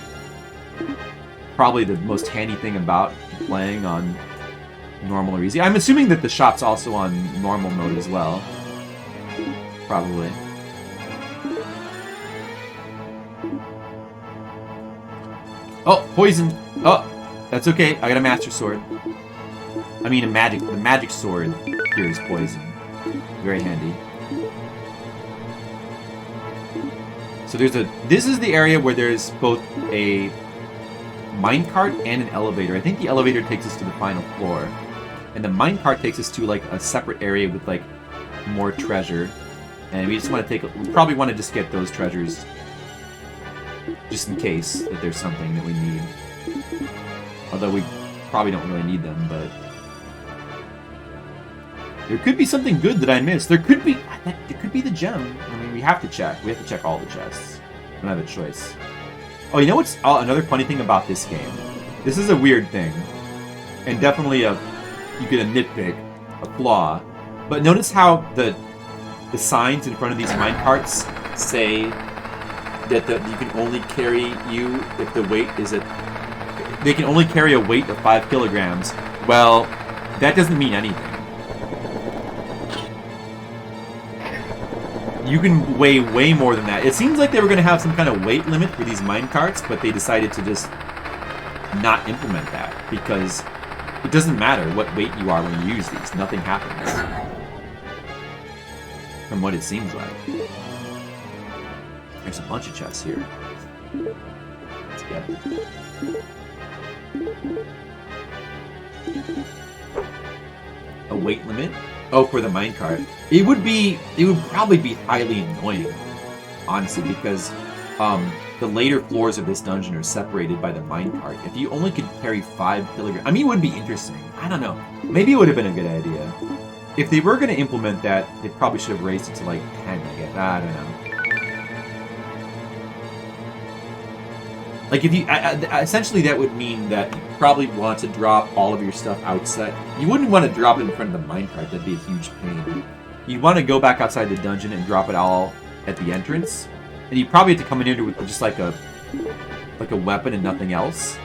probably the most handy thing about playing on normal or easy. I'm assuming that the shop's also on normal mode as well. Probably. Oh, poison! Oh, that's okay. I got a Master Sword. I mean, the magic sword cures poison. Very handy. So this is the area where there's both a minecart and an elevator. I think the elevator takes us to the final floor. And the minecart takes us to like a separate area with like more treasure. And we just want to we probably want to just get those treasures just in case that there's something that we need. Although we probably don't really need them, but There could be something good that I missed. There could be the gem. I mean, we have to check. We have to check all the chests. We don't have a choice. Oh, you know what's another funny thing about this game? This is a weird thing, and definitely you get a nitpick, a flaw. But notice how the signs in front of these minecarts say that you can only carry you if the weight is they can only carry a weight of 5 kilograms. Well, that doesn't mean anything. You can weigh way more than that. It seems like they were going to have some kind of weight limit for these minecarts, but they decided to just not implement that because it doesn't matter what weight you are when you use these. Nothing happens. From what it seems like. There's a bunch of chests here. Let's get it. A weight limit? Oh, for the minecart. It would probably be highly annoying, honestly, because the later floors of this dungeon are separated by the minecart. If you only could carry 5 kilograms, I mean, it would be interesting. I don't know. Maybe it would have been a good idea. If they were going to implement that, they probably should have raised it to like 10, I guess. I don't know. Like, if you... essentially, that would mean that you probably want to drop all of your stuff outside. You wouldn't want to drop it in front of the minecart. That'd be a huge pain. You'd want to go back outside the dungeon and drop it all at the entrance. And you'd probably have to come in here with just like a weapon and nothing else.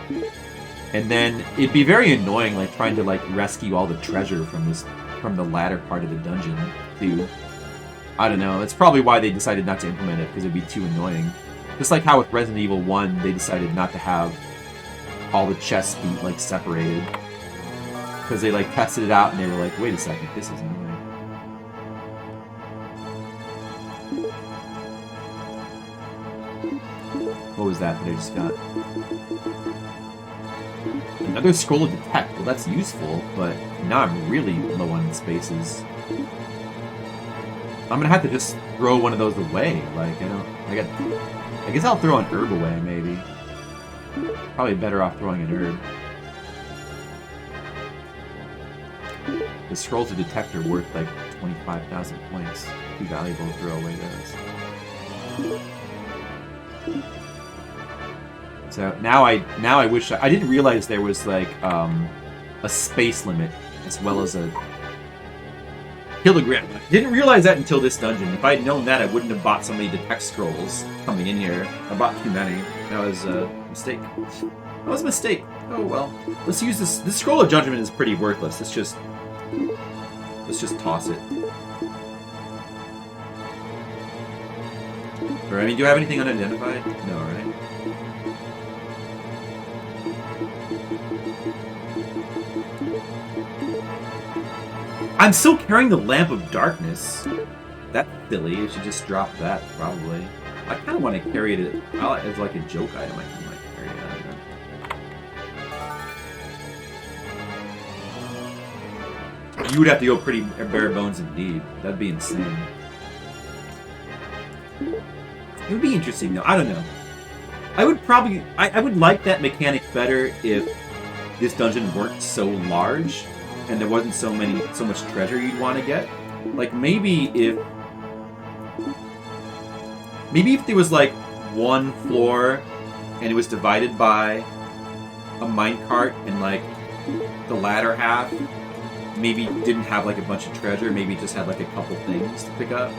And then it'd be very annoying, like, trying to, like, rescue all the treasure from the latter part of the dungeon, too. I don't know. That's probably why they decided not to implement it, because it'd be too annoying. Just like how with Resident Evil 1, they decided not to have all the chests be, like, separated. Because they, like, tested it out and they were like, wait a second, this is annoying. What was that I just got? Another scroll of detect. Well, that's useful, but now I'm really low on spaces. I'm gonna have to just throw one of those away. Like, I guess I'll throw an herb away, maybe. Probably better off throwing an herb. The scrolls of detect are worth like 25,000 points. Too valuable to throw away those. So now I wish I didn't realize there was like a space limit as well as a kilogram. Didn't realize that until this dungeon. If I'd known that, I wouldn't have bought so many detect scrolls coming in here. I bought too many. That was a mistake. That was a mistake. Oh well. Let's use this. This scroll of judgment is pretty worthless. Let's just toss it. Or I mean, do you have anything unidentified? No, right? I'm still carrying the Lamp of Darkness. That's silly. I should just drop that, probably. I kind of want to carry it as like a joke item. I kind of like carry it. I don't know. You would have to go pretty bare bones indeed. That'd be insane. It would be interesting, though. I don't know. I would probably... I would like that mechanic better if this dungeon weren't so large and there wasn't so much treasure you'd want to get. Like, maybe if there was, like, one floor and it was divided by a minecart and, like, the latter half maybe didn't have, like, a bunch of treasure. Maybe it just had, like, a couple things to pick up.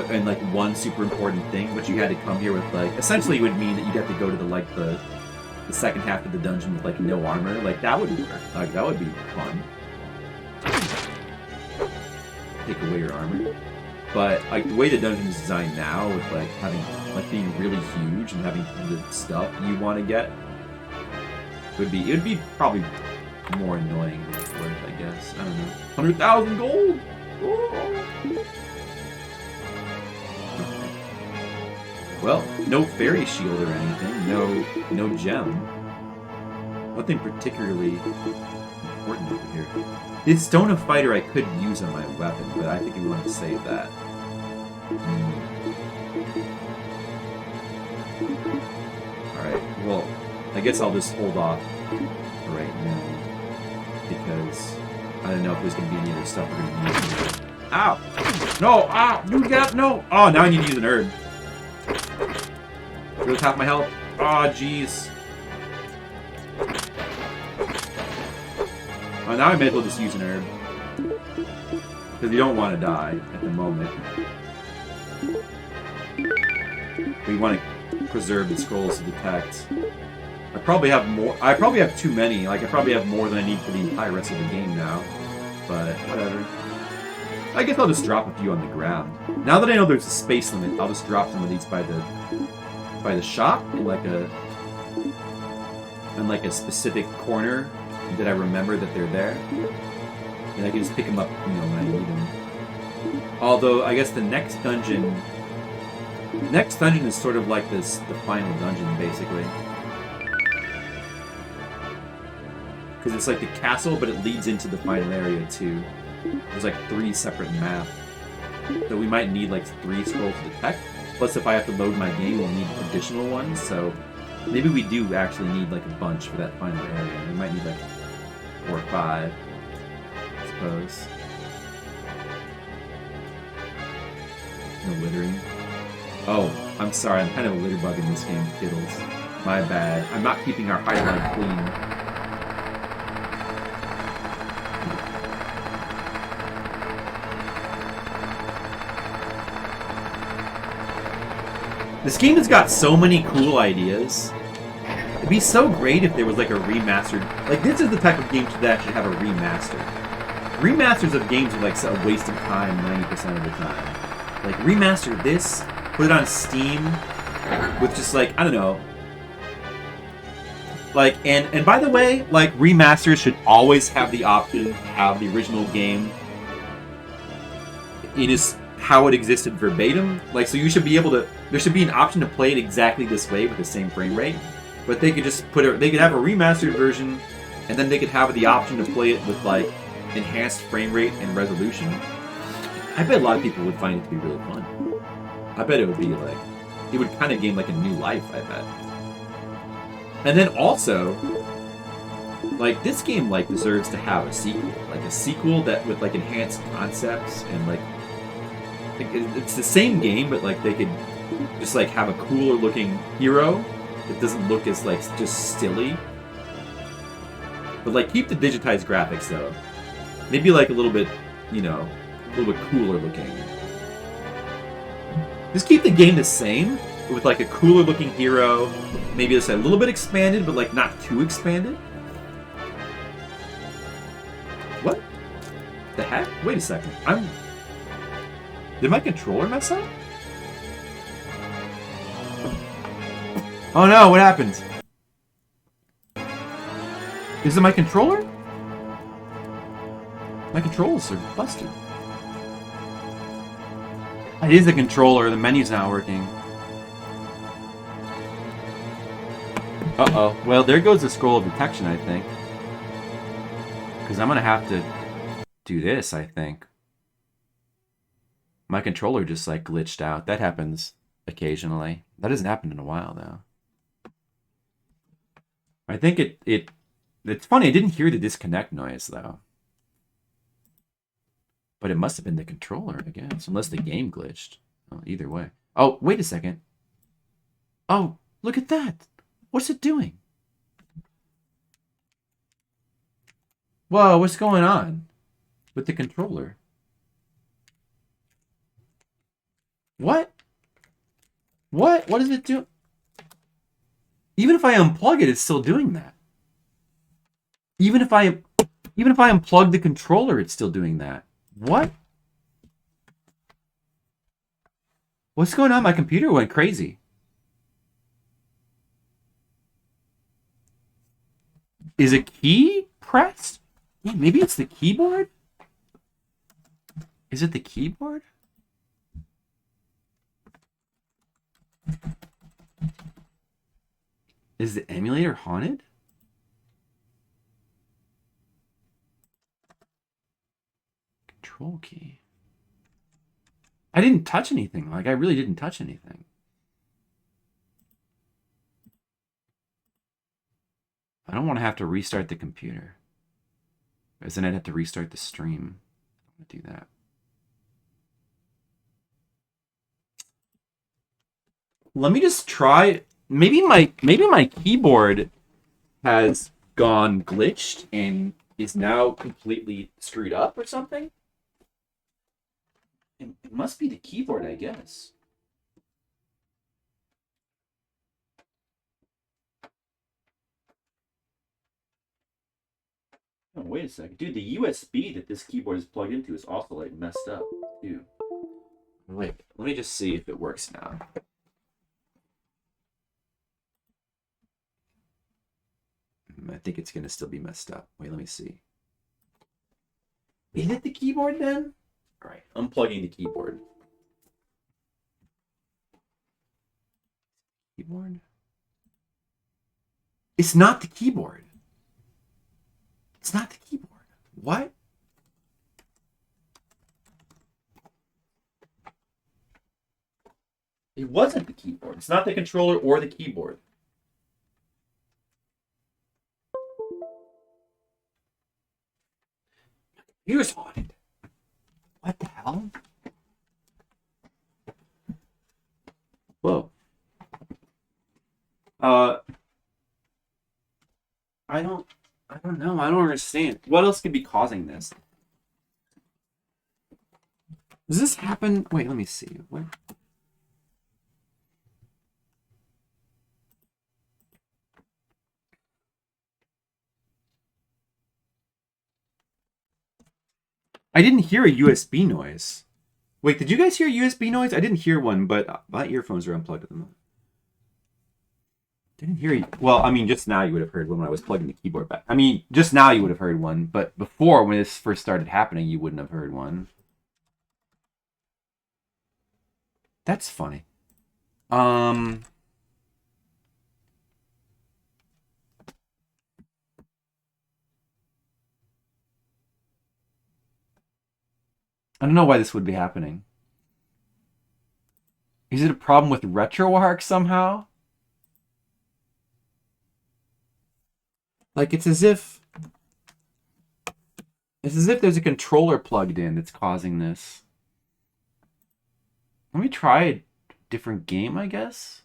And, like, one super important thing, but you had to come here with, like... Essentially, it would mean that you'd have to go to the second half of the dungeon with, like, no armor. Like, that would work. Like, that would be fun. Take away your armor. But, like, the way the dungeon is designed now, with, like, having... Like, being really huge and having the stuff you want to get, it would be probably more annoying than it's worth, I guess. I don't know. 100,000 gold! Oh. Well, no fairy shield or anything, no gem. Nothing particularly important over here. This Stone of Fighter I could use on my weapon, but I think we want to save that. Alright, well, I guess I'll just hold off right now, because I don't know if there's gonna be any other stuff we're gonna need. Ow! No! Ow! Dude, get up! No! Oh, now I need to use an herb. Really top my health. Oh, jeez. Oh, now I may as well just use an herb. Because you don't want to die at the moment. We want to preserve the scrolls to detect. I probably have more. I probably have too many. Like, I probably have more than I need for the entire rest of the game now. But, whatever. I guess I'll just drop a few on the ground. Now that I know there's a space limit, I'll just drop some of these by the shop in like a specific corner that I remember that they're there. And I can just pick them up, you know, when I need them. Although, I guess the next dungeon is sort of like the final dungeon, basically. Because it's like the castle, but it leads into the final area, too. There's like 3 separate maps. So we might need like 3 scrolls to detect. Plus, if I have to load my game, we'll need additional ones. So maybe we do actually need like a bunch for that final area. We might need like 4 or 5, I suppose. No littering. Oh, I'm sorry. I'm kind of a litter bug in this game, Kiddles. My bad. I'm not keeping our Hydlide clean. This game has got so many cool ideas. It'd be so great if there was like a remastered... Like, this is the type of game that should have a remaster. Remasters of games are like a waste of time 90% of the time. Like, remaster this, put it on Steam with just like, I don't know. Like, and by the way, like, remasters should always have the option to have the original game in its how it existed verbatim. Like, so you should be able to... There should be an option to play it exactly this way with the same frame rate. But they could just put it... They could have a remastered version, and then they could have the option to play it with, like, enhanced frame rate and resolution. I bet a lot of people would find it to be really fun. I bet it would be, like... It would kind of gain, like, a new life, I bet. And then also... Like, this game, like, deserves to have a sequel. Like, a sequel that with, like, enhanced concepts and, like... It's the same game, but, like, they could just, like, have a cooler looking hero that doesn't look as, like, just silly. But, like, keep the digitized graphics, though. Maybe, like, a little bit, you know, a little bit cooler looking. Just keep the game the same, but with, like, a cooler looking hero. Maybe just a little bit expanded, but, like, not too expanded. What the heck? Wait a second. Did my controller mess up? Oh no, what happened? Is it my controller? My controls are busted. It is the controller, the menu's not working. Uh-oh. Well, there goes the scroll of detection, I think. Because I'm going to have to do this, I think. My controller just, like, glitched out. That happens occasionally. That hasn't happened in a while, though. I think it's funny, I didn't hear the disconnect noise, though. But it must have been the controller, I guess. Unless the game glitched. Oh, either way. Oh, wait a second. Oh, look at that. What's it doing? Whoa, what's going on with the controller? What? What? What is it doing? Even if I unplug it, it's still doing that. Even if I unplug the controller, it's still doing that. What? What's going on? My computer went crazy. Is a key pressed? Yeah, maybe it's the keyboard? Is it the keyboard? Is the emulator haunted? Control key. I didn't touch anything. Like, I really didn't touch anything. I don't want to have to restart the computer. Because then I'd have to restart the stream. I'm gonna do that. Let me just try. Maybe my keyboard has gone glitched and is now completely screwed up or something. It must be the keyboard, I guess. Oh, wait a second. Dude, the USB that this keyboard is plugged into is also like messed up too. Wait, let me just see if it works now. I think it's gonna still be messed up. Wait, let me see. Is it the keyboard then? All right, unplugging the keyboard. Keyboard? It's not the keyboard. It's not the keyboard. What? It wasn't the keyboard. It's not the controller or the keyboard. Here's haunted. What the hell? Whoa. I don't know. I don't understand. What else could be causing this? Does this happen? Wait, let me see. What? I didn't hear a USB noise. Wait, did you guys hear a USB noise? I didn't hear one, but my earphones are unplugged at the moment. Didn't hear you. Well, I mean, just now you would have heard one when I was plugging the keyboard back. I mean, just now you would have heard one, but before, when this first started happening, you wouldn't have heard one. That's funny. I don't know why this would be happening. Is it a problem with RetroArch somehow? Like it's as if there's a controller plugged in that's causing this. Let me try a different game, I guess,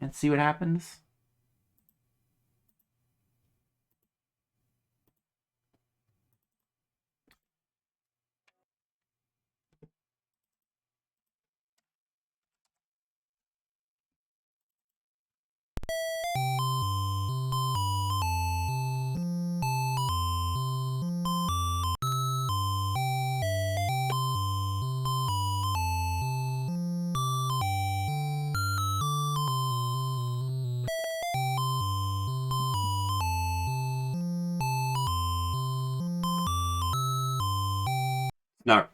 and see what happens.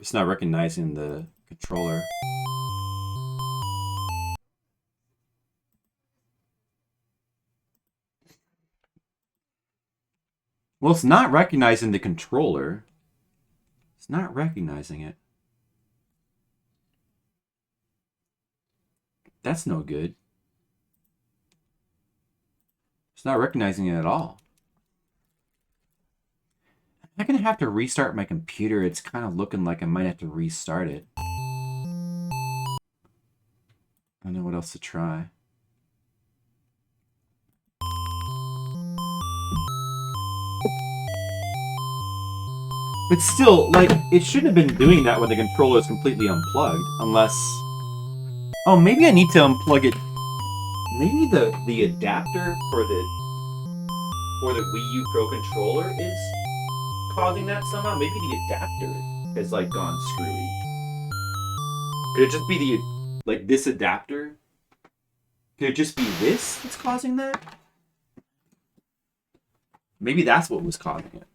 It's not recognizing the controller. Well, it's not recognizing the controller. It's not recognizing it. That's no good. It's not recognizing it at all. I'm gonna have to restart my computer. It's kind of looking like I might have to restart it. I don't know what else to try. But still, like, it shouldn't have been doing that when the controller is completely unplugged, unless... Oh, maybe I need to unplug it. Maybe the adapter for the Wii U Pro controller is causing that somehow. Maybe the adapter has, like, gone screwy. Could it just be this adapter? Could it just be this that's causing that? Maybe that's what was causing it.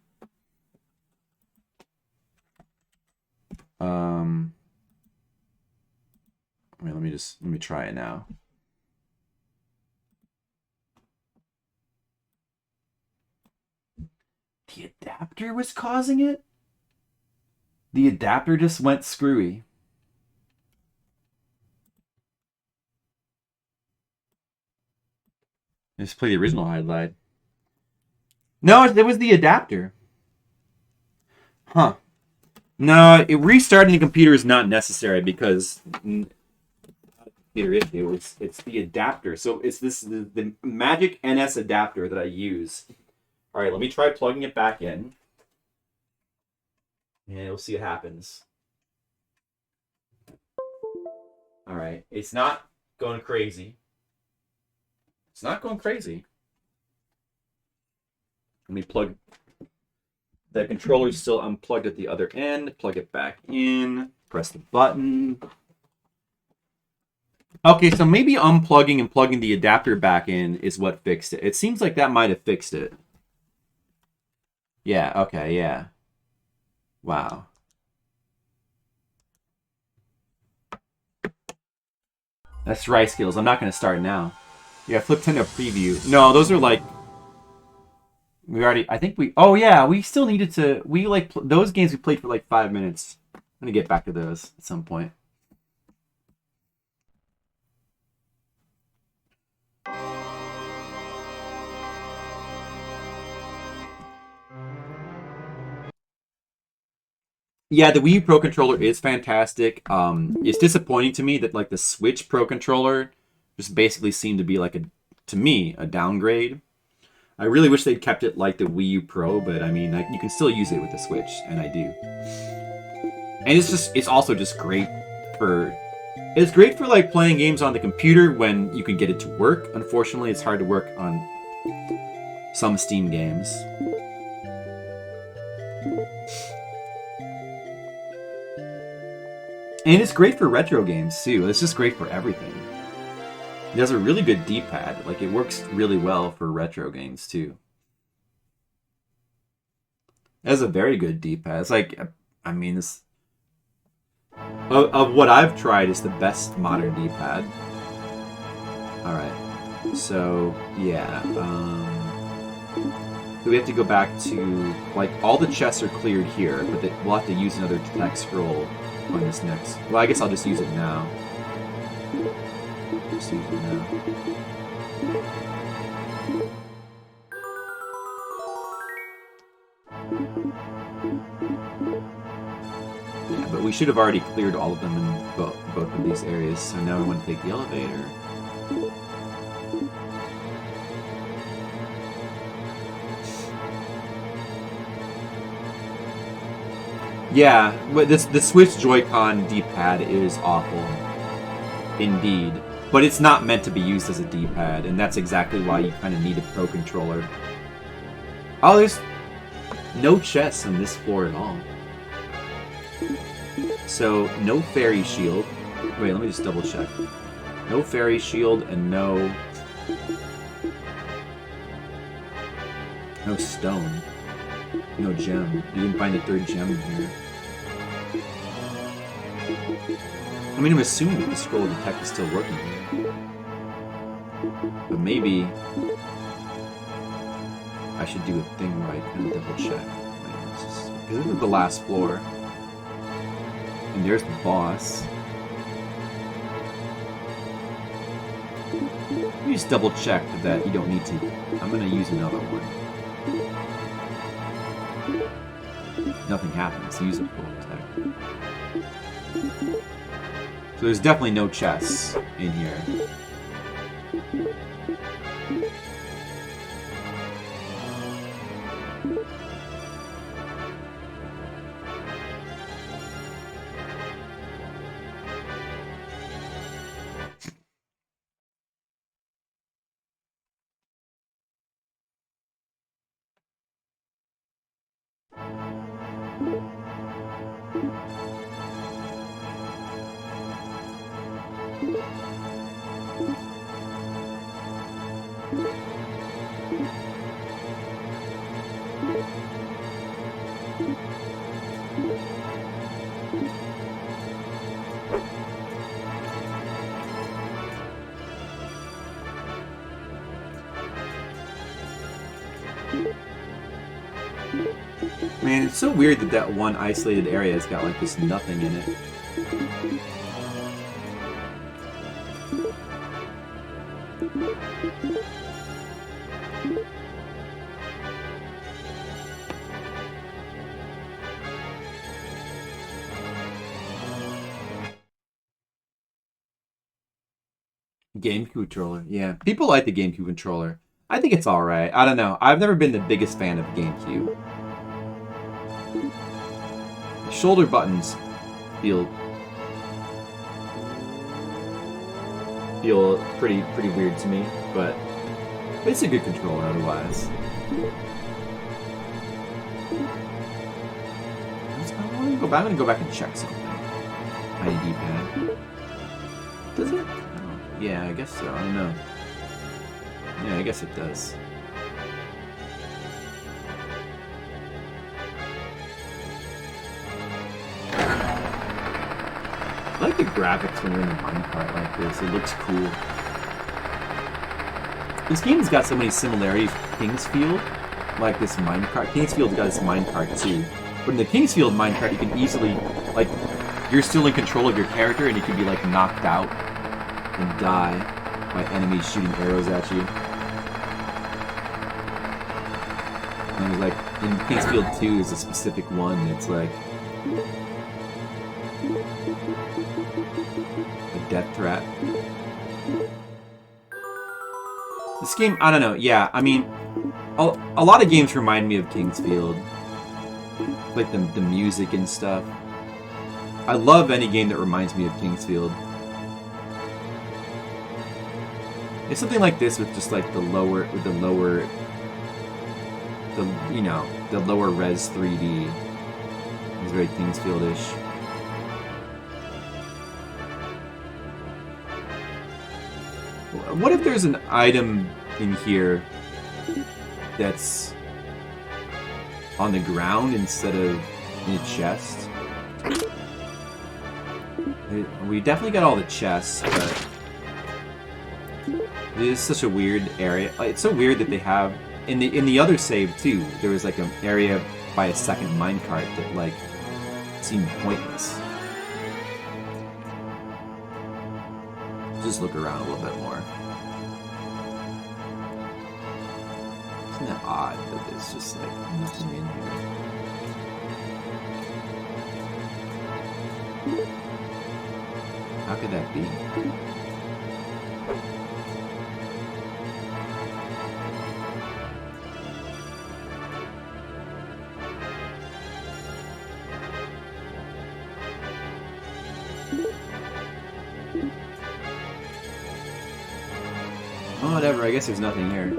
Wait, let me try it now. The adapter was causing it? The adapter just went screwy. Let's play the original Hydlide. No, it was the adapter. Huh. No, restarting the computer is not necessary because computer issue. It's the adapter. So it's the Magic NS adapter that I use. All right, let me try plugging it back in, and we'll see what happens. All right, it's not going crazy. It's not going crazy. Let me plug. The controller's still unplugged at the other end. Plug it back in. Press the button. Okay, so maybe unplugging and plugging the adapter back in is what fixed it. It seems like that might have fixed it. Yeah, okay, yeah. Wow. That's Rice Skills. I'm not going to start now. Yeah, Flip 10 to preview. No, those are like... We already... I think we... Oh, yeah, we still needed to... We like... Those games we played for like 5 minutes. I'm going to get back to those at some point. Yeah, the Wii U Pro Controller is fantastic. It's disappointing to me that like the Switch Pro Controller just basically seemed to be like to me, a downgrade. I really wish they'd kept it like the Wii U Pro, but I mean, you can still use it with the Switch, and I do. And it's also just great for... It's great for like playing games on the computer when you can get it to work. Unfortunately, it's hard to work on some Steam games. And it's great for retro games, too. It's just great for everything. It has a really good D-pad. Like, it works really well for retro games, too. It has a very good D-pad. It's like, I mean, it's... Of what I've tried, it's the best modern D-pad. Alright. So, yeah. So we have to go back to... Like, all the chests are cleared here, but we'll have to use another tech scroll on this next. Well, I guess I'll just use it now. Just use it now. Yeah, but we should have already cleared all of them in both of these areas, so now we want to take the elevator. Yeah, the Switch Joy-Con D-pad is awful. Indeed. But it's not meant to be used as a D-pad, and that's exactly why you kind of need a Pro Controller. Oh, there's no chests on this floor at all. So, no Fairy Shield. Wait, let me just double check. No Fairy Shield and no stone. No gem. You didn't find a third gem in here. I mean, I'm assuming that the scroll detect is still working here. But maybe I should do a thing where I kind of double check. Because this is the last floor. And there's the boss. Let me just double check that you don't need to. I'm going to use another one. Nothing happens. Use it full attack. So there's definitely no chests in here. Man, it's so weird that that one isolated area has got like this nothing in it. GameCube controller. Yeah, people like the GameCube controller. I think it's all right. I don't know. I've never been the biggest fan of GameCube. The shoulder buttons feel pretty weird to me, but it's a good controller otherwise. I'm gonna go back and check something. ID pad. Does it? Oh, yeah, I guess so. I don't know. Yeah, I guess it does. I like the graphics when you're in the minecart like this. It looks cool. This game's got so many similarities to Kingsfield, like this minecart. Kingsfield's got this minecart too. But in the Kingsfield minecart, you can easily, like, you're still in control of your character and you can be, like, knocked out and die by enemies shooting arrows at you. And there's, like, in Kingsfield 2 is a specific one that's, like, a death threat. This game, I don't know, yeah, I mean, a lot of games remind me of Kingsfield. Like the music and stuff. I love any game that reminds me of Kingsfield. It's something like this with just like the lower res 3D. It's very Kingsfield-ish. What if there's an item in here that's on the ground instead of in a chest? We definitely got all the chests, but it is such a weird area. It's so weird that they have in the other save too. There was like an area by a second minecart that like seemed pointless. Just look around a little bit more. Isn't that odd that there's just like nothing in here? How could that be? Oh, whatever, I guess there's nothing here.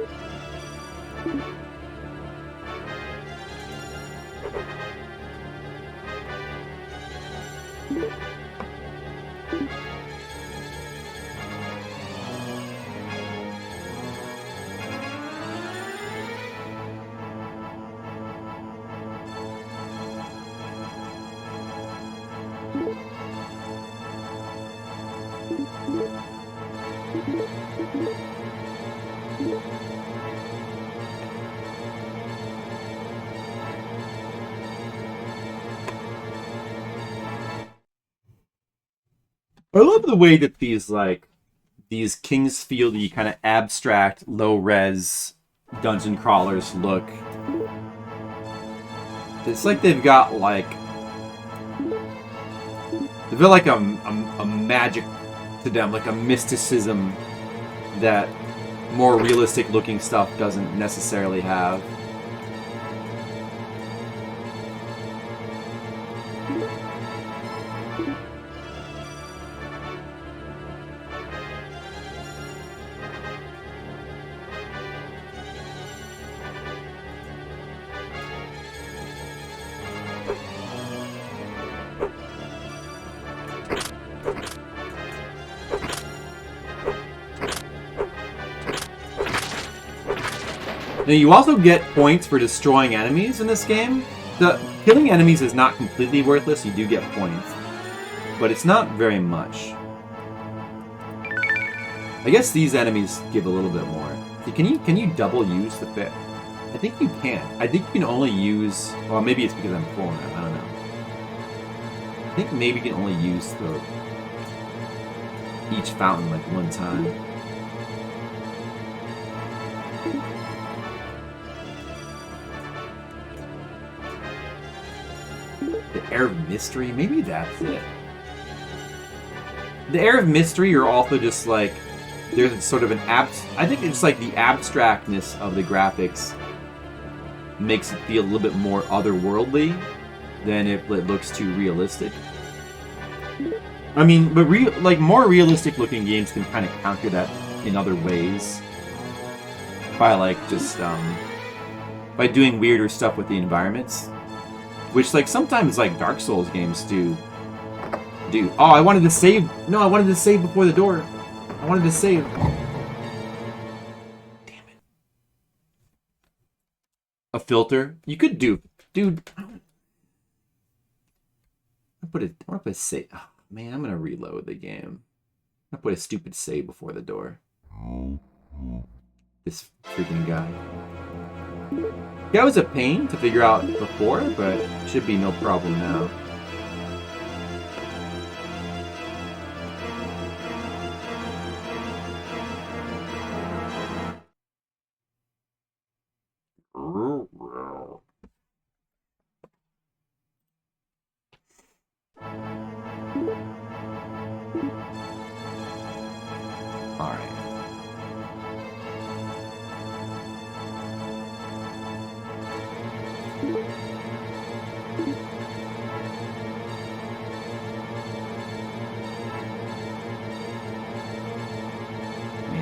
I love the way that these Kingsfield-y kind of abstract, low-res dungeon crawlers look. It's like they've got like a magic to them, like a mysticism that more realistic-looking stuff doesn't necessarily have. Now, you also get points for destroying enemies in this game. Killing enemies is not completely worthless, you do get points. But it's not very much. I guess these enemies give a little bit more. Can you double use the fit? I think you can. I think you can only use... Well, maybe it's because I'm full now, I don't know. I think maybe you can only use each fountain like one time. The Air of Mystery? Maybe that's it. The Air of Mystery are also just like there's sort of an I think it's like the abstractness of the graphics makes it feel a little bit more otherworldly than if it looks too realistic. I mean, but like more realistic looking games can kind of counter that in other ways by like just by doing weirder stuff with the environments, which like sometimes like Dark Souls games do. Oh, I wanted to save. No, I wanted to save before the door. I wanted to save. Damn it. A filter? You could do, dude. I want to put a save. Oh, man, I'm gonna reload the game. I put a stupid save before the door. This freaking guy. That was a pain to figure out before, but should be no problem now.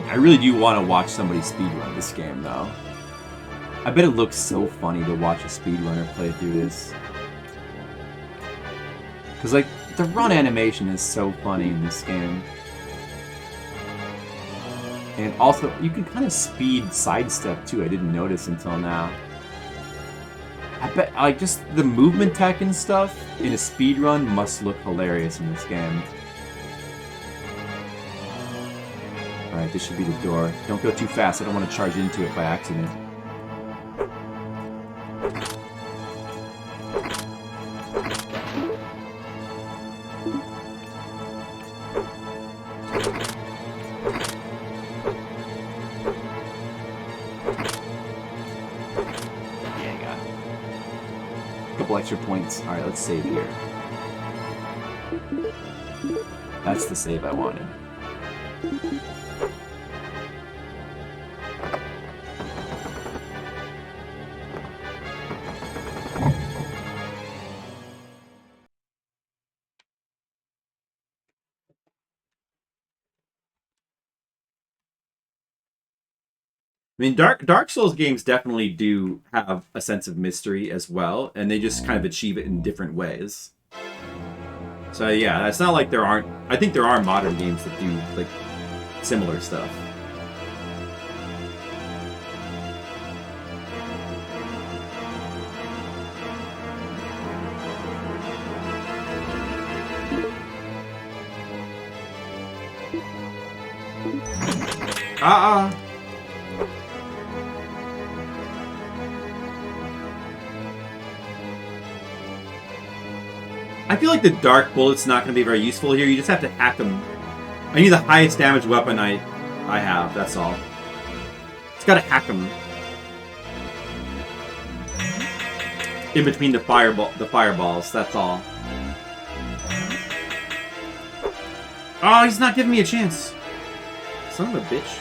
I really do want to watch somebody speedrun this game, though. I bet it looks so funny to watch a speedrunner play through this. Because, like, the run animation is so funny in this game. And also, you can kind of speed sidestep, too. I didn't notice until now. I bet, like, just the movement tech and stuff in a speedrun must look hilarious in this game. Alright, this should be the door. Don't go too fast, I don't want to charge into it by accident. Yeah, I got it. A couple extra points. Alright, let's save here. That's the save I wanted. I mean, Dark Souls games definitely do have a sense of mystery as well, and they just kind of achieve it in different ways. So yeah, it's not like there aren't... I think there are modern games that do, like, similar stuff. I feel like the dark bullet's not going to be very useful here. You just have to hack them. I need the highest damage weapon I have, that's all. It's got to hack them. In between the fireballs, that's all. Oh, he's not giving me a chance. Son of a bitch.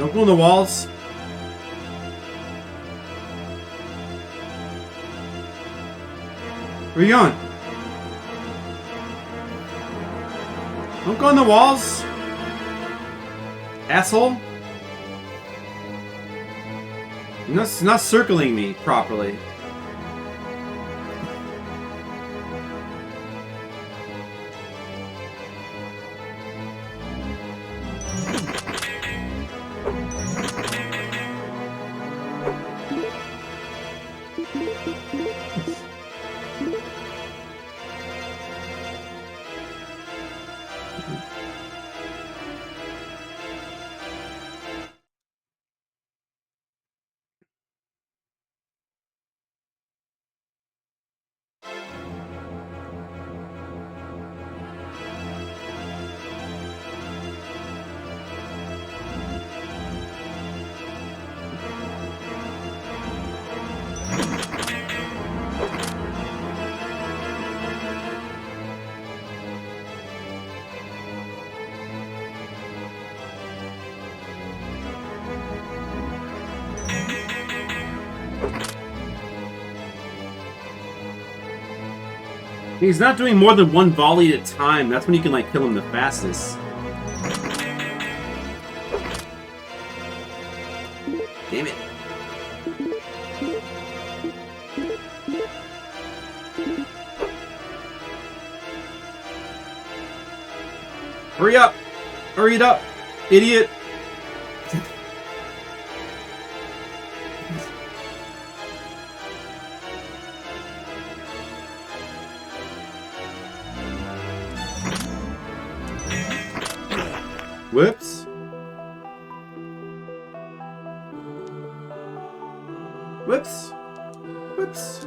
Don't go in the walls. Where are you going? Don't go in the walls. Asshole. You're not circling me properly. He's not doing more than one volley at a time. That's when you can like kill him the fastest. Damn it. Hurry up! Hurry it up! Idiot! Whoops. Whoops. Whoops.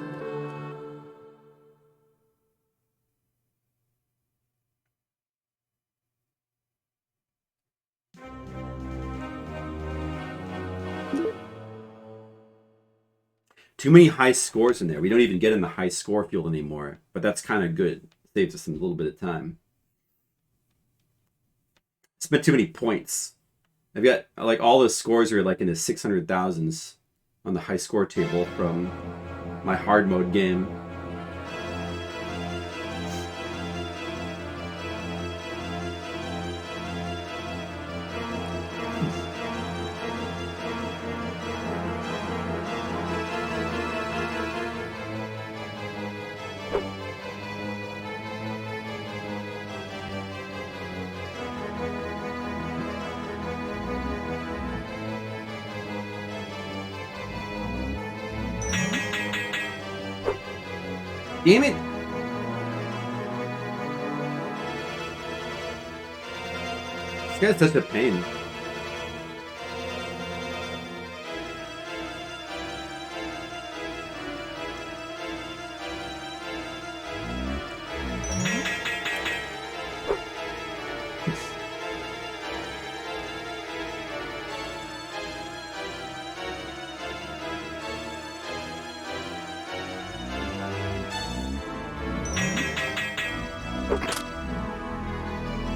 Too many high scores in there. We don't even get in the high score field anymore. But that's kind of good. Saves us a little bit of time. Spent too many points. I've got like all the scores are like in the 600,000s on the high score table from my hard mode game. Damn it! This guy's such a pain.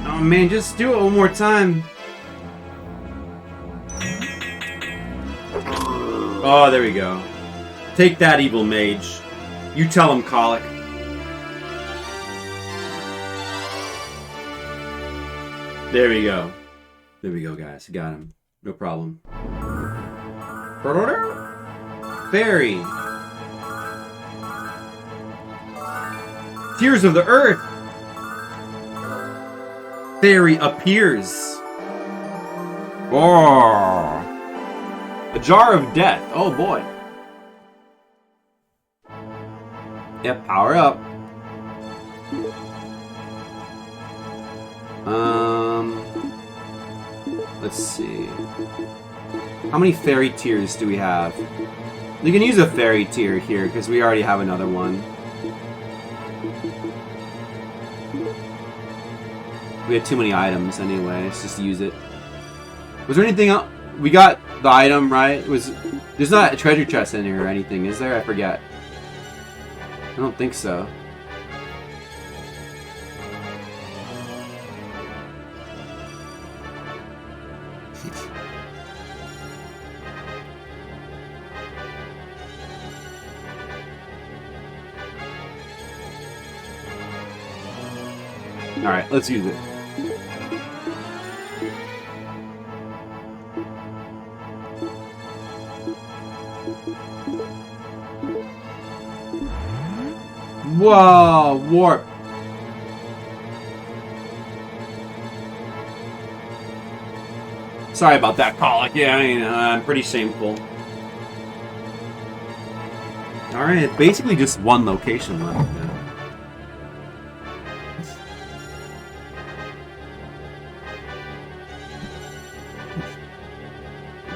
Oh man, just do it one more time. Oh, there we go. Take that, evil mage. You tell him, Colic. There we go. There we go, guys. Got him. No problem. Fairy. Tears of the Earth. Fairy appears. Oh. A jar of death. Oh boy. Yep, power up. Let's see. How many fairy tears do we have? We can use a fairy tear here because we already have another one. We had too many items anyway. Let's just use it. Was there anything else? We got the item, right? There's not a treasure chest in here or anything, is there? I forget. I don't think so. Alright, let's use it. Whoa, warp. Sorry about that, colic. Yeah, I'm pretty shameful. Alright, basically just one location left now.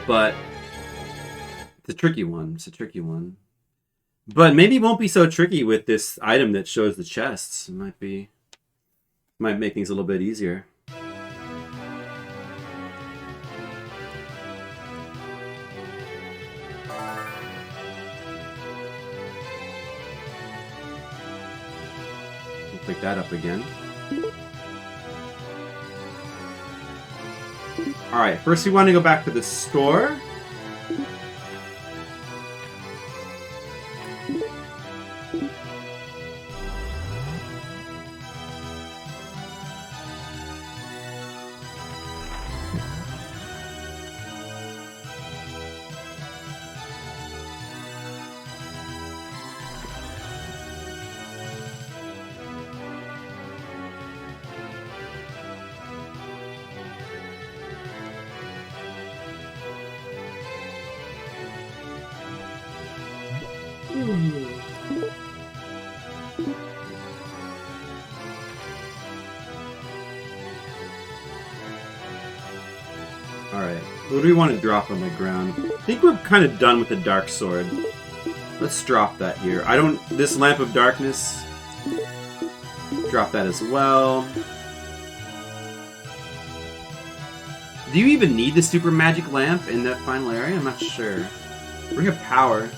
But it's a tricky one. It's a tricky one. But maybe it won't be so tricky with this item that shows the chests. It might make things a little bit easier. We'll pick that up again. Alright, first we want to go back to the store. Alright, what do we want to drop on the ground? I think we're kind of done with the dark sword. Let's drop that here. This lamp of darkness, drop that as well. Do you even need the super magic lamp in that final area? I'm not sure. Bring up power.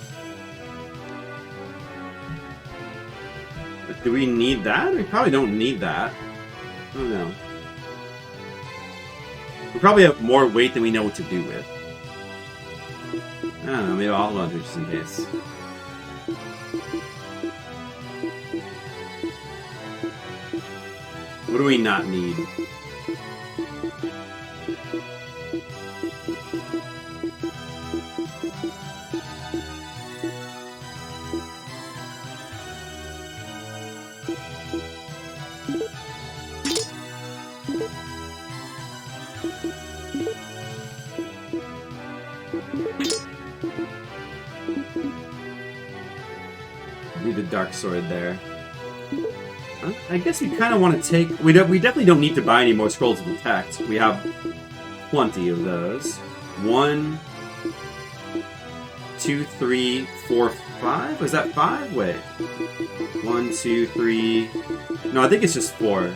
But do we need that? We probably don't need that. I don't know. We probably have more weight than we know what to do with. I don't know, maybe I'll hold on to it just in case. What do we not need? The dark sword there. I guess we kind of want to take... We definitely don't need to buy any more scrolls of protect. We have plenty of those. 1, 2, 3, 4, 5? Was that 5? Wait. 1, 2, 3... No, I think it's just 4.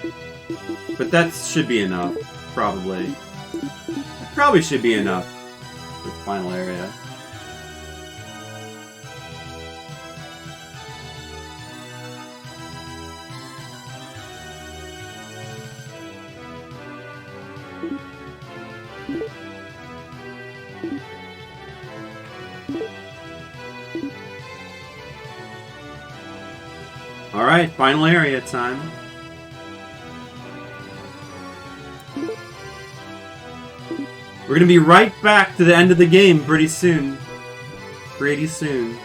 But that should be enough, probably. It probably should be enough for the final area. Alright, final area time. We're gonna be right back to the end of the game pretty soon. Pretty soon.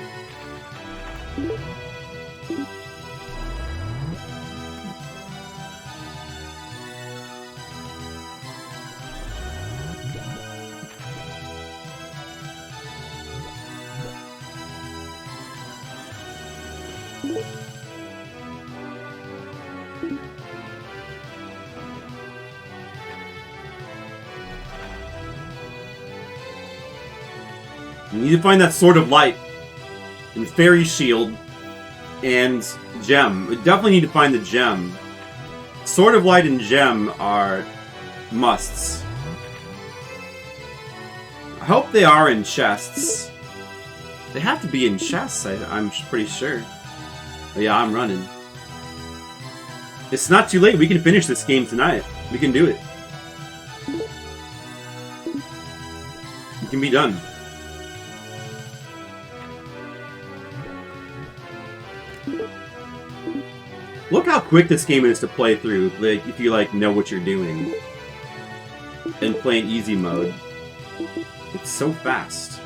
You need to find that Sword of Light and Fairy Shield and Gem. We definitely need to find the Gem. Sword of Light and Gem are musts. I hope they are in chests. They have to be in chests, I'm pretty sure. But yeah, I'm running. It's not too late. We can finish this game tonight. We can do it. It can be done. Look how quick this game is to play through, like, if you, like, know what you're doing. And play in easy mode. It's so fast.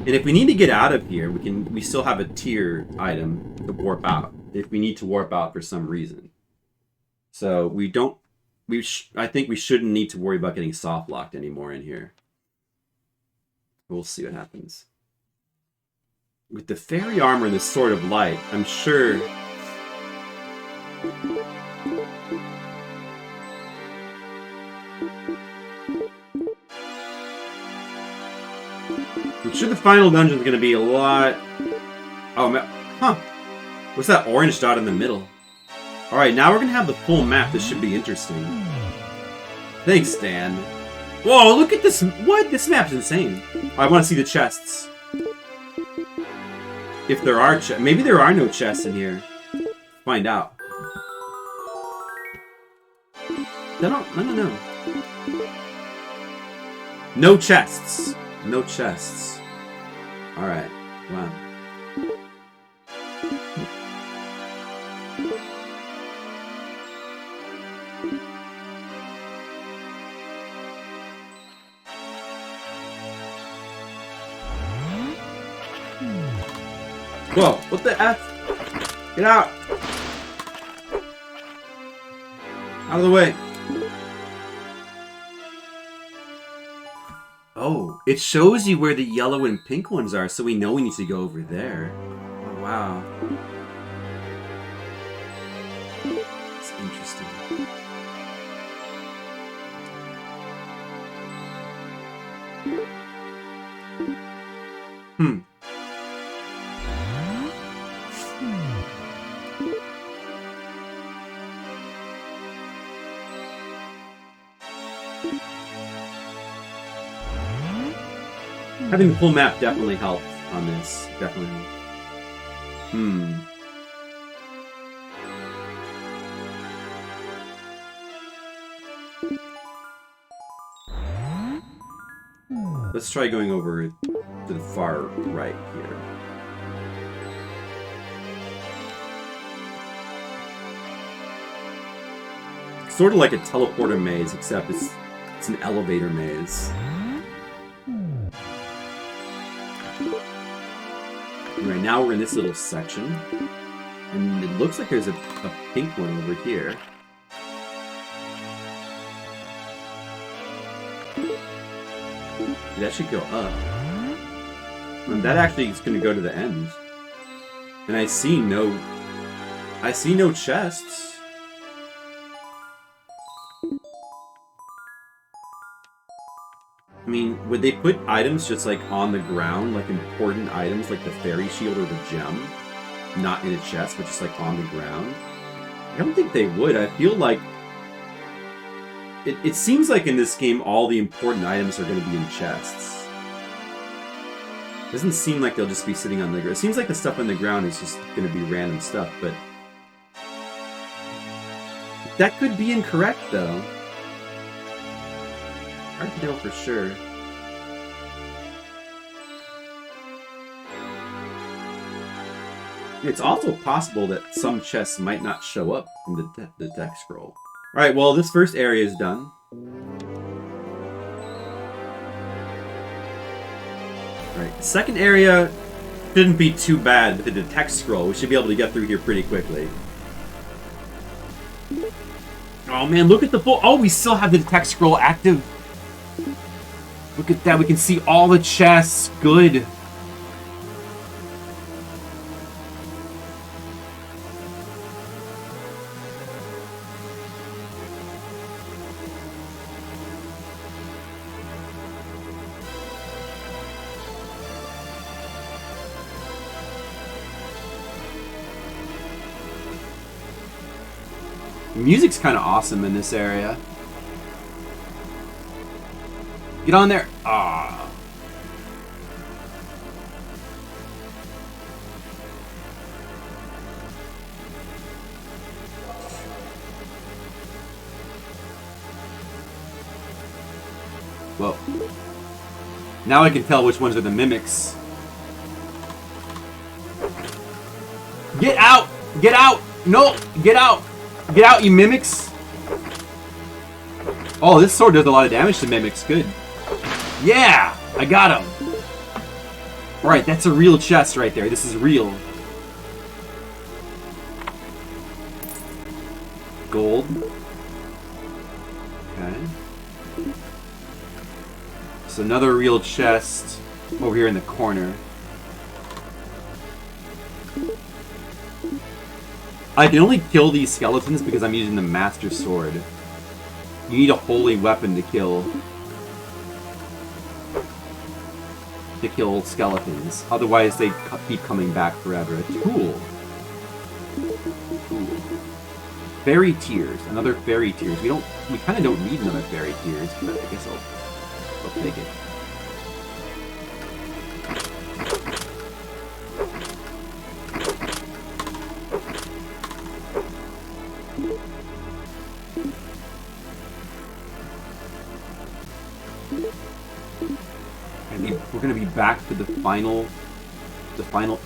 And if we need to get out of here, we still have a tier item to warp out if we need to warp out for some reason. So I think we shouldn't need to worry about getting soft locked anymore in here. We'll see what happens. With the fairy armor and the sword of light, I'm sure. I'm sure the final dungeon is going to be a lot... Oh, man. Huh. What's that orange dot in the middle? Alright, now we're going to have the full map. This should be interesting. Thanks, Dan. Whoa, look at this. What? This map's insane. I want to see the chests. If there are chests. Maybe there are no chests in here. Find out. No. No chests. No chests. Alright. Wow. Whoa, what the F? Get out! Out of the way. Oh, it shows you where the yellow and pink ones are, so we know we need to go over there. Oh, wow. It's interesting. Having the full map definitely helped on this. Definitely. Let's try going over to the far right here. Sort of like a teleporter maze, except it's an elevator maze. Right now we're in this little section, and it looks like there's a pink one over here. That should go up. And that actually is going to go to the end. And I see no chests. I mean, would they put items just like on the ground, like important items like the fairy shield or the gem, not in a chest, but just like on the ground? I don't think they would. I feel like it seems like in this game all the important items are going to be in chests. It doesn't seem like they'll just be sitting on the ground. It seems like the stuff on the ground is just going to be random stuff, but that could be incorrect though. Hard to know for sure. It's also possible that some chests might not show up in the text scroll. Alright, well, this first area is done. Alright, the second area shouldn't be too bad with the text scroll. We should be able to get through here pretty quickly. Oh man, look at the full... Oh, we still have the text scroll active. Look at that, we can see all the chests. Good. Music's kind of awesome in this area. Get on there. Ah. Well, now I can tell which ones are the mimics. Get out! Get out! No! Get out! Get out, you mimics! Oh, this sword does a lot of damage to mimics. Good. Yeah! I got him! Alright, that's a real chest right there. This is real. Gold. Okay. So another real chest over here in the corner. I can only kill these skeletons because I'm using the Master Sword. You need a holy weapon to kill skeletons. Otherwise, they keep coming back forever. A tool. Fairy tears. Another fairy tears. We kind of don't need another fairy tears, but I guess I'll take it. We're gonna be back to the final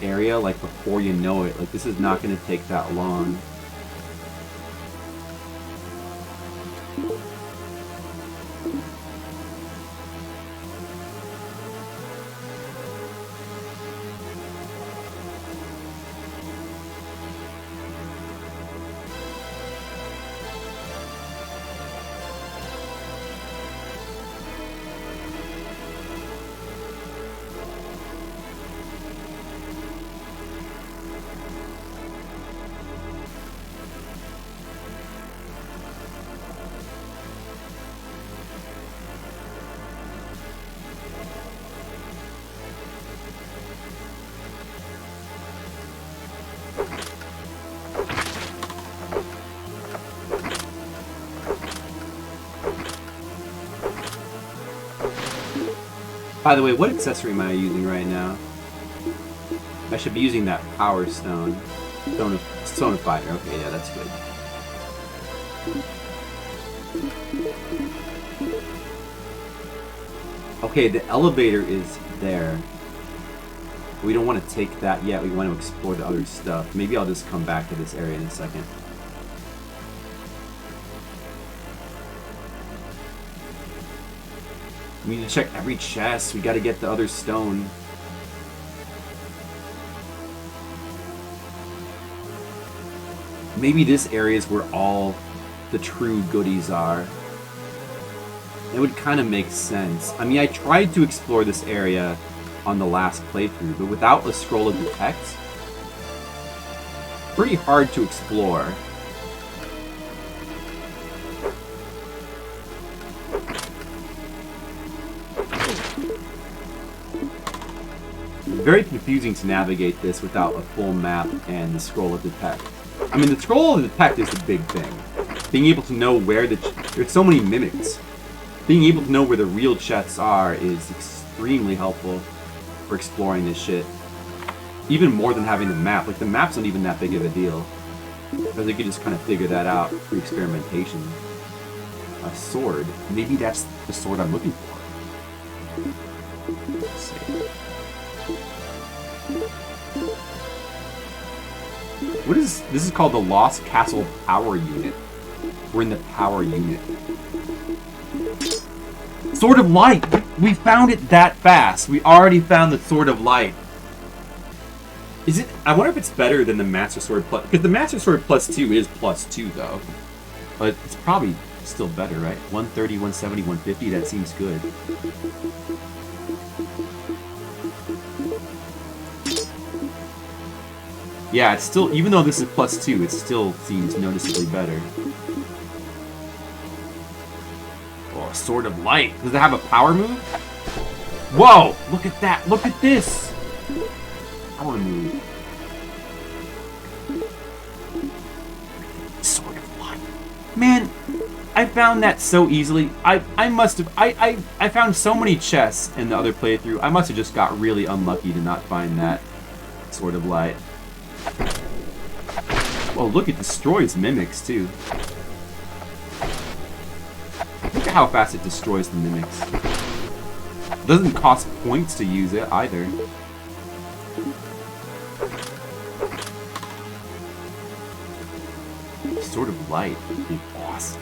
area, like, before you know it. Like, this is not gonna take that long. By the way, what accessory am I using right now? I should be using that Power Stone. Stone of Fire. Okay, yeah, that's good. Okay, the elevator is there. We don't want to take that yet. We want to explore the other stuff. Maybe I'll just come back to this area in a second. We need to check every chest. We gotta get the other stone. Maybe this area is where all the true goodies are. It would kind of make sense. I mean, I tried to explore this area on the last playthrough, but without the scroll of detect, pretty hard to explore. Very confusing to navigate this without a full map and the scroll of detect. I mean, the scroll of detect is the big thing. Being able to know where there's so many mimics. Being able to know where the real chests are is extremely helpful for exploring this shit. Even more than having the map. Like, the map's not even that big of a deal. Because you can just kind of figure that out through experimentation. A sword. Maybe that's the sword I'm looking for. Let's see. What is this? Is called the Lost Castle Power Unit. We're in the power unit. Sword of Light! We found it that fast. We already found the Sword of Light. Is it? I wonder if it's better than the Master Sword Plus. Because the Master Sword Plus 2 is plus 2, though. But it's probably still better, right? 130, 170, 150. That seems good. Yeah, it's still, even though this is plus 2, it still seems noticeably better. Oh, Sword of Light. Does it have a power move? Whoa! Look at that! Look at this! Power move. Sword of Light. Man, I found that so easily. I must have... I found so many chests in the other playthrough. I must have just got really unlucky to not find that sort of light. Oh, look, it destroys mimics, too. Look at how fast it destroys the mimics. It doesn't cost points to use it, either. Sort of light would be awesome.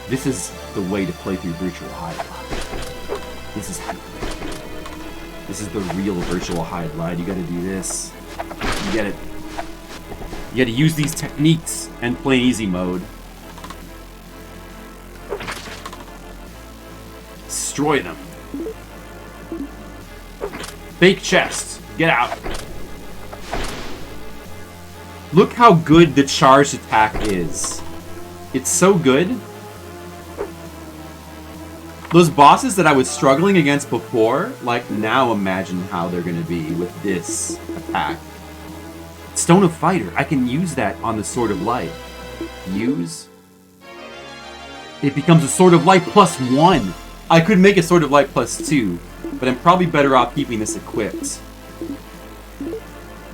This is the way to play through virtual Hydlide. This is how you play. This is the real virtual Hydlide. You gotta do this. You gotta use these techniques and play easy mode. Destroy them. Fake chest. Get out. Look how good the charged attack is. It's so good. Those bosses that I was struggling against before, like, now imagine how they're gonna be with this attack. Stone of Fighter. I can use that on the Sword of Light. Use. It becomes a Sword of Light +1. I could make a Sword of Light +2, but I'm probably better off keeping this equipped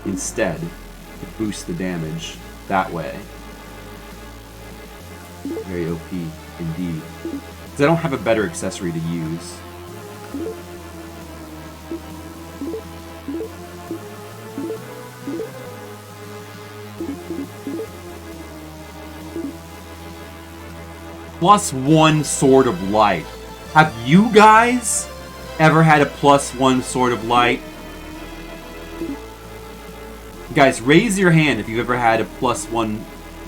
instead to boost the damage that way. Very OP indeed. Because I don't have a better accessory to use. +1 Sword of Light. Have you guys ever had a +1 Sword of Light? Guys, raise your hand if you've ever had a +1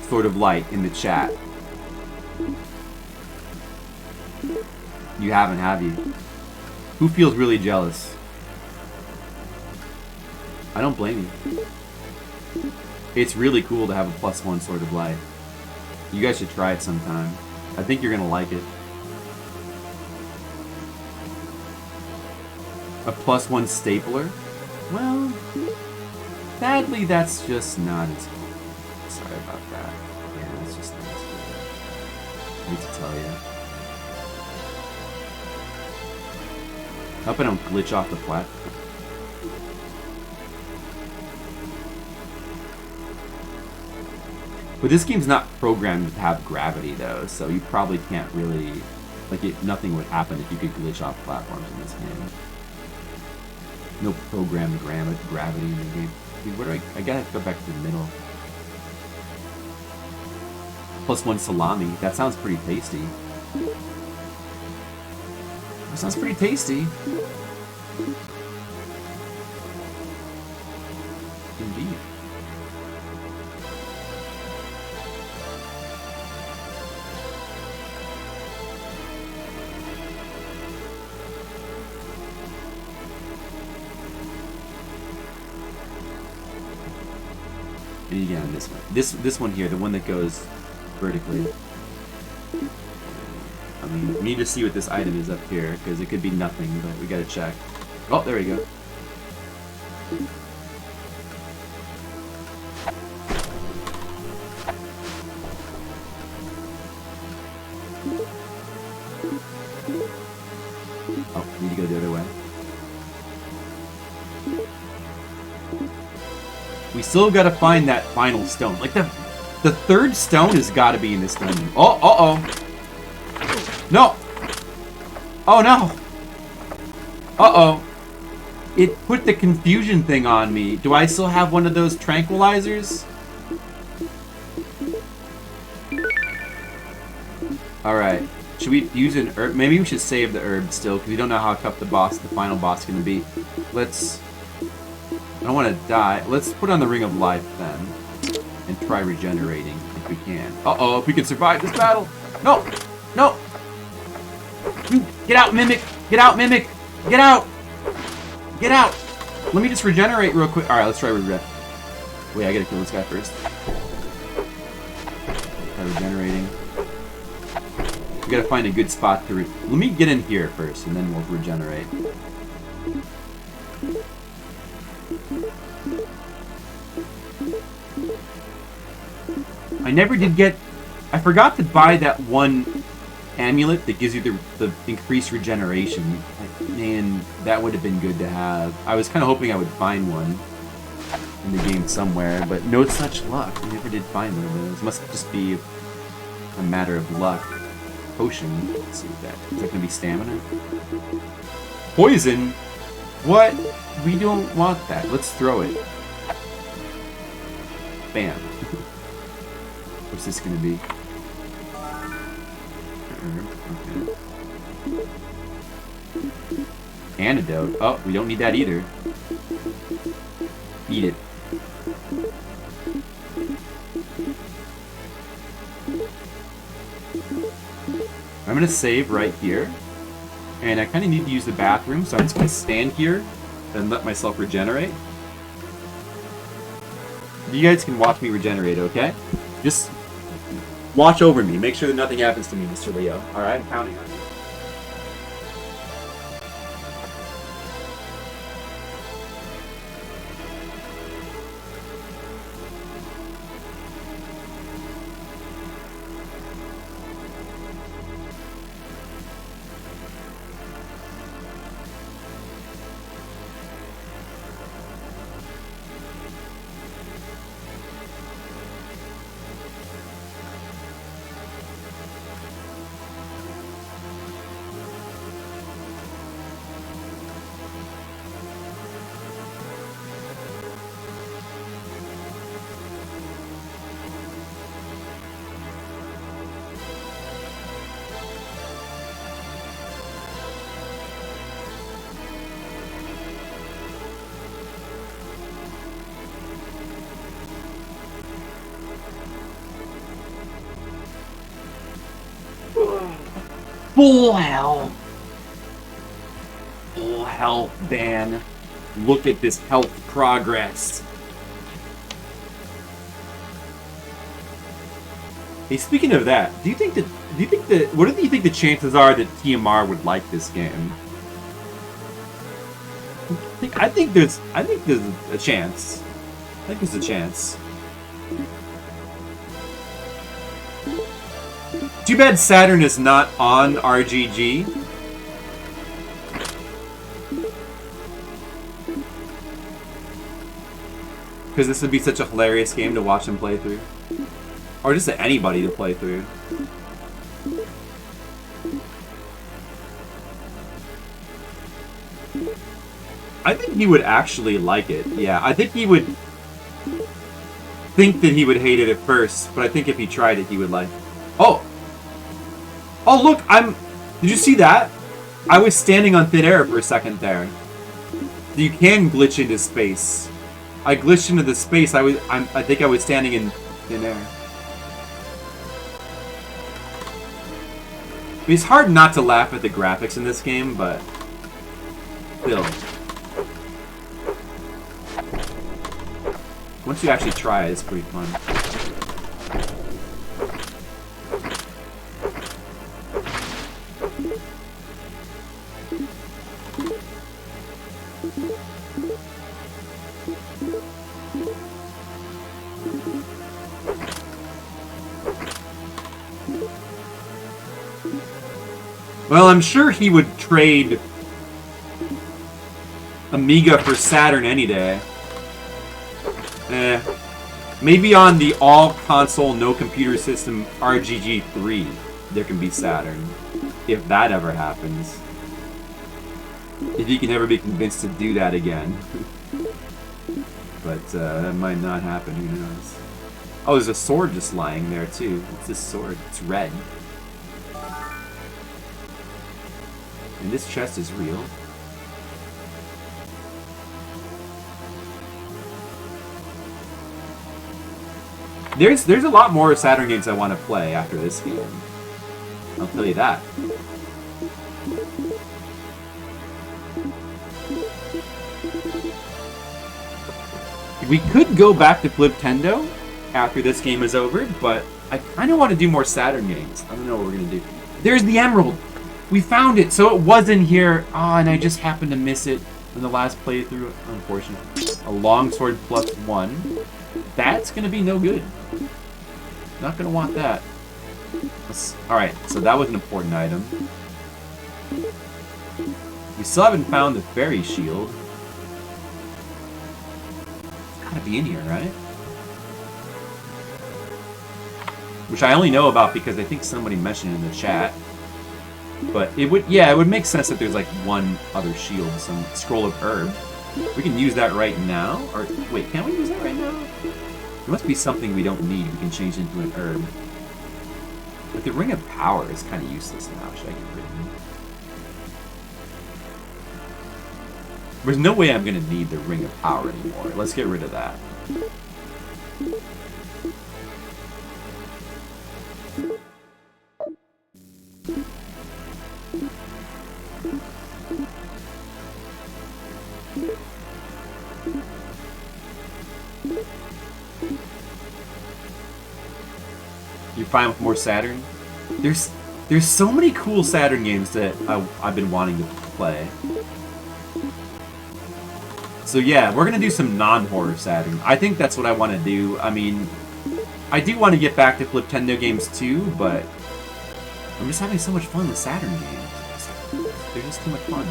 Sword of Light in the chat. You haven't, have you? Who feels really jealous? I don't blame you. It's really cool to have a +1 Sword of Light. You guys should try it sometime. I think you're gonna like it. A +1 stapler? Well, sadly, that's just not as cool. Sorry about that. Yeah, that's just not as cool. I hate to tell you. Hope I don't glitch off the platform. But this game's not programmed to have gravity, though, so you probably can't really... Like, nothing would happen if you could glitch off platforms in this game. No programmed gravity in the game. Dude, where do I gotta go back to the middle. +1 salami. That sounds pretty tasty. That sounds pretty tasty. Indeed. And again, this one. This one here, the one that goes vertically. I mean, we need to see what this item is up here, because it could be nothing, but we gotta check. Oh, there we go. Oh, need to go the other way. We still gotta find that final stone. Like, the third stone has gotta be in this dungeon. Oh, uh-oh. No! Oh, no! Uh-oh. It put the confusion thing on me. Do I still have one of those tranquilizers? Alright. Should we use an herb? Maybe we should save the herb still, because we don't know how tough the final boss is going to be. Let's... I don't want to die. Let's put on the Ring of Life, then. And try regenerating, if we can. Uh-oh, if we can survive this battle! No! No! You get out, Mimic! Get out, Mimic! Get out! Get out! Let me just regenerate real quick. Alright, let's try regen. Wait, I gotta kill this guy first. Try regenerating. We gotta find a good spot to let me get in here first, and then we'll regenerate. I never did get... I forgot to buy that one amulet that gives you the increased regeneration. Like, man, that would have been good to have. I was kind of hoping I would find one in the game somewhere, but no such luck. I never did find one of those. Must just be a matter of luck. Potion. Let's see what that is. Is that going to be stamina? Poison? What? We don't want that. Let's throw it. Bam. What's this going to be? Okay. Antidote. Oh, we don't need that either. Eat it. I'm going to save right here. And I kind of need to use the bathroom, so I'm just going to stand here and let myself regenerate. You guys can watch me regenerate, okay? Just watch over me. Make sure that nothing happens to me, Mr. Leo. Alright? I'm counting on you. Full health. Full health, Dan. Look at this health progress. Hey, speaking of that, what do you think the chances are that TMR would like this game? I think there's a chance. I think there's a chance. Too bad Saturn is not on RGG. Because this would be such a hilarious game to watch him play through. Or just anybody to play through. I think he would actually like it. Yeah, I think he would think that he would hate it at first, but I think if he tried it, he would like it. Oh! Oh, look, Did you see that? I was standing on thin air for a second there. You can glitch into space. I glitched into the space. I think I was standing in thin air. It's hard not to laugh at the graphics in this game, but still. Once you actually try it, it's pretty fun. Well, I'm sure he would trade Amiga for Saturn any day. Maybe on the all-console, no-computer system RGG3, there can be Saturn. If that ever happens. If he can ever be convinced to do that again. But that might not happen, who knows. Oh, there's a sword just lying there, too. What's this sword? It's red. And this chest is real. There's a lot more Saturn games I want to play after this game. I'll tell you that. We could go back to Fliptendo after this game is over, but I kind of want to do more Saturn games. I don't know what we're going to do. There's the Emerald! We found it, so it was in here. Ah, and I just happened to miss it in the last playthrough. Unfortunately. A longsword +1. That's gonna be no good. Not gonna want that. Alright, so that was an important item. We still haven't found the fairy shield. It's gotta be in here, right? Which I only know about because I think somebody mentioned it in the chat. But it would, yeah, it would make sense that there's like one other shield, some scroll of herb. We can use that right now. Or wait, can we use that right now? There must be something we don't need. We can change into an herb. But the ring of power is kind of useless now. Should I get rid of it? There's no way I'm gonna need the ring of power anymore. Let's get rid of that. You're fine with more Saturn? There's so many cool Saturn games that I've been wanting to play. So yeah, we're gonna do some non-horror Saturn. I think that's what I want to do. I mean, I do want to get back to Fliptendo games too, but I'm just having so much fun with Saturn games. They're just too much fun.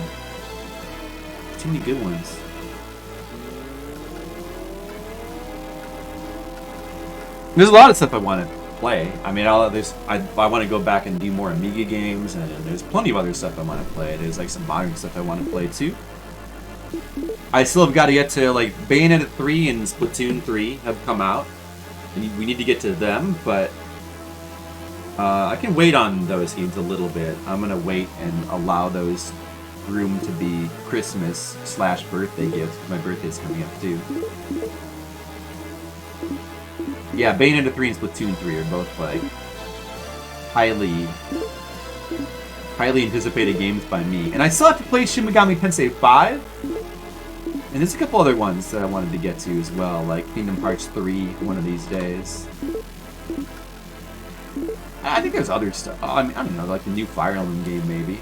Too many good ones. There's a lot of stuff I want to play. I mean, I want to go back and do more Amiga games, and there's plenty of other stuff I want to play. There's like some modern stuff I want to play too. I still have got to get to like Bayonetta 3 and Splatoon 3 have come out, and we need to get to them. But I can wait on those games a little bit. I'm gonna wait and allow those room to be Christmas / birthday gifts. My birthday's coming up too. Yeah, Bayonetta 3 and Splatoon 3 are both like highly anticipated games by me. And I still have to play Shin Megami Tensei 5. And there's a couple other ones that I wanted to get to as well, like Kingdom Hearts 3 one of these days. I think there's other stuff. I mean, I don't know, like the new Fire Emblem game maybe.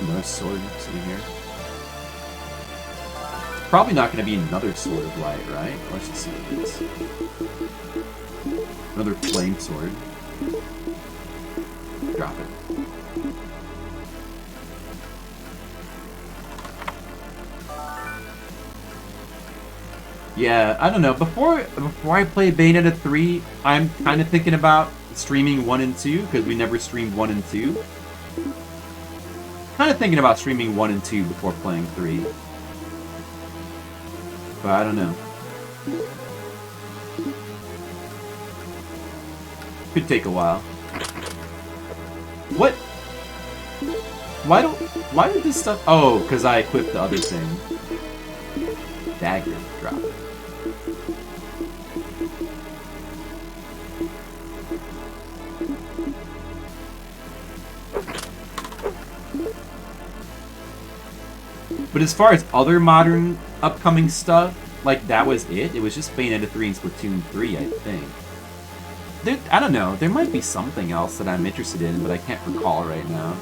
Another sword sitting here. Probably not going to be another sword of light, right? Let's just see what it is. Another flame sword. Drop it. Yeah, I don't know. Before I play Bayonetta 3, I'm kind of thinking about streaming 1 and 2 because we never streamed 1 and 2. Kind of thinking about streaming 1 and 2 before playing 3. But I don't know. Could take a while. What? Why did this stuff... Oh, because I equipped the other thing. Dagger. Drop it. But as far as other modern upcoming stuff, like that was it. It was just Bayonetta 3 and Splatoon 3, I think. I don't know. There might be something else that I'm interested in, but I can't recall right now.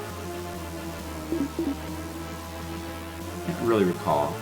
Can't really recall.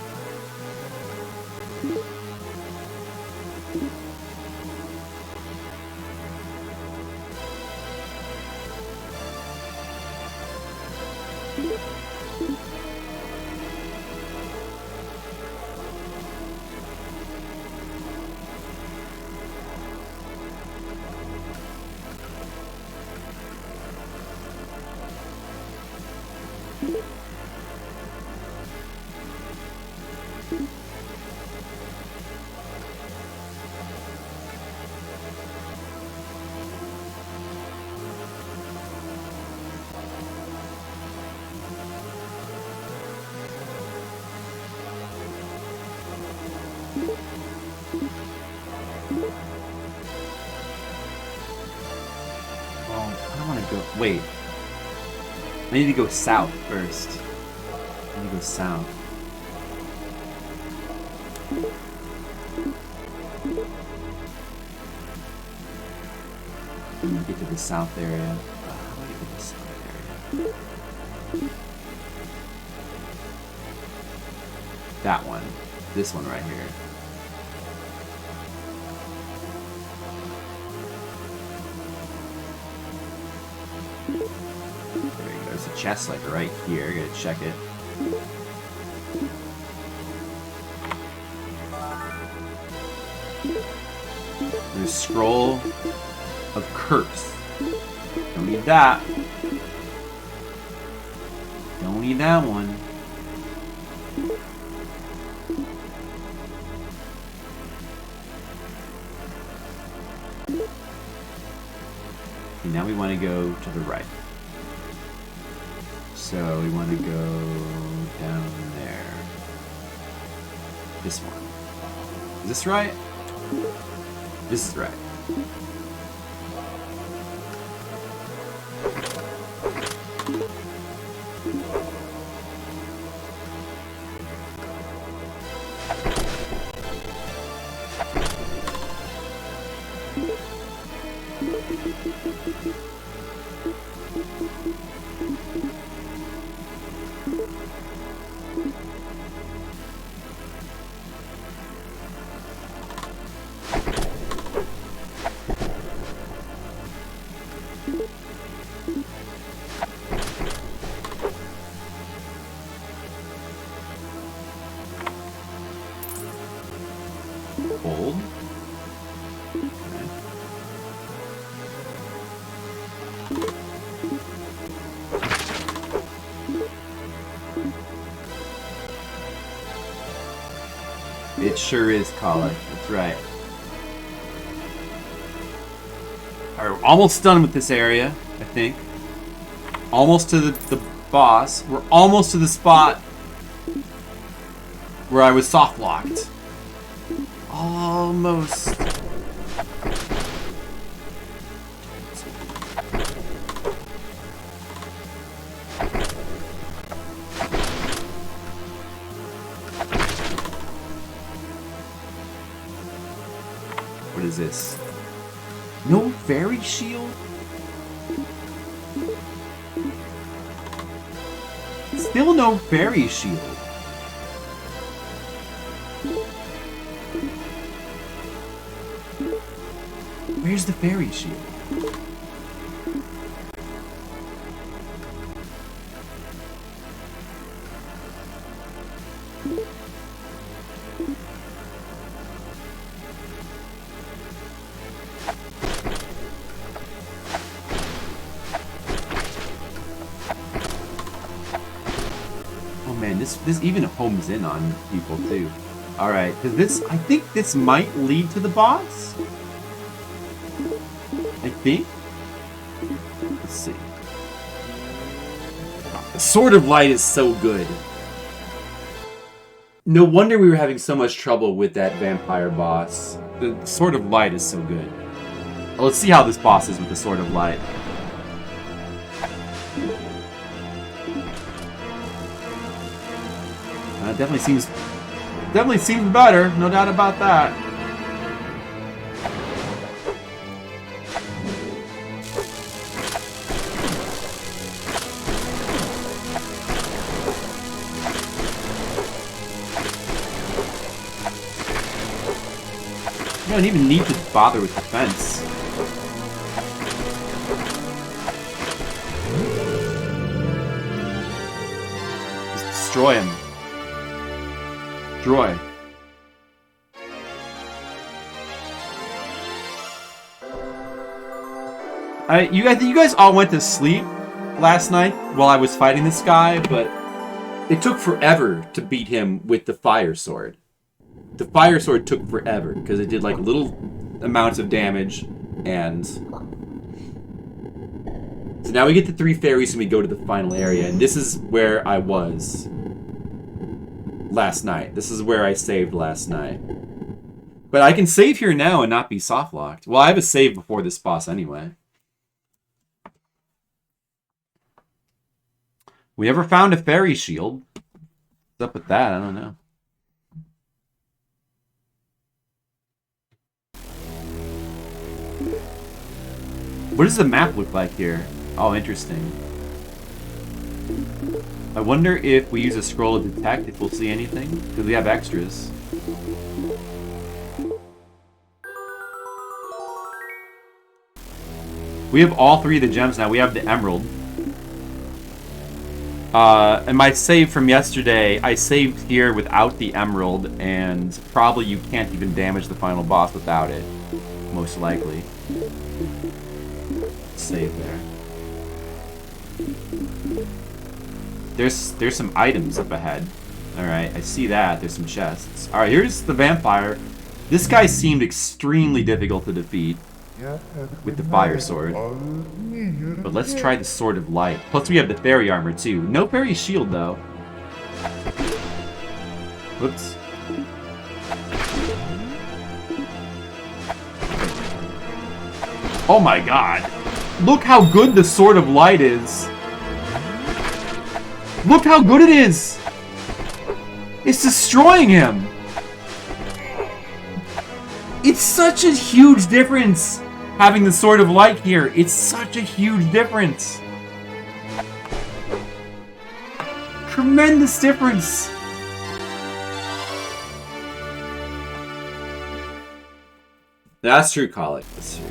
Wait. I need to go south first. I need to go south. Get to the south area. How do I get to the south area? That one. This one right here. There you go. There's a chest like right here. Gotta check it. There's a scroll of curse. Don't need that. Don't need that one. Okay, now we want to go to the right. So we want to go down there. This one. Is this right? This is right. Hold. Okay. It sure is colic. That's right. Alright, we're almost done with this area, I think. Almost to the boss. We're almost to the spot where I was soft locked. Almost. What is this? No fairy shield? Still no fairy shield. Where's the fairy shield? Oh man, this even homes in on people too. All right, because this, I think this might lead to the boss. I think. Let's see. The Sword of Light is so good. No wonder we were having so much trouble with that vampire boss. The Sword of Light is so good. Well, let's see how this boss is with the Sword of Light. Definitely seems better, no doubt about that. You don't even need to bother with defense. Just destroy him. Destroy. You guys all went to sleep last night while I was fighting this guy, but it took forever to beat him with the fire sword. The fire sword took forever because it did like little amounts of damage, and so now we get the 3 fairies and we go to the final area, and this is where I was last night. This is where I saved last night. But I can save here now and not be soft locked. Well, I have a save before this boss anyway. We never found a fairy shield. What's up with that? I don't know. What does the map look like here? Oh, interesting. I wonder if we use a scroll to detect if we'll see anything, because we have extras. We have all 3 of the gems now. We have the emerald. And my save from yesterday, I saved here without the emerald, and probably you can't even damage the final boss without it. Most likely. Save there. There's some items up ahead. Alright, I see that. There's some chests. Alright, here's the vampire. This guy seemed extremely difficult to defeat with the fire sword. But let's try the Sword of Light. Plus we have the fairy armor too. No fairy shield though. Whoops. Oh my god. Look how good the Sword of Light is. Look how good it is! It's destroying him! It's such a huge difference having the Sword of Light here. It's such a huge difference. Tremendous difference. That's true, Colic. That's true.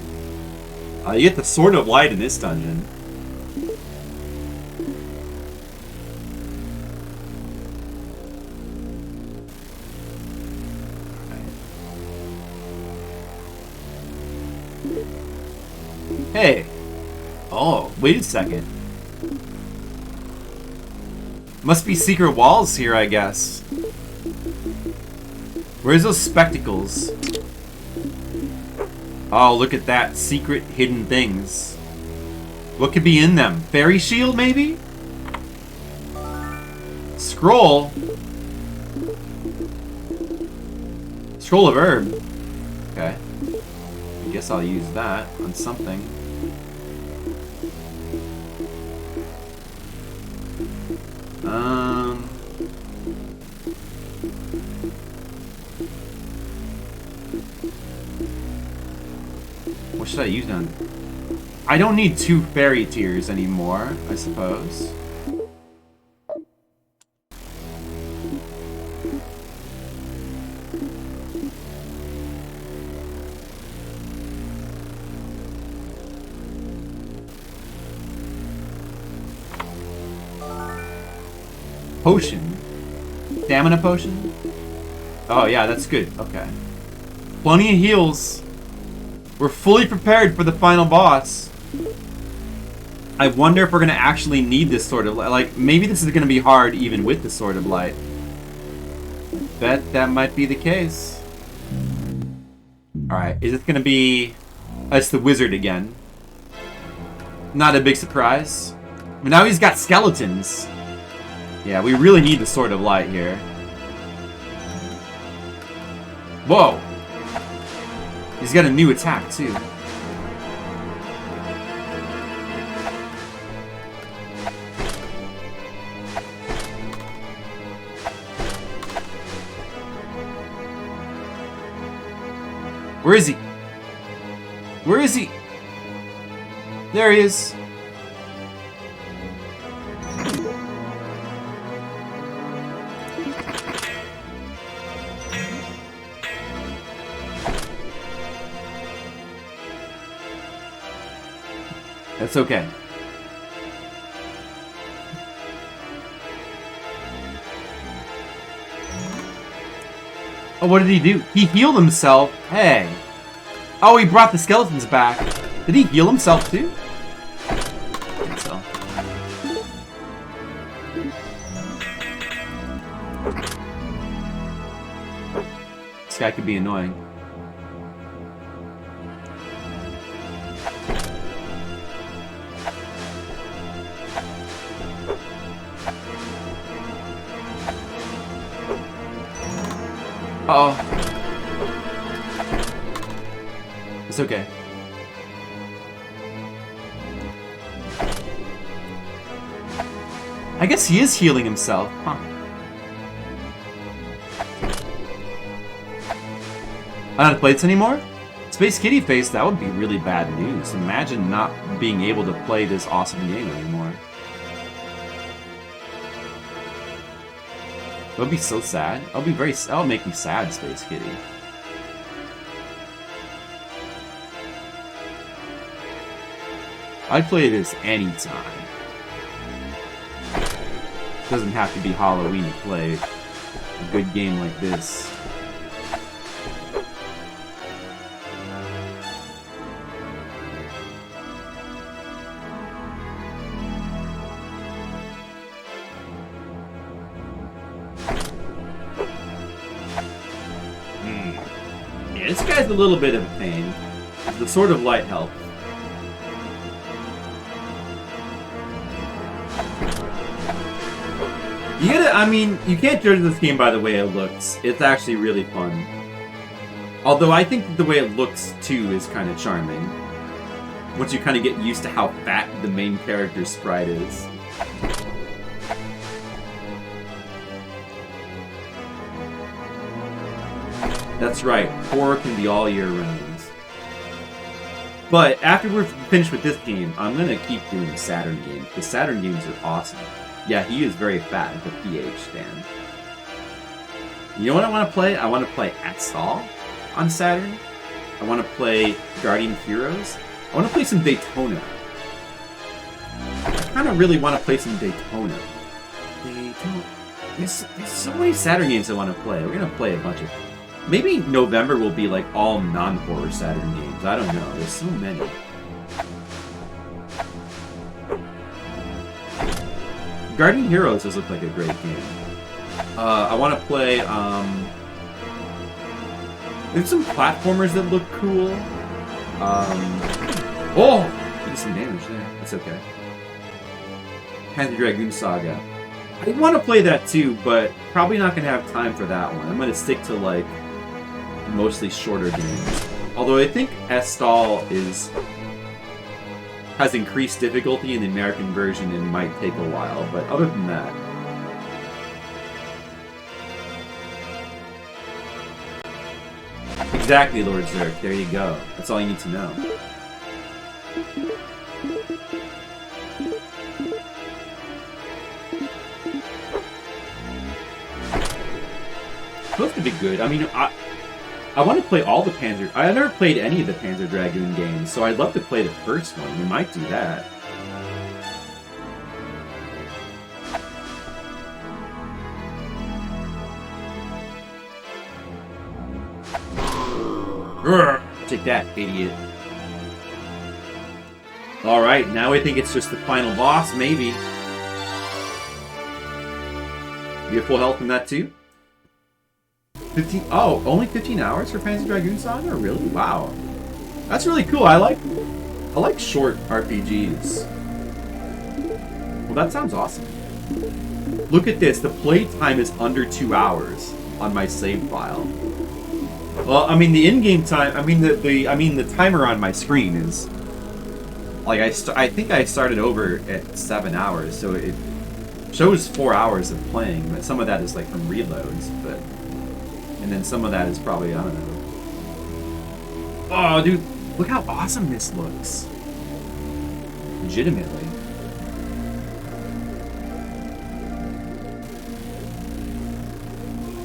You get the Sword of Light in this dungeon. Hey. Oh, wait a second. Must be secret walls here, I guess. Where's those spectacles? Oh, look at that. Secret hidden things. What could be in them? Fairy shield, maybe? Scroll. Scroll of herb. Okay. I guess I'll use that on something. What should I use on? I don't need 2 fairy tears anymore, I suppose. Potion. Stamina potion? Oh yeah, that's good. Okay. Plenty of heals. We're fully prepared for the final boss. I wonder if we're going to actually need this Sword of Light. Like, maybe this is going to be hard even with the Sword of Light. Bet that might be the case. Alright, is it going to be... it's the wizard again. Not a big surprise. But now he's got skeletons. Yeah, we really need the Sword of Light here. Whoa! He's got a new attack, too. Where is he? Where is he? There he is. That's okay. Oh, what did he do? He healed himself. Hey. Oh, he brought the skeletons back. Did he heal himself too? I think so. This guy could be annoying. Uh-oh. It's okay. I guess he is healing himself, huh? I don't have plates anymore? Space Kitty Face, that would be really bad news. Imagine not being able to play this awesome game anymore. That would be so sad. That would make me sad, Space Kitty. I'd play this anytime. Doesn't have to be Halloween to play a good game like this. Yeah, this guy's a little bit of a pain. The Sword of Light help. You can't judge this game by the way it looks. It's actually really fun. Although I think that the way it looks, too, is kind of charming. Once you kind of get used to how fat the main character's sprite is. That's right, horror can be all year round. But after we're finished with this game, I'm going to keep doing Saturn games, because Saturn games are awesome. Yeah, he is very fat at the PH stand. You know what I want to play? I want to play Astal on Saturn. I want to play Guardian Heroes. I want to play some Daytona. I kind of really want to play some Daytona. There's so many Saturn games I want to play. We're going to play a bunch of... Maybe November will be like all non-horror Saturn games. I don't know. There's so many. Guardian Heroes does look like a great game. I want to play, there's some platformers that look cool. Oh! Did some damage there. That's okay. Panzer Dragoon Saga. I want to play that too, but probably not going to have time for that one. I'm going to stick to, like, mostly shorter games. Although I think Astal has increased difficulty in the American version and might take a while, but other than that... Exactly, Lord Zerk. There you go. That's all you need to know. Supposed to be good. I mean, I want to play all the Panzer... I never played any of the Panzer Dragoon games, so I'd love to play the first one. We might do that. Urgh, take that, idiot. Alright, now I think it's just the final boss, maybe. You have full health from that too? 15... Oh, only 15 hours for Panzer Dragoon Saga? Really? Wow. That's really cool. I like short RPGs. Well, that sounds awesome. Look at this. The play time is under 2 hours on my save file. Well, I mean the in-game time. I mean the timer on my screen is like I think I started over at 7 hours, so it shows 4 hours of playing. But some of that is like from reloads, but. And then some of that is probably, I don't know. Oh, dude, look how awesome this looks. Legitimately.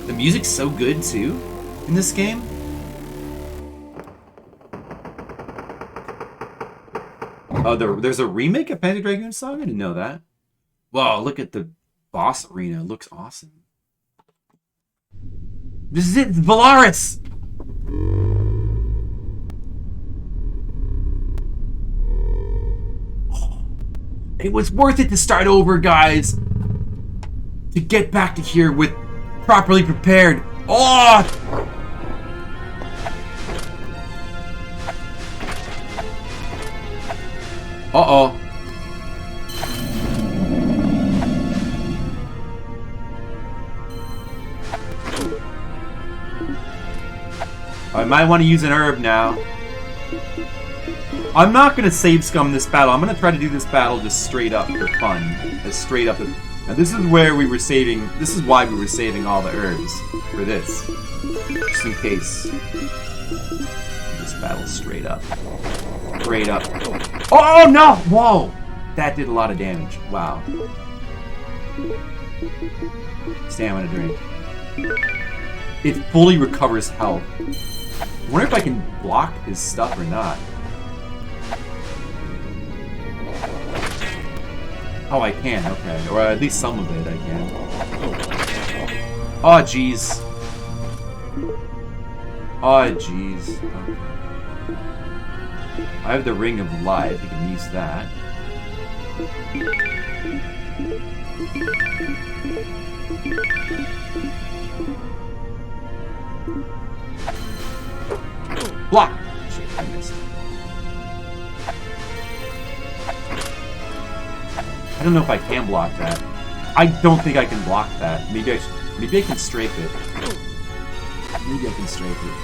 The music's so good, too, in this game. Oh, there's a remake of Panzer Dragoon Saga? I didn't know that. Wow, look at the boss arena. It looks awesome. This is it, it's Valaris! Oh, it was worth it to start over, guys! To get back to here with properly prepared. Oh! Uh-oh. I might want to use an herb now. I'm not going to save scum this battle. I'm going to try to do this battle just straight up for fun. As straight up as... Now this is where we were saving... This is why we were saving all the herbs. For this. Just in case. this battle straight up. Straight up. Oh no! Whoa! That did a lot of damage. Wow. Stamina drink. It fully recovers health. I wonder if I can block his stuff or not. Oh, I can, okay. Or at least some of it I can. Oh, jeez. Oh, jeez. Okay. I have the Ring of Life. You can use that. Block! Shit, I missed. I don't know if I can block that. I don't think I can block that. Maybe I can strafe it. Maybe I can strafe it.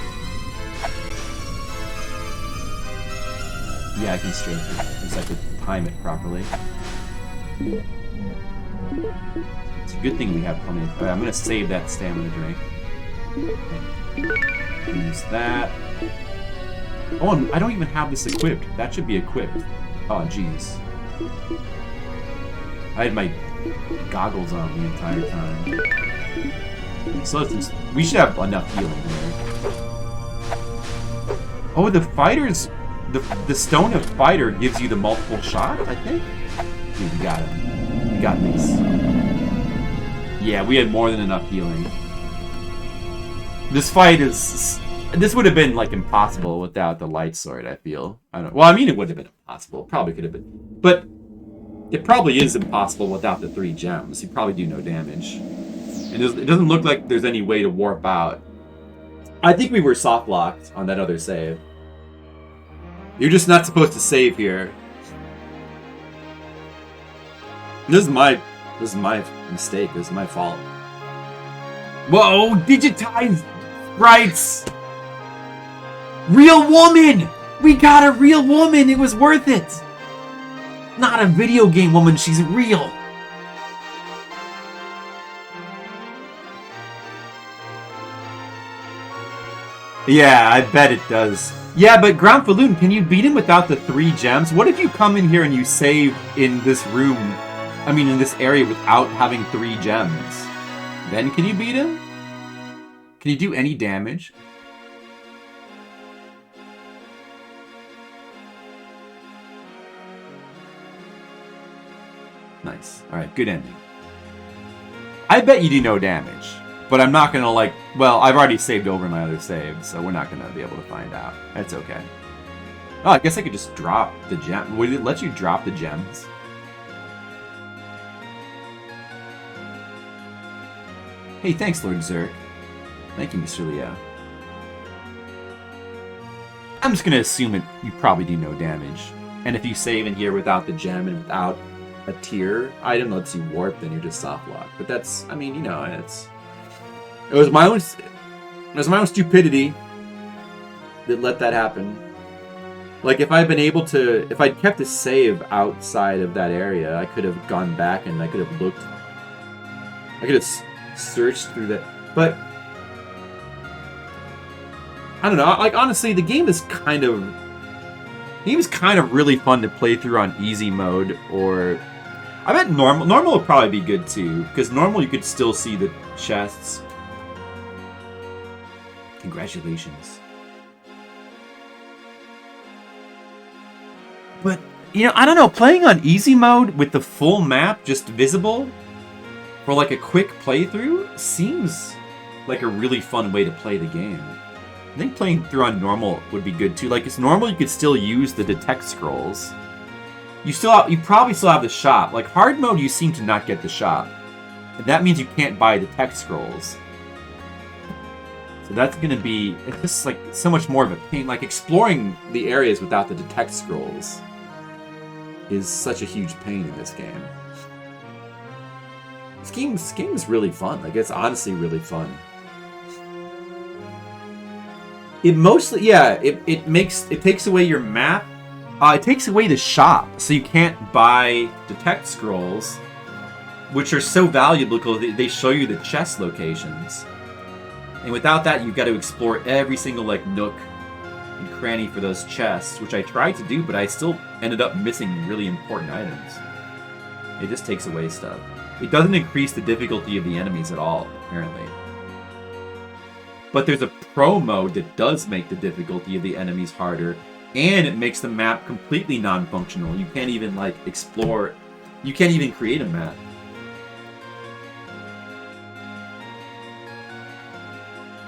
Yeah, I can strafe it. I just have to time it properly. It's a good thing we have plenty of... Alright, I'm gonna save that stamina drink. Use that. Oh, and I don't even have this equipped. That should be equipped. Oh, jeez. I had my goggles on the entire time. So we should have enough healing there. Oh, the fighters... The Stone of Fighter gives you the multiple shot, I think? Dude, we got him. We got these. Yeah, we had more than enough healing. This fight is... This would have been, like, impossible without the light sword, I feel. I don't... Well, I mean, it would have been impossible. Probably could have been. But it probably is impossible without the 3 gems. You probably do no damage. And it doesn't look like there's any way to warp out. I think we were soft-locked on that other save. You're just not supposed to save here. This is my mistake. This is my fault. Whoa! Digitized sprites! Real woman! We got a real woman! It was worth it! Not a video game woman, she's real! Yeah, I bet it does. Yeah, but Gromfaloon, can you beat him without the 3 gems? What if you come in here and you save in this room, I mean in this area without having 3 gems? Then can you beat him? Can you do any damage? Nice. Alright, good ending. I bet you do no damage. But I'm not gonna, like... Well, I've already saved over my other save, so we're not gonna be able to find out. That's okay. Oh, I guess I could just drop the gem. Would it let you drop the gems? Hey, thanks, Lord Zerk. Thank you, Mr. Leo. I'm just gonna assume you probably do no damage. And if you save in here without the gem and without a tier item that lets you warp, then you're just soft locked. But that's, I mean, you know, it was my own stupidity that let that happen. Like, if I'd been able to... If I'd kept a save outside of that area, I could have gone back and I could have looked... I could have searched through that. But... I don't know. Like, honestly, the game is kind of... The game is kind of really fun to play through on easy mode, or... I bet normal... Normal would probably be good, too. Because normal, you could still see the chests. Congratulations. But, you know, I don't know, playing on easy mode with the full map just visible for like a quick playthrough seems like a really fun way to play the game. I think playing through on normal would be good too. Like, it's normal, you could still use the detect scrolls. You probably still have the shop. Like, hard mode, you seem to not get the shop. And that means you can't buy detect scrolls. So that's going to be, it's just like so much more of a pain. Like, exploring the areas without the detect scrolls is such a huge pain in this game. This game is really fun. Like, it's honestly really fun. It mostly, yeah, it takes away your map. It takes away the shop, so you can't buy detect scrolls, which are so valuable because they show you the chest locations. And without that, you've got to explore every single, like, nook and cranny for those chests, which I tried to do, but I still ended up missing really important items. It just takes away stuff. It doesn't increase the difficulty of the enemies at all, apparently. But there's a pro mode that does make the difficulty of the enemies harder, and it makes the map completely non-functional. You can't even, like, explore. You can't even create a map.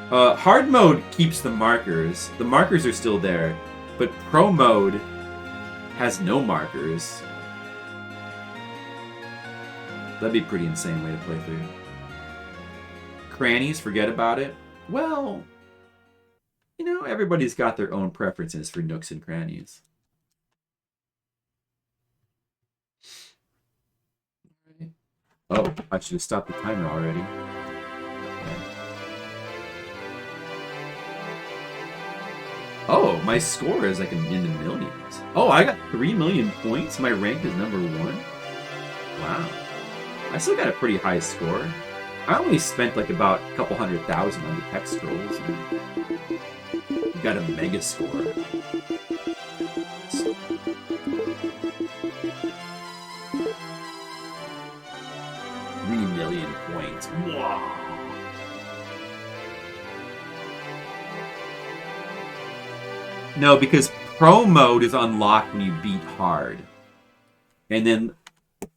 Hard mode keeps the markers. The markers are still there, but pro mode has no markers. That'd be a pretty insane way to play through. Crannies, forget about it. Well, you know, everybody's got their own preferences for nooks and crannies. Oh, I should have stopped the timer already. Okay. Oh, my score is like in the millions. Oh, I got 3 million points. My rank is #1. Wow. I still got a pretty high score. I only spent like about a couple 100,000 on the text scrolls. And got a mega score. 3 million points. Wow. No, because pro mode is unlocked when you beat hard. And then,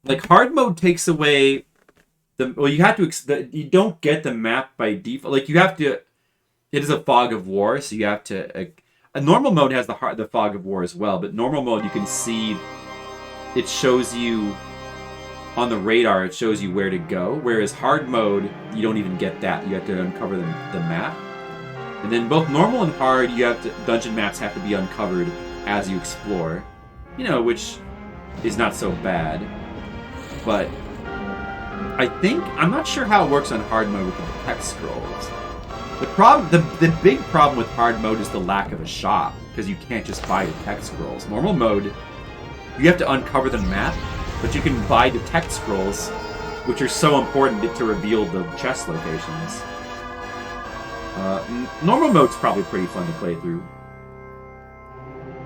like, hard mode takes away the... Well, you have to... You don't get the map by default. Like, you have to... It is a fog of war, so you have to... A normal mode has the fog of war as well, but normal mode, you can see... It shows you... On the radar, it shows you where to go. Whereas hard mode, you don't even get that. You have to uncover the map. And then both normal and hard, you have to, dungeon maps have to be uncovered as you explore. You know, which is not so bad. But I think, I'm not sure how it works on hard mode with the text scrolls. The big problem with hard mode is the lack of a shop, because you can't just buy the text scrolls. Normal mode, you have to uncover the map, but you can buy the text scrolls, which are so important to reveal the chest locations. Normal mode's probably pretty fun to play through.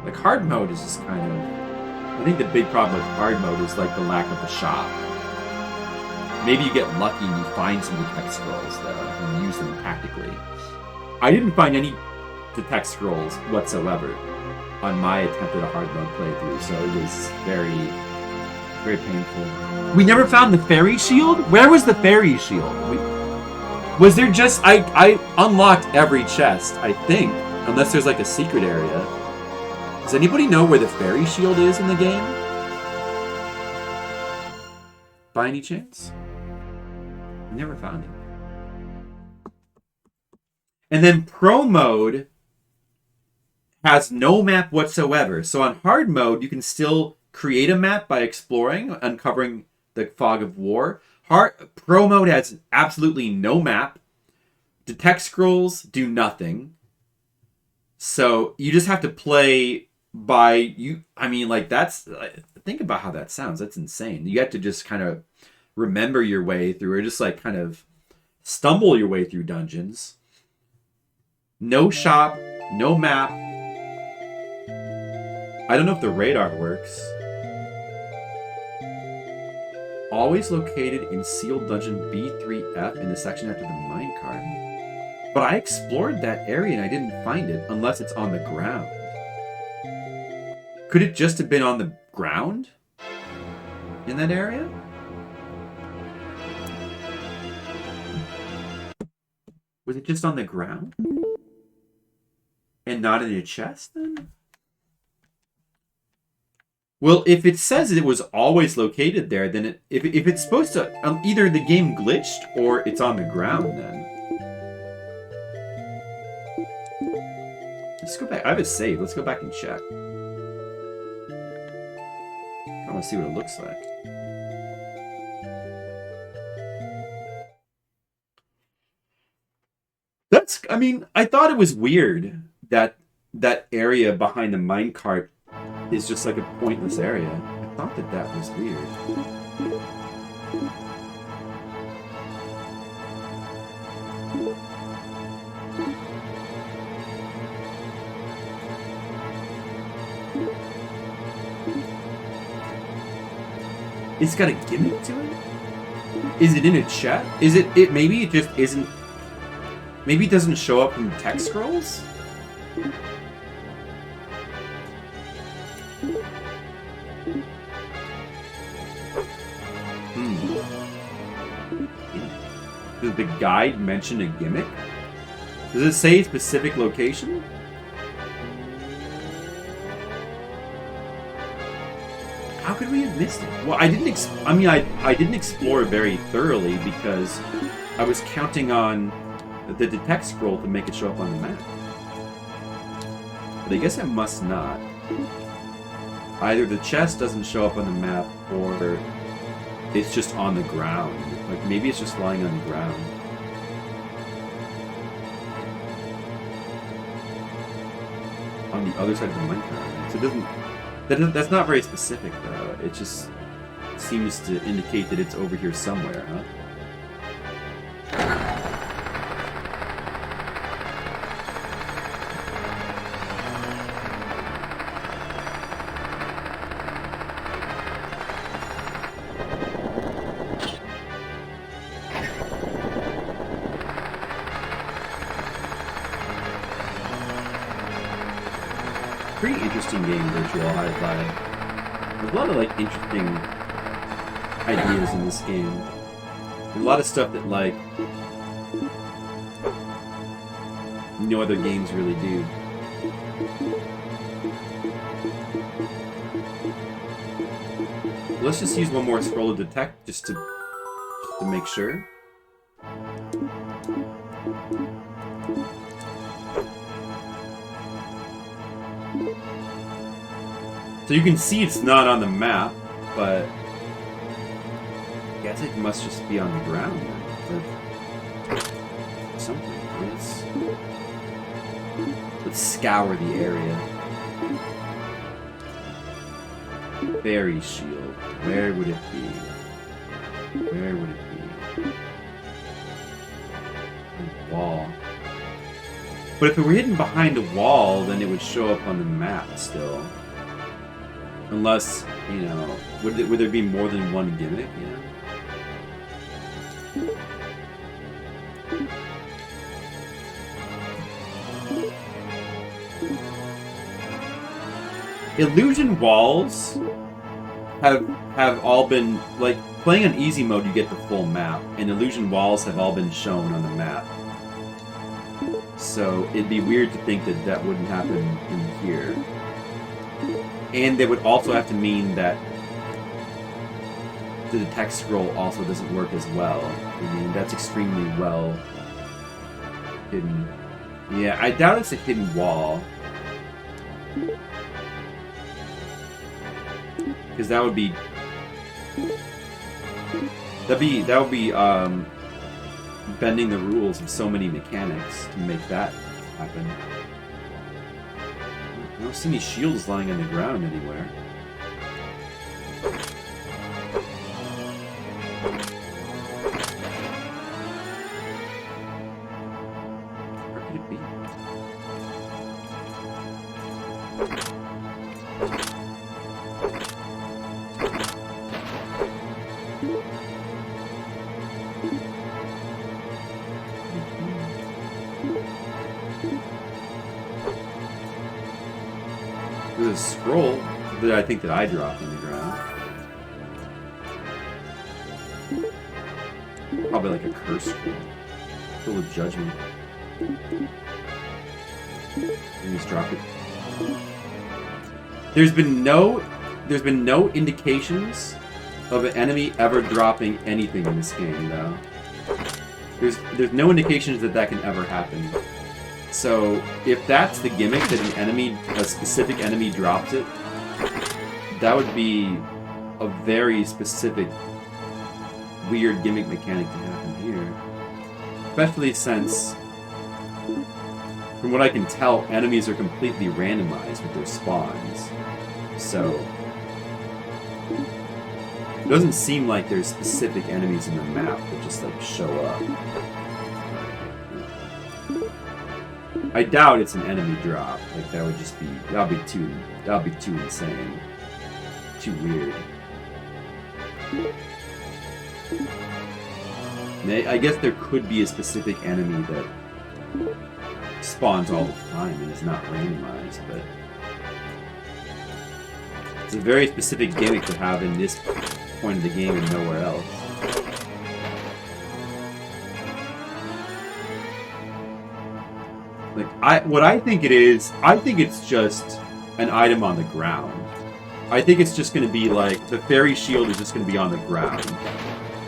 Like, hard mode is just kind of... I think the big problem with hard mode is, like, the lack of a shop. Maybe you get lucky and you find some of the text scrolls, though, and use them tactically. I didn't find any text scrolls whatsoever on my attempt at a hard mode playthrough, so it was very, very painful. We never found the fairy shield? Where was the fairy shield? Was there just... I unlocked every chest, I think. Unless there's like a secret area. Does anybody know where the fairy shield is in the game? By any chance? Never found it. And then pro mode has no map whatsoever. So on hard mode, you can still create a map by exploring, uncovering the fog of war. Pro mode has absolutely no map. The text scrolls do nothing. So you just have to play by you. I mean, like, that's... Think about how that sounds. That's insane. You have to just kind of remember your way through, or just like kind of stumble your way through dungeons. No shop, no map. I don't know if the radar works. Always located in sealed dungeon B3F in the section after the minecart. But I explored that area and I didn't find it unless it's on the ground. Could it just have been on the ground in that area? Was it just on the ground? And not in a chest then? Well, if it says it was always located there, then if it's supposed to... either the game glitched or it's on the ground then. Let's go back. I have it saved. Let's go back and check. I want to see what it looks like. That's... I mean, I thought it was weird that that area behind the minecart is just like a pointless area. I thought that that was weird. It's got a gimmick to it? Is it in a chat? Is it maybe it just isn't... Maybe it doesn't show up in text scrolls? Does the guide mention a gimmick? Does it say a specific location? How could we have missed it? Well, I didn't. I didn't explore it very thoroughly because I was counting on the detect scroll to make it show up on the map. But I guess it must not. Either the chest doesn't show up on the map, or it's just on the ground. Like maybe it's just lying on the ground. On the other side of the Minecraft. So it doesn't. That's not very specific, though. It just seems to indicate that it's over here somewhere, huh? Pretty interesting game, Virtual Hydlide. There's a lot of like interesting ideas in this game. There's a lot of stuff that like no other games really do. Let's just use one more scroll to detect just to make sure. So you can see it's not on the map, but I guess it must just be on the ground or something. Let's scour the area. Fairy shield. Where would it be? Where would it be? Wall. But if it were hidden behind a wall, then it would show up on the map still. Unless, you know, would there be more than one gimmick, you know? Illusion walls have all been, like, playing on easy mode you get the full map, and illusion walls have all been shown on the map. So it'd be weird to think that that wouldn't happen in here. And they would also have to mean that the detect scroll also doesn't work as well. I mean, that's extremely well hidden. Yeah, I doubt it's a hidden wall. Because that would be bending the rules of so many mechanics to make that happen. I don't see any shields lying on the ground anywhere. Where could it be? There's a scroll that I think that I dropped on the ground. Probably like a curse scroll. Full of judgment. And just drop it. There's been no indications of an enemy ever dropping anything in this game, though. There's no indications that that can ever happen. So, if that's the gimmick, that a specific enemy drops it, that would be a very specific, weird gimmick mechanic to happen here. Especially since, from what I can tell, enemies are completely randomized with their spawns. So, it doesn't seem like there's specific enemies in the map that just, like, show up. I doubt it's an enemy drop. Like that would just be that'd be too insane. Too weird. I guess there could be a specific enemy that spawns all the time and is not randomized, but it's a very specific gimmick to have in this point of the game and nowhere else. Like, what I think it is, I think it's just an item on the ground. I think it's just going to be like, the fairy shield is just going to be on the ground.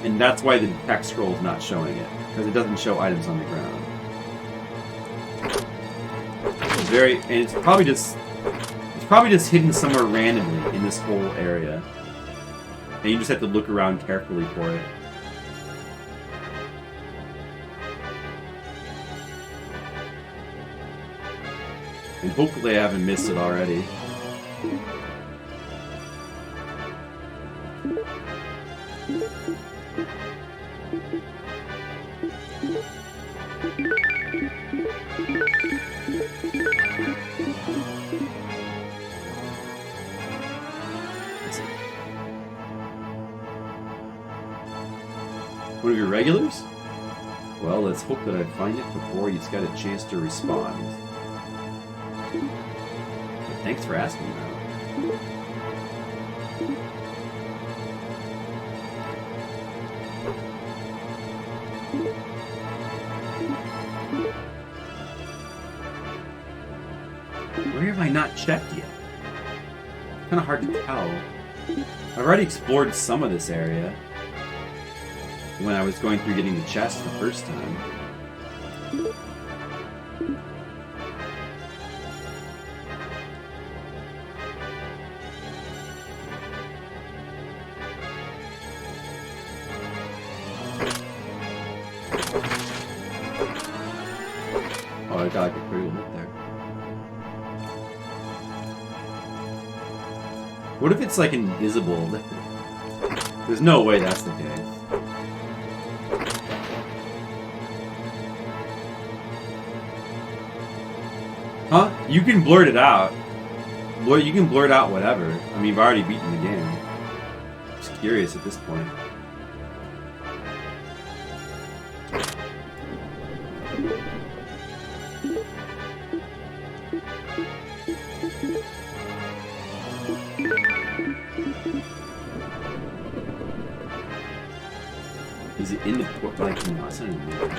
And that's why the text scroll is not showing it, because it doesn't show items on the ground. It's probably just hidden somewhere randomly in this whole area. And you just have to look around carefully for it. And hopefully I haven't missed it already. One of your regulars? Well, let's hope that I find it before he's got a chance to respond. But thanks for asking, though. Where have I not checked yet? Kind of hard to tell. I've already explored some of this area when I was going through getting the chest the first time. Oh, I got like a pretty look there. What if it's like invisible? There's no way that's the case. Huh? You can blurt it out. You can blurt out whatever. I mean, you've already beaten the game. Just curious at this point. Is it in the port? Like, no, it's not in the middle.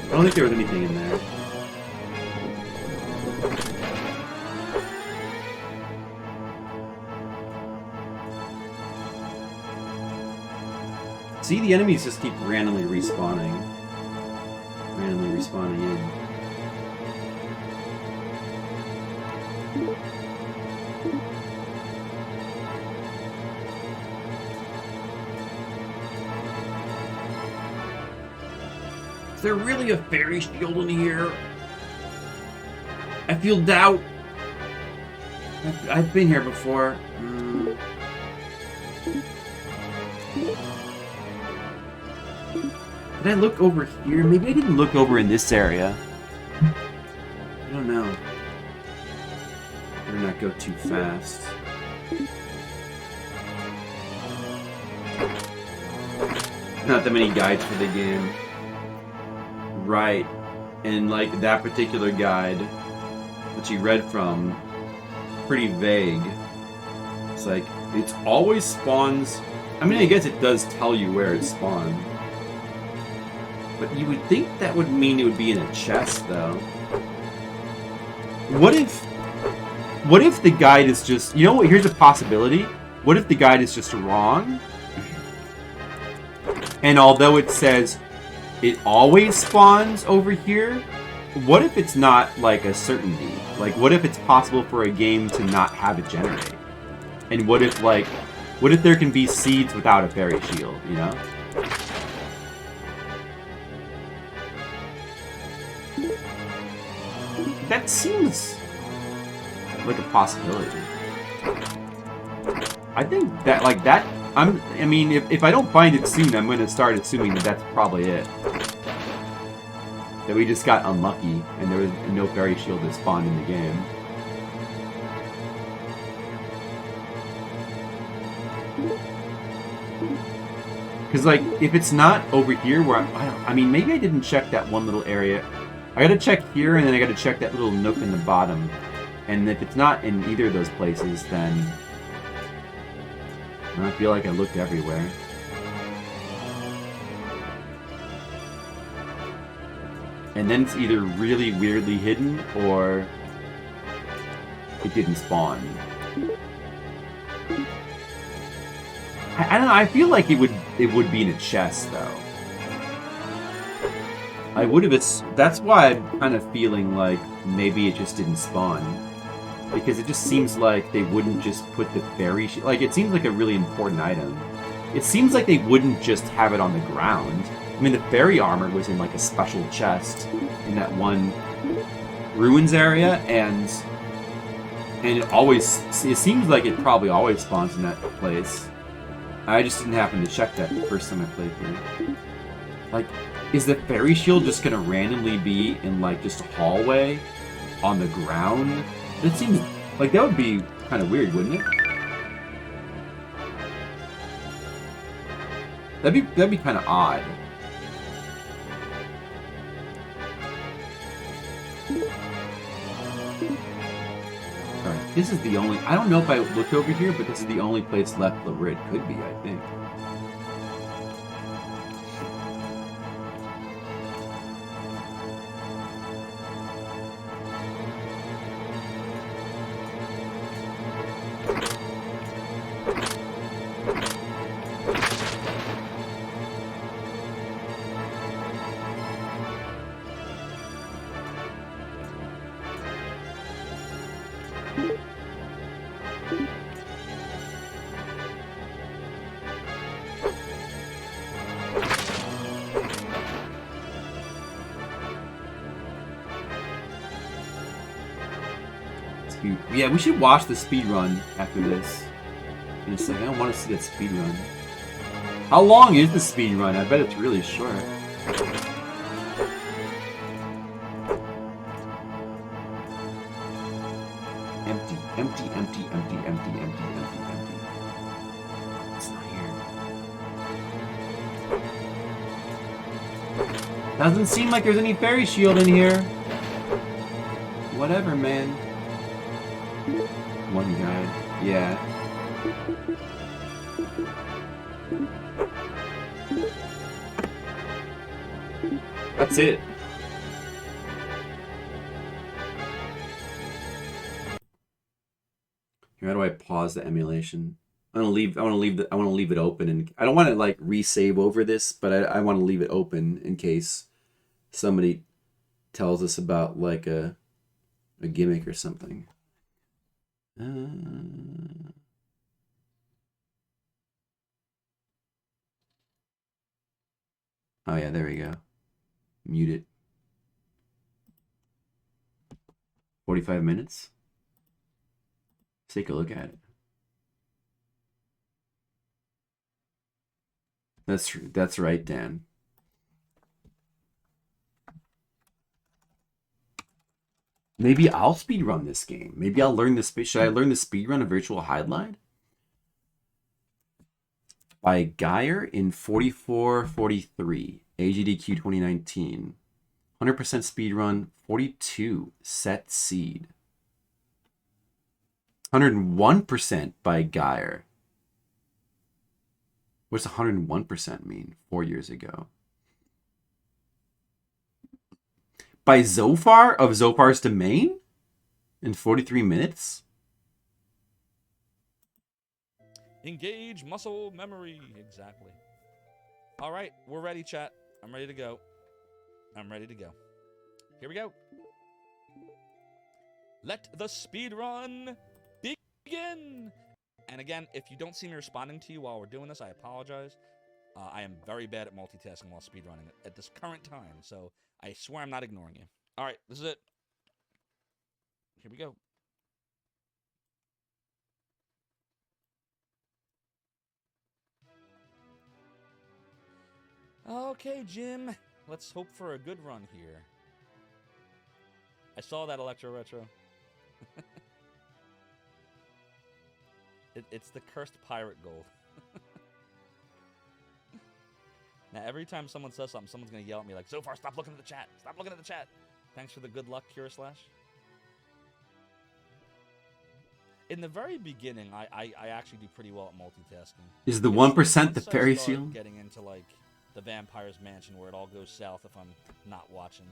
I don't think there was anything in there. See, the enemies just keep randomly respawning. Randomly respawning in. Is there really a fairy shield in here? I feel doubt. I've been here before. Did I look over here? Maybe I didn't look over in this area. I don't know. Better not go too fast. Not that many guides for the game. Right, and like that particular guide that you read from, pretty vague. It's like, it always spawns. I mean, I guess it does tell you where it spawned. But you would think that would mean it would be in a chest, though. What if the guide is just, you know what, here's a possibility. What if the guide is just wrong? And although it says it always spawns over here, what if it's not like a certainty? Like, what if it's possible for a game to not have it generate? And what if there can be seeds without a fairy shield, you know? That seems like a possibility. I think that, like, that, I mean, if I don't find it soon, I'm going to start assuming that that's probably it. That we just got unlucky, and there was no fairy shield that spawned in the game. Because, like, if it's not over here where I mean, maybe I didn't check that one little area. I gotta check here, and then I gotta check that little nook in the bottom. And if it's not in either of those places, then I feel like I looked everywhere. And then it's either really weirdly hidden, or it didn't spawn. I don't know, I feel like it would be in a chest, though. I would have... That's why I'm kind of feeling like maybe it just didn't spawn. Because it just seems like they wouldn't just put the fairy... Like, it seems like a really important item. It seems like they wouldn't just have it on the ground. I mean, the fairy armor was in, like, a special chest in that one ruins area, and it always... It seems like it probably always spawns in that place. I just didn't happen to check that the first time I played through. Like, is the fairy shield just gonna randomly be in, like, just a hallway on the ground? It seems like that would be kind of weird, wouldn't it? That'd be kind of odd. Alright, this is the only... I don't know if I looked over here, but this is the only place left where it could be, I think. Yeah, we should watch the speed run after this. In a second, I want to see that speed run. How long is the speed run? I bet it's really short. Empty, empty, empty, empty, empty, empty, empty, empty. It's not here. Doesn't seem like there's any fairy shield in here. Whatever, man. One guy. Yeah. That's it. Here, how do I pause the emulation? I want to leave it open, and I don't want to like resave over this, but I want to leave it open in case somebody tells us about like a gimmick or something. Oh yeah, there we go. Mute it. 45 minutes. Let's take a look at it. That's right, Dan. Maybe I'll speedrun this game. Maybe I'll learn this. Should I learn the speedrun of Virtual Hydlide? By Geyer in 4443. AGDQ 2019. 100% speedrun. 42. Set seed. 101% by Geyer. What does 101% mean? 4 years ago. By Zophar of Zophar's Domain? In 43 minutes? Engage muscle memory. Exactly. All right, we're ready, chat. I'm ready to go. I'm ready to go. Here we go. Let the speed run begin. And again, if you don't see me responding to you while we're doing this, I apologize. I am very bad at multitasking while speedrunning at this current time, so I swear I'm not ignoring you. All right, this is it. Here we go. Okay, Jim. Let's hope for a good run here. I saw that Electro Retro. It's the cursed pirate gold. Every time someone says something, someone's gonna yell at me like, "So far, stop looking at the chat. Stop looking at the chat." Thanks for the good luck, Cure Slash. In the very beginning, I actually do pretty well at multitasking. Is the It's 1% the once I fairy start seal? Getting into like the Vampire's Mansion where it all goes south if I'm not watching.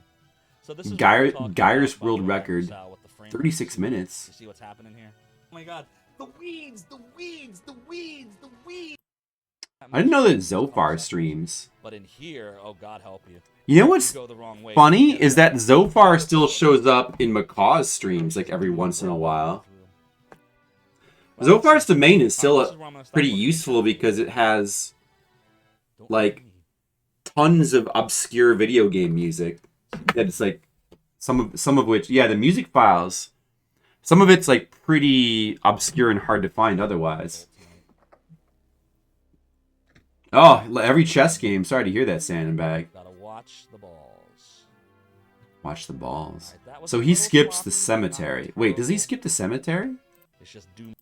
So this is what we're talking Geyer's about, by the world way, record, Sal, with the frame 36 rate. minutes. You see what's happening here? Oh my god, the weeds, the weeds, the weeds, the weeds. I didn't know that Zophar streams. But in here, oh god help you. You know what's Go the wrong way. funny is that Zophar still shows up in Macaw's streams like every once in a while. Zophar's domain is still pretty useful because it has like tons of obscure video game music. That's like some of which, yeah, the music files. Some of it's like pretty obscure and hard to find otherwise. Oh, every chess game. Sorry to hear that, Sandbag. Gotta watch the balls. Watch the balls. Right, that was So a he little skips sloppy, the not cemetery. Wait, does he terrible. skip the cemetery? It's just doom.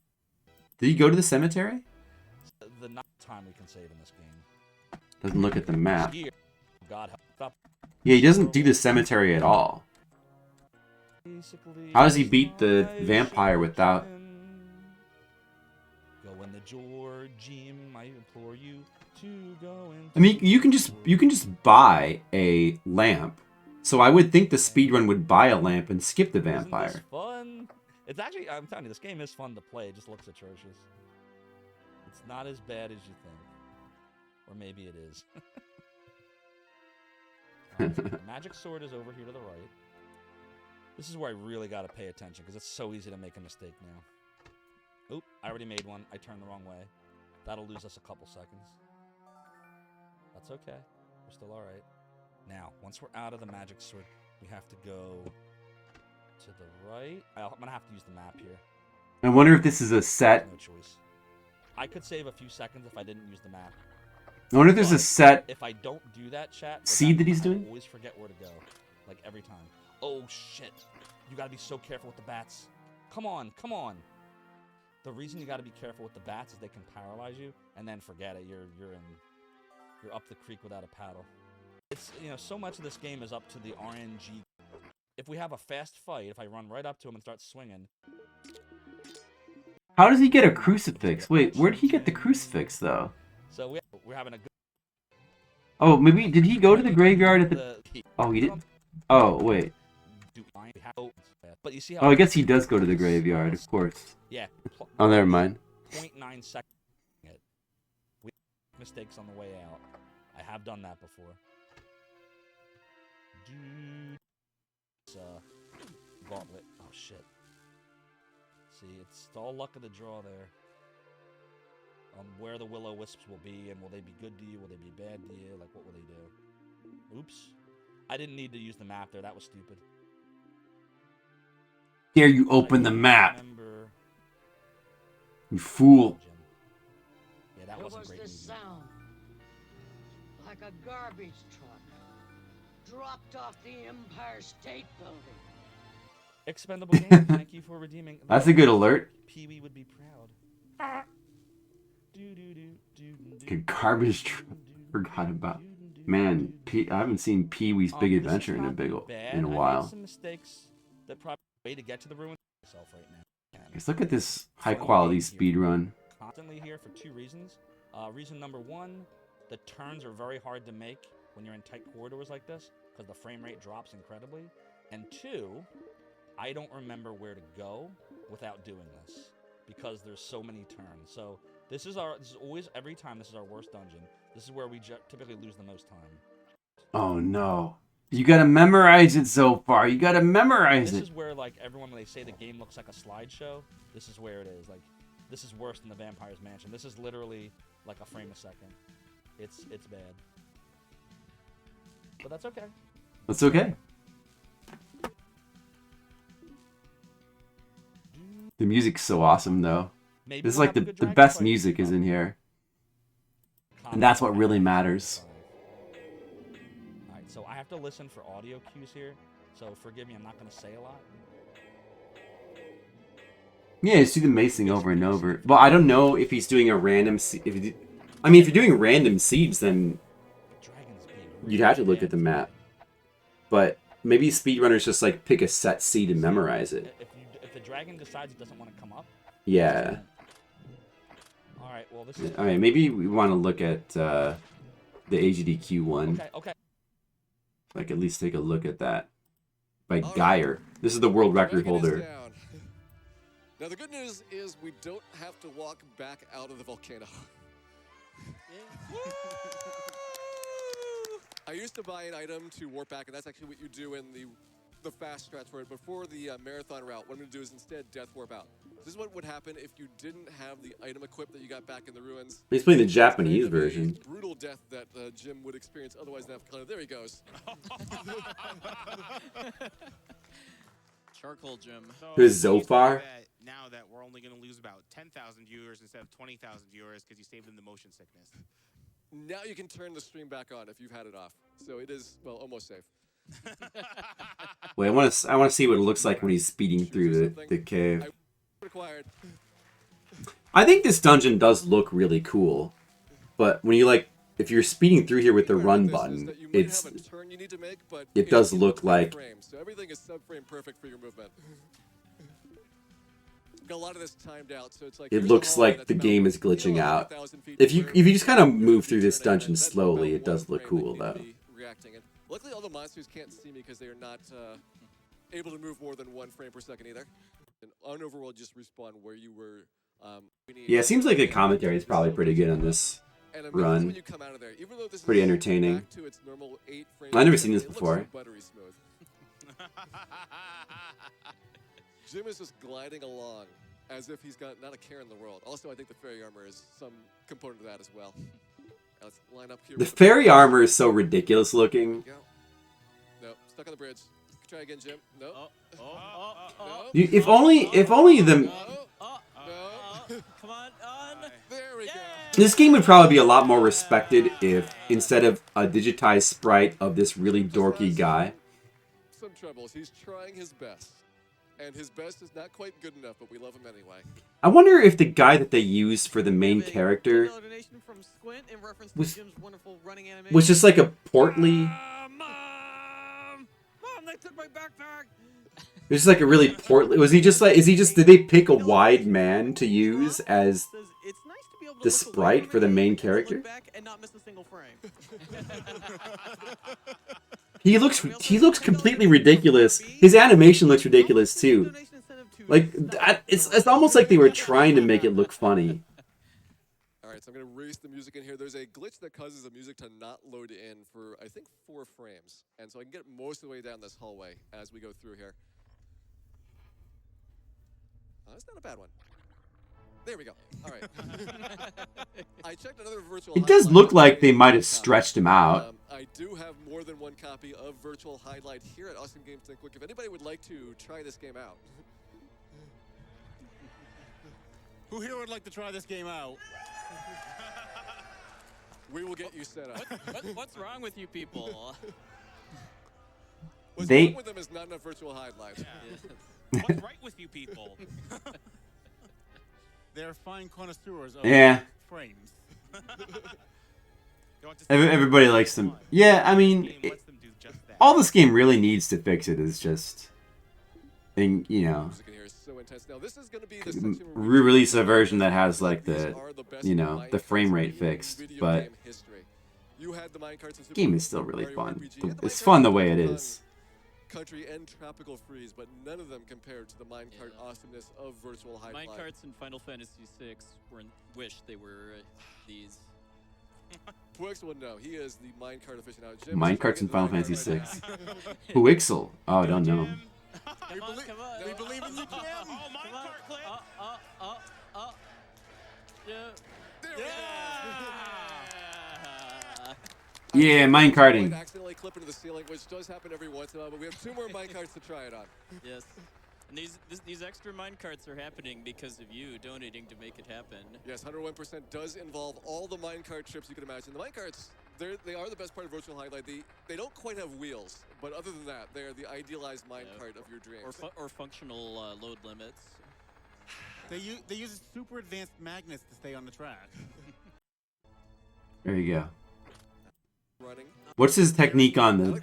Did he go to the cemetery? The not time we can save in this game. Doesn't look at the map. Here, God help. Stop. Yeah, he doesn't do the cemetery at all. Basically, How does he beat the vampire without... Go in the Georgium, I implore you to go in. I mean, you can just buy a lamp. So I would think the speedrun would buy a lamp and skip the Isn't this vampire. fun? It's actually, I'm telling you, this game is fun to play. It just looks atrocious. It's not as bad as you think. Or maybe it is. The magic sword is over here to the right. This is where I really got to pay attention because it's so easy to make a mistake now. Oop, I already made one. I turned the wrong way. That'll lose us a couple seconds. That's okay. We're still alright. Now, once we're out of the magic sword, we have to go to the right. I'm going to have to use the map here. I wonder if this is a set... No choice. I could save a few seconds if I didn't use the map. I wonder if there's a set... If I don't do that, chat, seed that he's doing? I always forget where to go. Like, every time. Oh, shit. You gotta be so careful with the bats. Come on, come on. The reason you gotta be careful with the bats is they can paralyze you, and then forget it. You're up the creek without a paddle. It's, you know, so much of this game is up to the RNG. If we have a fast fight, if I run right up to him and start swinging... How does he get a crucifix? Wait, where did he get the crucifix, though? So we're having a good... Oh, maybe... Did he go to the graveyard at the... Oh, he did? Oh, wait. But you see how... Oh, I guess he does go to the graveyard, of course. Yeah. Oh, never mind. 0.9 seconds. We make mistakes on the way out. I have done that before. It's gauntlet. Oh shit. See, it's all luck of the draw there. On where the will-o-wisps will be, and will they be good to you? Will they be bad to you? Like, what will they do? Oops. I didn't need to use the map there. That was stupid. Dare you open the map, Remember... you fool. Yeah, that wasn't great. This sound like a garbage truck dropped off the Empire State Building. Expendable game. Thank you for redeeming. That's a good alert. Pee-wee would be proud. Good garbage truck. Forgot about. Man, I haven't seen Pee-wee's Big This is Adventure in a not bad. in a I while. made some mistakes that probably way to get to the ruin myself right now. Guys, look at this high quality speed run. Constantly here for two reasons. Reason number one, the turns are very hard to make when you're in tight corridors like this because the frame rate drops incredibly. And two, I don't remember where to go without doing this because there's so many turns. So this is always, every time, this is our worst dungeon. This is where we typically lose the most time. Oh no. You gotta memorize it so far. You gotta memorize This it. is where, like, everyone, when they say the game looks like a slideshow, this is where it is. Like, this is worse than the Vampire's Mansion. This is literally like a frame a second. It's bad. But that's okay. That's okay. The music's so awesome though. Maybe This is we'll like have a the good dragon best fight. music is in here. And that's what really matters. Alright, so I have to listen for audio cues here. So forgive me, I'm not going to say a lot. Yeah, just do the mace thing over and over. Well, I don't know if he's doing a random... I mean, if you're doing random seeds, then You'd have to look at the map. But maybe speedrunners just like pick a set seed and memorize it. If the dragon decides it doesn't want to come up. Yeah. All right. Well, this is. All right. Maybe we want to look at the AGDQ one. Okay. Okay. Like at least take a look at that. By Geyer. This is the world record holder. Now the good news is we don't have to walk back out of the volcano. I used to buy an item to warp back, and that's actually what you do in the fast stretch for it. Before the marathon route, what I'm going to do is instead death warp out. This is what would happen if you didn't have the item equipped that you got back in the ruins. He's playing the Japanese version. Brutal death that Jim would experience otherwise in Africa. There he goes. Charcoal Jim. Who's Zofar? Now that we're only going to lose about 10,000 viewers instead of 20,000 viewers because you saved them the motion sickness. Now you can turn the stream back on if you've had it off. So it is, well, almost safe. Wait, I want to see what it looks like when he's speeding through the cave. I think this dungeon does look really cool, but when you like, if you're speeding through here with the run button, it does look like. So everything is subframe perfect for your movement. Got a lot of this timed out, so it's like It looks like the game is glitching out. If you just kind of move through this dungeon slowly, it does look cool though. Luckily, all the monsters can't see me because they are not able to move more than 1 frame per second either. And on overworld, just respawn where you were. Yeah, it seems like the commentary is probably pretty good on this run. Pretty entertaining. I've never seen this before. Jim is just gliding along as if he's got not a care in the world. Also, I think the fairy armor is some component of that as well. Let's line up here. The fairy armor is so ridiculous looking. No, stuck on the bridge. Try again, Jim. No. No. If only the. No. Come on. There we go. This game would probably be a lot more respected if instead of a digitized sprite of this really dorky guy. Some troubles. He's trying his best. And his best is not quite good enough, but we love him anyway. I wonder if the guy that they used for the main character was just like a portly. Mom, they took my backpack. It was just like a really portly. Was he just like? Did they pick a wide man to use as the sprite for the main character? He looks completely ridiculous. His animation looks ridiculous too. Like it's almost like they were trying to make it look funny. All right, so I'm gonna race the music in here. There's a glitch that causes the music to not load in for I think 4 frames, and so I can get most of the way down this hallway as we go through here. That's not a bad one. There we go. All right. I checked another virtual. It does look like they might have stretched him out. I do have more than 1 copy of Virtual Hydlide here at Awesome Games Think Quick. If anybody would like to try this game out. Who here would like to try this game out? We will get you set up. What's wrong with you people? What's wrong with them is not enough Virtual Hydlide. Yeah. What's right with you people? They're fine connoisseurs of frames. Everybody likes them. Yeah, I mean, all this game really needs to fix it is just, re-release a version that has like the frame rate fixed. But the game is still really fun. It's fun the way it is. Country and tropical freeze, but none of them compared to the minecart awesomeness of Virtual Hydlide. Minecarts in Final Fantasy VI wish they were these. Puixel would know. He is the minecart aficionado. Minecarts in Final Fantasy VI. Puixel? Oh, I don't know. Come on. We believe in you, Jim. Oh, minecart clip. Yeah, minecarting. Accidentally clip into the ceiling, which does happen every once in a while, but we have 2 more minecarts to try it on. Yes. And these extra minecarts are happening because of you donating to make it happen. Yes, 101% does involve all the minecart trips you can imagine. The minecarts, they are the best part of Virtual Hydlide. They don't quite have wheels, but other than that, they are the idealized minecart of your dreams. Or functional load limits. They use super advanced magnets to stay on the track. There you go. Running. What's his technique on the...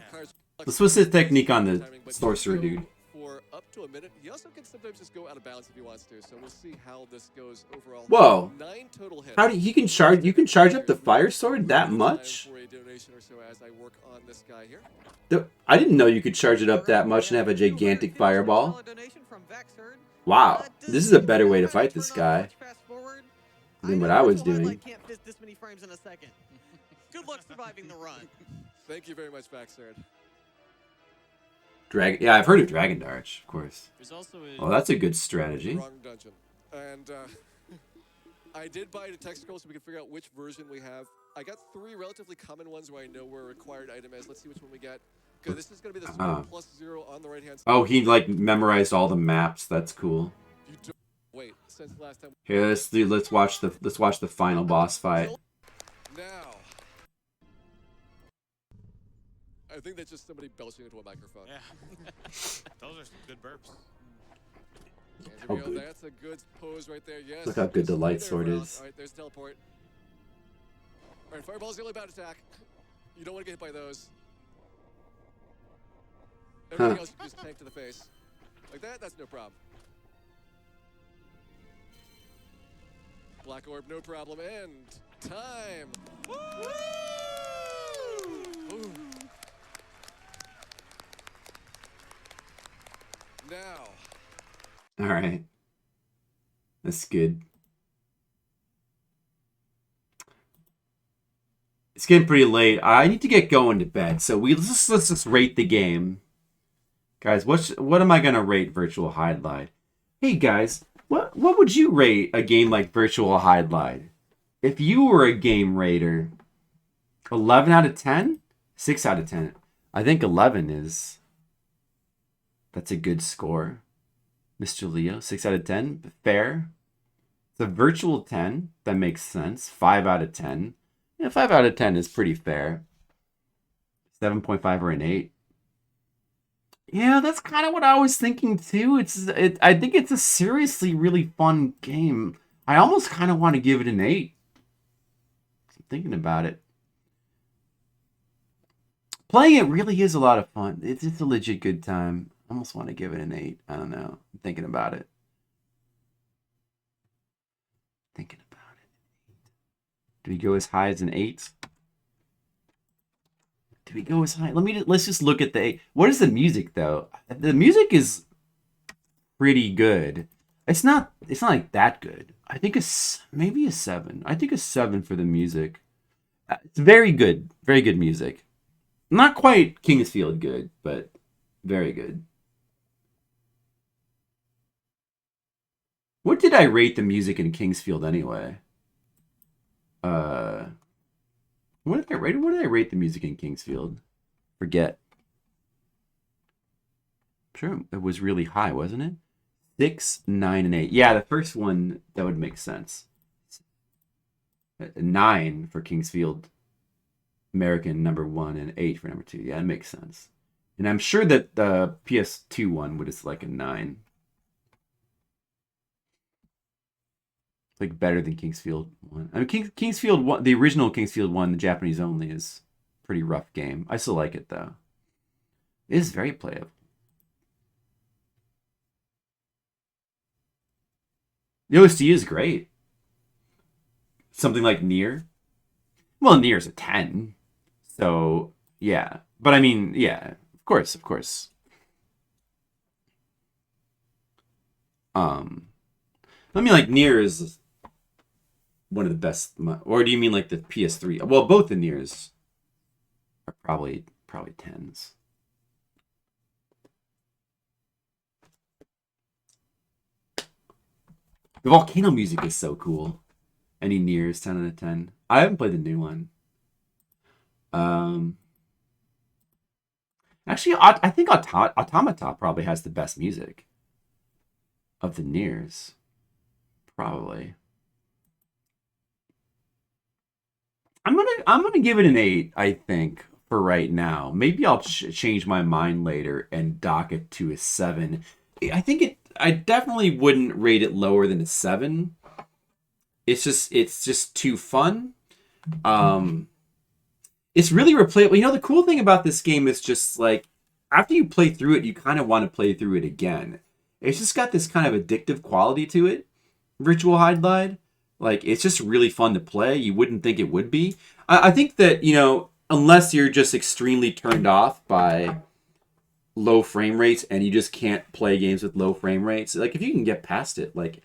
What's his technique on the sorcerer dude? For up to a minute. He also can sometimes just go out of balance if he wants to. So we'll see how this goes overall. Whoa. 9 total hits. How do you can charge? You can charge up the fire sword that much? For a donation or so as I work on this guy here. I didn't know you could charge it up that much and have a gigantic fireball. Wow, this is a better way to fight this guy than what I was doing. Good luck surviving the run. Thank you very much, Vaxard. Yeah, I've heard of Dragon Dart, of course. There's also Oh, that's a good strategy. Wrong dungeon. And I did buy a text scroll so we can figure out which version we have. I got 3 relatively common ones where I know where a required item is. Let's see which one we get. Okay, this is going to be the +0 on the right-hand side. Oh, he like memorized all the maps. That's cool. You don't wait since last time. Here, let's watch the final boss fight. Now, I think that's just somebody belching into a microphone. Yeah. Those are some good burps. And Oh, here we go. good. That's a good pose right there. Yes. Look how good the light There, sword Ross. is. All right, there's teleport. All right, fireball's the only bad attack. You don't want to get hit by those. Everything else you just tank to the face. Like that, that's no problem. Black orb, no problem. And time. Woo! Ooh. Now. All right, that's good. It's getting pretty late. I need to get going to bed. So let's just rate the game, guys. What am I gonna rate Virtual Hydlide? Hey guys, what would you rate a game like Virtual Hydlide? If you were a game rater, 11 out of 10, 6 out of 10. I think 11 is. That's a good score. Mr. Leo, 6 out of 10, fair. It's a virtual 10, that makes sense. 5 out of 10. Yeah, 5 out of 10 is pretty fair. 7.5 or an 8. Yeah, that's kind of what I was thinking too. I think it's a seriously really fun game. I almost kind of want to give it an 8. I'm thinking about it. Playing it really is a lot of fun. It's a legit good time. I almost want to give it an 8. I don't know. I'm thinking about it. Do we go as high as an 8? Do we go as high? Let's just look at the 8. What is the music though? The music is pretty good. It's not like that good. I think it's maybe a 7. I think a 7 for the music. It's very good. Very good music. Not quite Kingsfield good, but very good. What did I rate the music in Kingsfield anyway? What did I rate? What did I rate the music in Kingsfield? Forget. I'm sure it was really high, wasn't it? 6, 9, and 8. Yeah, the first one, that would make sense. 9 for Kingsfield American #1 and 8 for #2. Yeah, it makes sense. And I'm sure that the PS2 one would is like a 9. Like better than Kingsfield 1. I mean, Kingsfield 1, the original Kingsfield 1, the Japanese only, is a pretty rough game. I still like it though. It is very playable. The OST is great. Something like Nier. Well, Nier's a 10. So, yeah. But I mean, yeah, of course. I mean, like, Nier is one of the best, or do you mean like the PS3? Well, both the Niers are probably 10s. The volcano music is so cool. Any Niers 10 out of 10. I haven't played the new one. Actually, I think Automata probably has the best music of the Niers. Probably. I'm gonna give it an 8. I think for right now. Maybe I'll change my mind later and dock it to a 7. I definitely wouldn't rate it lower than a 7. It's just too fun. it's really replayable. You know, the cool thing about this game is just like after you play through it, you kind of want to play through it again. It's just got this kind of addictive quality to it. Virtual Hydlide, like it's just really fun to play. You wouldn't think it would be. I think that, you know, unless you're just extremely turned off by low frame rates and you just can't play games with low frame rates, like if you can get past it, like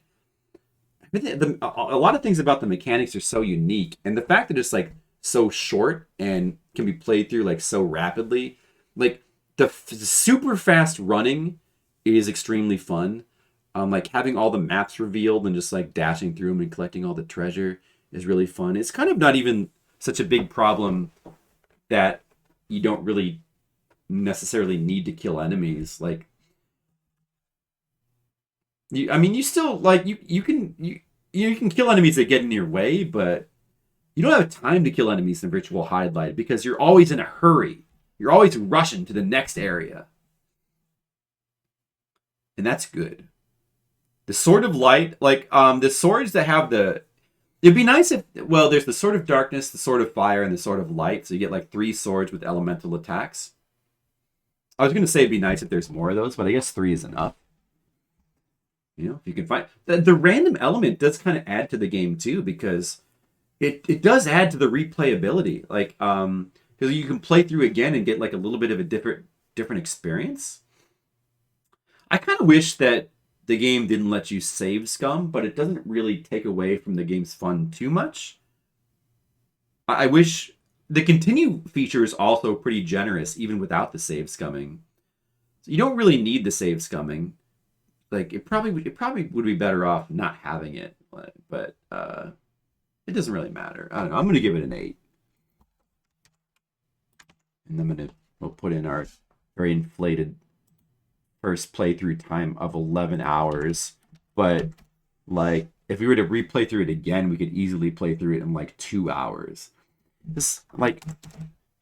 a lot of things about the mechanics are so unique, and the fact that it's like so short and can be played through like so rapidly, like the super fast running is extremely fun. Like having all the maps revealed and just like dashing through them and collecting all the treasure is really fun. It's kind of not even such a big problem that you don't really necessarily need to kill enemies. Like you still like you can kill enemies that get in your way, but you don't have time to kill enemies in Virtual Hydlide because you're always in a hurry. You're always rushing to the next area. And that's good. The Sword of Light, like the swords that have the it'd be nice if well, there's the Sword of Darkness, the Sword of Fire, and the Sword of Light, so you get like 3 swords with elemental attacks. I was gonna say it'd be nice if there's more of those, but I guess 3 is enough. You know, if you can find the random element does kind of add to the game too, because it does add to the replayability. Like because you can play through again and get like a little bit of a different experience. I kind of wish that the game didn't let you save scum, but it doesn't really take away from the game's fun too much. I wish the continue feature is also pretty generous, even without the save scumming. So you don't really need the save scumming. Like it probably would be better off not having it, but it doesn't really matter. I don't know. I'm gonna give it an 8, and we'll put in our very inflated first playthrough time of 11 hours. But like if we were to replay through it again, we could easily play through it in like 2 hours. This like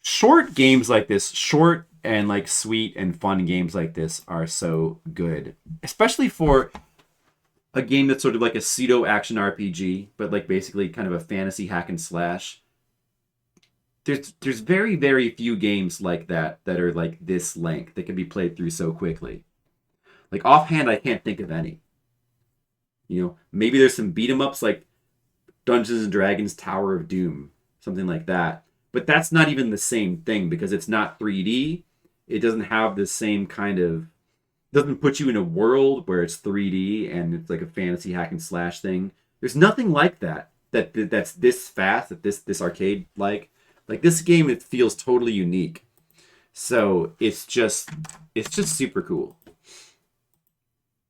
short games like this, short and like sweet and fun games like this are so good, especially for a game that's sort of like a pseudo action RPG, but like basically kind of a fantasy hack and slash. There's very, very few games like that are like this length that can be played through so quickly. Like offhand, I can't think of any. You know, maybe there's some beat 'em ups like Dungeons and Dragons Tower of Doom, something like that. But that's not even the same thing because it's not 3D. It doesn't have the same kind of doesn't put you in a world where it's 3D and it's like a fantasy hack and slash thing. There's nothing like that's this fast, that this arcade like this game, it feels totally unique. So it's just super cool.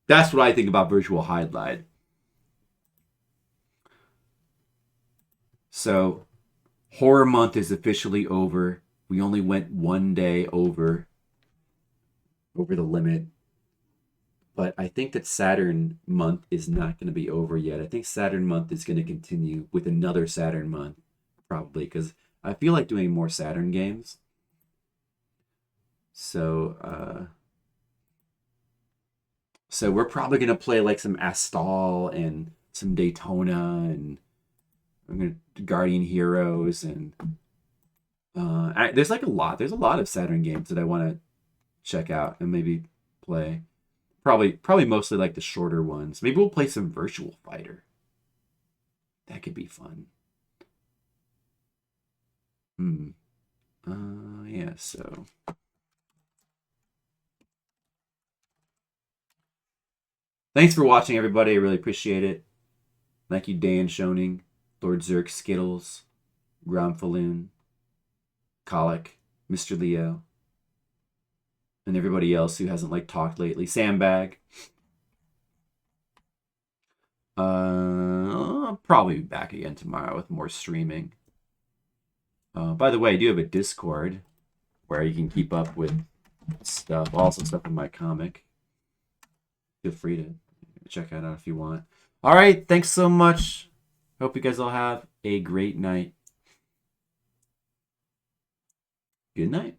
That's what I think about Virtual Hydlide. So Horror Month is officially over. We only went 1 day over the limit. But I think that Saturn Month is not going to be over yet. I think Saturn Month is going to continue with another Saturn Month, probably, because I feel like doing more Saturn games. So we're probably going to play like some Astal and some Daytona, and I'm going to Guardian Heroes, and there's a lot of Saturn games that I want to check out and maybe play. Probably mostly like the shorter ones. Maybe we'll play some Virtual Fighter. That could be fun. Yeah, so thanks for watching, everybody. I really appreciate it. Thank you, Dan Schoening, Lord Zerk, Skittles, Gromfaloon, Colic, Mr. Leo, and everybody else who hasn't like talked lately. Sandbag. I'll probably be back again tomorrow with more streaming. By the way, I do have a Discord where you can keep up with stuff, also stuff in my comic. Feel free to check that out if you want. All right, thanks so much. Hope you guys all have a great night. Good night.